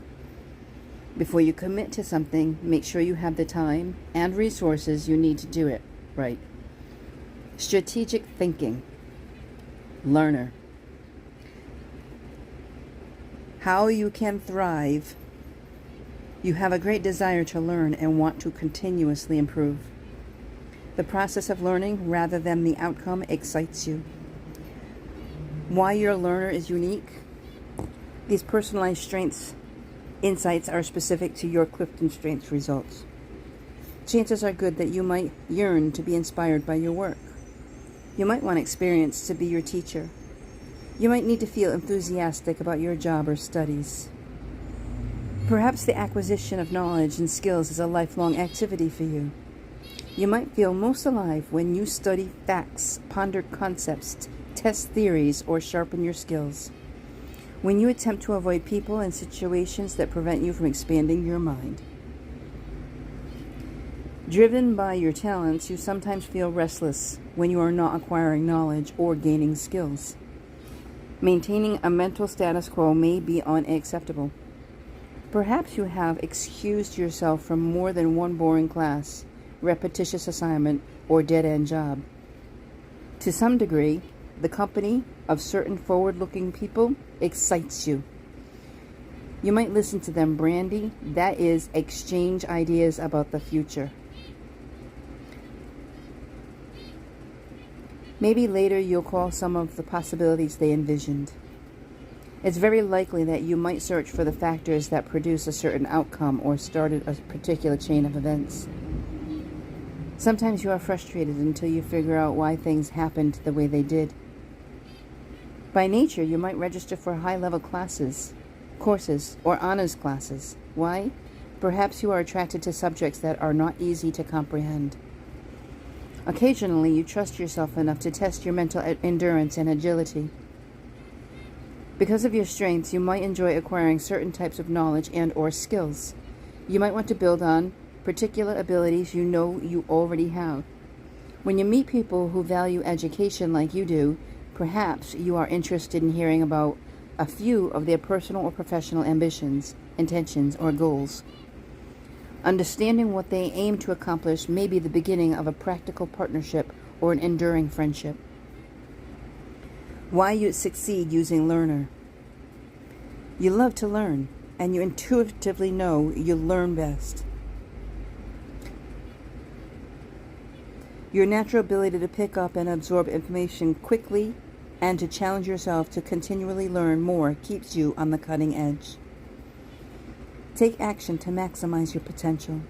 Before you commit to something, make sure you have the time and resources you need to do it right. Strategic thinking. Learner. How you can thrive. You have a great desire to learn and want to continuously improve. The process of learning rather than the outcome excites you. Why your learner is unique. These personalized insights are specific to your Clifton Strengths results. Chances are good that you might yearn to be inspired by your work. You might want experience to be your teacher. You might need to feel enthusiastic about your job or studies. Perhaps the acquisition of knowledge and skills is a lifelong activity for you. You might feel most alive when you study facts, ponder concepts, test theories, or sharpen your skills. When you attempt to avoid people and situations that prevent you from expanding your mind. Driven by your talents, you sometimes feel restless when you are not acquiring knowledge or gaining skills. Maintaining a mental status quo may be unacceptable. Perhaps you have excused yourself from more than one boring class, repetitious assignment, or dead-end job. To some degree, the company of certain forward-looking people excites you. You might listen to them brandy, that is, exchange ideas about the future. Maybe later you'll call some of the possibilities they envisioned. It's very likely that you might search for the factors that produce a certain outcome or started a particular chain of events. Sometimes you are frustrated until you figure out why things happened the way they did. By nature, you might register for high-level courses, or honors classes. Why? Perhaps you are attracted to subjects that are not easy to comprehend. Occasionally, you trust yourself enough to test your mental endurance and agility. Because of your strengths, you might enjoy acquiring certain types of knowledge and/or skills. You might want to build on particular abilities you know you already have. When you meet people who value education like you do, perhaps you are interested in hearing about a few of their personal or professional ambitions, intentions, or goals. Understanding what they aim to accomplish may be the beginning of a practical partnership or an enduring friendship. Why you succeed using learner. You love to learn, and you intuitively know you learn best. Your natural ability to pick up and absorb information quickly and to challenge yourself to continually learn more keeps you on the cutting edge. Take action to maximize your potential.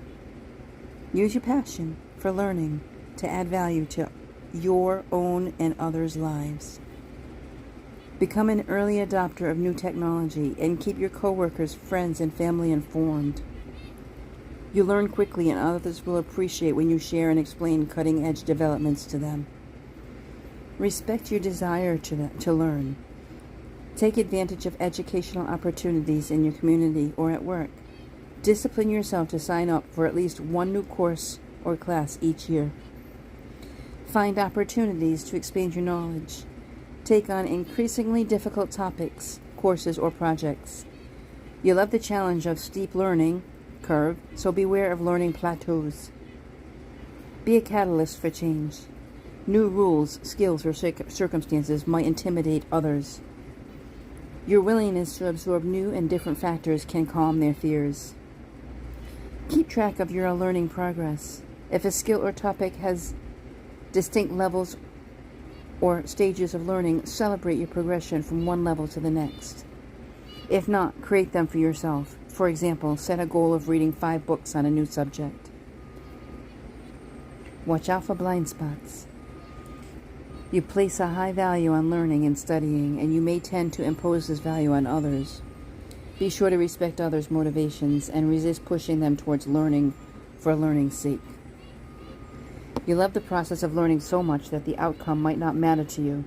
Use your passion for learning to add value to your own and others' lives. Become an early adopter of new technology and keep your coworkers, friends, and family informed. You learn quickly and others will appreciate when you share and explain cutting-edge developments to them. Respect your desire to learn. Take advantage of educational opportunities in your community or at work. Discipline yourself to sign up for at least one new course or class each year. Find opportunities to expand your knowledge. Take on increasingly difficult topics, courses, or projects. You love the challenge of steep learning curve, so beware of learning plateaus. Be a catalyst for change. New rules, skills, or circumstances might intimidate others. Your willingness to absorb new and different factors can calm their fears. Keep track of your learning progress. If a skill or topic has distinct levels or stages of learning, celebrate your progression from one level to the next. If not, create them for yourself. For example, set a goal of reading 5 books on a new subject. Watch out for blind spots. You place a high value on learning and studying, and you may tend to impose this value on others. Be sure to respect others' motivations and resist pushing them towards learning for learning's sake. You love the process of learning so much that the outcome might not matter to you.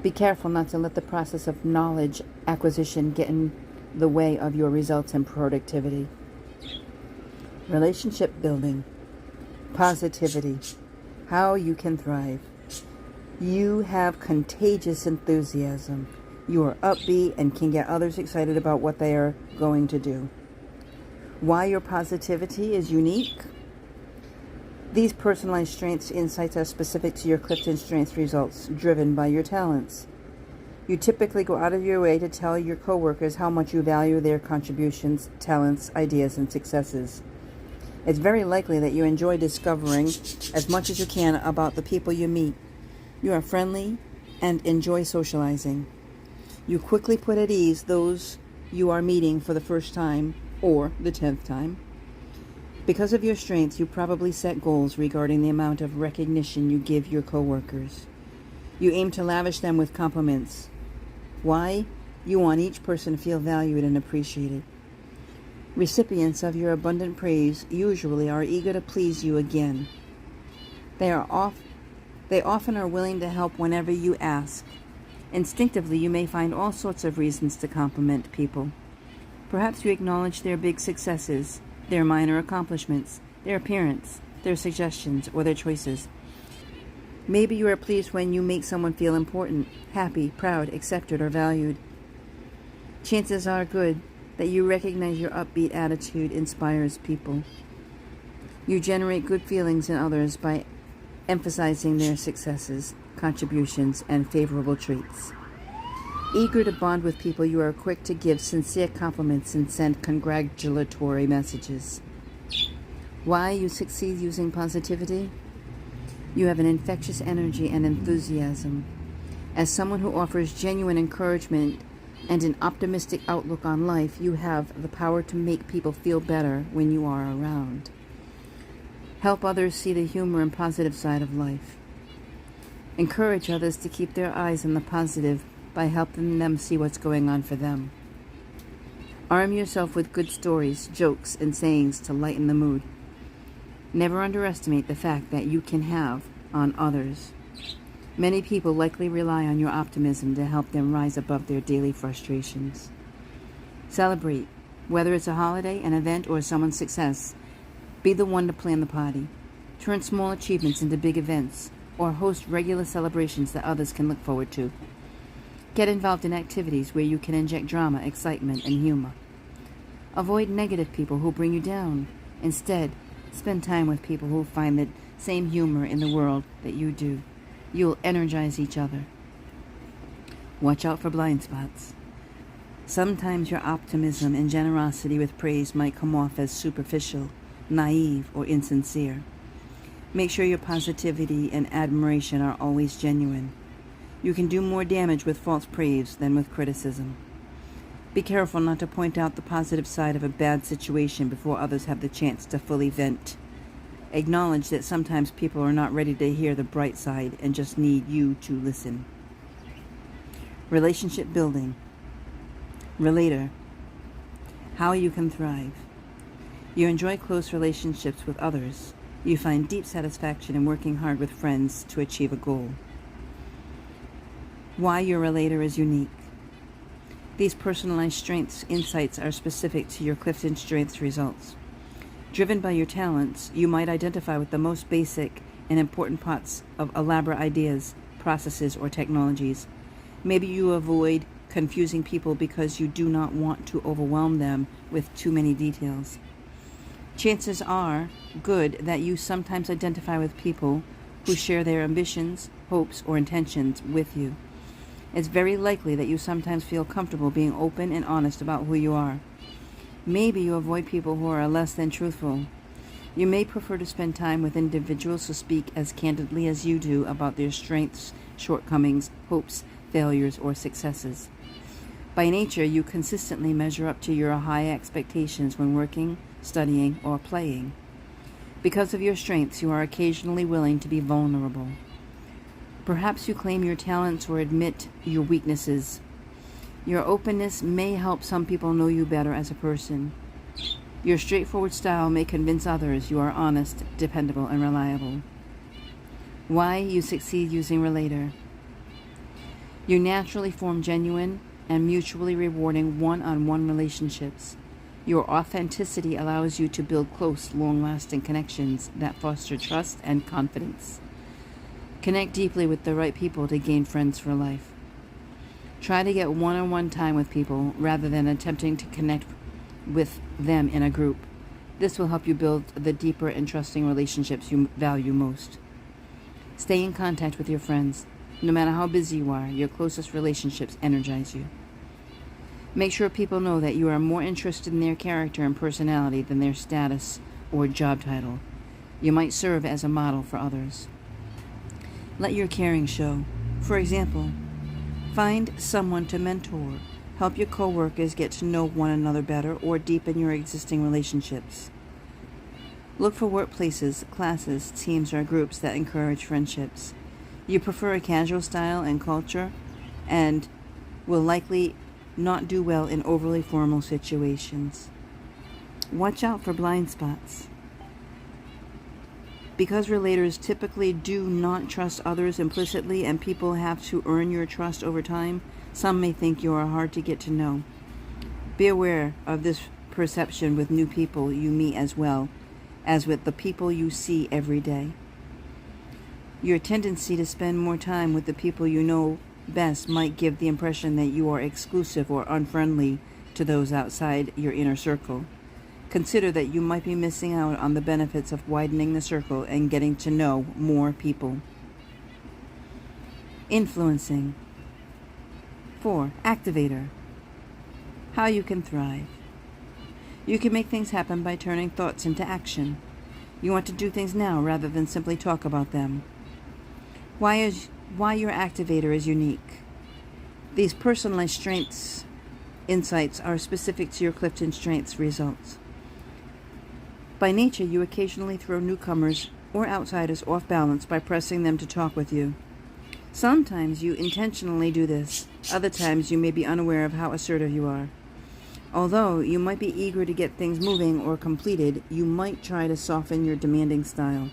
Be careful not to let the process of knowledge acquisition get in the way of your results and productivity. Relationship building. Positivity. How you can thrive. You have contagious enthusiasm. You are upbeat and can get others excited about what they are going to do. Why your positivity is unique? These personalized strengths insights are specific to your Clifton Strengths results, driven by your talents. You typically go out of your way to tell your coworkers how much you value their contributions, talents, ideas, and successes. It's very likely that you enjoy discovering as much as you can about the people you meet. You are friendly and enjoy socializing. You quickly put at ease those you are meeting for the first time or the 10th time. Because of your strengths, you probably set goals regarding the amount of recognition you give your coworkers. You aim to lavish them with compliments. Why? You want each person to feel valued and appreciated. Recipients of your abundant praise usually are eager to please you again. They often are willing to help whenever you ask. Instinctively, you may find all sorts of reasons to compliment people. Perhaps you acknowledge their big successes, their minor accomplishments, their appearance, their suggestions, or their choices. Maybe you are pleased when you make someone feel important, happy, proud, accepted, or valued. Chances are good that you recognize your upbeat attitude inspires people. You generate good feelings in others by emphasizing their successes, contributions, and favorable traits. Eager to bond with people, you are quick to give sincere compliments and send congratulatory messages. Why you succeed using positivity? You have an infectious energy and enthusiasm. As someone who offers genuine encouragement and an optimistic outlook on life, you have the power to make people feel better when you are around. Help others see the humor and positive side of life. Encourage others to keep their eyes on the positive by helping them see what's going on for them. Arm yourself with good stories, jokes, and sayings to lighten the mood. Never underestimate the fact that you can have on others. Many people likely rely on your optimism to help them rise above their daily frustrations. Celebrate, whether it's a holiday, an event, or someone's success. Be the one to plan the party. Turn small achievements into big events, or host regular celebrations that others can look forward to. Get involved in activities where you can inject drama, excitement, and humor. Avoid negative people who bring you down. Instead, spend time with people who find the same humor in the world that you do. You'll energize each other. Watch out for blind spots. Sometimes your optimism and generosity with praise might come off as superficial, naive, or insincere. Make sure your positivity and admiration are always genuine. You can do more damage with false praise than with criticism. Be careful not to point out the positive side of a bad situation before others have the chance to fully vent. Acknowledge that sometimes people are not ready to hear the bright side and just need you to listen. Relationship building. Relator. How you can thrive. You enjoy close relationships with others. You find deep satisfaction in working hard with friends to achieve a goal. Why your relator is unique. These personalized strengths insights are specific to your Clifton Strengths results. Driven by your talents, you might identify with the most basic and important parts of elaborate ideas, processes, or technologies. Maybe you avoid confusing people because you do not want to overwhelm them with too many details. Chances are good that you sometimes identify with people who share their ambitions, hopes, or intentions with you. It's very likely that you sometimes feel comfortable being open and honest about who you are. Maybe you avoid people who are less than truthful. You may prefer to spend time with individuals who speak as candidly as you do about their strengths, shortcomings, hopes, failures, or successes. By nature, you consistently measure up to your high expectations when working, studying, or playing. Because of your strengths, you are occasionally willing to be vulnerable. Perhaps you claim your talents or admit your weaknesses. Your openness may help some people know you better as a person. Your straightforward style may convince others you are honest, dependable, and reliable. Why you succeed using Relator. You naturally form genuine and mutually rewarding one-on-one relationships. Your authenticity allows you to build close, long-lasting connections that foster trust and confidence. Connect deeply with the right people to gain friends for life. Try to get one-on-one time with people rather than attempting to connect with them in a group. This will help you build the deeper and trusting relationships you value most. Stay in contact with your friends. No matter how busy you are, your closest relationships energize you. Make sure people know that you are more interested in their character and personality than their status or job title. You might serve as a model for others. Let your caring show. For example, find someone to mentor. Help your coworkers get to know one another better or deepen your existing relationships. Look for workplaces, classes, teams, or groups that encourage friendships. You prefer a casual style and culture and will likely not do well in overly formal situations. Watch out for blind spots. Because relators typically do not trust others implicitly and people have to earn your trust over time, some may think you are hard to get to know. Be aware of this perception with new people you meet as well as with the people you see every day. Your tendency to spend more time with the people you know best might give the impression that you are exclusive or unfriendly to those outside your inner circle. Consider that you might be missing out on the benefits of widening the circle and getting to know more people. Influencing. 4. Activator. How you can thrive. You can make things happen by turning thoughts into action. You want to do things now rather than simply talk about them. Why your activator is unique. These personalized strengths insights are specific to your Clifton Strengths results. By nature, you occasionally throw newcomers or outsiders off balance by pressing them to talk with you. Sometimes you intentionally do this. Other times you may be unaware of how assertive you are. Although you might be eager to get things moving or completed, you might try to soften your demanding style.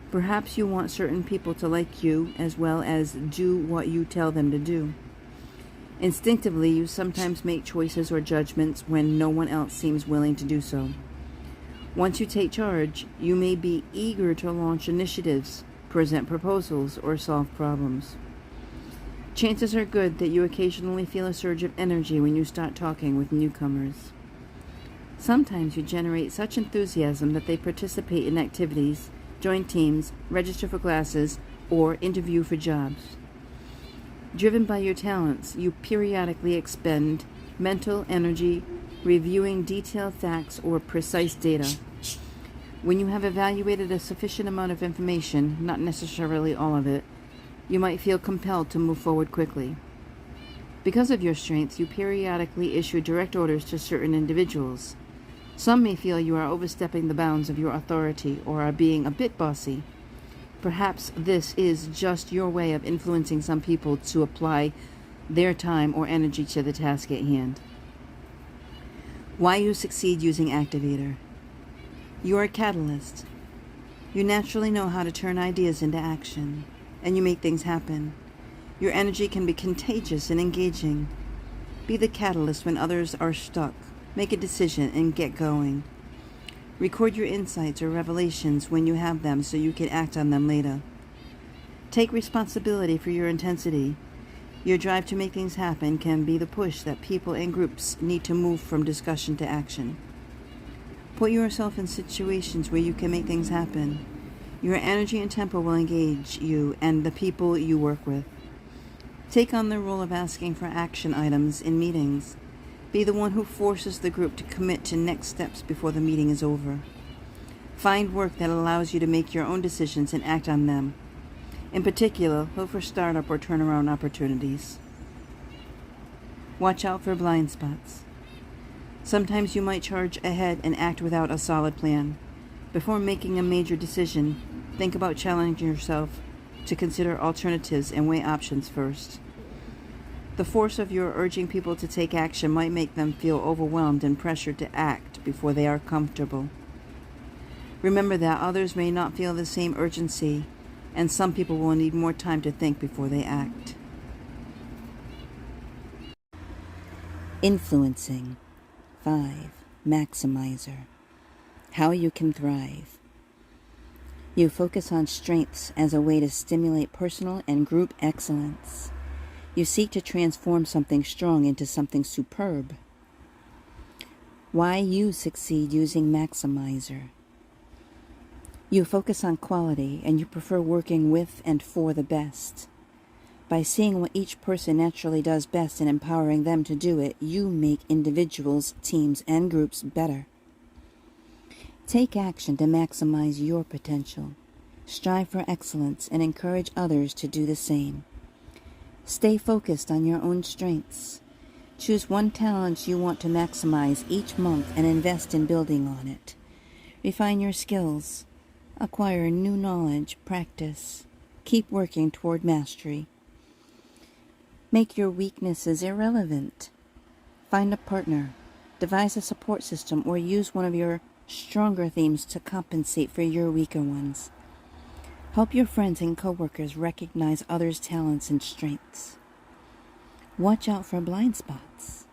Perhaps you want certain people to like you as well as do what you tell them to do. Instinctively, you sometimes make choices or judgments when no one else seems willing to do so. Once you take charge, you may be eager to launch initiatives, present proposals, or solve problems. Chances are good that you occasionally feel a surge of energy when you start talking with newcomers. Sometimes you generate such enthusiasm that they participate in activities, join teams, register for classes, or interview for jobs. Driven by your talents, you periodically expend mental energy reviewing detailed facts or precise data. When you have evaluated a sufficient amount of information, not necessarily all of it, you might feel compelled to move forward quickly. Because of your strengths, you periodically issue direct orders to certain individuals. Some may feel you are overstepping the bounds of your authority or are being a bit bossy. Perhaps this is just your way of influencing some people to apply their time or energy to the task at hand. Why you succeed using Activator. You are a catalyst. You naturally know how to turn ideas into action, and you make things happen. Your energy can be contagious and engaging. Be the catalyst when others are stuck. Make a decision and get going. Record your insights or revelations when you have them so you can act on them later. Take responsibility for your intensity. Your drive to make things happen can be the push that people and groups need to move from discussion to action. Put yourself in situations where you can make things happen. Your energy and tempo will engage you and the people you work with. Take on the role of asking for action items in meetings. Be the one who forces the group to commit to next steps before the meeting is over. Find work that allows you to make your own decisions and act on them. In particular, look for startup or turnaround opportunities. Watch out for blind spots. Sometimes you might charge ahead and act without a solid plan. Before making a major decision, think about challenging yourself to consider alternatives and weigh options first. The force of your urging people to take action might make them feel overwhelmed and pressured to act before they are comfortable. Remember that others may not feel the same urgency, and some people will need more time to think before they act. Influencing. 5. Maximizer. How you can thrive. You focus on strengths as a way to stimulate personal and group excellence. You seek to transform something strong into something superb. Why you succeed using Maximizer. You focus on quality and you prefer working with and for the best. By seeing what each person naturally does best and empowering them to do it, you make individuals, teams, and groups better. Take action to maximize your potential. Strive for excellence and encourage others to do the same. Stay focused on your own strengths. Choose one talent you want to maximize each month and invest in building on it. Refine your skills. Acquire new knowledge, practice. Keep working toward mastery. Make your weaknesses irrelevant. Find a partner. Devise a support system or use one of your stronger themes to compensate for your weaker ones. Help your friends and coworkers recognize others' talents and strengths. Watch out for blind spots.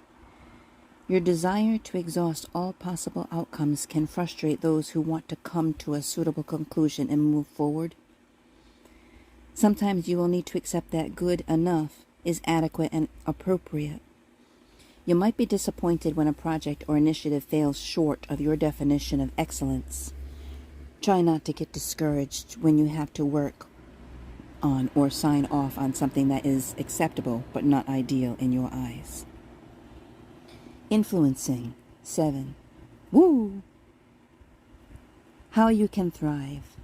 Your desire to exhaust all possible outcomes can frustrate those who want to come to a suitable conclusion and move forward. Sometimes you will need to accept that good enough is adequate and appropriate. You might be disappointed when a project or initiative fails short of your definition of excellence. Try not to get discouraged when you have to work on or sign off on something that is acceptable but not ideal in your eyes. Influencing. 7. Woo! How you can thrive.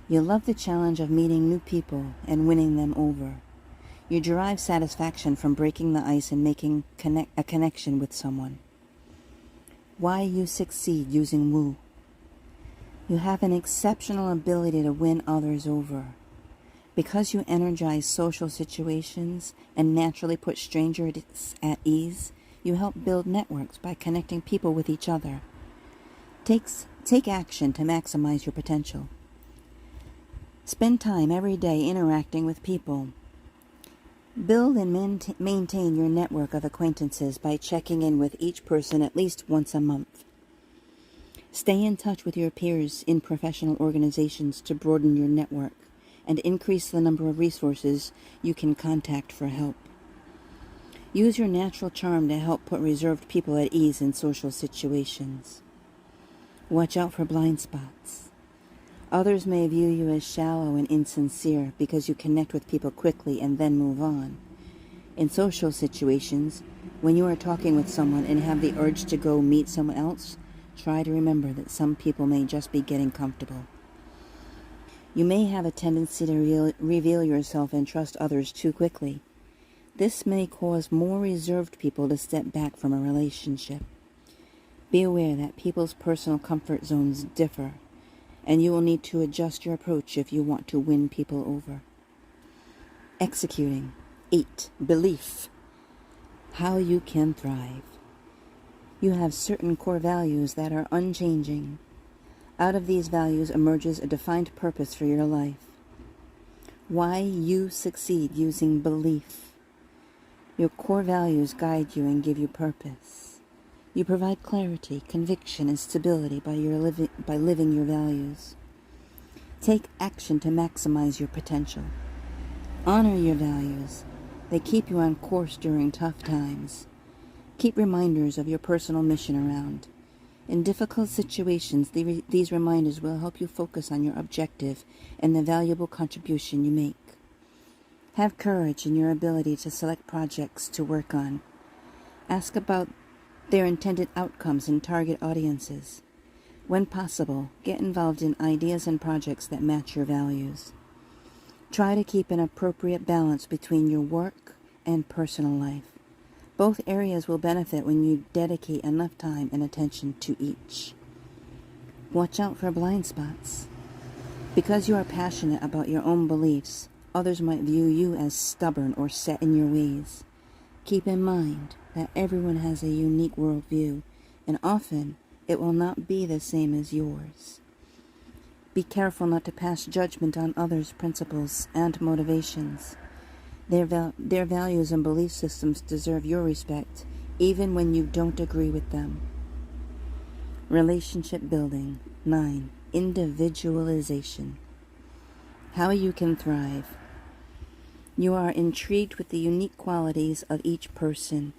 You love the challenge of meeting new people and winning them over. You derive satisfaction from breaking the ice and making a connection with someone. Why you succeed using woo. You have an exceptional ability to win others over. Because you energize social situations and naturally put strangers at ease, you help build networks by connecting people with each other. Take action to maximize your potential. Spend time every day interacting with people. Build and maintain your network of acquaintances by checking in with each person at least once a month. Stay in touch with your peers in professional organizations to broaden your network and increase the number of resources you can contact for help. Use your natural charm to help put reserved people at ease in social situations. Watch out for blind spots. Others may view you as shallow and insincere because you connect with people quickly and then move on. In social situations, when you are talking with someone and have the urge to go meet someone else, try to remember that some people may just be getting comfortable. You may have a tendency to reveal yourself and trust others too quickly. This may cause more reserved people to step back from a relationship. Be aware that people's personal comfort zones differ, and you will need to adjust your approach if you want to win people over. Executing. 8. Belief. How you can thrive. You have certain core values that are unchanging. Out of these values emerges a defined purpose for your life. Why you succeed using belief. Your core values guide you and give you purpose. You provide clarity, conviction, and stability by living your values. Take action to maximize your potential. Honor your values. They keep you on course during tough times. Keep reminders of your personal mission around. In difficult situations, these reminders will help you focus on your objective and the valuable contribution you make. Have courage in your ability to select projects to work on. Ask about their intended outcomes and target audiences. When possible, get involved in ideas and projects that match your values. Try to keep an appropriate balance between your work and personal life. Both areas will benefit when you dedicate enough time and attention to each. Watch out for blind spots. Because you are passionate about your own beliefs, others might view you as stubborn or set in your ways. Keep in mind that everyone has a unique worldview, and often it will not be the same as yours. Be careful not to pass judgment on others' principles and motivations. Their values and belief systems deserve your respect, even when you don't agree with them. Relationship building. 9. Individualization. How you can thrive. You are intrigued with the unique qualities of each person.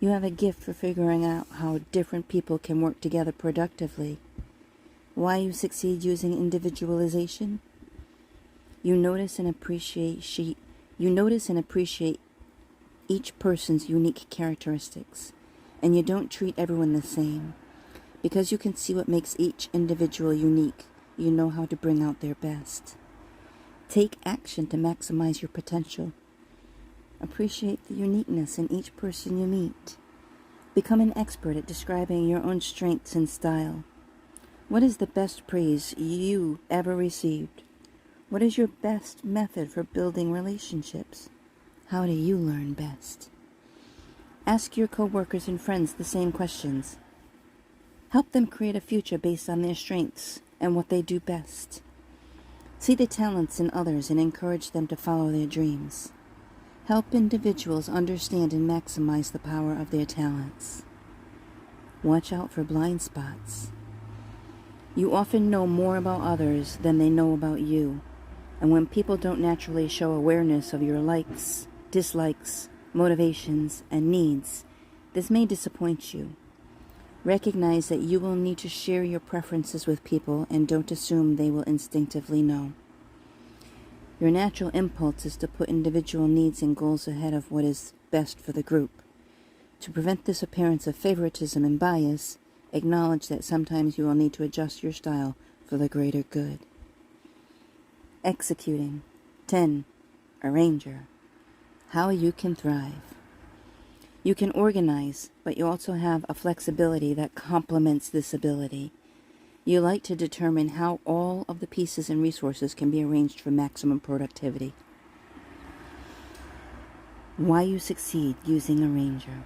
You have a gift for figuring out how different people can work together productively. Why you succeed using individualization? You notice and appreciate each person's unique characteristics, and you don't treat everyone the same. Because you can see what makes each individual unique, you know how to bring out their best. Take action to maximize your potential. Appreciate the uniqueness in each person you meet. Become an expert at describing your own strengths and style. What is the best praise you ever received? What is your best method for building relationships? How do you learn best? Ask your coworkers and friends the same questions. Help them create a future based on their strengths and what they do best. See the talents in others and encourage them to follow their dreams. Help individuals understand and maximize the power of their talents. Watch out for blind spots. You often know more about others than they know about you, and when people don't naturally show awareness of your likes, dislikes, motivations, and needs, this may disappoint you. Recognize that you will need to share your preferences with people and don't assume they will instinctively know. Your natural impulse is to put individual needs and goals ahead of what is best for the group. To prevent this appearance of favoritism and bias, acknowledge that sometimes you will need to adjust your style for the greater good. Executing. 10. Arranger. How you can thrive. You can organize, but you also have a flexibility that complements this ability. You like to determine how all of the pieces and resources can be arranged for maximum productivity. Why you succeed using Arranger.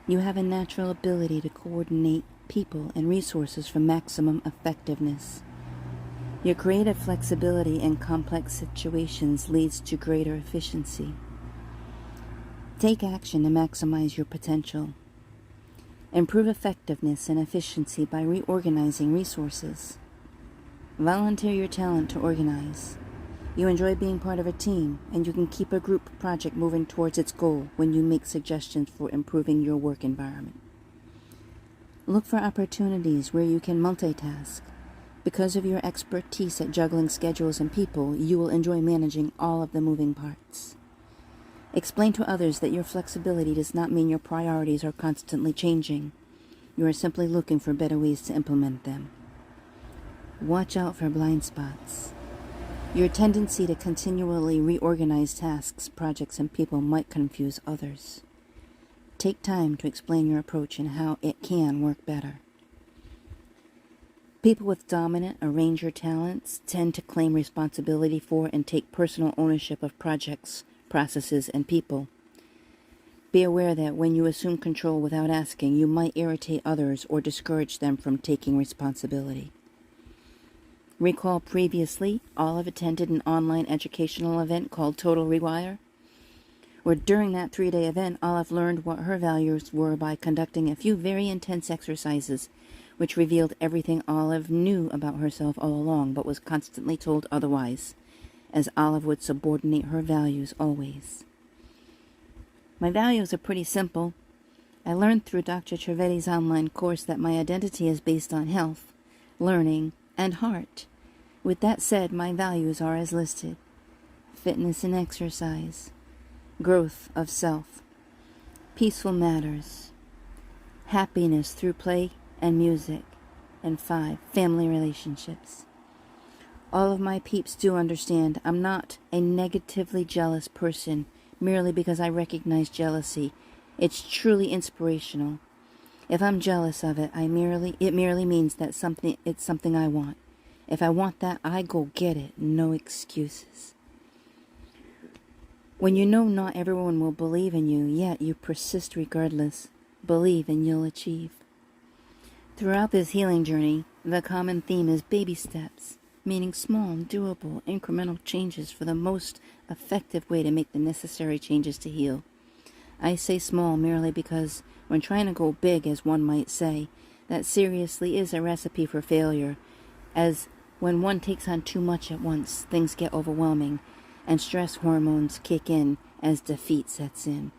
You have a natural ability to coordinate people and resources for maximum effectiveness. Your creative flexibility in complex situations leads to greater efficiency. Take action to maximize your potential. Improve effectiveness and efficiency by reorganizing resources. Volunteer your talent to organize. You enjoy being part of a team, and you can keep a group project moving towards its goal when you make suggestions for improving your work environment. Look for opportunities where you can multitask. Because of your expertise at juggling schedules and people, you will enjoy managing all of the moving parts. Explain to others that your flexibility does not mean your priorities are constantly changing. You are simply looking for better ways to implement them. Watch out for blind spots. Your tendency to continually reorganize tasks, projects, and people might confuse others. Take time to explain your approach and how it can work better. People with dominant Arranger talents tend to claim responsibility for and take personal ownership of projects, processes, and people. Be aware that when you assume control without asking, you might irritate others or discourage them from taking responsibility. Recall previously, Olive attended an online educational event called Total Rewire, where during that 3-day event, Olive learned what her values were by conducting a few very intense exercises, which revealed everything Olive knew about herself all along, but was constantly told otherwise, as Olive would subordinate her values always. My values are pretty simple. I learned through Dr. Trivedi's online course that my identity is based on health, learning, and heart. With that said, my values are as listed: fitness and exercise, growth of self, peaceful matters, happiness through play and music, and 5, family relationships. All of my peeps do understand I'm not a negatively jealous person merely because I recognize jealousy It's truly inspirational. If I'm jealous of it, it merely means that it's something I want. If I want that, I go get it. No excuses. When you know not everyone will believe in you, yet you persist regardless. Believe and you'll achieve. Throughout this healing journey, the common theme is baby steps, meaning small, doable, incremental changes for the most effective way to make the necessary changes to heal. I say small merely because when trying to go big, as one might say, that seriously is a recipe for failure, as when one takes on too much at once, things get overwhelming, and stress hormones kick in as defeat sets in.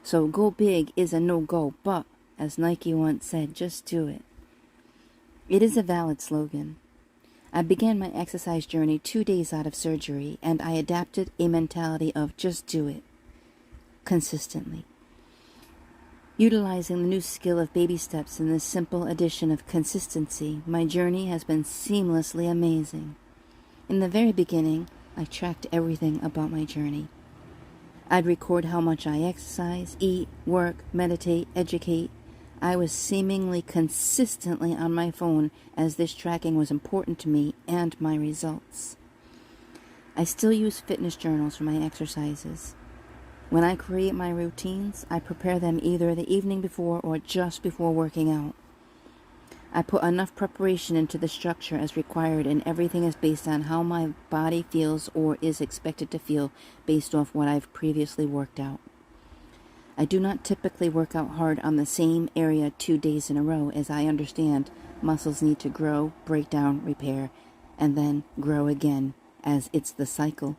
So go big is a no-go, but, as Nike once said, just do it. It is a valid slogan. I began my exercise journey 2 days out of surgery, and I adapted a mentality of just do it, consistently. Utilizing the new skill of baby steps and this simple addition of consistency, my journey has been seamlessly amazing. In the very beginning, I tracked everything about my journey. I'd record how much I exercise, eat, work, meditate, educate. I was seemingly consistently on my phone as this tracking was important to me and my results. I still use fitness journals for my exercises. When I create my routines, I prepare them either the evening before or just before working out. I put enough preparation into the structure as required, and everything is based on how my body feels or is expected to feel based off what I've previously worked out. I do not typically work out hard on the same area 2 days in a row, as I understand muscles need to grow, break down, repair, and then grow again, as it's the cycle.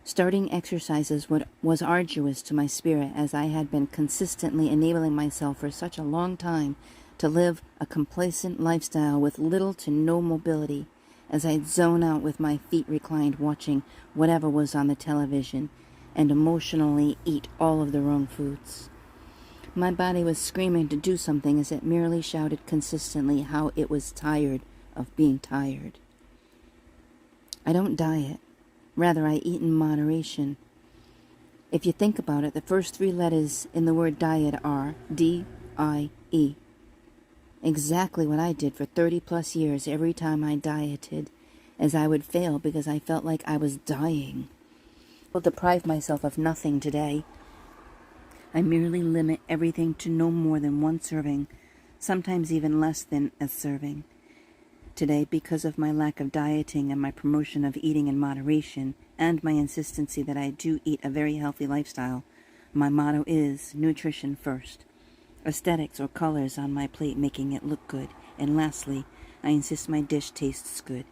Starting exercises was arduous to my spirit, as I had been consistently enabling myself for such a long time to live a complacent lifestyle with little to no mobility, as I'd zone out with my feet reclined watching whatever was on the television and emotionally eat all of the wrong foods. My body was screaming to do something as it merely shouted consistently how it was tired of being tired. I don't diet. Rather, I eat in moderation. If you think about it, the first 3 letters in the word diet are D-I-E. Exactly what I did for 30 plus years every time I dieted, as I would fail because I felt like I was dying. I'll deprive myself of nothing today. I merely limit everything to no more than 1 serving, sometimes even less than a serving. Today, because of my lack of dieting and my promotion of eating in moderation, and my insistency that I do eat a very healthy lifestyle, my motto is nutrition first. Aesthetics or colors on my plate making it look good, and lastly, I insist my dish tastes good.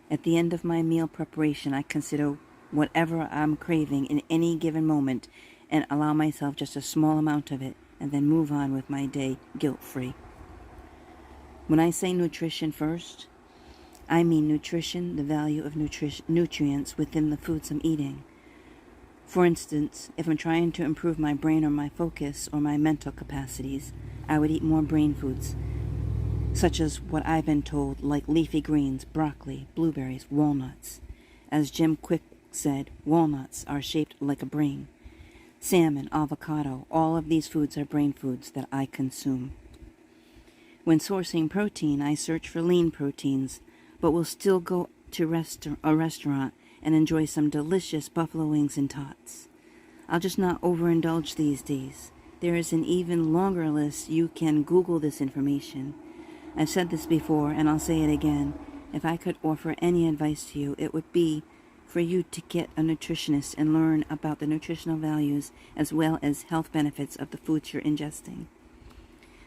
At the end of my meal preparation, I consider whatever I'm craving in any given moment and allow myself just a small amount of it, and then move on with my day guilt-free. When I say nutrition first, I mean nutrition, the value of nutrients within the foods I'm eating. For instance, if I'm trying to improve my brain or my focus or my mental capacities, I would eat more brain foods, such as what I've been told, like leafy greens, broccoli, blueberries, walnuts. As Jim Quick said, walnuts are shaped like a brain. Salmon, avocado, all of these foods are brain foods that I consume. When sourcing protein, I search for lean proteins, but will still go to a restaurant and enjoy some delicious buffalo wings and tots. I'll just not overindulge these days. There is an even longer list. You can Google this information. I've said this before, and I'll say it again. If I could offer any advice to you, it would be for you to get a nutritionist and learn about the nutritional values as well as health benefits of the foods you're ingesting.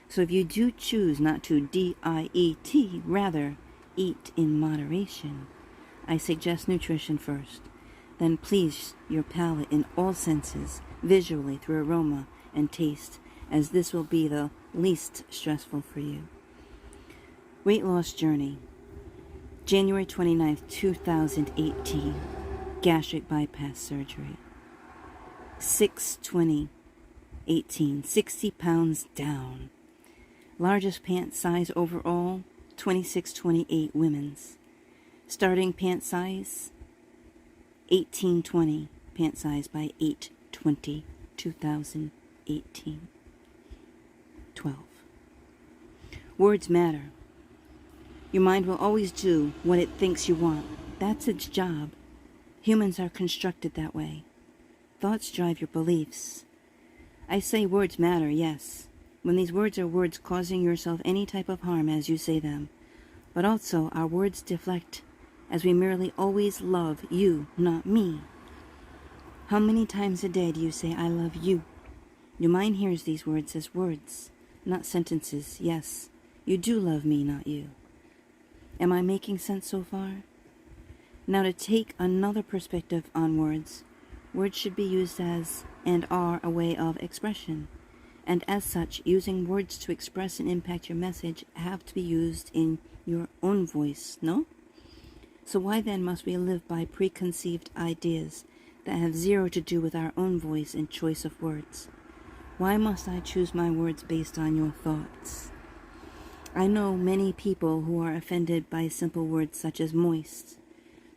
So if you do choose not to diet, rather eat in moderation, I suggest nutrition first. Then please your palate in all senses, visually through aroma and taste, as this will be the least stressful for you. Weight loss journey. January 29th, 2018. Gastric bypass surgery. 6/20/18. 60 pounds down. Largest pant size overall, 26-28 women's. Starting pant size, 18-20 pant size by 8-20 2018. 12. Words matter. Your mind will always do what it thinks you want. That's its job. Humans are constructed that way. Thoughts drive your beliefs. I say words matter, yes, when these words are words causing yourself any type of harm as you say them. But also our words deflect, as we merely always love you, not me. How many times a day do you say, I love you? Your mind hears these words as words, not sentences. Yes, you do love me, not you. Am I making sense so far? Now to take another perspective on words, words should be used as and are a way of expression. And as such, using words to express and impact your message have to be used in your own voice, no? So why then must we live by preconceived ideas that have zero to do with our own voice and choice of words? Why must I choose my words based on your thoughts? I know many people who are offended by simple words such as moist.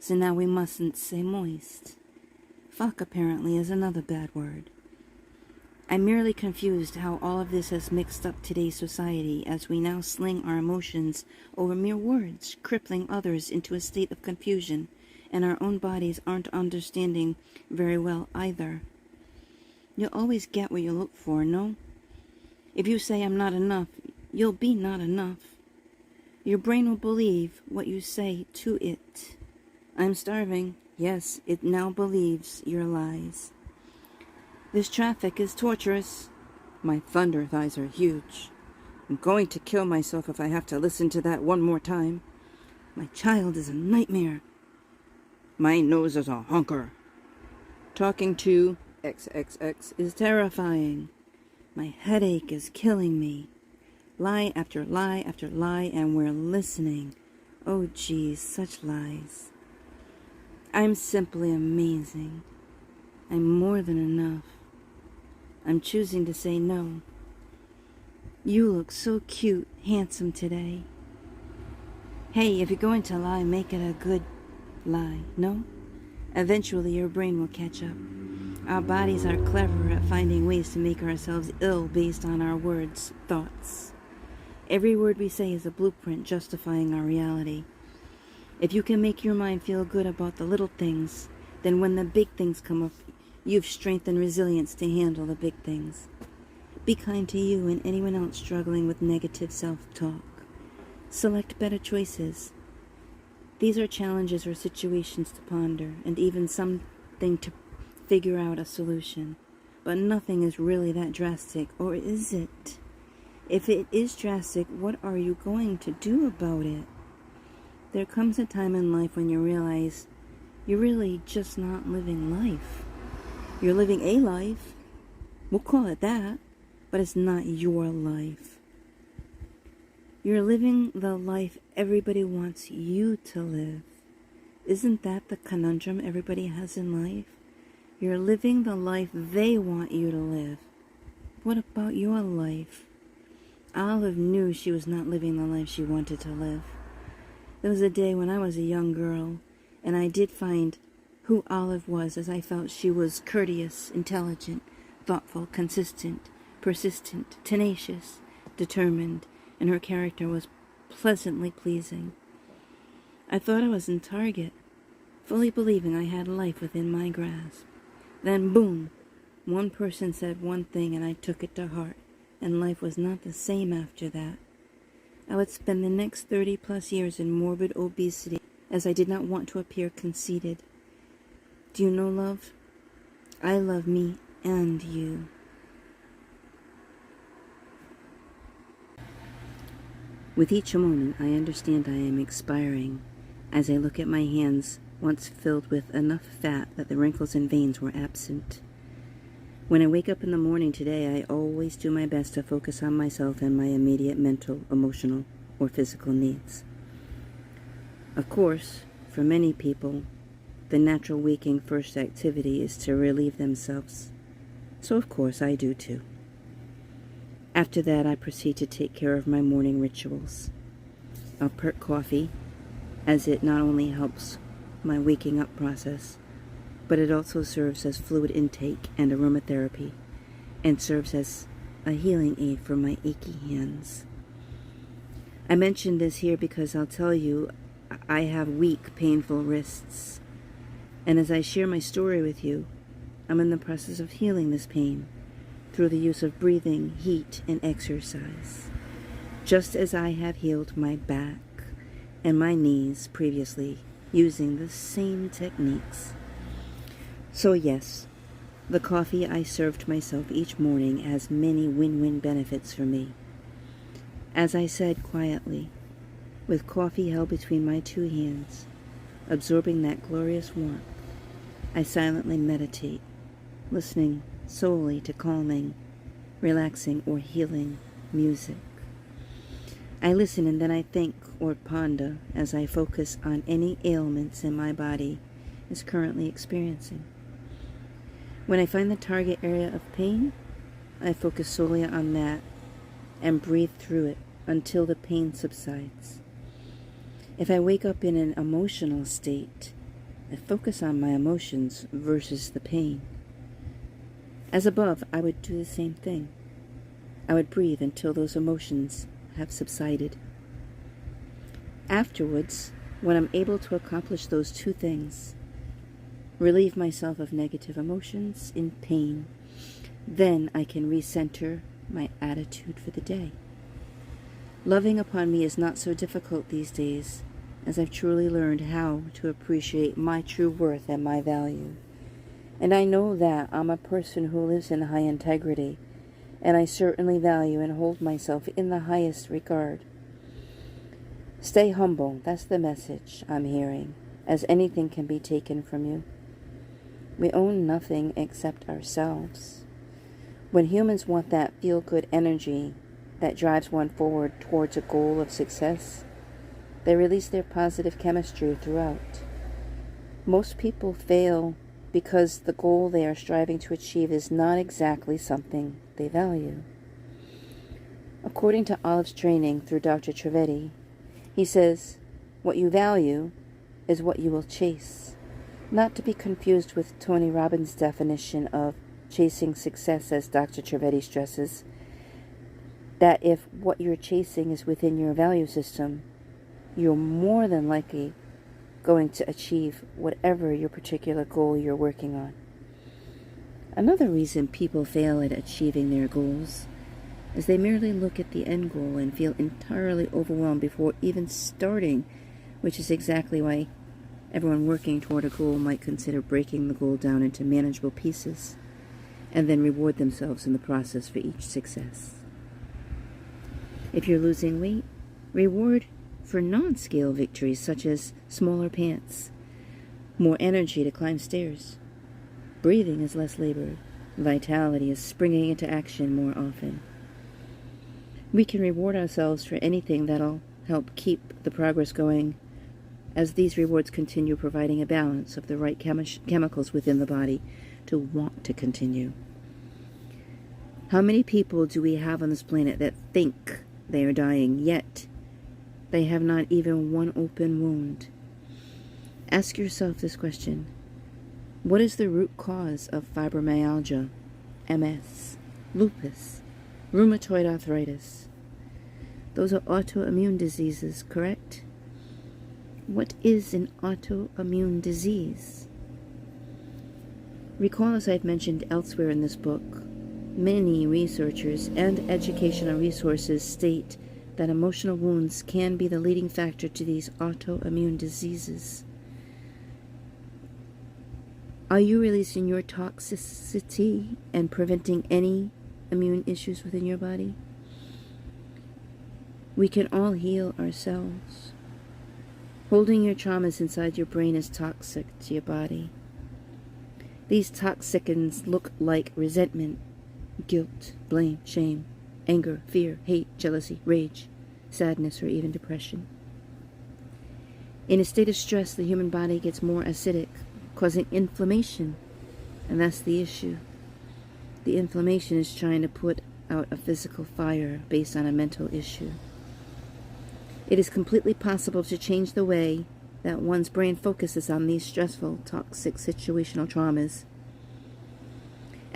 So now we mustn't say moist. Fuck apparently is another bad word. I'm merely confused how all of this has mixed up today's society as we now sling our emotions over mere words, crippling others into a state of confusion, and our own bodies aren't understanding very well either. You'll always get what you look for, no? If you say I'm not enough, you'll be not enough. Your brain will believe what you say to it. I'm starving. Yes, it now believes your lies. This traffic is torturous. My thunder thighs are huge. I'm going to kill myself if I have to listen to that one more time. My child is a nightmare. My nose is a honker. Talking to XXX is terrifying. My headache is killing me. Lie after lie after lie, and we're listening. Oh geez, such lies. I'm simply amazing. I'm more than enough. I'm choosing to say no. You look so cute, handsome today. Hey, if you're going to lie, make it a good lie, no? Eventually your brain will catch up. Our bodies are clever at finding ways to make ourselves ill based on our words, thoughts. Every word we say is a blueprint justifying our reality. If you can make your mind feel good about the little things, then when the big things come up, you've strength and resilience to handle the big things. Be kind to you and anyone else struggling with negative self-talk. Select better choices. These are challenges or situations to ponder, and even something to figure out a solution. But nothing is really that drastic, or is it? If it is drastic, what are you going to do about it? There comes a time in life when you realize you're really just not living life. You're living a life. We'll call it that, but it's not your life. You're living the life everybody wants you to live. Isn't that the conundrum everybody has in life? You're living the life they want you to live. What about your life? Olive knew she was not living the life she wanted to live. There was a day when I was a young girl, and I did find who Olive was, as I felt she was courteous, intelligent, thoughtful, consistent, persistent, tenacious, determined, and her character was pleasantly pleasing. I thought I was in Target, fully believing I had life within my grasp. Then boom, one person said one thing and I took it to heart, and life was not the same after that. I would spend the next 30 plus years in morbid obesity, as I did not want to appear conceited. Do you know love? I love me and you. With each moment, I understand I am expiring, as I look at my hands, once filled with enough fat that the wrinkles and veins were absent. When I wake up in the morning today, I always do my best to focus on myself and my immediate mental, emotional, or physical needs. Of course, for many people, the natural waking first activity is to relieve themselves. So of course I do too. After that, I proceed to take care of my morning rituals. I'll perk coffee, as it not only helps my waking up process, but it also serves as fluid intake and aromatherapy and serves as a healing aid for my achy hands. I mention this here because I'll tell you I have weak, painful wrists. And as I share my story with you, I'm in the process of healing this pain through the use of breathing, heat, and exercise, just as I have healed my back and my knees previously using the same techniques. So yes, the coffee I served myself each morning has many win-win benefits for me. As I said quietly, with coffee held between my two hands, absorbing that glorious warmth, I silently meditate, listening solely to calming, relaxing, or healing music. I listen and then I think or ponder as I focus on any ailments in my body is currently experiencing. When I find the target area of pain, I focus solely on that and breathe through it until the pain subsides. If I wake up in an emotional state, I focus on my emotions versus the pain. As above, I would do the same thing. I would breathe until those emotions have subsided. Afterwards, when I'm able to accomplish those two things, relieve myself of negative emotions in pain, then I can recenter my attitude for the day. Loving upon me is not so difficult these days, as I've truly learned how to appreciate my true worth and my value. And I know that I'm a person who lives in high integrity, and I certainly value and hold myself in the highest regard. Stay humble, that's the message I'm hearing, as anything can be taken from you. We own nothing except ourselves. When humans want that feel-good energy that drives one forward towards a goal of success, they release their positive chemistry throughout. Most people fail because the goal they are striving to achieve is not exactly something they value. According to Olive's training through Dr. Trivedi, he says, what you value is what you will chase. Not to be confused with Tony Robbins' definition of chasing success, as Dr. Trivedi stresses, that if what you're chasing is within your value system, you're more than likely going to achieve whatever your particular goal you're working on. Another reason people fail at achieving their goals is they merely look at the end goal and feel entirely overwhelmed before even starting, which is exactly why everyone working toward a goal might consider breaking the goal down into manageable pieces and then reward themselves in the process for each success. If you're losing weight, reward for non-scale victories such as smaller pants, more energy to climb stairs. Breathing is less labor. Vitality is springing into action more often. We can reward ourselves for anything that'll help keep the progress going, as these rewards continue providing a balance of the right chemicals within the body to want to continue. How many people do we have on this planet that think they are dying, yet they have not even one open wound? Ask yourself this question. What is the root cause of fibromyalgia, MS, lupus, rheumatoid arthritis? Those are autoimmune diseases, correct? What is an autoimmune disease? Recall, as I've mentioned elsewhere in this book, many researchers and educational resources state that emotional wounds can be the leading factor to these autoimmune diseases. Are you releasing your toxicity and preventing any immune issues within your body? We can all heal ourselves. Holding your traumas inside your brain is toxic to your body. These toxicants look like resentment, guilt, blame, shame, anger, fear, hate, jealousy, rage, sadness, or even depression. In a state of stress, the human body gets more acidic, causing inflammation, and that's the issue. The inflammation is trying to put out a physical fire based on a mental issue. It is completely possible to change the way that one's brain focuses on these stressful, toxic situational traumas.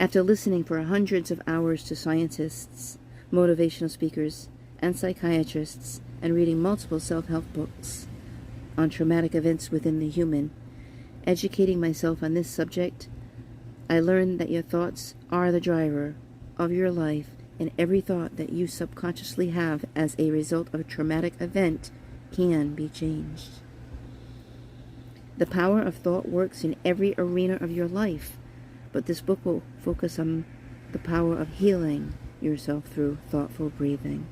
After listening for hundreds of hours to scientists, motivational speakers, and psychiatrists, and reading multiple self-help books on traumatic events within the human, educating myself on this subject, I learned that your thoughts are the driver of your life, and every thought that you subconsciously have as a result of a traumatic event can be changed. The power of thought works in every arena of your life, but this book will focus on the power of healing yourself through thoughtful breathing.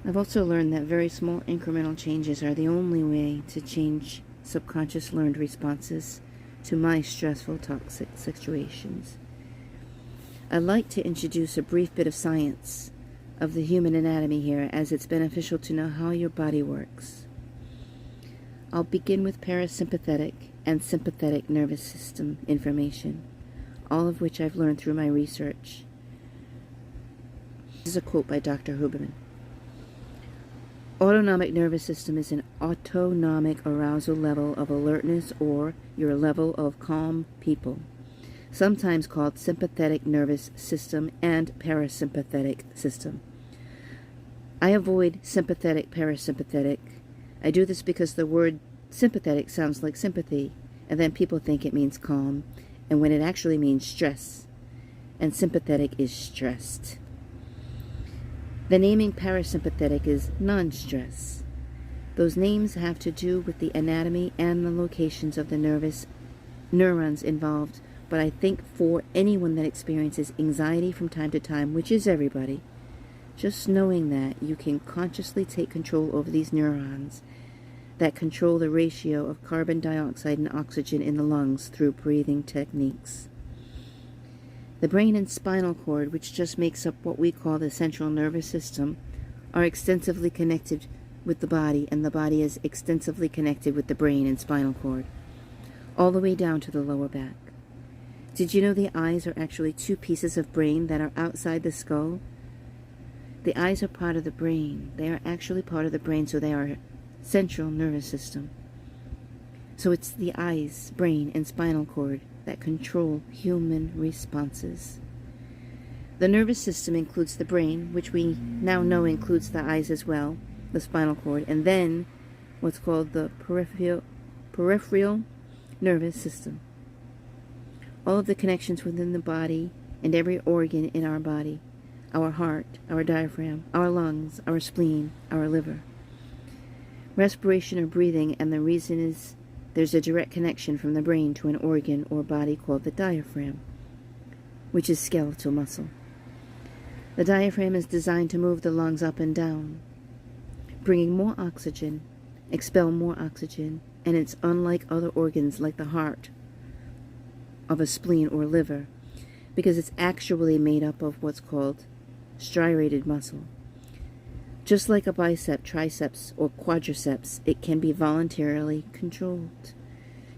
I've also learned that very small incremental changes are the only way to change subconscious learned responses to my stressful, toxic situations. I'd like to introduce a brief bit of science of the human anatomy here, as it's beneficial to know how your body works. I'll begin with parasympathetic and sympathetic nervous system information, all of which I've learned through my research. This is a quote by Dr. Huberman. Autonomic nervous system is an autonomic arousal level of alertness, or your level of calm people, sometimes called sympathetic nervous system and parasympathetic system. I avoid sympathetic, parasympathetic. I do this because the word sympathetic sounds like sympathy, and then people think it means calm, and when it actually means stress, and sympathetic is stressed. The naming parasympathetic is non-stress. Those names have to do with the anatomy and the locations of the nervous neurons involved, but I think for anyone that experiences anxiety from time to time, which is everybody, just knowing that you can consciously take control over these neurons that control the ratio of carbon dioxide and oxygen in the lungs through breathing techniques. The brain and spinal cord, which just makes up what we call the central nervous system, are extensively connected with the body, and the body is extensively connected with the brain and spinal cord, all the way down to the lower back. Did you know the eyes are actually two pieces of brain that are outside the skull? The eyes are part of the brain. They are actually part of the brain, so they are central nervous system. So it's the eyes, brain, and spinal cord that control human responses. The nervous system includes the brain, which we now know includes the eyes as well, the spinal cord, and then what's called the peripheral nervous system. All of the connections within the body and every organ in our body, our heart, our diaphragm, our lungs, our spleen, our liver. Respiration or breathing, and the reason is there's a direct connection from the brain to an organ or body called the diaphragm, which is skeletal muscle. The diaphragm is designed to move the lungs up and down, bringing more oxygen, expel more oxygen, and it's unlike other organs like the heart, of a spleen or liver, because it's actually made up of what's called striated muscle. Just like a bicep, triceps, or quadriceps, it can be voluntarily controlled.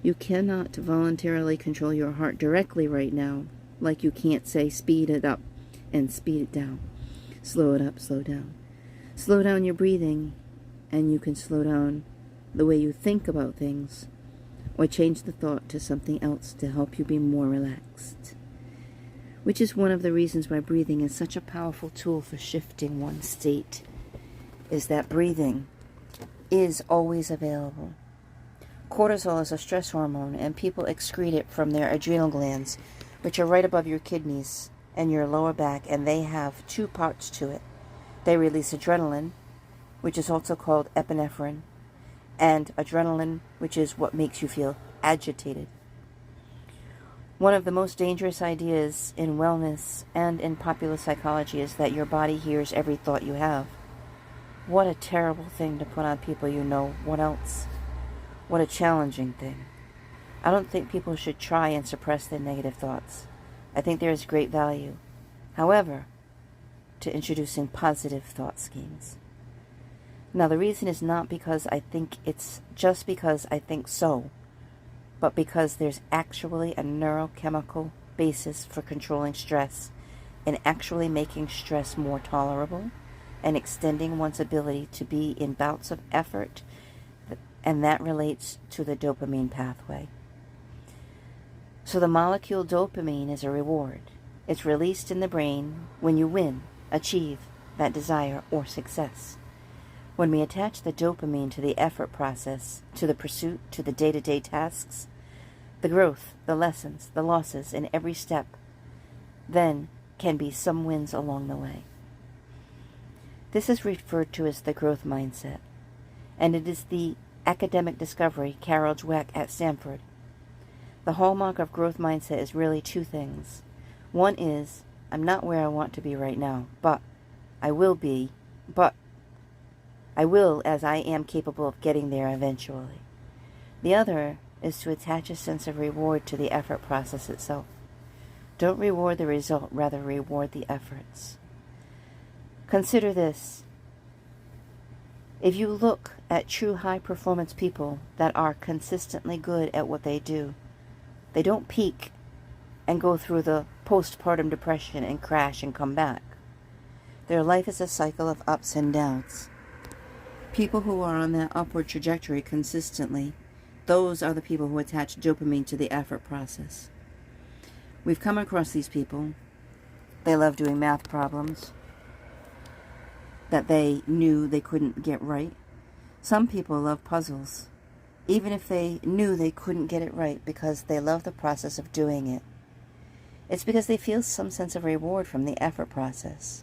You cannot voluntarily control your heart directly right now, like you can't say speed it up and speed it down. Slow it up, slow down. Slow down your breathing, and you can slow down the way you think about things, or change the thought to something else to help you be more relaxed. Which is one of the reasons why breathing is such a powerful tool for shifting one's state, is that breathing is always available. Cortisol is a stress hormone, and people excrete it from their adrenal glands, which are right above your kidneys and your lower back, and they have two parts to it. They release adrenaline, which is also called epinephrine, and adrenaline, which is what makes you feel agitated. One of the most dangerous ideas in wellness and in popular psychology is that your body hears every thought you have. What a terrible thing to put on people you know. What else? What a challenging thing. I don't think people should try and suppress their negative thoughts. I think there is great value, however, to introducing positive thought schemes. Now, the reason is not because I think it's just because I think so, but because there's actually a neurochemical basis for controlling stress and actually making stress more tolerable and extending one's ability to be in bouts of effort, and that relates to the dopamine pathway. So the molecule dopamine is a reward. It's released in the brain when you win, achieve that desire or success. When we attach the dopamine to the effort process, to the pursuit, to the day-to-day tasks, the growth, the lessons, the losses in every step, then can be some wins along the way. This is referred to as the growth mindset, and it is the academic discovery Carol Dweck at Stanford. The hallmark of growth mindset is really two things. One is, I'm not where I want to be right now, but I will be, but I will as I am capable of getting there eventually. The other is to attach a sense of reward to the effort process itself. Don't reward the result, rather reward the efforts. Consider this. If you look at true high-performance people that are consistently good at what they do, they don't peak and go through the postpartum depression and crash and come back. Their life is a cycle of ups and downs. People who are on that upward trajectory consistently, those are the people who attach dopamine to the effort process. We've come across these people. They love doing math problems that they knew they couldn't get right. Some people love puzzles, even if they knew they couldn't get it right, because they love the process of doing it. It's because they feel some sense of reward from the effort process.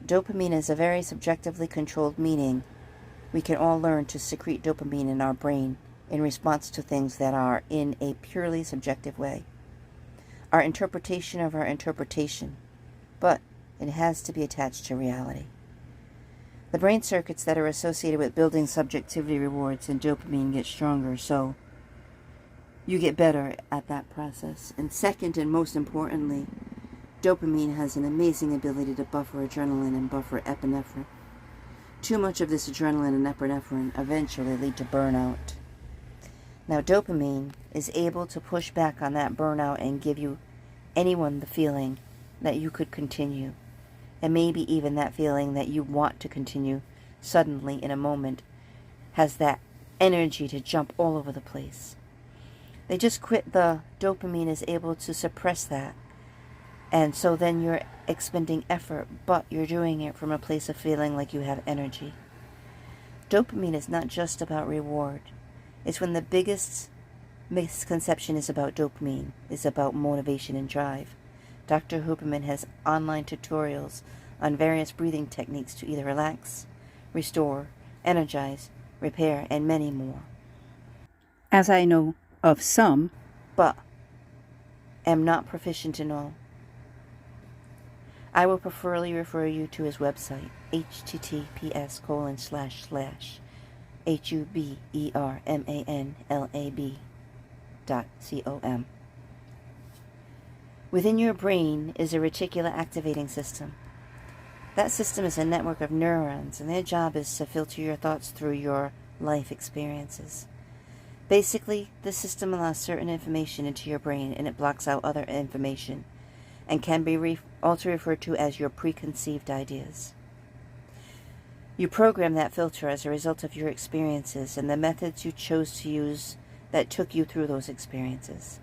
Dopamine is a very subjectively controlled meaning. We can all learn to secrete dopamine in our brain in response to things that are in a purely subjective way. Our interpretation of our interpretation, but it has to be attached to reality. The brain circuits that are associated with building subjectivity rewards and dopamine get stronger, so you get better at that process. And second, and most importantly, dopamine has an amazing ability to buffer adrenaline and buffer epinephrine. Too much of this adrenaline and epinephrine eventually lead to burnout. Now, dopamine is able to push back on that burnout and give anyone the feeling that you could continue. And maybe even that feeling that you want to continue suddenly in a moment has that energy to jump all over the place. They just quit. The dopamine is able to suppress that. And so then you're expending effort, but you're doing it from a place of feeling like you have energy. Dopamine is not just about reward. It's when the biggest misconception is about dopamine, is about motivation and drive. Dr. Huberman has online tutorials on various breathing techniques to either relax, restore, energize, repair, and many more. As I know of some, but am not proficient in all, I will preferably refer you to his website, https://hubermanlab.com. Within your brain is a reticular activating system. That system is a network of neurons, and their job is to filter your thoughts through your life experiences. Basically, this system allows certain information into your brain, and it blocks out other information, and can be also referred to as your preconceived ideas. You program that filter as a result of your experiences and the methods you chose to use that took you through those experiences.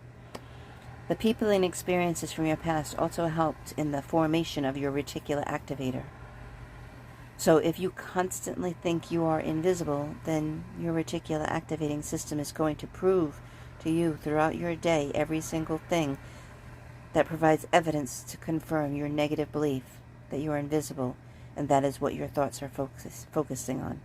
The people and experiences from your past also helped in the formation of your reticular activator. So if you constantly think you are invisible, then your reticular activating system is going to prove to you throughout your day every single thing that provides evidence to confirm your negative belief that you are invisible, and that is what your thoughts are focusing on.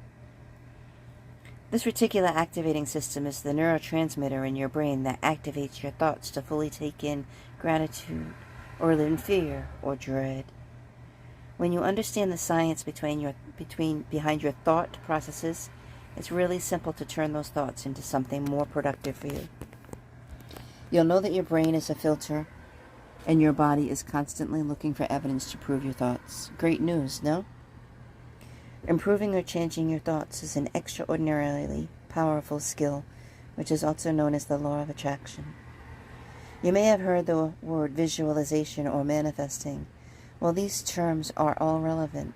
This reticular activating system is the neurotransmitter in your brain that activates your thoughts to fully take in gratitude or live in fear or dread. When you understand the science behind your thought processes, it's really simple to turn those thoughts into something more productive for you. You'll know that your brain is a filter and your body is constantly looking for evidence to prove your thoughts. Great news, no? Improving or changing your thoughts is an extraordinarily powerful skill, which is also known as the law of attraction. You may have heard the word visualization or manifesting. Well, these terms are all relevant.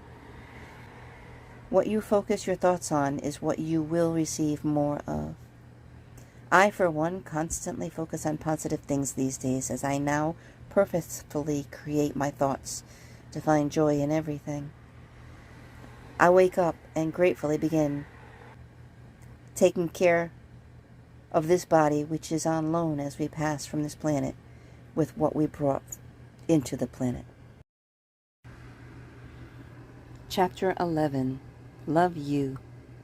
What you focus your thoughts on is what you will receive more of. I, for one, constantly focus on positive things these days, as I now purposefully create my thoughts to find joy in everything. I wake up and gratefully begin taking care of this body, which is on loan as we pass from this planet with what we brought into the planet. Chapter 11. Love you.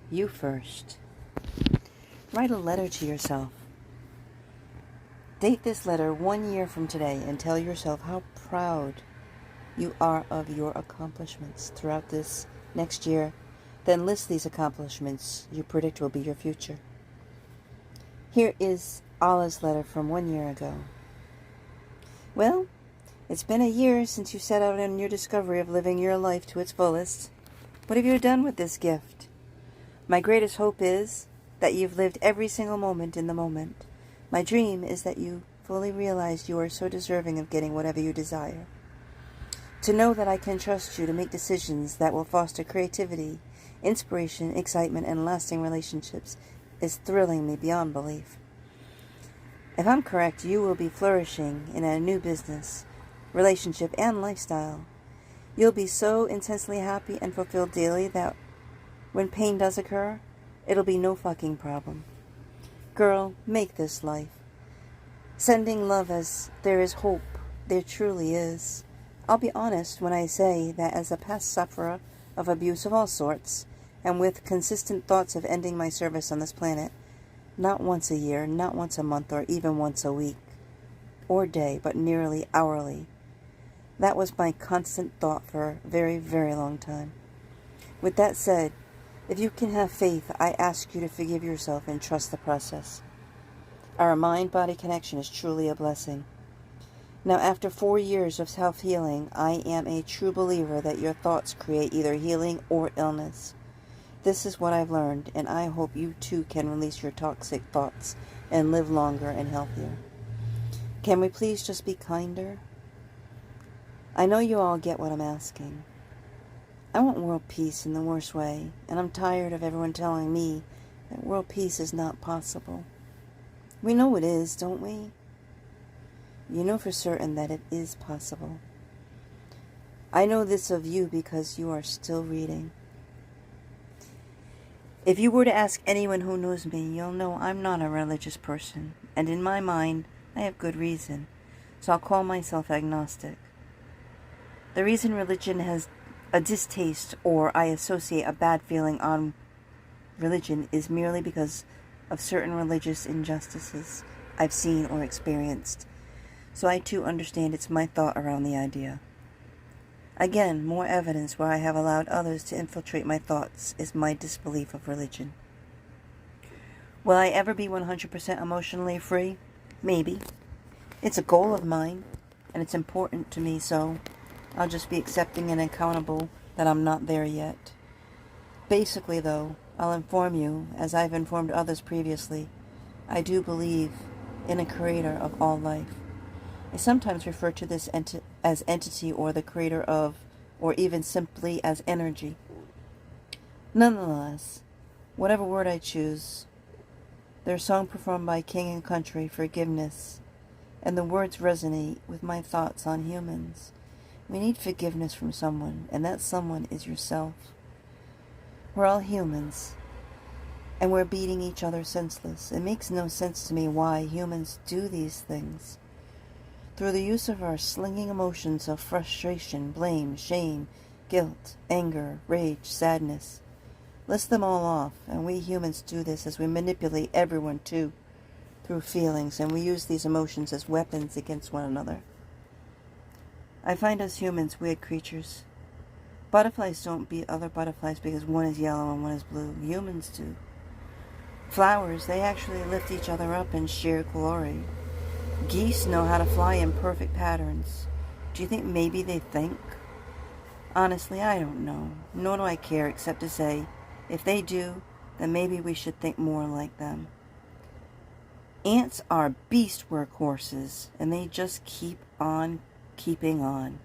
You first. Write a letter to yourself. Date this letter 1 year from today and tell yourself how proud you are of your accomplishments throughout this next year. Then list these accomplishments you predict will be your future. Here is Allah's letter from 1 year ago. Well, it's been a year since you set out on your discovery of living your life to its fullest. What have you done with this gift? My greatest hope is that you've lived every single moment in the moment. My dream is that you fully realize you are so deserving of getting whatever you desire. To know that I can trust you to make decisions that will foster creativity, inspiration, excitement, and lasting relationships is thrilling me beyond belief. If I'm correct, you will be flourishing in a new business, relationship, and lifestyle. You'll be so intensely happy and fulfilled daily that when pain does occur, it'll be no fucking problem. Girl, make this life. Sending love as there is hope, there truly is. I'll be honest when I say that as a past sufferer of abuse of all sorts, and with consistent thoughts of ending my service on this planet, not once a year, not once a month, or even once a week or day, but nearly hourly. That was my constant thought for a very, very long time. With that said, if you can have faith, I ask you to forgive yourself and trust the process. Our mind-body connection is truly a blessing. Now, after 4 years of self-healing, I am a true believer that your thoughts create either healing or illness. This is what I've learned, and I hope you too can release your toxic thoughts and live longer and healthier. Can we please just be kinder? I know you all get what I'm asking. I want world peace in the worst way, and I'm tired of everyone telling me that world peace is not possible. We know it is, don't we? You know for certain that it is possible. I know this of you because you are still reading. If you were to ask anyone who knows me, you'll know I'm not a religious person, and in my mind, I have good reason, so I'll call myself agnostic. The reason religion has a distaste or I associate a bad feeling on religion is merely because of certain religious injustices I've seen or experienced, so I too understand it's my thought around the idea. Again, more evidence where I have allowed others to infiltrate my thoughts is my disbelief of religion. Will I ever be 100% emotionally free? Maybe. It's a goal of mine, and it's important to me, so I'll just be accepting and accountable that I'm not there yet. Basically, though, I'll inform you, as I've informed others previously, I do believe in a creator of all life. I sometimes refer to this as entity or the creator of, or even simply as energy. Nonetheless, whatever word I choose, their song performed by King and Country, Forgiveness, and the words resonate with my thoughts on humans. We need forgiveness from someone, and that someone is yourself. We're all humans, and we're beating each other senseless. It makes no sense to me why humans do these things. Through the use of our slinging emotions of frustration, blame, shame, guilt, anger, rage, sadness. List them all off, and we humans do this as we manipulate everyone too, through feelings, and we use these emotions as weapons against one another. I find us humans weird creatures. Butterflies don't beat other butterflies because one is yellow and one is blue. Humans do. Flowers, they actually lift each other up and share glory. Geese know how to fly in perfect patterns. Do you think maybe they think? Honestly, I don't know. Nor do I care except to say, if they do, then maybe we should think more like them. Ants are beast workhorses, and they just keep on keeping on.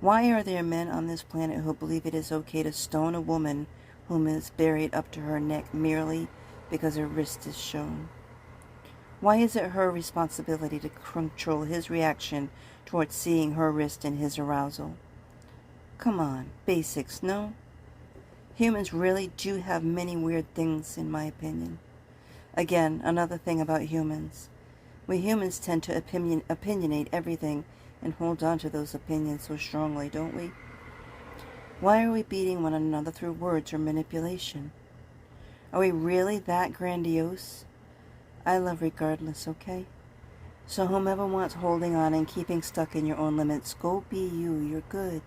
Why are there men on this planet who believe it is okay to stone a woman whom is buried up to her neck merely because her wrist is shown? Why is it her responsibility to control his reaction towards seeing her wrist in his arousal? Come on, basics, no? Humans really do have many weird things, in my opinion. Again, another thing about humans. We humans tend to opinionate everything and hold on to those opinions so strongly, don't we? Why are we beating one another through words or manipulation? Are we really that grandiose? I love regardless, okay? So whomever wants holding on and keeping stuck in your own limits, go be you, you're good.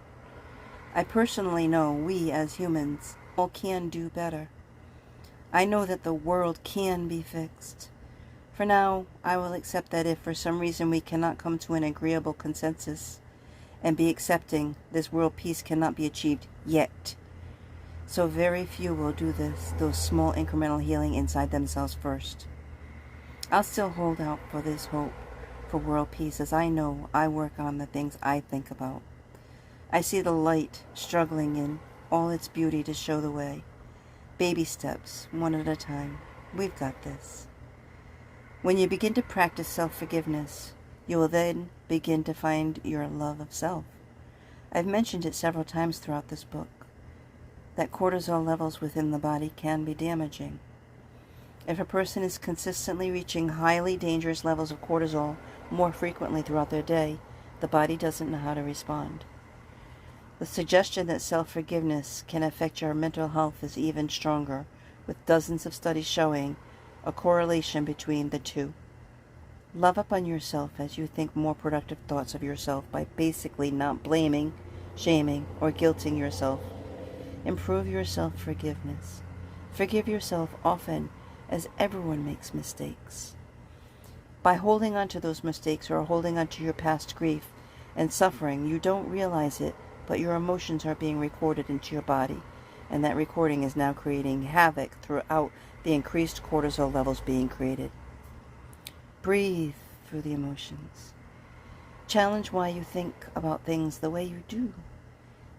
I personally know we as humans all can do better. I know that the world can be fixed. For now, I will accept that if for some reason we cannot come to an agreeable consensus and be accepting, this world peace cannot be achieved yet. So very few will do this, those small incremental healing inside themselves first. I'll still hold out for this hope for world peace, as I know I work on the things I think about. I see the light struggling in all its beauty to show the way. Baby steps, one at a time. We've got this. When you begin to practice self-forgiveness, you will then begin to find your love of self. I've mentioned it several times throughout this book, that cortisol levels within the body can be damaging. If a person is consistently reaching highly dangerous levels of cortisol more frequently throughout their day, the body doesn't know how to respond. The suggestion that self-forgiveness can affect your mental health is even stronger, with dozens of studies showing a correlation between the two. Love up on yourself as you think more productive thoughts of yourself by basically not blaming, shaming, or guilting yourself. Improve your self-forgiveness. Forgive yourself often, as everyone makes mistakes. By holding on to those mistakes or holding on to your past grief and suffering, you don't realize it, but your emotions are being recorded into your body, and that recording is now creating havoc throughout the increased cortisol levels being created. Breathe through the emotions. Challenge why you think about things the way you do.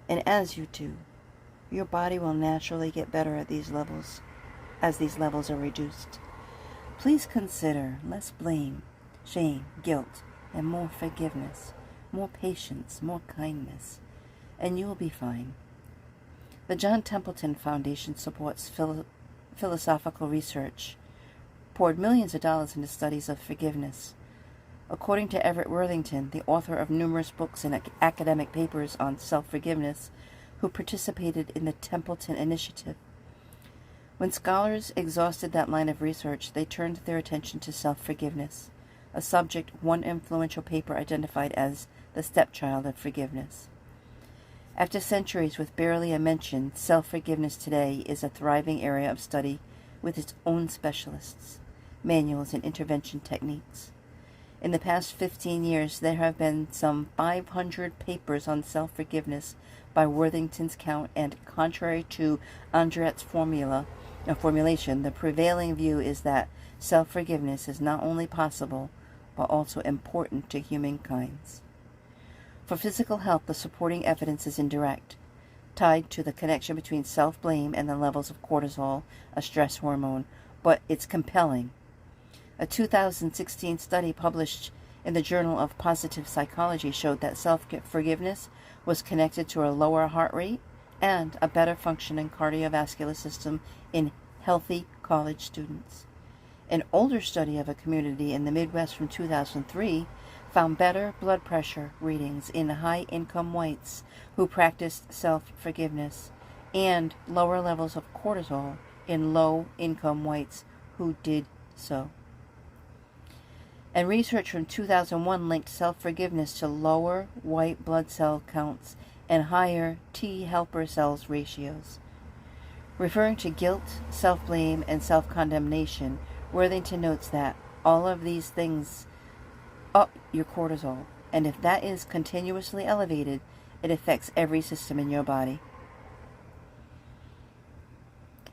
And as you do, your body will naturally get better at these levels, as these levels are reduced. Please consider less blame, shame, guilt, and more forgiveness, more patience, more kindness, and you will be fine. The John Templeton Foundation supports philosophical research, poured millions of dollars into studies of forgiveness. According to Everett Worthington, the author of numerous books and academic papers on self-forgiveness, who participated in the Templeton Initiative, when scholars exhausted that line of research, they turned their attention to self-forgiveness, a subject one influential paper identified as the stepchild of forgiveness. After centuries with barely a mention, self-forgiveness today is a thriving area of study with its own specialists, manuals, and intervention techniques. In the past 15 years, there have been some 500 papers on self-forgiveness by Worthington's count, and contrary to Andret's formulation, the prevailing view is that self-forgiveness is not only possible, but also important to humankind. For physical health, the supporting evidence is indirect, tied to the connection between self-blame and the levels of cortisol, a stress hormone, but it's compelling. A 2016 study published in the Journal of Positive Psychology showed that self-forgiveness was connected to a lower heart rate and a better functioning cardiovascular system in healthy college students. An older study of a community in the Midwest from 2003 found better blood pressure readings in high-income whites who practiced self-forgiveness and lower levels of cortisol in low-income whites who did so. And research from 2001 linked self-forgiveness to lower white blood cell counts and higher T helper cells ratios. Referring to guilt, self-blame, and self-condemnation, Worthington notes that all of these things up your cortisol, and if that is continuously elevated, it affects every system in your body.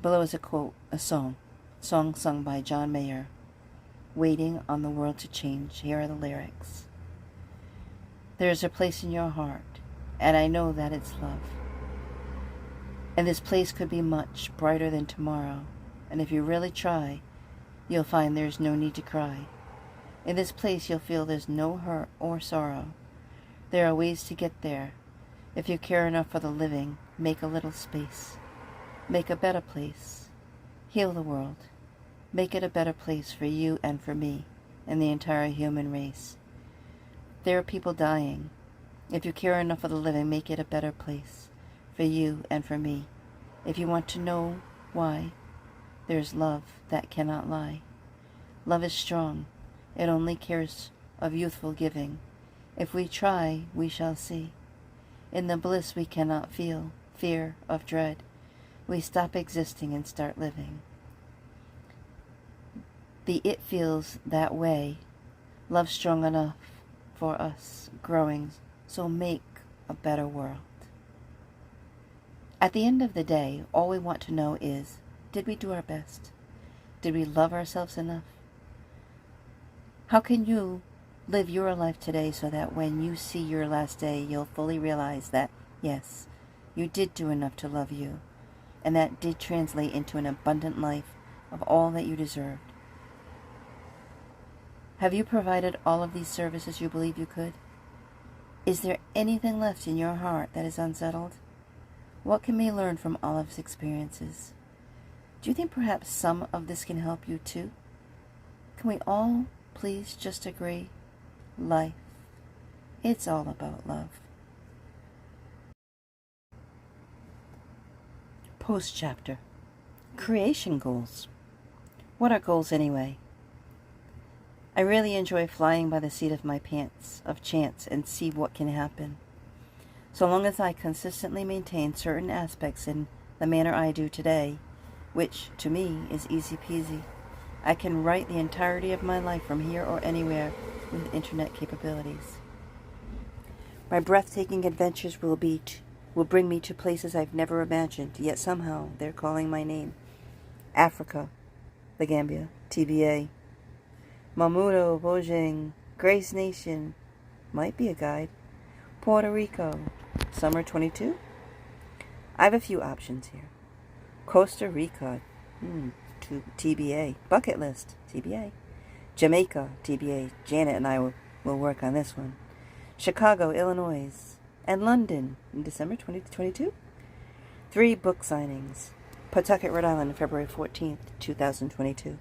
Below is a quote, a song sung by John Mayer, Waiting on the World to Change. Here are the lyrics. There is a place in your heart, and I know that it's love. And this place could be much brighter than tomorrow, and if you really try, you'll find there's no need to cry. In this place you'll feel there's no hurt or sorrow. There are ways to get there. If you care enough for the living, make a little space. Make a better place. Heal the world. Make it a better place for you and for me and the entire human race. There are people dying. If you care enough for the living, make it a better place for you and for me. If you want to know why, there's love that cannot lie. Love is strong. It only cares of youthful giving. If we try, we shall see. In the bliss we cannot feel, fear of dread. We stop existing and start living. The it feels that way. Love strong enough for us, growing, so make a better world. At the end of the day, all we want to know is, did we do our best? Did we love ourselves enough? How can you live your life today so that when you see your last day, you'll fully realize that, yes, you did do enough to love you, and that did translate into an abundant life of all that you deserved? Have you provided all of these services you believe you could? Is there anything left in your heart that is unsettled? What can we learn from Olive's experiences? Do you think perhaps some of this can help you too? Can we all please just agree? Life, it's all about love. Post chapter. Creation goals. What are goals anyway? I really enjoy flying by the seat of my pants of chance and see what can happen. So long as I consistently maintain certain aspects in the manner I do today, which to me is easy peasy, I can write the entirety of my life from here or anywhere with internet capabilities. My breathtaking adventures will bring me to places I've never imagined, yet somehow they're calling my name. Africa, the Gambia, TBA, Mamudo, Bojang, Grace Nation, might be a guide, Puerto Rico, Summer 22. I have a few options here. Costa Rica, TBA, Bucket List, TBA. Jamaica, TBA, Janet and I will work on this one. Chicago, Illinois, and London in December 2022. 3 book signings. Pawtucket, Rhode Island, February 14th, 2022.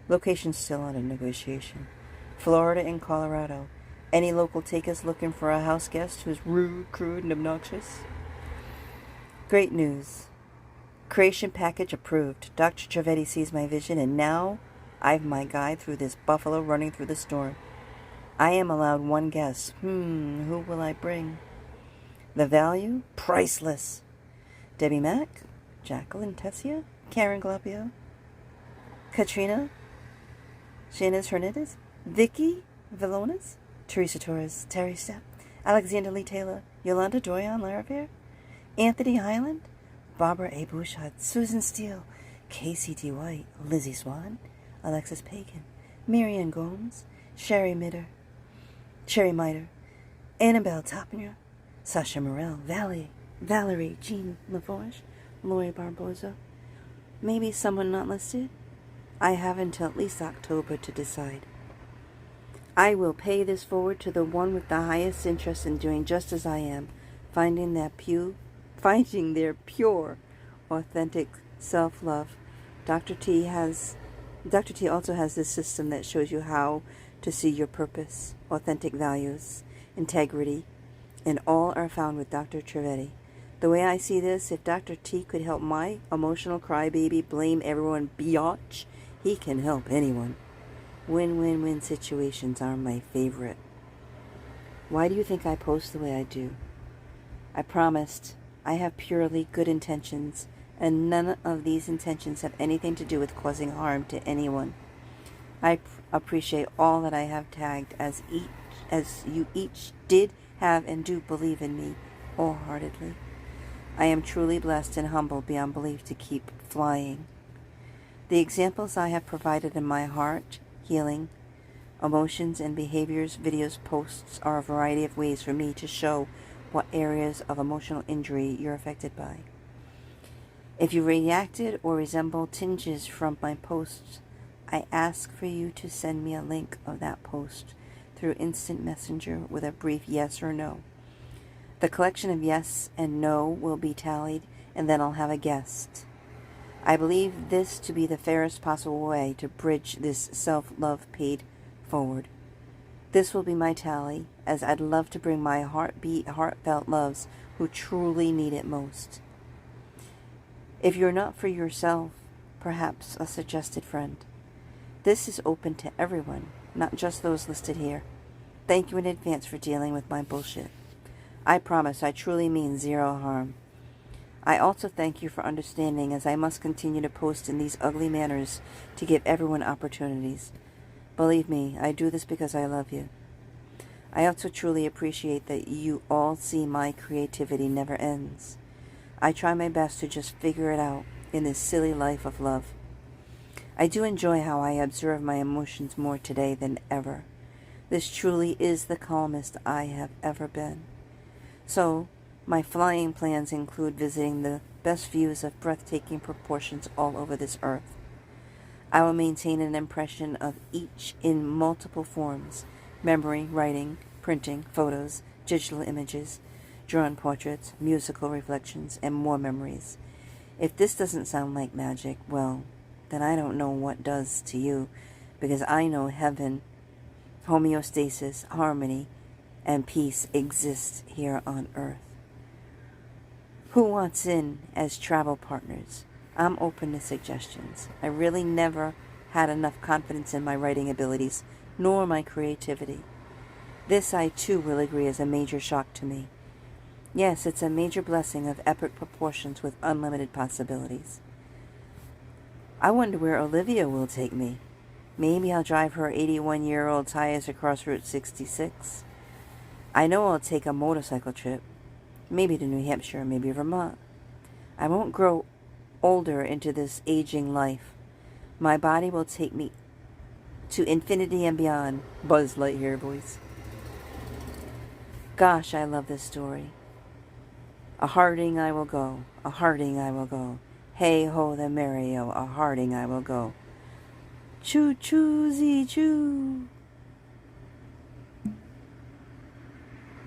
Location still under negotiation. Florida and Colorado. Any local takers looking for a house guest who's rude, crude, and obnoxious? Great news. Creation package approved. Dr. Trivedi sees my vision, and now I've my guide through this buffalo running through the storm. I am allowed one guess. Who will I bring? The value? Priceless. Debbie Mack, Jacqueline Tessia, Karen Glapio, Katrina, Shannon Hernandez, Vicky Villonas, Teresa Torres, Terry Stepp, Alexander Lee Taylor, Yolanda Doyon Lariviere, Anthony Highland, Barbara A. Bouchard, Susan Steele, Casey D. White, Lizzie Swan, Alexis Pagan, Marianne Gomes, Sherry Mitter, Annabelle Topner, Sasha Morel, Valerie Jean Laforge, Lori Barboza. Maybe someone not listed? I have until at least October to decide. I will pay this forward to the one with the highest interest in doing just as I am, finding their pure, authentic self-love. Dr. T also has this system that shows you how to see your purpose, authentic values, integrity, and all are found with Dr. Trivedi. The way I see this, if Dr. T could help my emotional crybaby blame everyone biatch, he can help anyone. Win-win-win situations are my favorite. Why do you think I post the way I do? I promised I have purely good intentions, and none of these intentions have anything to do with causing harm to anyone. I appreciate all that I have tagged, as you each did have and do believe in me wholeheartedly. I am truly blessed and humbled beyond belief to keep flying. The examples I have provided in my heart, healing, emotions, and behaviors, videos, posts are a variety of ways for me to show what areas of emotional injury you're affected by. If you reacted or resemble tinges from my posts, I ask for you to send me a link of that post through instant messenger with a brief yes or no. The collection of yes and no will be tallied, and then I'll have a guest. I believe this to be the fairest possible way to bridge this self-love paid forward. This will be my tally, as I'd love to bring my heartfelt loves who truly need it most. If you're not for yourself, perhaps a suggested friend. This is open to everyone, not just those listed here. Thank you in advance for dealing with my bullshit. I promise I truly mean zero harm. I also thank you for understanding, as I must continue to post in these ugly manners to give everyone opportunities. Believe me, I do this because I love you. I also truly appreciate that you all see my creativity never ends. I try my best to just figure it out in this silly life of love. I do enjoy how I observe my emotions more today than ever. This truly is the calmest I have ever been. So, my flying plans include visiting the best views of breathtaking proportions all over this earth. I will maintain an impression of each in multiple forms: memory, writing, printing, photos, digital images, drawn portraits, musical reflections, and more memories. If this doesn't sound like magic, well, then I don't know what does to you, because I know heaven, homeostasis, harmony, and peace exist here on earth. Who wants in as travel partners? I'm open to suggestions. I really never had enough confidence in my writing abilities, nor my creativity. This, I too will agree, is a major shock to me. Yes, it's a major blessing of epic proportions with unlimited possibilities. I wonder where Olivia will take me. Maybe I'll drive her 81-year-old tires across Route 66. I know I'll take a motorcycle trip. Maybe to New Hampshire, maybe Vermont. I won't grow older into this aging life. My body will take me to infinity and beyond. Buzz Lightyear voice. Gosh, I love this story. A Harding I will go, a Harding I will go. Hey ho the merry-o, a Harding I will go. Choo choo zee choo.